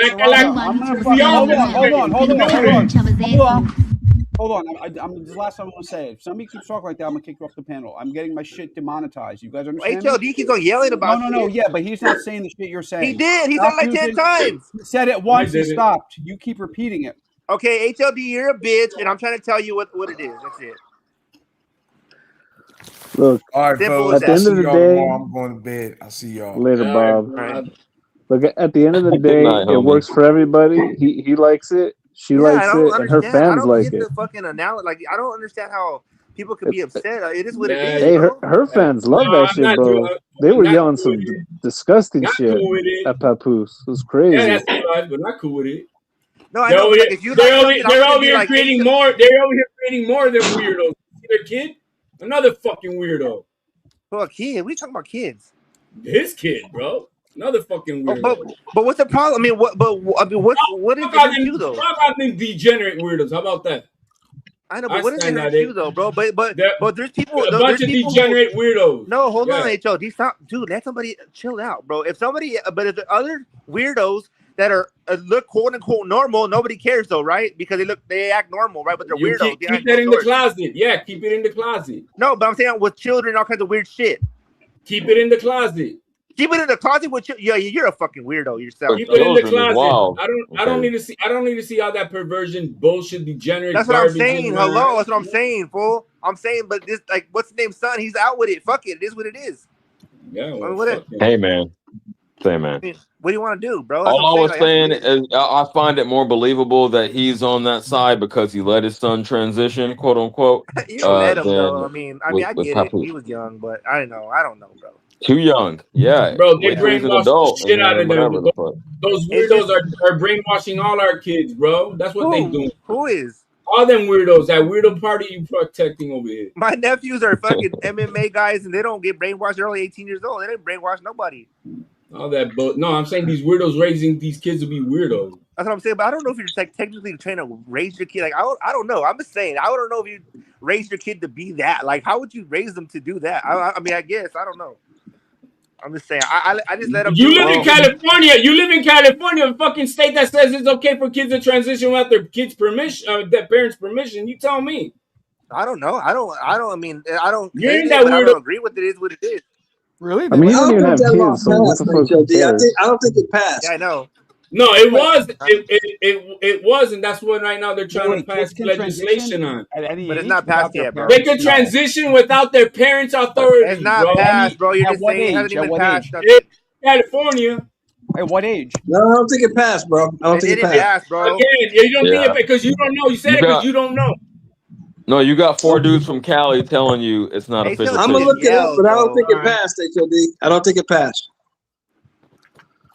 hold on. I'm this is the last time I'm gonna say it. If somebody keeps talking like that, I'm gonna kick you off the panel. I'm getting my shit demonetized. You guys understand? HLD keeps on yelling about. No. Yeah, but he's not saying the shit you're saying. He did. He said it like 10 times. He said it once and stopped. You keep repeating it. Okay, HLD, you're a bitch, and I'm trying to tell you what it is. That's it. Look, all right, Simple fellas. as that. At the end of the day, tomorrow. I'm going to bed. I'll see y'all later, Bob. Right. Look, at the end of the day, it works for everybody. He likes it. She likes it, and her fans like it. The fucking analogy, like I don't understand how people could be upset. It is what it is. Hey, her fans love that shit, bro. They were yelling some disgusting shit at Papoose. It was crazy. Yeah, that's right, but not cool with it. No, I know. They're over here creating more. They're over here creating more than weirdos. See their kid? Another fucking weirdo. Oh, a kid? We talking about kids? His kid, bro. Another fucking weirdo. But what's the problem? I mean, what is it you though? How about them degenerate weirdos? How about that? I know, but what is it you though, bro? But there's people. A bunch of degenerate weirdos. No, hold on, HOD. Stop, dude. Let somebody chill out, bro. If the other weirdos that are look quote unquote normal, nobody cares though, right? Because they act normal, right? But they're weirdos. Keep that in the closet. Yeah, keep it in the closet. No, but I'm saying with children, all kinds of weird shit. Keep it in the closet. Keep it in the closet with you're a fucking weirdo yourself. Keep it in the closet. Wow. I don't need to see. I don't need to see all that perversion, bullshit, degenerate. That's what I'm saying. Hello, that's what I'm saying, fool. I'm saying, but this what's the name, son? He's out with it. Fuck it. It is what it is. Yeah. Well, hey, man. Say, man. What do you want to do, bro? All I was saying is I find it more believable that he's on that side because he let his son transition, quote unquote. You let him, though. I mean, I get it. He was young, but I don't know, bro. Too young, yeah, bro. They brainwash the shit out of them. Those weirdos are brainwashing all our kids, bro. That's what they do. Who is? All them weirdos. That weirdo party you protecting over here. My nephews are fucking MMA guys, and they don't get brainwashed. They're only 18 years old. They didn't brainwash nobody. All that, but no, I'm saying these weirdos raising these kids to be weirdos. That's what I'm saying. But I don't know if you're just like technically trying to raise your kid. Like I don't know. I'm just saying. I don't know if you raise your kid to be that. Like how would you raise them to do that? I mean, I guess I don't know. I'm just saying. I just let them. You live in California. You live in California, a fucking state that says it's okay for kids to transition without their kids' permission, their parents' permission. You tell me. I don't know. I don't. I mean, I don't. You ain't that weirdo. I don't agree with it. Is what it is. Really? I mean, you don't even have kids, so what the fuck? I don't think it passed. Yeah, I know. No, it was. It was, and that's what right now they're trying to pass legislation on. But it's not passed yet, bro. They can transition without their parents' authority. It's not passed, bro. You're just saying it hasn't even passed. California. At what age? No, I don't think it passed, bro. I don't think it passed. bro. Again, you don't think Yeah. it because you don't know. You said You it because got- you don't know. No, you got 4 dudes from Cali telling you it's not official. I'm gonna look it up, but I don't think it passed, HOD. I don't think it passed.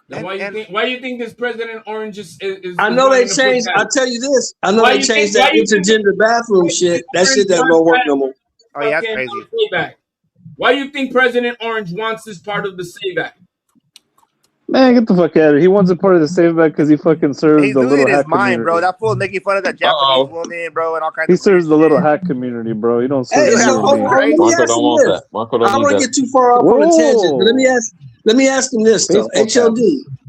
Then why do you think this President Orange is I know they running to put changed. that? I'll tell you this. I know Why they you changed think- that why you think- intergender bathroom shit. That shit doesn't work no more. Oh, yeah, that's Fucking crazy. Save Act. Why do you think President Orange wants this part of the Save Act? Man, get the fuck out of here. He wants a part of the Save Act because he fucking serves He's the little losing his hack mind, community. bro. That fool making fun of that Japanese woman, bro, and all kinds He of serves the little hack community, bro. You don't serve Hey, you so and hold me. on, let me Marco ask don't him want this. that. Marco I don't don't need want to that. get too far off on a tangent, but let me ask him this though. Baseball HOD.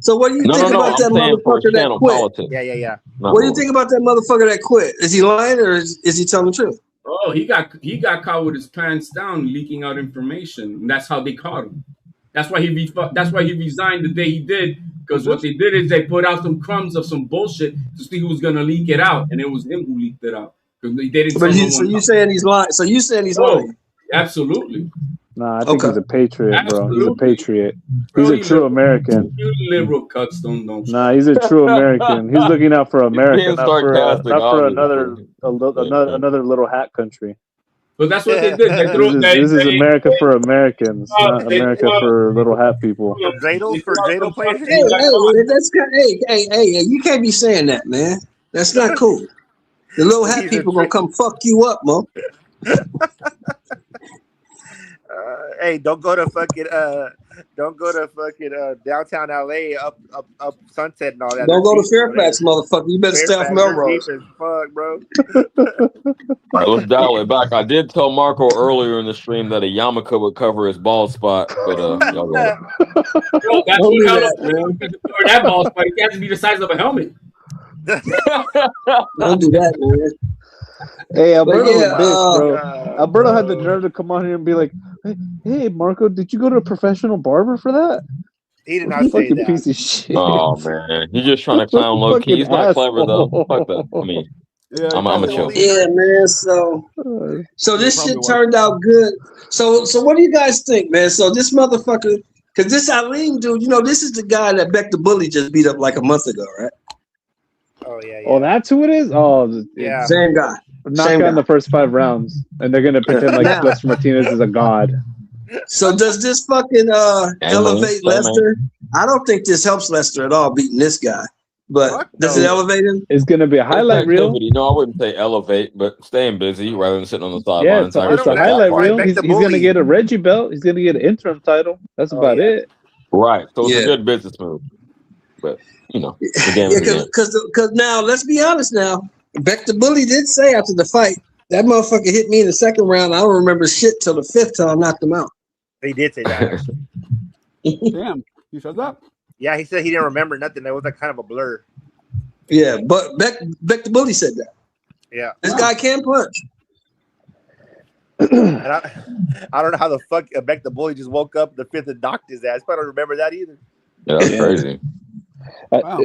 So what do you No, think no, no. about that I'm saying for motherfucker that channel quit? politics. Yeah. Not What do you really. think about that motherfucker that quit? Is he lying or is he telling the truth? Oh, he got caught with his pants down, leaking out information. And that's how they caught him. That's why he resigned the day he did. Because what they did is they put out some crumbs of some bullshit to see who was gonna leak it out, and it was him who leaked it out. Because they didn't. But tell you, no so one you else. saying he's lying? So you saying he's Oh, lying? absolutely. Nah, I think he's a patriot, bro. He's a Absolutely. patriot. Bro, He's a you true liberal- American. You liberal cuts don't know. Nah, he's a true American. He's looking out for America, being not for sarcastic, another obviously. another little hat country. But that's what they did. They threw, This is America for Americans, not America for little hat people. Dreidel for Dreidel players. Hey, that's hey, you can't be saying that, man. That's not cool. The little hat people gonna come fuck you up, Mo. Hey, don't go to fucking downtown LA up Sunset and all that. Don't go to Fairfax, motherfucker. You better stay off Melrose. Deep as fuck, bro. All right, let's dial it back. I did tell Marco earlier in the stream that a yarmulke would cover his bald spot, but y'all got it. Bro, that's Don't do what that, man. for that ball spot. It has to be the size of a helmet. Don't do that, man. Hey, Alberto's yeah, a bitch, bro. Alberto had the nerve to come on here and be like, "Hey, Marco, did you go to a professional barber for that?" He did What not a say fucking that. piece of shit. Oh man, he's just trying to clown low key. He's not clever though. Fuck that. I mean, I'm a chill. Yeah, man. So this shit turned out good. So what do you guys think, man? So this motherfucker, because this Alim dude, you know, this is the guy that Beck the Bully just beat up like a month ago, right? Oh yeah. Oh, that's who it is. Oh, Yeah. Same guy. knock Same out guy. in the first 5 rounds, and they're gonna pretend like Now- Lester Martinez is a god. So does this fucking elevate Lester? I don't think this helps Lester at all beating this guy. But does it elevate him? It's gonna be a highlight reel. Activity. No, I wouldn't say elevate, but staying busy rather than sitting on the Yeah, sidelines. it's a highlight reel. He's gonna get a Reggie belt. He's gonna get an interim title. That's about it. Right. So it's Yeah. a good business move. But you know, the game Yeah, is the game. because now let's be honest. Now Beck the Bully did say after the fight that motherfucker hit me in the second round. I don't remember shit till the 5th till I knocked him out. He did say that. Damn, you said that? Yeah, he said he didn't remember nothing. That was like kind of a blur. Yeah, but Beck the Bully said that. Yeah. This guy can punch. And I don't know how the fuck Beck the Bully just woke up the 5th and knocked his ass. I don't remember that either. Yeah, that's crazy.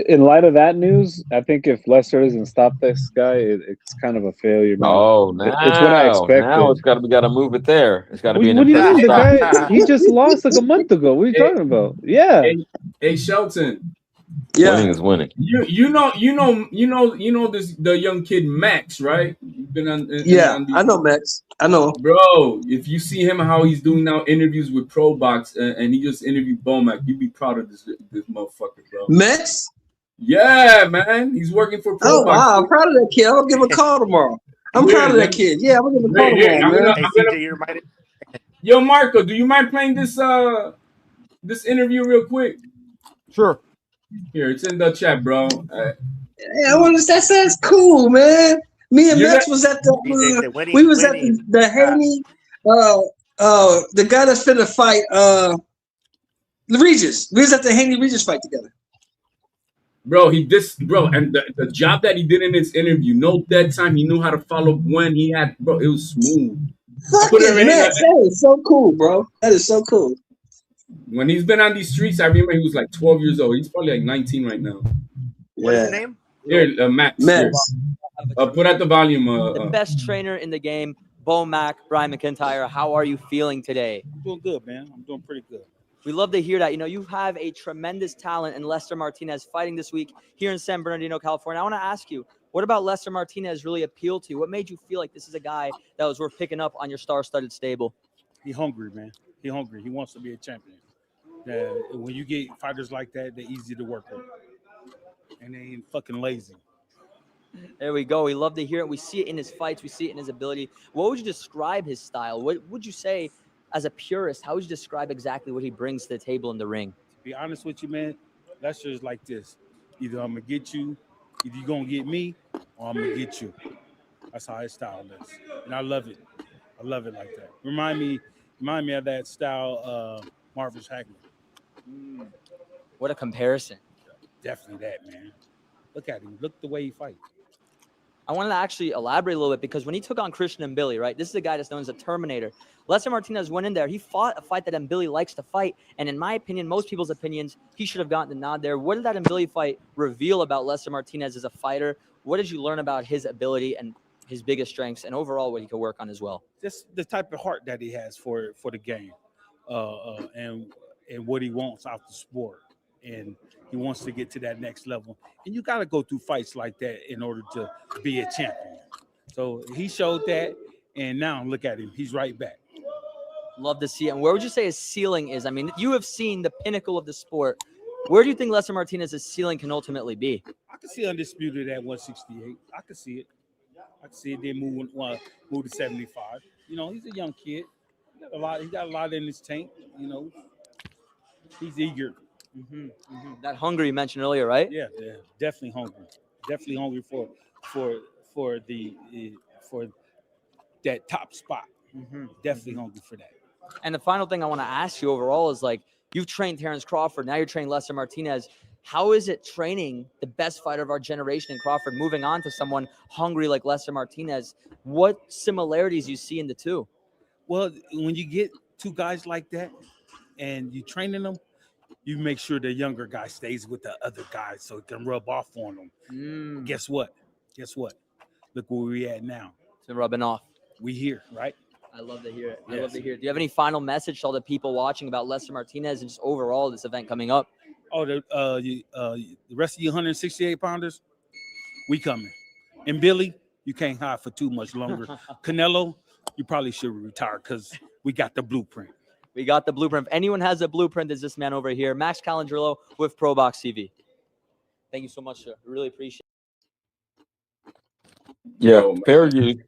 In light of that news, I think if Lester doesn't stop this guy, it's kind of a failure. Man. Oh, now it's what I expected. Now it's got to move it there. It's got to be an What do you mean? The impressive guy he just lost like a month ago. What are you talking about? Yeah. Hey, Shelton. Winning is winning. You know this the young kid Max, right? You've been on. I know Max. I know. Bro, if you see him how he's doing now interviews with Pro Box and he just interviewed Bomac, you'd be proud of this motherfucker, bro. Max? Yeah, man. He's working for Pro Oh Box. wow, I'm proud of that kid. I'm gonna give him a call tomorrow. I'm proud of that kid. Yeah, I'm gonna give him a call tomorrow, man. Yo, Marco, do you mind playing this this interview real quick? Sure. Here, it's in the chat, bro. Yeah, that sounds cool, man. Me and You Max got- was at the we was at the Haney the guy that's finna fight the Regis. We was at the Haney Regis fight together. Bro, and the job that he did in his interview, no dead time. He knew how to follow when he had, bro. It was smooth. Fucking Max, that is so cool, bro. That is so cool. When he's been on these streets, I remember he was like 12 years old. He's probably like 19 right now. What is his name? Here, Max. Max. Put out the volume. The best trainer in the game, Bomac, Brian McIntyre. How are you feeling today? I'm doing good, man. I'm doing pretty good. We love to hear that. You know, you have a tremendous talent in Lester Martinez fighting this week here in San Bernardino, California. I want to ask you, what about Lester Martinez really appealed to you? What made you feel like this is a guy that was worth picking up on your star-studded stable? He hungry, man. He hungry. He wants to be a champion. When you get fighters like that, they're easy to work with. And they ain't fucking lazy. There we go. We love to hear it. We see it in his fights. We see it in his ability. What would you describe his style? What would you say, as a purist, how would you describe exactly what he brings to the table in the ring? To be honest with you, man, Lester is like this. Either I'm going to get you, either you're going to get me, or I'm going to get you. That's how his style is. And I love it. I love it like that. Remind me of that style, Marvis Hagler. What a comparison. Definitely that, man. Look at him. Look the way he fights. I wanted to actually elaborate a little bit because when he took on Christian Mbili, right, this is a guy that's known as a Terminator. Lester Martinez went in there. He fought a fight that Mbili likes to fight. And in my opinion, most people's opinions, he should have gotten the nod there. What did that Mbili fight reveal about Lester Martinez as a fighter? What did you learn about his ability and his biggest strengths and overall what he could work on as well? Just the type of heart that he has for the game and what he wants out the sport. And he wants to get to that next level. And you got to go through fights like that in order to be a champion. So he showed that, and now look at him. He's right back. Love to see it. And where would you say his ceiling is? I mean, you have seen the pinnacle of the sport. Where do you think Lester Martinez's ceiling can ultimately be? I can see undisputed at 168. I can see it. I can see it. Then move to 75. You know, he's a young kid. He got a lot in his tank. You know, he's eager. That hunger you mentioned earlier, right? Yeah, definitely hungry. Definitely hungry for that top spot. Definitely hungry for that. And the final thing I want to ask you overall is, like, you've trained Terrence Crawford, now you're training Lester Martinez. How is it training the best fighter of our generation in Crawford, moving on to someone hungry like Lester Martinez? What similarities you see in the two? Well, when you get two guys like that and you training them, you make sure the younger guy stays with the other guy so it can rub off on them. Guess what? Look where we at now. It's rubbing off. We here, right? I love to hear it. Yes. I love to hear it. Do you have any final message to all the people watching about Lester Martinez and just overall this event coming up? Oh, the rest of you 168 pounders, we coming. And Billy, you can't hide for too much longer. Canelo, you probably should retire because we got the blueprint. We got the blueprint. If anyone has a blueprint, there's this man over here, Max Calandrillo with ProBox TV. Thank you so much, sir. I really appreciate it. Yeah, fair use.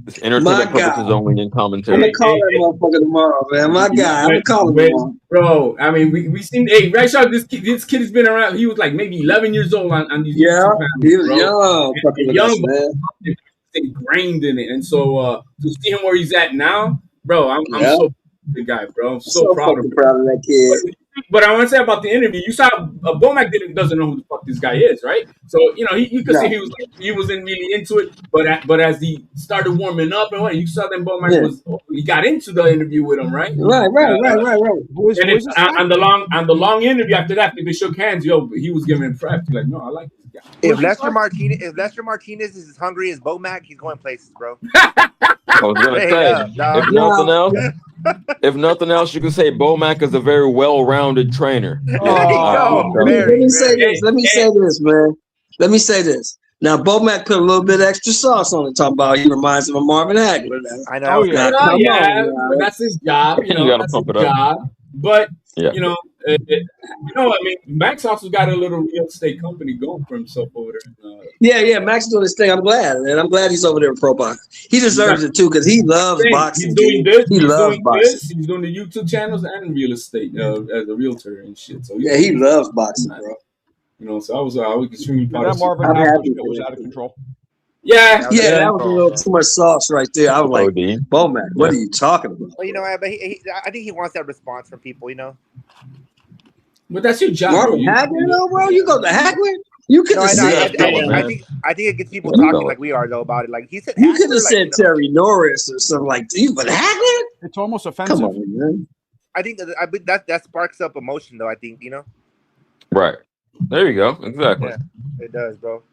It's entertainment purposes only in commentary. I'm gonna call that motherfucker tomorrow, man. My guy, I'm gonna call him tomorrow. Bro, I mean, we seen. Hey, Rashad, this kid has been around. He was like maybe 11 years old on these. Yeah, he was bro. young, And young, man. Ingrained in it, and so to see him where he's at now, bro, I'm so proud of the guy, bro. I'm so proud of that kid. But I want to say about the interview, you saw Bomac doesn't know who the fuck this guy is, right? So you know you could see he wasn't really into it, but as he started warming up and what, you saw that Bomac he got into the interview with him, right? Right. And the long interview after that, they shook hands. He was giving him prep. Like, no, I like this guy. If Lester Martinez is as hungry as Bomac, he's going places, bro. I was gonna say, if nothing else, you can say Bomac is a very well-rounded trainer. Let me say this, man. Let me say this. Now, Bomac put a little bit extra sauce on it, talking about he reminds him of Marvin Hagler. I know. But that's his job. You know, gotta pump it up. But you know, I mean, Max also got a little real estate company going for himself over there. Yeah, Max doing his thing. I'm glad, and I'm glad he's over there in pro boxing. He deserves it too because he loves boxing. He's doing this. He loves boxing. He's doing the YouTube channels and real estate as a realtor and shit. So he loves boxing, bro. You know, so I was extremely proud of Marvin Hagler was out of control. Yeah, that was a little too much sauce right there. I was like, Bomac, what are you talking about? Well, you know, but I think he wants that response from people, you know. But that's your job. Marvin Hagler, though, bro? You go to Hagler? You could have said. I think it gets people talking like we are though about it. Like he said, you could have said Terry Norris or something like that. But Hagler? It's almost offensive. Come on, man. I think that sparks up emotion, though. I think, you know. Right. There you go. Exactly. Yeah, it does, bro.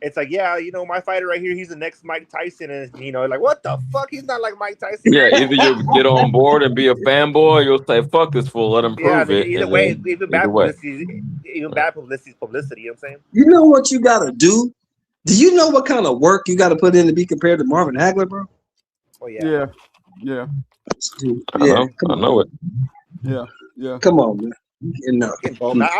It's like, yeah, you know, my fighter right here, he's the next Mike Tyson, and you know, like, what the fuck? He's not like Mike Tyson. Yeah, either you get on board and be a fanboy, or you'll say, "Fuck this fool, let him prove it." Either way, even bad publicity, You know what I'm saying? You know what you gotta do? Do you know what kind of work you gotta put in to be compared to Marvin Hagler, bro? Oh yeah. Yeah. Yeah. I know it. Yeah. Come on, man. No. I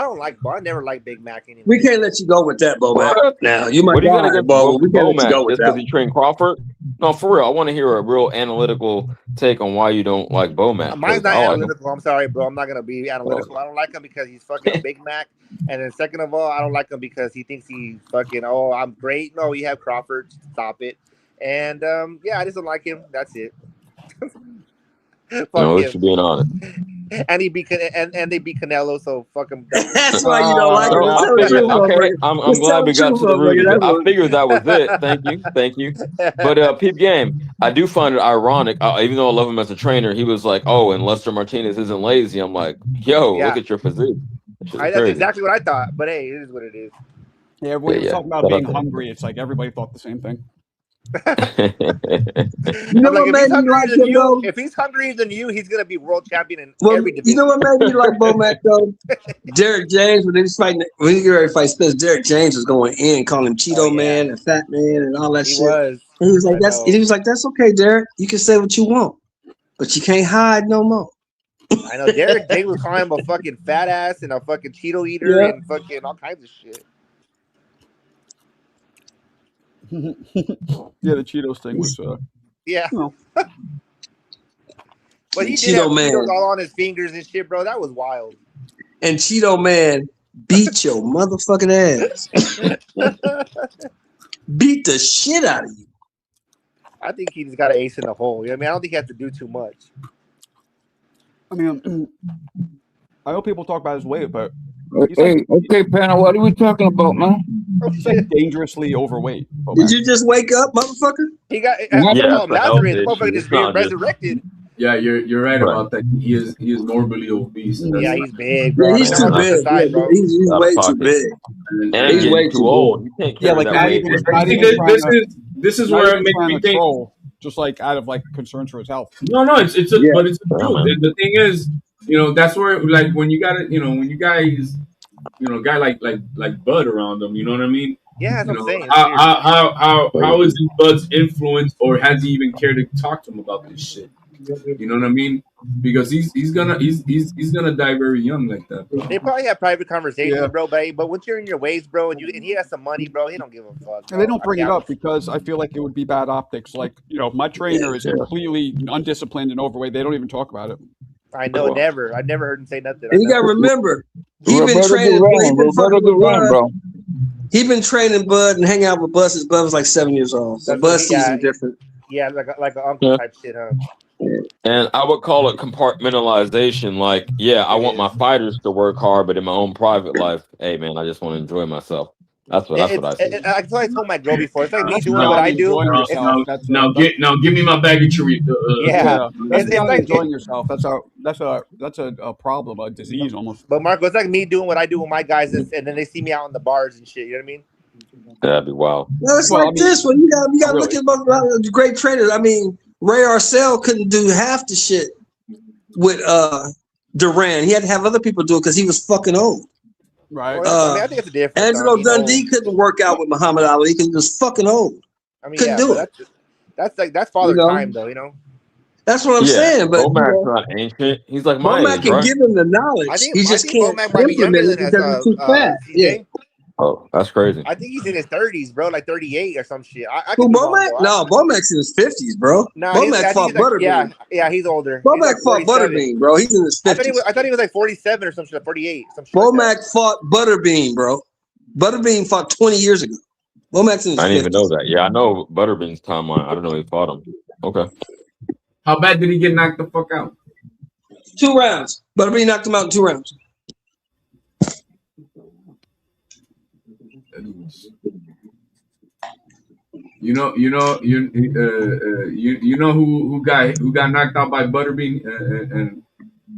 don't like Bo. I never liked Big Mac anyway. We can't let you go with that, Bo. Now you might What are you gonna get Bo. We can't let you go with just because that. he trained Crawford? No, for real. I want to hear a real analytical take on why you don't like Bomac. Mine's not analytical. I'm sorry, bro. I'm not gonna be analytical. I don't like him because he's fucking Big Mac. And then second of all, I don't like him because he thinks he's fucking, oh, I'm great. No, you have Crawford. Stop it. And yeah, I just don't like him. That's it. No, it's being honest. And he beat and they beat Canelo, so fuck him. That's why you don't like him. Okay, I'm glad we got to the root of it. I figured that was it. Thank you. But Peep Game, I do find it ironic. Even though I love him as a trainer, he was like, "Oh, and Lester Martinez isn't lazy." I'm like, "Yo, look at your physique." That's exactly what I thought. But hey, it is what it is. Yeah, when you're talking about being hungry, it's like everybody thought the same thing. You know what made me like him though? If he's hungrier than you, he's gonna be world champion in You every division. know what made me like Bomac though? Derek James, when he was fighting, when he got ready to fight Spence, Derek James was going in, calling him Cheeto Man and Fat Man and all that shit. And he was like, that's okay, Derek. You can say what you want, but you can't hide no more. I know Derek James was calling him a fucking fat ass and a fucking Cheeto eater and fucking all kinds of shit. Yeah, the Cheetos thing was yeah. You know. But he did Cheeto have Man. Cheetos all on his fingers and shit, bro. That was wild. And Cheeto Man beat your motherfucking ass. Beat the shit out of you. I think he just got an ace in the hole. You know what I mean? I don't think he has to do too much. I mean, I know people talk about his weight, but Okay, panel, what are we talking about, man? he's like dangerously overweight. Did you just wake up, motherfucker? He got Lazarus. the motherfucker just being resurrected. Yeah, you're right about that. He is morbidly obese. Yeah, he's big, bro. Yeah, he's too big. He's way too big. And he's way too old. You can't carry that weight. This is where it makes me think. Just like out of like concerns for his health. No, it's a but it's a truth. And the thing is, you know, that's where like when you got it, you know, when you guys, you know, a guy like Bud around them, you know what I mean? Yeah, that's what I'm saying. How is Bud's influence, or has he even cared to talk to him about this shit? You know what I mean? Because he's gonna die very young like that, bro. They probably have private conversations, bro. But once you're in your ways, bro, and he has some money, bro, he don't give a fuck. And they don't bring it up because I feel like it would be bad optics. Like, you know, my trainer is completely undisciplined and overweight. They don't even talk about it. I know, never. I never heard him say nothing. And you gotta remember, he's been training. He been training Bud and hang out with Bud since Bud was like 7 years old. So Bud sees him different. Yeah, like an uncle type shit, huh? And I would call it compartmentalization. Like, yeah, I want my fighters to work hard, but in my own private life, hey man, I just want to enjoy myself. That's what I see. That's what I told my girl before. It's like me doing what I do. Now give me my bag of chorizo. That's not enjoying yourself. That's a problem, a disease almost. But Marco, it's like me doing what I do with my guys, and then they see me out in the bars and shit. You know what I mean? That'd be wild. No, it's this one. You got to look at the great trainers. I mean, Ray Arcel couldn't do half the shit with Duran. He had to have other people do it because he was fucking old. Right. I think it's a difference. Angelo Dundee couldn't work out with Muhammad Ali because he was fucking old. I mean, couldn't do it. That's father time, though. You know. That's what I'm saying. But Bomac's not ancient. He's like my Bomac age, can right? give him the knowledge. He just can't implement it because he's too fat. Yeah. Oh, that's crazy. I think he's in his 30s, bro, like 38 or some shit. Who, Bomac? No, Bomac's in his 50s, bro. No, Bomac fought Butterbean. Yeah, he's older. Bomac fought Butterbean, bro. He's in his 50s. I thought he was like 47 or some shit, 48. Some shit Bomac fought Butterbean, bro. Butterbean fought 20 years ago. Bomac's in his 50s. I didn't even know that. Yeah, I know Butterbean's timeline. I don't know he fought him. Okay. How bad did he get knocked the fuck out? 2 rounds. Butterbean knocked him out in 2 rounds. You know who got knocked out by Butterbean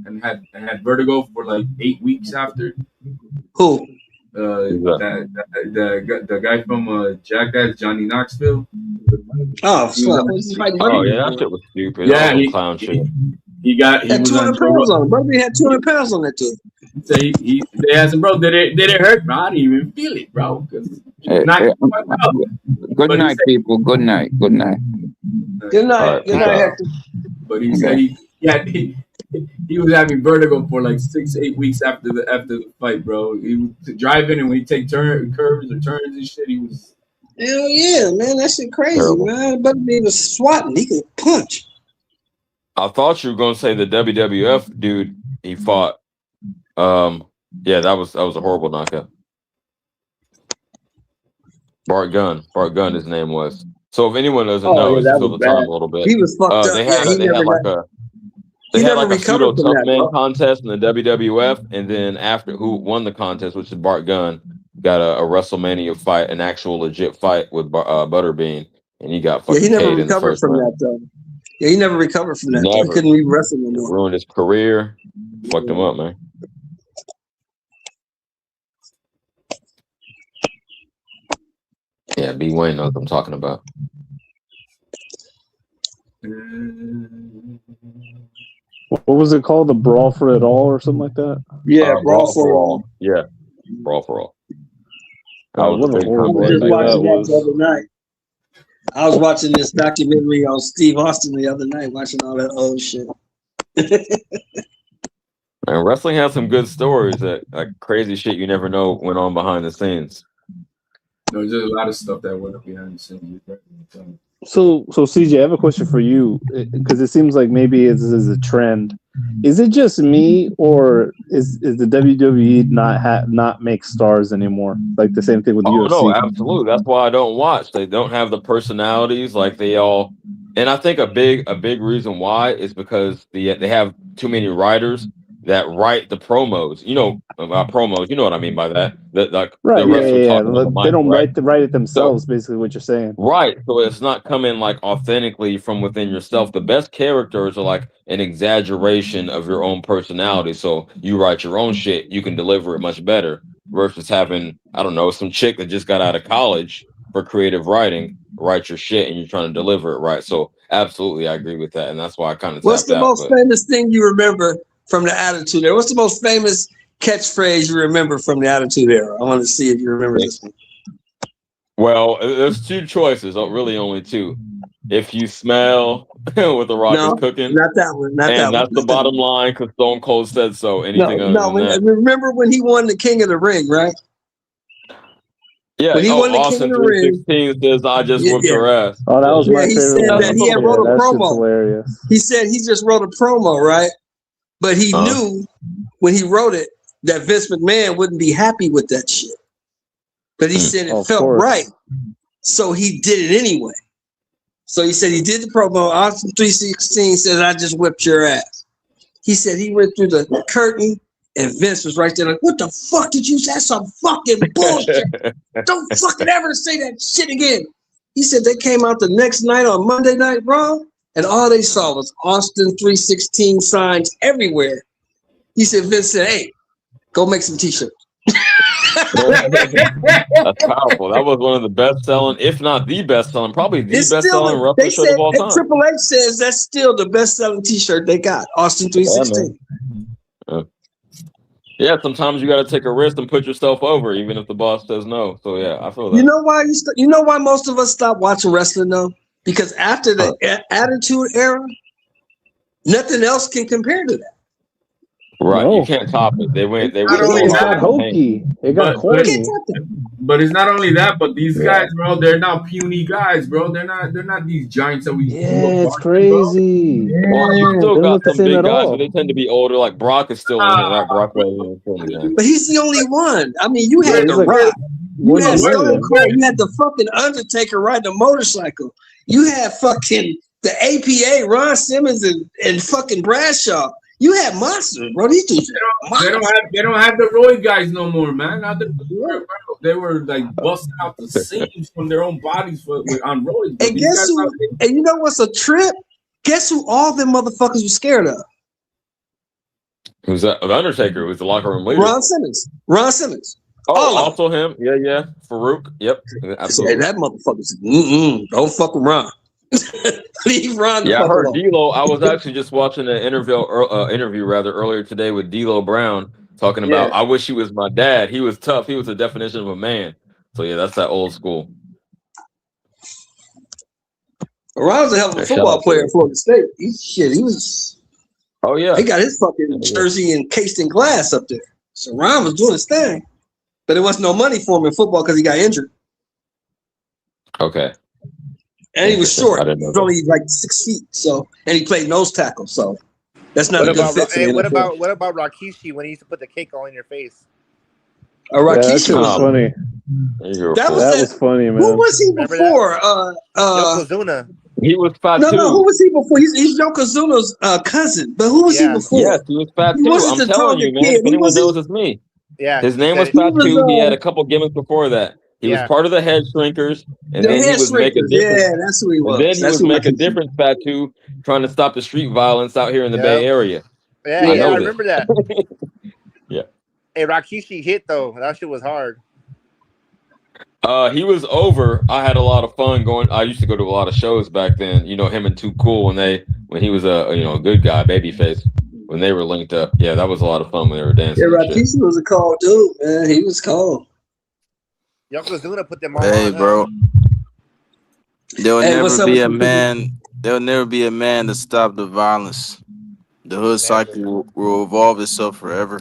and had vertigo for like 8 weeks after? Who? The guy from Jackass, Johnny Knoxville. Oh, fuck. Yeah, that shit was stupid. Yeah, That was clown shit. He had was 200 pounds on him. Brother had 200 pounds on that dude. So they asked him, bro, did it hurt? Bro, I didn't even feel it, bro. Good night, people. Good night. Good night. Good night. Good night, Hector. But he said he was having vertigo for like 6-8 weeks after the fight, bro. He was driving, and when he take curves or turns and shit, he was. Hell yeah, man, that shit crazy, Terrible. man. Butterbean was swatting. He could punch. I thought you were gonna say the WWF dude he fought. Yeah, that was a horrible knockout. Bart Gunn, his name was. So if anyone doesn't know, just fill the time a little bit. He was fucked up. They had like a pseudo tough man contest in the WWF, and then after who won the contest, which is Bart Gunn, got a WrestleMania fight, an actual legit fight with Butterbean, and he got fucking he never paid in the recovered first from round. that, though. Yeah, he never recovered from that. He Never. couldn't even wrestle no more. Ruined his career, fucked him up, man. Yeah, B Wayne knows what I'm talking about. What was it called? The Brawl for It All or something like that? Yeah, Brawl for All. Yeah, Brawl for All. Oh, what a horrible I was just thing watching that that was. the other night. I was watching this documentary on Steve Austin the other night, watching all that old shit. And wrestling has some good stories that like crazy shit you never know went on behind the scenes. There's just a lot of stuff that went up behind the scenes. So CJ, I have a question for you because it seems like maybe this is a trend. Is it just me, or is the WWE not make stars anymore? Like the same thing with UFC. No, absolutely. That's why I don't watch. They don't have the personalities like they all. And I think a big reason why is because they have too many writers that write the promos. You know about promos. You know what I mean by that. Right? Yeah. They don't write write it themselves. Basically, what you're saying. Right. So it's not coming like authentically from within yourself. The best characters are like an exaggeration of your own personality. So you write your own shit, you can deliver it much better versus having, I don't know, some chick that just got out of college for creative writing, write your shit and you're trying to deliver it right. So absolutely, I agree with that. And that's why I kind of What's the most famous thing you remember from the Attitude Era? What's the most famous catchphrase you remember from the Attitude Era? I want to see if you remember this one. Well, there's two choices, really only two. If you smell what the Rock is cooking, not that one. Not and that that's one. the bottom line because Stone Cold said so. Anything other than that. Remember when he won the King of the Ring, right? Yeah, when he won the Austin King of the Ring, 316 says, "I just whooped your ass." Oh, that was my he favorite. said that he had wrote a That shit's promo. hilarious. He said he just wrote a promo, right? But he knew when he wrote it that Vince McMahon wouldn't be happy with that shit. But he said it felt right, so he did it anyway. So he said he did the promo. Austin 316 says, "I just whipped your ass." He said he went through the curtain. And Vince was right there like, "What the fuck did you say? That's some fucking bullshit. Don't fucking ever say that shit again." He said they came out the next night on Monday Night Raw, and all they saw was Austin 316 signs everywhere. He said, Vince said, "Hey, go make some t-shirts." That's powerful. That was one of the best selling, if not the best selling, probably the best selling wrestling shirt of all time. Triple H says that's still the best selling t-shirt they got. Austin 316. Yeah, sometimes you got to take a risk and put yourself over, even if the boss says no. So yeah, I feel that. You know why you know why most of us stopped watching wrestling though? Because after the Attitude Era, nothing else can compare to that. Right, you can't top it. They went. They Not only went. that, hokey. It got corny. But it's not only that, but these guys, bro, they're not puny guys, bro. They're not these giants that we. Yeah, it's crazy. Well, you still They got look the some same big at guys, all. but they tend to be older. Like Brock is still in it, right? Brock Lesnar. But he's the only one. I mean, you had The Rock, you had Stone Cold, you had the fucking Undertaker riding a motorcycle. You had fucking the APA, Ron Simmons and fucking Bradshaw. You had monsters, bro. These dudes. They don't have the Roy guys no more, man. Not they were like busting out the seams from their own bodies on Roy. And guess who? And you know what's a trip? Guess who all them motherfuckers were scared of? Who's that? The Undertaker was the locker room leader. Ron Simmons. Ron Simmons. Oh, also him. Yeah. Farouk. Yep. Absolutely. Hey, that motherfucker's don't fuck with Ron. Leave Ron the Yeah, I fuck heard alone. D'Lo. I was actually just watching an interview earlier today with D'Lo Brown talking about. I wish he was my dad. He was tough. He was the definition of a man. So yeah, that's that old school. Ron's a hell of a football player in Florida State. He was. Oh yeah. He got his fucking jersey encased in glass up there. So Ron was doing his thing, but there was no money for him in football because he got injured. Okay. And he was short. I didn't know He was only like 6 feet. So, and he played nose tackle. So that's not a good fit for the NFL. What about Rakishi when he used to put the cake all in your face? Rakishi was funny. That was funny, man. Who was he before? Yokozuna. He was 5'2". No. Who was he before? He's Yokozuna's cousin. But who was he before? Yes, he was 5'2". I'm telling you, man. If anyone knows, it's me. Yeah. His name was 5'2". He had a couple gimmicks before that. He was part of the Head Shrinkers, and then he was making a difference. Yeah, that's who he was. And then he was making a difference, Fatu, trying to stop the street violence out here in the Bay Area. Yeah, I remember that. Yeah. Hey, Rakishi hit though. That shit was hard. He was over. I had a lot of fun going. I used to go to a lot of shows back then. You know, him and Too Cool when he was a good guy, babyface. When they were linked up, yeah, that was a lot of fun when they were dancing. Yeah, Rakishi was a cold dude, man. He was cold. Yokozuna put them all Hey, on. bro. There'll what's never up be with a you? man. There'll never be a man to stop the violence. The hood cycle will evolve itself forever.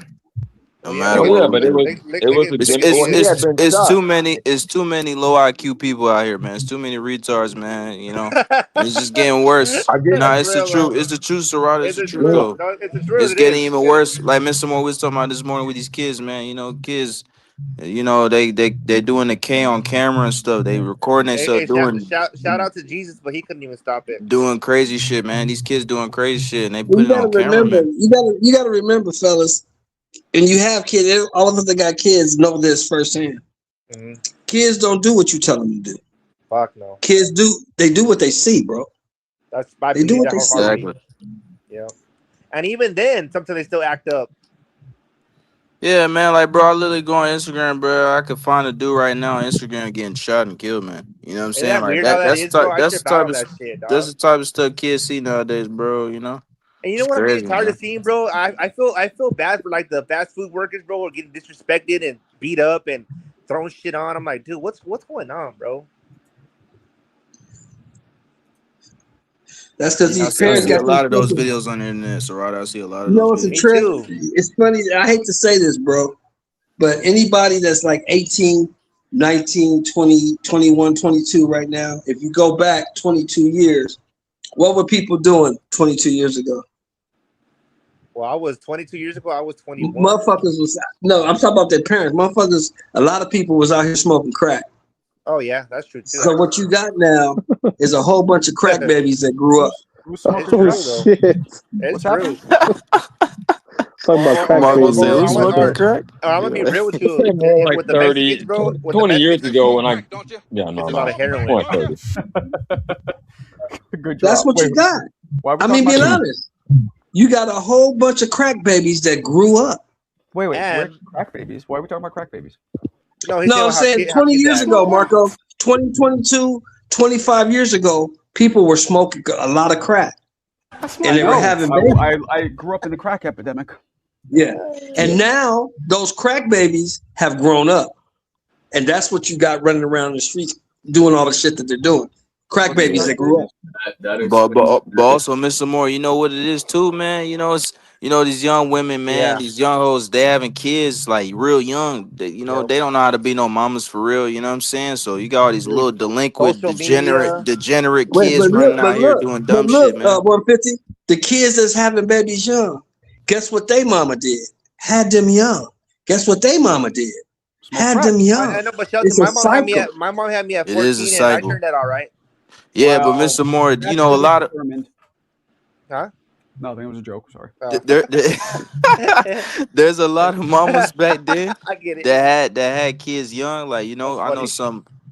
No matter Oh, what. yeah, but it was a gimmick. It's too many low IQ people out here, man. It's too many retards, man. You know, it's just getting worse. No, it's the truth. It's the truth, Sarada. It's the truth, though. No, it's the truth. It's getting even worse. Like Mr. Moore was talking about this morning with these kids, man. You know, kids. You know, they're doing the K on camera and stuff. They recording themselves doing shout out to Jesus, but he couldn't even stop it. doing crazy shit, man. These kids doing crazy shit, and they put You it gotta on camera, remember. man. You gotta remember, fellas. And you have kids. All of us that got kids know this firsthand. Mm-hmm. Kids don't do what you tell them to do. Fuck no. Kids do. They do what they see, bro. That's my They do what that they whole see. harmony. Yeah. And even then, sometimes they still act up. Yeah, man. Like, bro, I literally go on Instagram, bro. I could find a dude right now on Instagram getting shot and killed, man. You know what I'm saying? that Like weird how that that's is, the bro? type. I That's the trip out type on of. that shit, dog. That's the type of stuff kids see nowadays, bro. You know. And you know It's what I'm crazy, getting tired man. of seeing, bro? I feel bad for like the fast food workers, bro, are getting disrespected and beat up and throwing shit on. I'm like, dude, what's going on, bro? That's because I these see parents a got lot of those fucking- videos on the internet, Sarada. I see a lot of You know those what's a videos. trip? It's funny. I hate to say this, bro, but anybody that's like 18, 19, 20, 21, 22 right now, if you go back 22 years, what were people doing 22 years ago? Well, I was 22 years ago. I was 21. Motherfuckers was no. I'm talking about their parents. Motherfuckers. A lot of people was out here smoking crack. Oh yeah, that's true too. So what you got now is a whole bunch of crack babies that grew up. Oh shit! It's true. Talking about crack Marco babies. said, "Who's smoking crack?" I'm gonna be real with you. More like With the 30, Mexicans, bro. With the 20 years Mexicans, ago when I yeah no It's no a lot of heroin. more like 30. Good job. That's what you got. Why are we I mean, talking being about- honest, you got a whole bunch of crack babies that grew up. Wait, And- where's crack babies? Why are we talking about crack babies? No, No, I'm saying 20 years ago, Marco, 2022, 25 years ago, people were smoking a lot of crack. And they were having babies. I grew up in the crack epidemic. Yeah. And now those crack babies have grown up. And that's what you got running around the streets doing all the shit that they're doing. Crack babies that grew up. But also, Mr. Moore, you know what it is too, man. You know it's these young women, man. These young hoes, they having kids like real young. They don't know how to be no mamas for real. You know what I'm saying? So you got all these little delinquent, Social degenerate Wait, kids but running look, out here doing dumb shit, man. 150, the kids that's having babies young, guess what they mama did? Had them young. Guess what they mama did? Had them young. I know, but Shelton, It's a my mom had me at It 14, is a and I cycle. turned that all right. Yeah, but Mr. Moore, you know a lot of Huh? Nothing. It was a joke. Sorry. there's a lot of mamas back then I get it. that had kids young. Like I know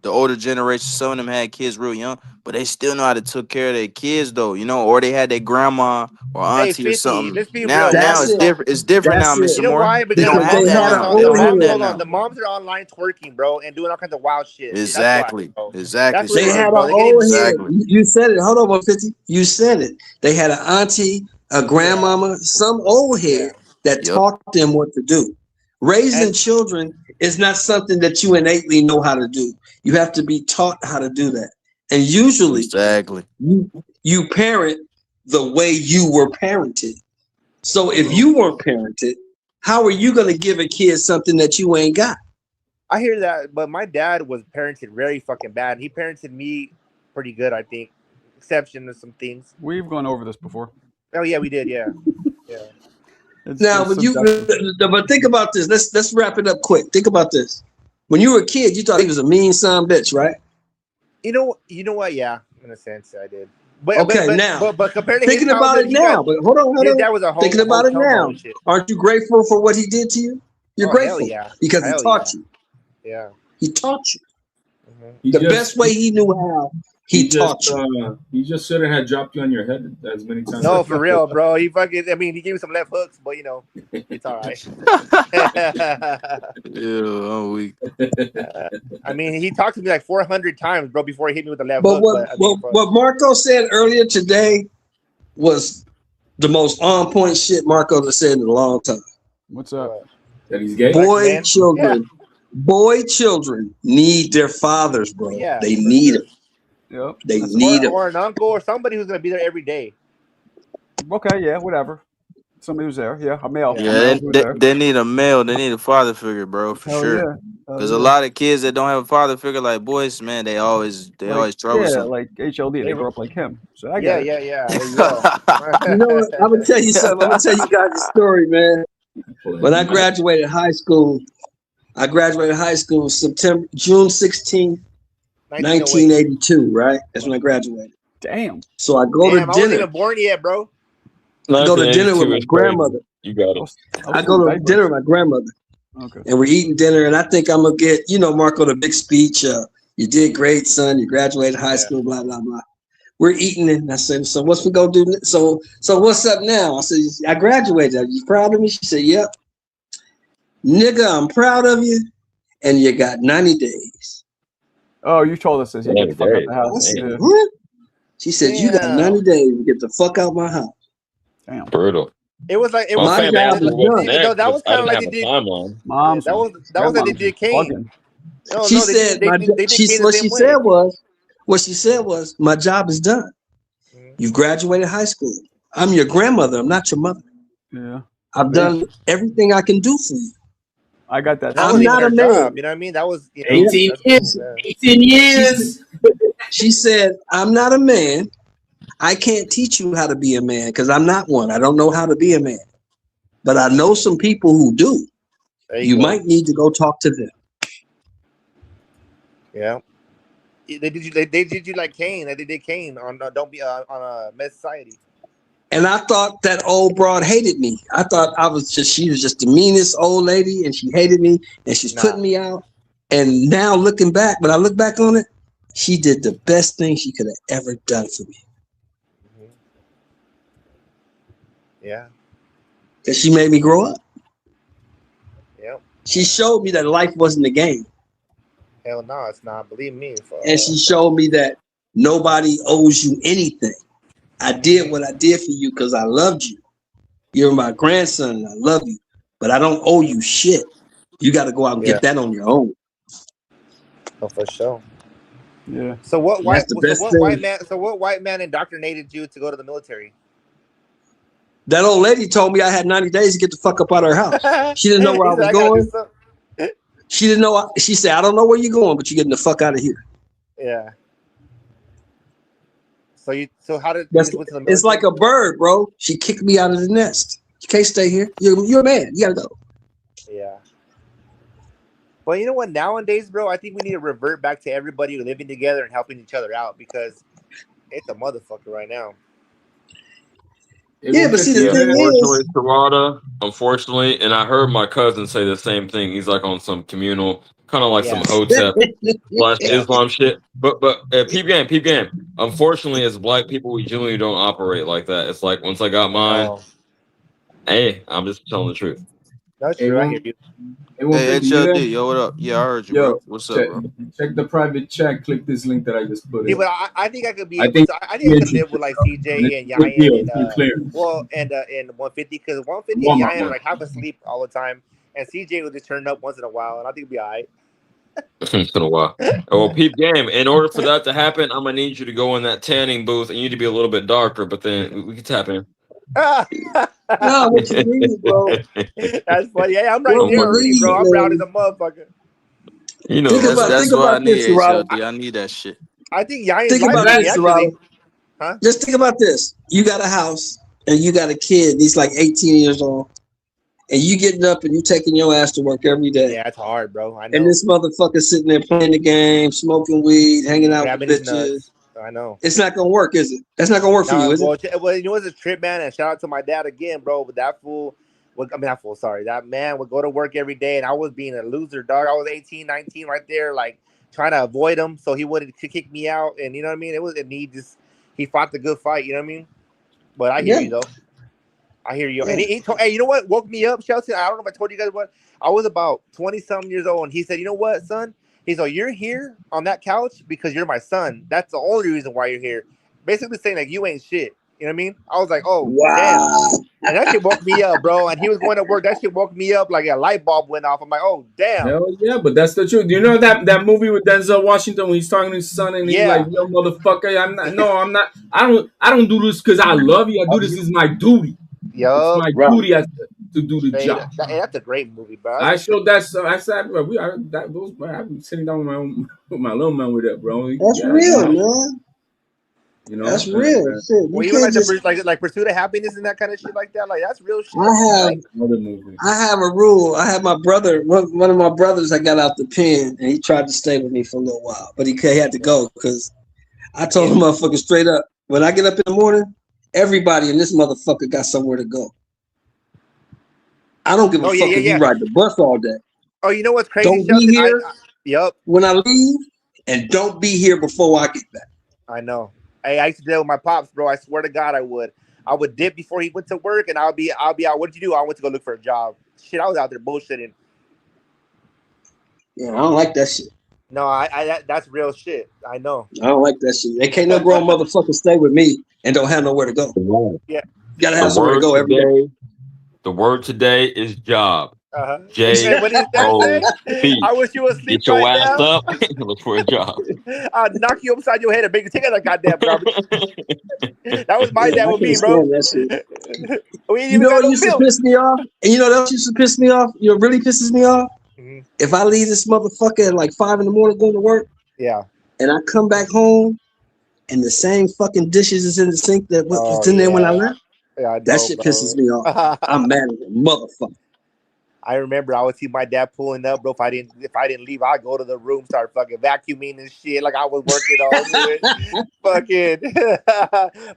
the older generation, some of them had kids real young, but they still know how to take care of their kids though, you know, or they had their grandma or auntie Hey, or 50, something. let's be Now real. it's different. It's different now, That's Mr. it. You know Moore. why? They Because don't the have moms that are now. on, They the don't have moms, that hold on, now. the moms are online twerking, bro, and doing all kinds of wild shit. That's why, Exactly. bro. Exactly. That's what They it is, had an bro. They're getting old head. Exactly. You said it. Hold on, 150. You said it. They had an auntie, a grandmama, some old head that Yep. taught them what to do. Raising And children is not something that you innately know how to do. You have to be taught how to do that. And usually Exactly. you parent the way you were parented. So if you weren't parented, how are you going to give a kid something that you ain't got? I hear that, but my dad was parented very fucking bad. He parented me pretty good, I think. Exception to some things. We've gone over this before. Oh yeah, we did. Yeah. Now, when you but think about this. Let's wrap it up quick. Think about this. When you were a kid, you thought he was a mean son of a bitch, right? You know what? Yeah, in a sense, I did. But Okay, but, now but compared to thinking his about it childhood, now, but hold on. his dad was a whole Thinking about it homo now, and shit. aren't you grateful for what he did to you? You're Oh, grateful hell yeah. because he Hell taught yeah. you. Yeah. He taught you He the just- best way he knew how. He taught just, he just shouldn't have dropped you on your head as many times. No, for real, bro. He fucking. I mean, he gave me some left hooks, but you know, it's all right. Yeah, I'm weak. I mean, he talked to me like 400 times, bro, before he hit me with the left But hook. what, But I mean, what Marco said earlier today was the most on point shit Marco has said in a long time. What's up? That he's gay. Boy children need their fathers, bro. Yeah, they for need sure. them. Yep. They need them. or an uncle or somebody who's gonna be there every day. Okay, yeah, whatever. Somebody who's there, yeah, a male. Yeah, A male who's there. they need a male. They need a father figure, bro, for Hell sure. yeah. Hell Because yeah. a lot of kids that don't have a father figure, like boys, man, they always troublesome. Yeah, like HLD, they grew up like him. So I Yeah, get it. yeah. There you go. You know what? I'm gonna tell you something. I'm gonna tell you guys a story, man. When I graduated high school, June 16th, 1982, right? That's when I graduated. Damn. So I go to Damn, I wasn't dinner. even born yet, bro. I go to dinner with my 1982 is crazy. grandmother. You got it. I go to dinner with my grandmother. Okay. And we're eating dinner, and I think I'm gonna get, Marco, the big speech. You did great, son. You graduated high school, blah blah blah. We're eating, and I said, "So what's we gonna do? So what's up now?" I said, "I graduated. Are you proud of me?" She said, "Yep." Nigga, I'm proud of you, and you got 90 days. Oh, you told us this. You get the fuck out the I house. said, Yeah. "What?" She said, "You got 90 days to get the fuck out my house." Damn. Brutal. It was like My family asked me what's next, that was but I kind of didn't like have they a did. timeline. Moms. That was like they did Kane. No, She no, they said, did, they did Kane the what same she way. said was, my job is done. You've graduated high school. I'm your grandmother. I'm not your mother. Yeah. I've done everything I can do for you. I got that. That I'm wasn't not even a her man. job. You know what I mean? That was 18 years. 18 years. She said, I'm not a man. I can't teach you how to be a man because I'm not one. I don't know how to be a man. But I know some people who do. You go. might need to go talk to them. Yeah. They did you like Kane. They did Kane on Don't Be on Med Society. And I thought that old broad hated me. I thought she was just the meanest old lady and she hated me and she's putting me out. And now looking back, when I look back on it, she did the best thing she could have ever done for me. Yeah. Because she made me grow up. Yep. She showed me that life wasn't a game. Hell no, it's not. Believe me. And she showed me that nobody owes you anything. I did what I did for you because I loved you. You're my grandson and I love you. But I don't owe you shit. You got to go out and get that on your own. Oh, for sure. Yeah. So what white white man indoctrinated you to go to the military? That old lady told me I had 90 days to get the fuck up out of her house. She didn't know where I was going. She didn't know. She said, I don't know where you're going, but you're getting the fuck out of here. Yeah. So how did it's like a bird, bro. She kicked me out of the nest. You can't stay here. You're a man. You gotta go. Yeah. Well, you know what? Nowadays, bro, I think we need to revert back to everybody living together and helping each other out because it's a motherfucker right now. Yeah, but see, the thing Unfortunately, and I heard my cousin say the same thing. He's like on some communal kind of like some Hotep / Islam shit. But peep game. Unfortunately, as black people, we generally don't operate like that. It's like once I got mine, hey, I'm just telling the truth. That's true. I hear you. Hey, HLD, yo, what up? Yeah, I heard you, bro. What's up, bro? Check the private chat. Click this link that I just put Yeah, in. but I think I could be. I think I think I could live with like CJ and Yayan and 150 because 150 and Walmart, Yayan man. are like half asleep all the time, and CJ would just turn up once in a while, and I think it'd be alright. It's been a while. Well, peep game. In order for that to happen, I'm gonna need you to go in that tanning booth, and you need to be a little bit darker. But then we can tap in. No, what you need, bro? That's funny. Hey, I'm right What there you already, need, bro. I'm brown man. as a motherfucker. You know, That's what I need, this, Geraldo. HLD. I need that shit. I think Yayan's Think lighter about than me, this, actually. Geraldo. Huh? Just think about this. You got a house and you got a kid. He's like 18 years old. And you getting up and you taking your ass to work every day. Yeah, it's hard, bro. I know. And this motherfucker sitting there playing the game, smoking weed, hanging out Grabbing with his nuts. bitches. I know. It's not gonna work, is it? That's not gonna work for you, is well, it? well, you know what's a trip, man? And shout out to my dad again, bro. But that fool, that fool, sorry. That man would go to work every day, and I was being a loser, dog. I was 18, 19 right there, like trying to avoid him so he wouldn't kick me out. And you know what I mean? And he fought the good fight, you know what I mean? But I hear you, though. I hear you. Yeah. And he told, hey, you know what woke me up, Shelton? I don't know if I told you guys what. I was about 20-something years old, and he said, you know what, son? He's like, you're here on that couch because you're my son. That's the only reason why you're here. Basically saying, like, you ain't shit. You know what I mean? I was like, oh, damn. And that shit woke me up, bro. And he was going to work. That shit woke me up like a light bulb went off. I'm like, oh, damn. Hell yeah, but that's the truth. You know that movie with Denzel Washington when he's talking to his son and he's like, "Yo, motherfucker, I'm not. I don't do this because I love you. I do this as my duty. Yo, it's my duty to do the job." That's a great movie, bro. I showed that. So I said, bro, I'm sitting down with my little man with that, bro. That's real, man. You know, that's real shit. Well, even like Pursuit of Happiness and that kind of shit like that. Like that's real shit. I have a rule. I have my brother, one of my brothers. I got out the pen, and he tried to stay with me for a little while, but he had to go because I told him, motherfucker, straight up, when I get up in the morning, everybody in this motherfucker got somewhere to go. I don't give a fuck if you ride the bus all day. Oh, you know what's crazy? Don't be here. Yep. When I leave, and don't be here before I get back. I know. Hey, I used to deal with my pops, bro. I swear to God, I would dip before he went to work, and I'll be out. What'd you do? I went to go look for a job. Shit, I was out there bullshitting. Yeah, I don't like that shit. No, that's real shit. I know. I don't like that shit. They can't no grown motherfucker stay with me and don't have nowhere to go. Yeah, you gotta have somewhere to go every day. The word today is job. What J-O-B. I wish you would sleep Get your right ass now. up and look for a job. I'll knock you upside your head and make you take out that goddamn garbage. That was my dad with me, bro. You know what used to piss me off? And you know what else used to piss me off? You know what really pisses me off? If I leave this motherfucker at like 5 a.m. going to work, yeah, and I come back home and the same fucking dishes is in the sink that was in there when I left, that shit pisses me off. I'm mad at the motherfucker. I remember I would see my dad pulling up, bro. If I didn't leave, I'd go to the room, start fucking vacuuming and shit, like I was working all day.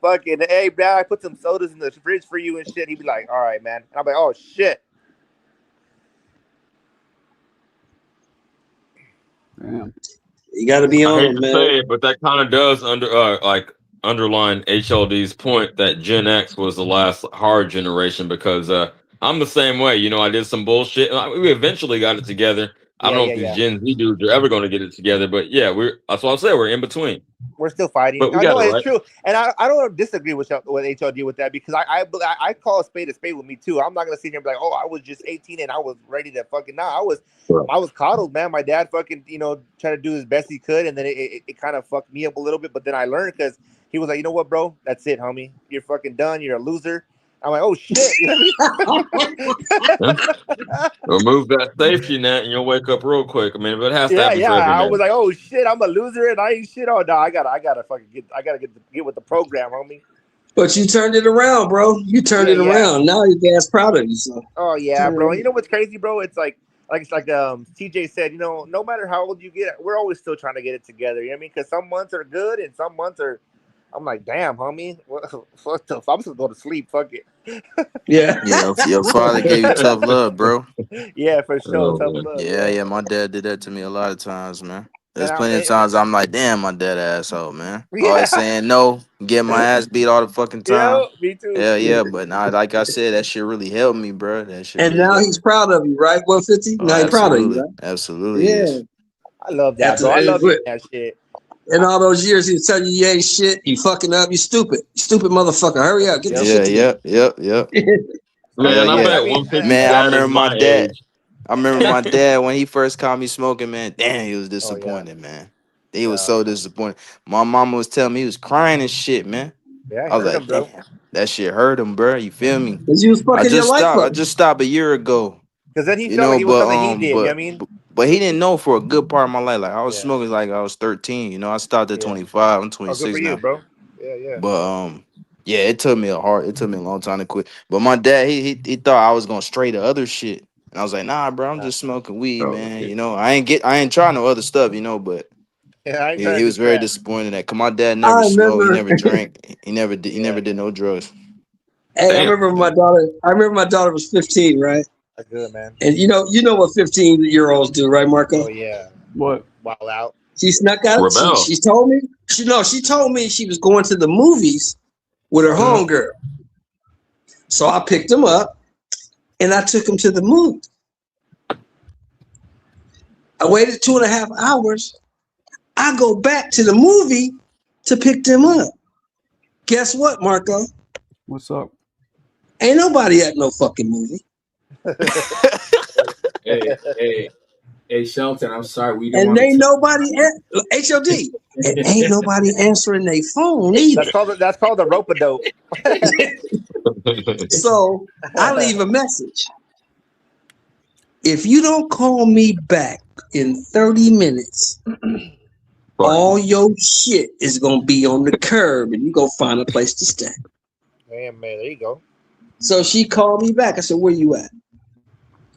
fucking, hey, bro, I put some sodas in the fridge for you and shit. He'd be like, all right, man. And I'm like, oh shit. Damn. You got to be on it, man. Say it, but that kind of does underline HLD's point that Gen X was the last hard generation because I'm the same way. You know, I did some bullshit. We eventually got it together. I don't know if these Gen Z dudes are ever going to get it together, but yeah, that's what I'm saying. We're in between. We're still fighting. But we I got know it, it's right? true, and I don't disagree with HLD with that because I call a spade with me too. I'm not gonna sit here and be like, oh, I was just 18 and I was ready to fucking. Nah, I was coddled, man. My dad fucking tried to do his best he could, and then it kind of fucked me up a little bit. But then I learned because he was like, you know what, bro, that's it, homie. You're fucking done. You're a loser. I'm like, oh shit. You know what I mean? Remove that safety net and you'll wake up real quick. I mean, if it has to happen for every I man. was like, oh shit, I'm a loser and I ain't shit. Oh no, I gotta fucking get with the program, homie. But you turned it around, bro. You turned it around. Now your dad's proud of you. So. Oh yeah, bro. You know what's crazy, bro? It's like TJ said, no matter how old you get, we're always still trying to get it together. You know what I mean? Because some months are good and some months are I'm like, damn, homie, what the? I'm just gonna go to sleep. Fuck it. Yeah. Your father gave you tough love, bro. Yeah, for sure, Oh, tough man. love. Yeah, my dad did that to me a lot of times, man. There's And plenty of times I'm like, damn, my dad asshole, man. Yeah. Always saying no, getting my ass beat all the fucking time. Yeah, me too. Yeah, but now, like I said, that shit really helped me, bro. That shit And really now helped he's me. proud of you, right? 150. Oh, Now he's proud of you, absolutely, right? absolutely Yeah. is. I love that, bro. I love that shit. In all those years, he was telling you ain't shit, you fucking up, you stupid motherfucker. Hurry up, get your shit together. Yep. Man, I Yeah. bet 150 Man, I dad is remember my my dad. age. I remember my dad when he first caught me smoking, man. Damn, he was disappointed, man. He was so disappointed. My mama was telling me he was crying and shit, man. Yeah, I was hurt like, him, bro. damn, that shit hurt him, bro. You feel me? Because you was fucking your life I up. just stopped a year ago. Because then he You felt like know, it was something he did. You know what I mean? but he didn't know for a good part of my life. Like I was smoking like I was 13. You know, I stopped at 25. I'm Oh, good 26 for you, now. bro. Yeah. But yeah, it took me a long time to quit. But my dad, he thought I was gonna stray to other shit. And I was like, nah, bro, I'm just smoking weed, man. You know, I ain't trying no other stuff, you know, but Yeah, I ain't he trying was to very crack. disappointed that cause my dad I never smoked, he remember. never drank, he never did no drugs. Hey, I remember my daughter was 15, right? That's good, man. And you know what 15-year-olds do, right, Marco? Oh yeah. What? Wild out. She snuck out. Rebel. She told me. She told me she was going to the movies with her homegirl. So I picked him up and I took him to the movie. I waited 2.5 hours. I go back to the movie to pick them up. Guess what, Marco? What's up? Ain't nobody at no fucking movie. Hey, Shelton, I'm sorry. We don't And want ain't to. nobody HOD. And ain't nobody answering their phone either. That's called the rope-a-dope. So I leave a message. If you don't call me back in 30 minutes, all your shit is gonna be on the curb and you go find a place to stay. Man, there you go. So she called me back. I said, where you at?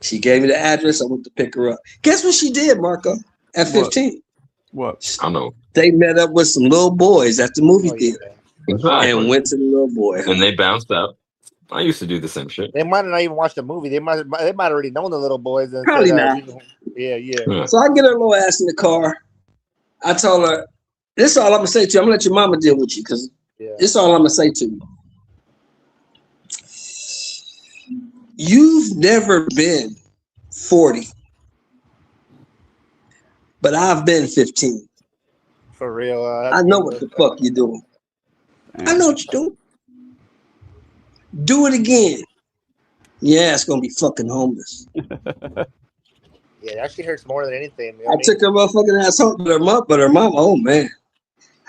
She gave me the address. I went to pick her up. Guess what she did, Marco, at 15? What? I know. They met up with some little boys at the movie theater Exactly. and went to the little boy. And they bounced out. I used to do the same shit. They might have not even watched the movie. They might already known the little boys. And Probably said, not. Yeah. So I get her little ass in the car. I told her, this is all I'm going to say to you. I'm going to let your mama deal with you because this is all I'm going to say to you. You've never been 40, but I've been 15. For real. I know what the fuck you're doing. I know what you're doing. Do it again. Yeah, it's going to be fucking homeless. Yeah, that shit hurts more than anything. You know I took her motherfucking ass home, but her mom, oh man.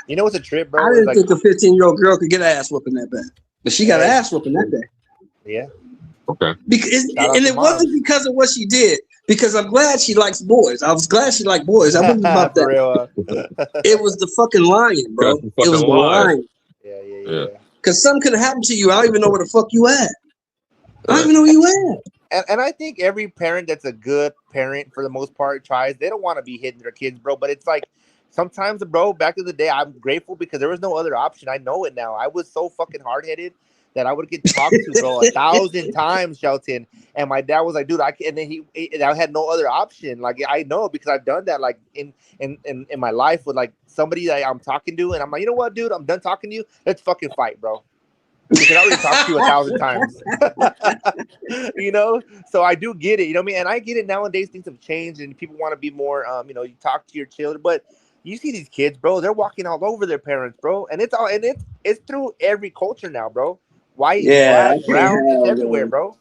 You know what's a trip, bro? I didn't Like, think a 15-year-old girl could get an ass whooping that bad. But she got an ass whooping that day. Yeah. Okay. Because, and it wasn't because of what she did. Because I'm glad she likes boys. I was glad she liked boys. I wasn't about that. It was the fucking lying, bro. That's the It was fucking the lie. lying. Yeah. Because something could have happened to you. I don't even know where the fuck you at. I don't even know where you at. And I think every parent that's a good parent for the most part tries. They don't want to be hitting their kids, bro. But it's like sometimes, bro, back in the day, I'm grateful because there was no other option. I know it now. I was so fucking hard-headed that I would get talked to, bro, 1,000 times, Shelton. And my dad was like, dude, I can't. And then I had no other option. Like, I know because I've done that, like, in my life with, like, somebody that I'm talking to. And I'm like, you know what, dude? I'm done talking to you. Let's fucking fight, bro. Because I already talked to you 1,000 times. You know? So I do get it. You know what I mean? And I get it nowadays. Things have changed and people want to be more, you talk to your children. But you see these kids, bro, they're walking all over their parents, bro. And it's through every culture now, bro. White, black, brown, it's everywhere, bro.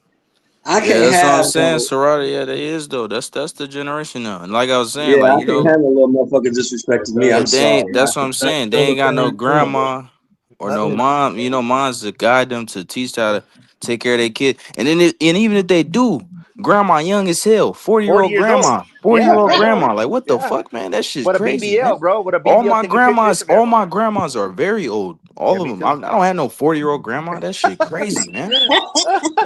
I can't That's what I'm have saying, no, Sorority. Yeah, they is though. That's the generation now. And like I was saying, yeah, like I you can't know, have no little motherfucker disrespecting me. I'm sorry. that's what I'm saying. They ain't got no grandma or no mom. You know, moms to guide them to teach how to take care of their kid. And then and even if they do, grandma young as hell, 40-year-old years old. grandma, Yeah, 40-year-old bro. grandma. Like what the Yeah. fuck, man? That shit's What a crazy, BBL, man. bro. What a BBL All my taking pictures grandmas, of them. all my grandmas are very old. All Yeah, of me them. too. I don't have no 40-year-old grandma. That shit crazy, man.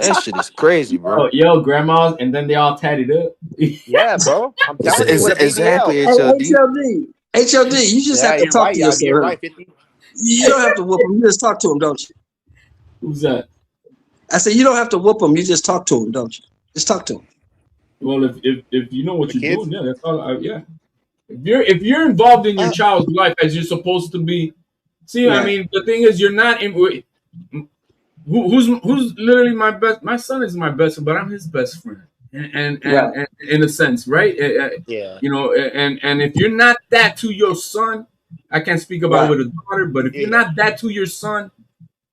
That shit is crazy, bro. Yo, grandmas, and then they all tatted up. Yeah, bro. I'm telling you, what a BBL. Exactly, Hey, HLD. HLD, you just have to You're talk right. to your You're son. right, 50. You don't have to whoop him. You just talk to him, don't you? Who's that? I said you don't have to whoop him. You just talk to him, don't you? Just talk to him. Well, if you know what you're doing, yeah, that's all. Yeah. If you're involved in your child's life as you're supposed to be, see, I mean, the thing is, you're not in. Who's literally my best? My son is my best, but I'm his best friend, and in a sense, right? Yeah. You know, and if you're not that to your son, I can't speak about with a daughter, but if you're not that to your son,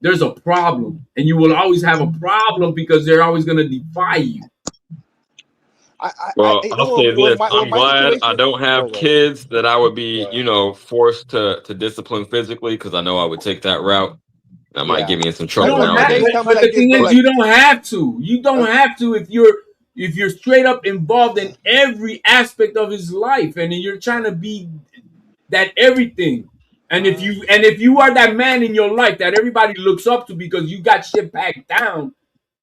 there's a problem, and you will always have a problem because they're always going to defy you. Well, I'll say this. I'm glad I don't have kids that I would be, you know, forced to discipline physically, because I know I would take that route. That might get me in some trouble nowadays. But the thing is, you don't have to. You don't have to if you're straight up involved in every aspect of his life, and you're trying to be that everything. And if you are that man in your life that everybody looks up to because you got shit packed down,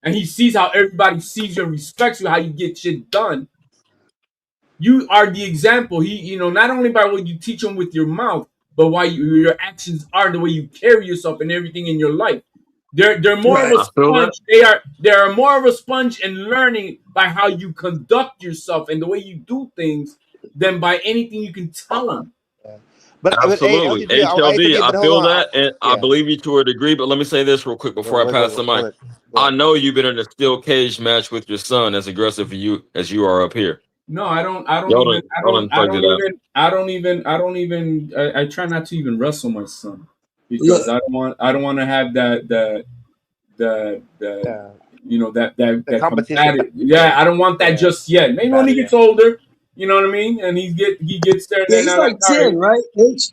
and he sees how everybody sees you and respects you, how you get shit done, you are the example. He, you know, not only by what you teach him with your mouth, but why your actions are, the way you carry yourself and everything in your life. They're more of a sponge. They are more of a sponge in learning by how you conduct yourself and the way you do things than by anything you can tell them. But absolutely, HLD, I feel that, and I believe you to a degree. But let me say this real quick before I pass the mic. I know you've been in a steel cage match with your son, as aggressive as you are up here. No, I try not to even wrestle my son because I don't want to have that you know that competition. Yeah, I don't want that just yet. Maybe when he gets older. You know what I mean? And he gets there. Yeah, he's like 10, right?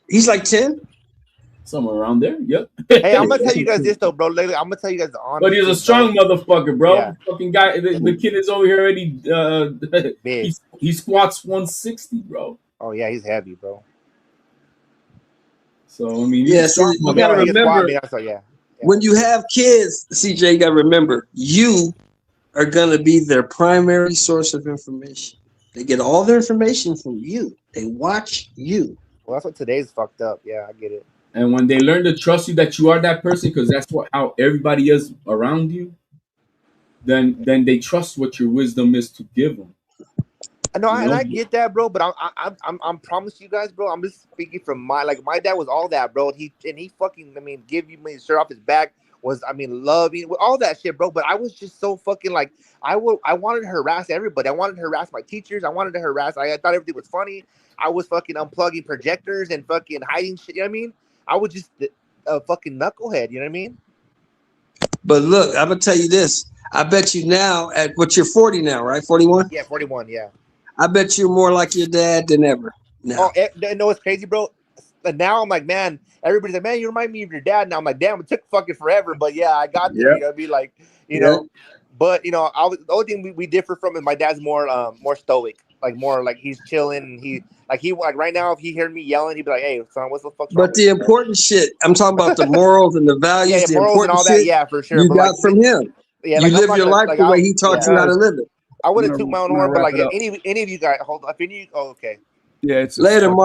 He's like 10? Somewhere around there, yep. Hey, I'm going to tell you guys this, though, bro. Lately, I'm going to tell you guys the honest. But he's a strong motherfucker, bro. Yeah. Fucking guy. The kid is over here already. He squats 160, bro. Oh, yeah, he's heavy, bro. So, I mean, you got to remember, when you have kids, CJ, you got to remember, you are going to be their primary source of information. They get all their information from you. They watch you. Well, that's what today's fucked up. Yeah, I get it. And when they learn to trust you that you are that person, because that's how everybody is around you, then they trust what your wisdom is to give them. No, and I get that, bro. But I'm promise you guys, bro. I'm just speaking from my dad was all that, bro. He fucking, I mean, give you his shirt off his back. Was, I mean, loving, all that shit, bro. But I was just so fucking like, I wanted to harass everybody. I wanted to harass my teachers. I wanted to harass. I thought everything was funny. I was fucking unplugging projectors and fucking hiding shit. You know what I mean? I was just a fucking knucklehead. You know what I mean? But look, I'm gonna tell you this. I bet you now you're 40 now, right? 41? Yeah, 41. Yeah. I bet you're more like your dad than ever. No, it's crazy, bro. And now I'm like, man. Everybody's like, man, you remind me of your dad. Now I'm like, damn, it took fucking forever, but yeah, I got to. You know what I mean? Like, you know, but you know, the only thing we differ from is my dad's more stoic, like more like he's chilling. And right now, if he heard me yelling, he'd be like, hey, son, what's the fuck? But the important shit, I'm talking about the morals and the values, the morals important and all that, shit for sure. you got from him. Yeah, you live your life the way he taught you how to live it. I would have took my own horn, but like any of you guys, hold on. Okay. Yeah, it's later, Mark.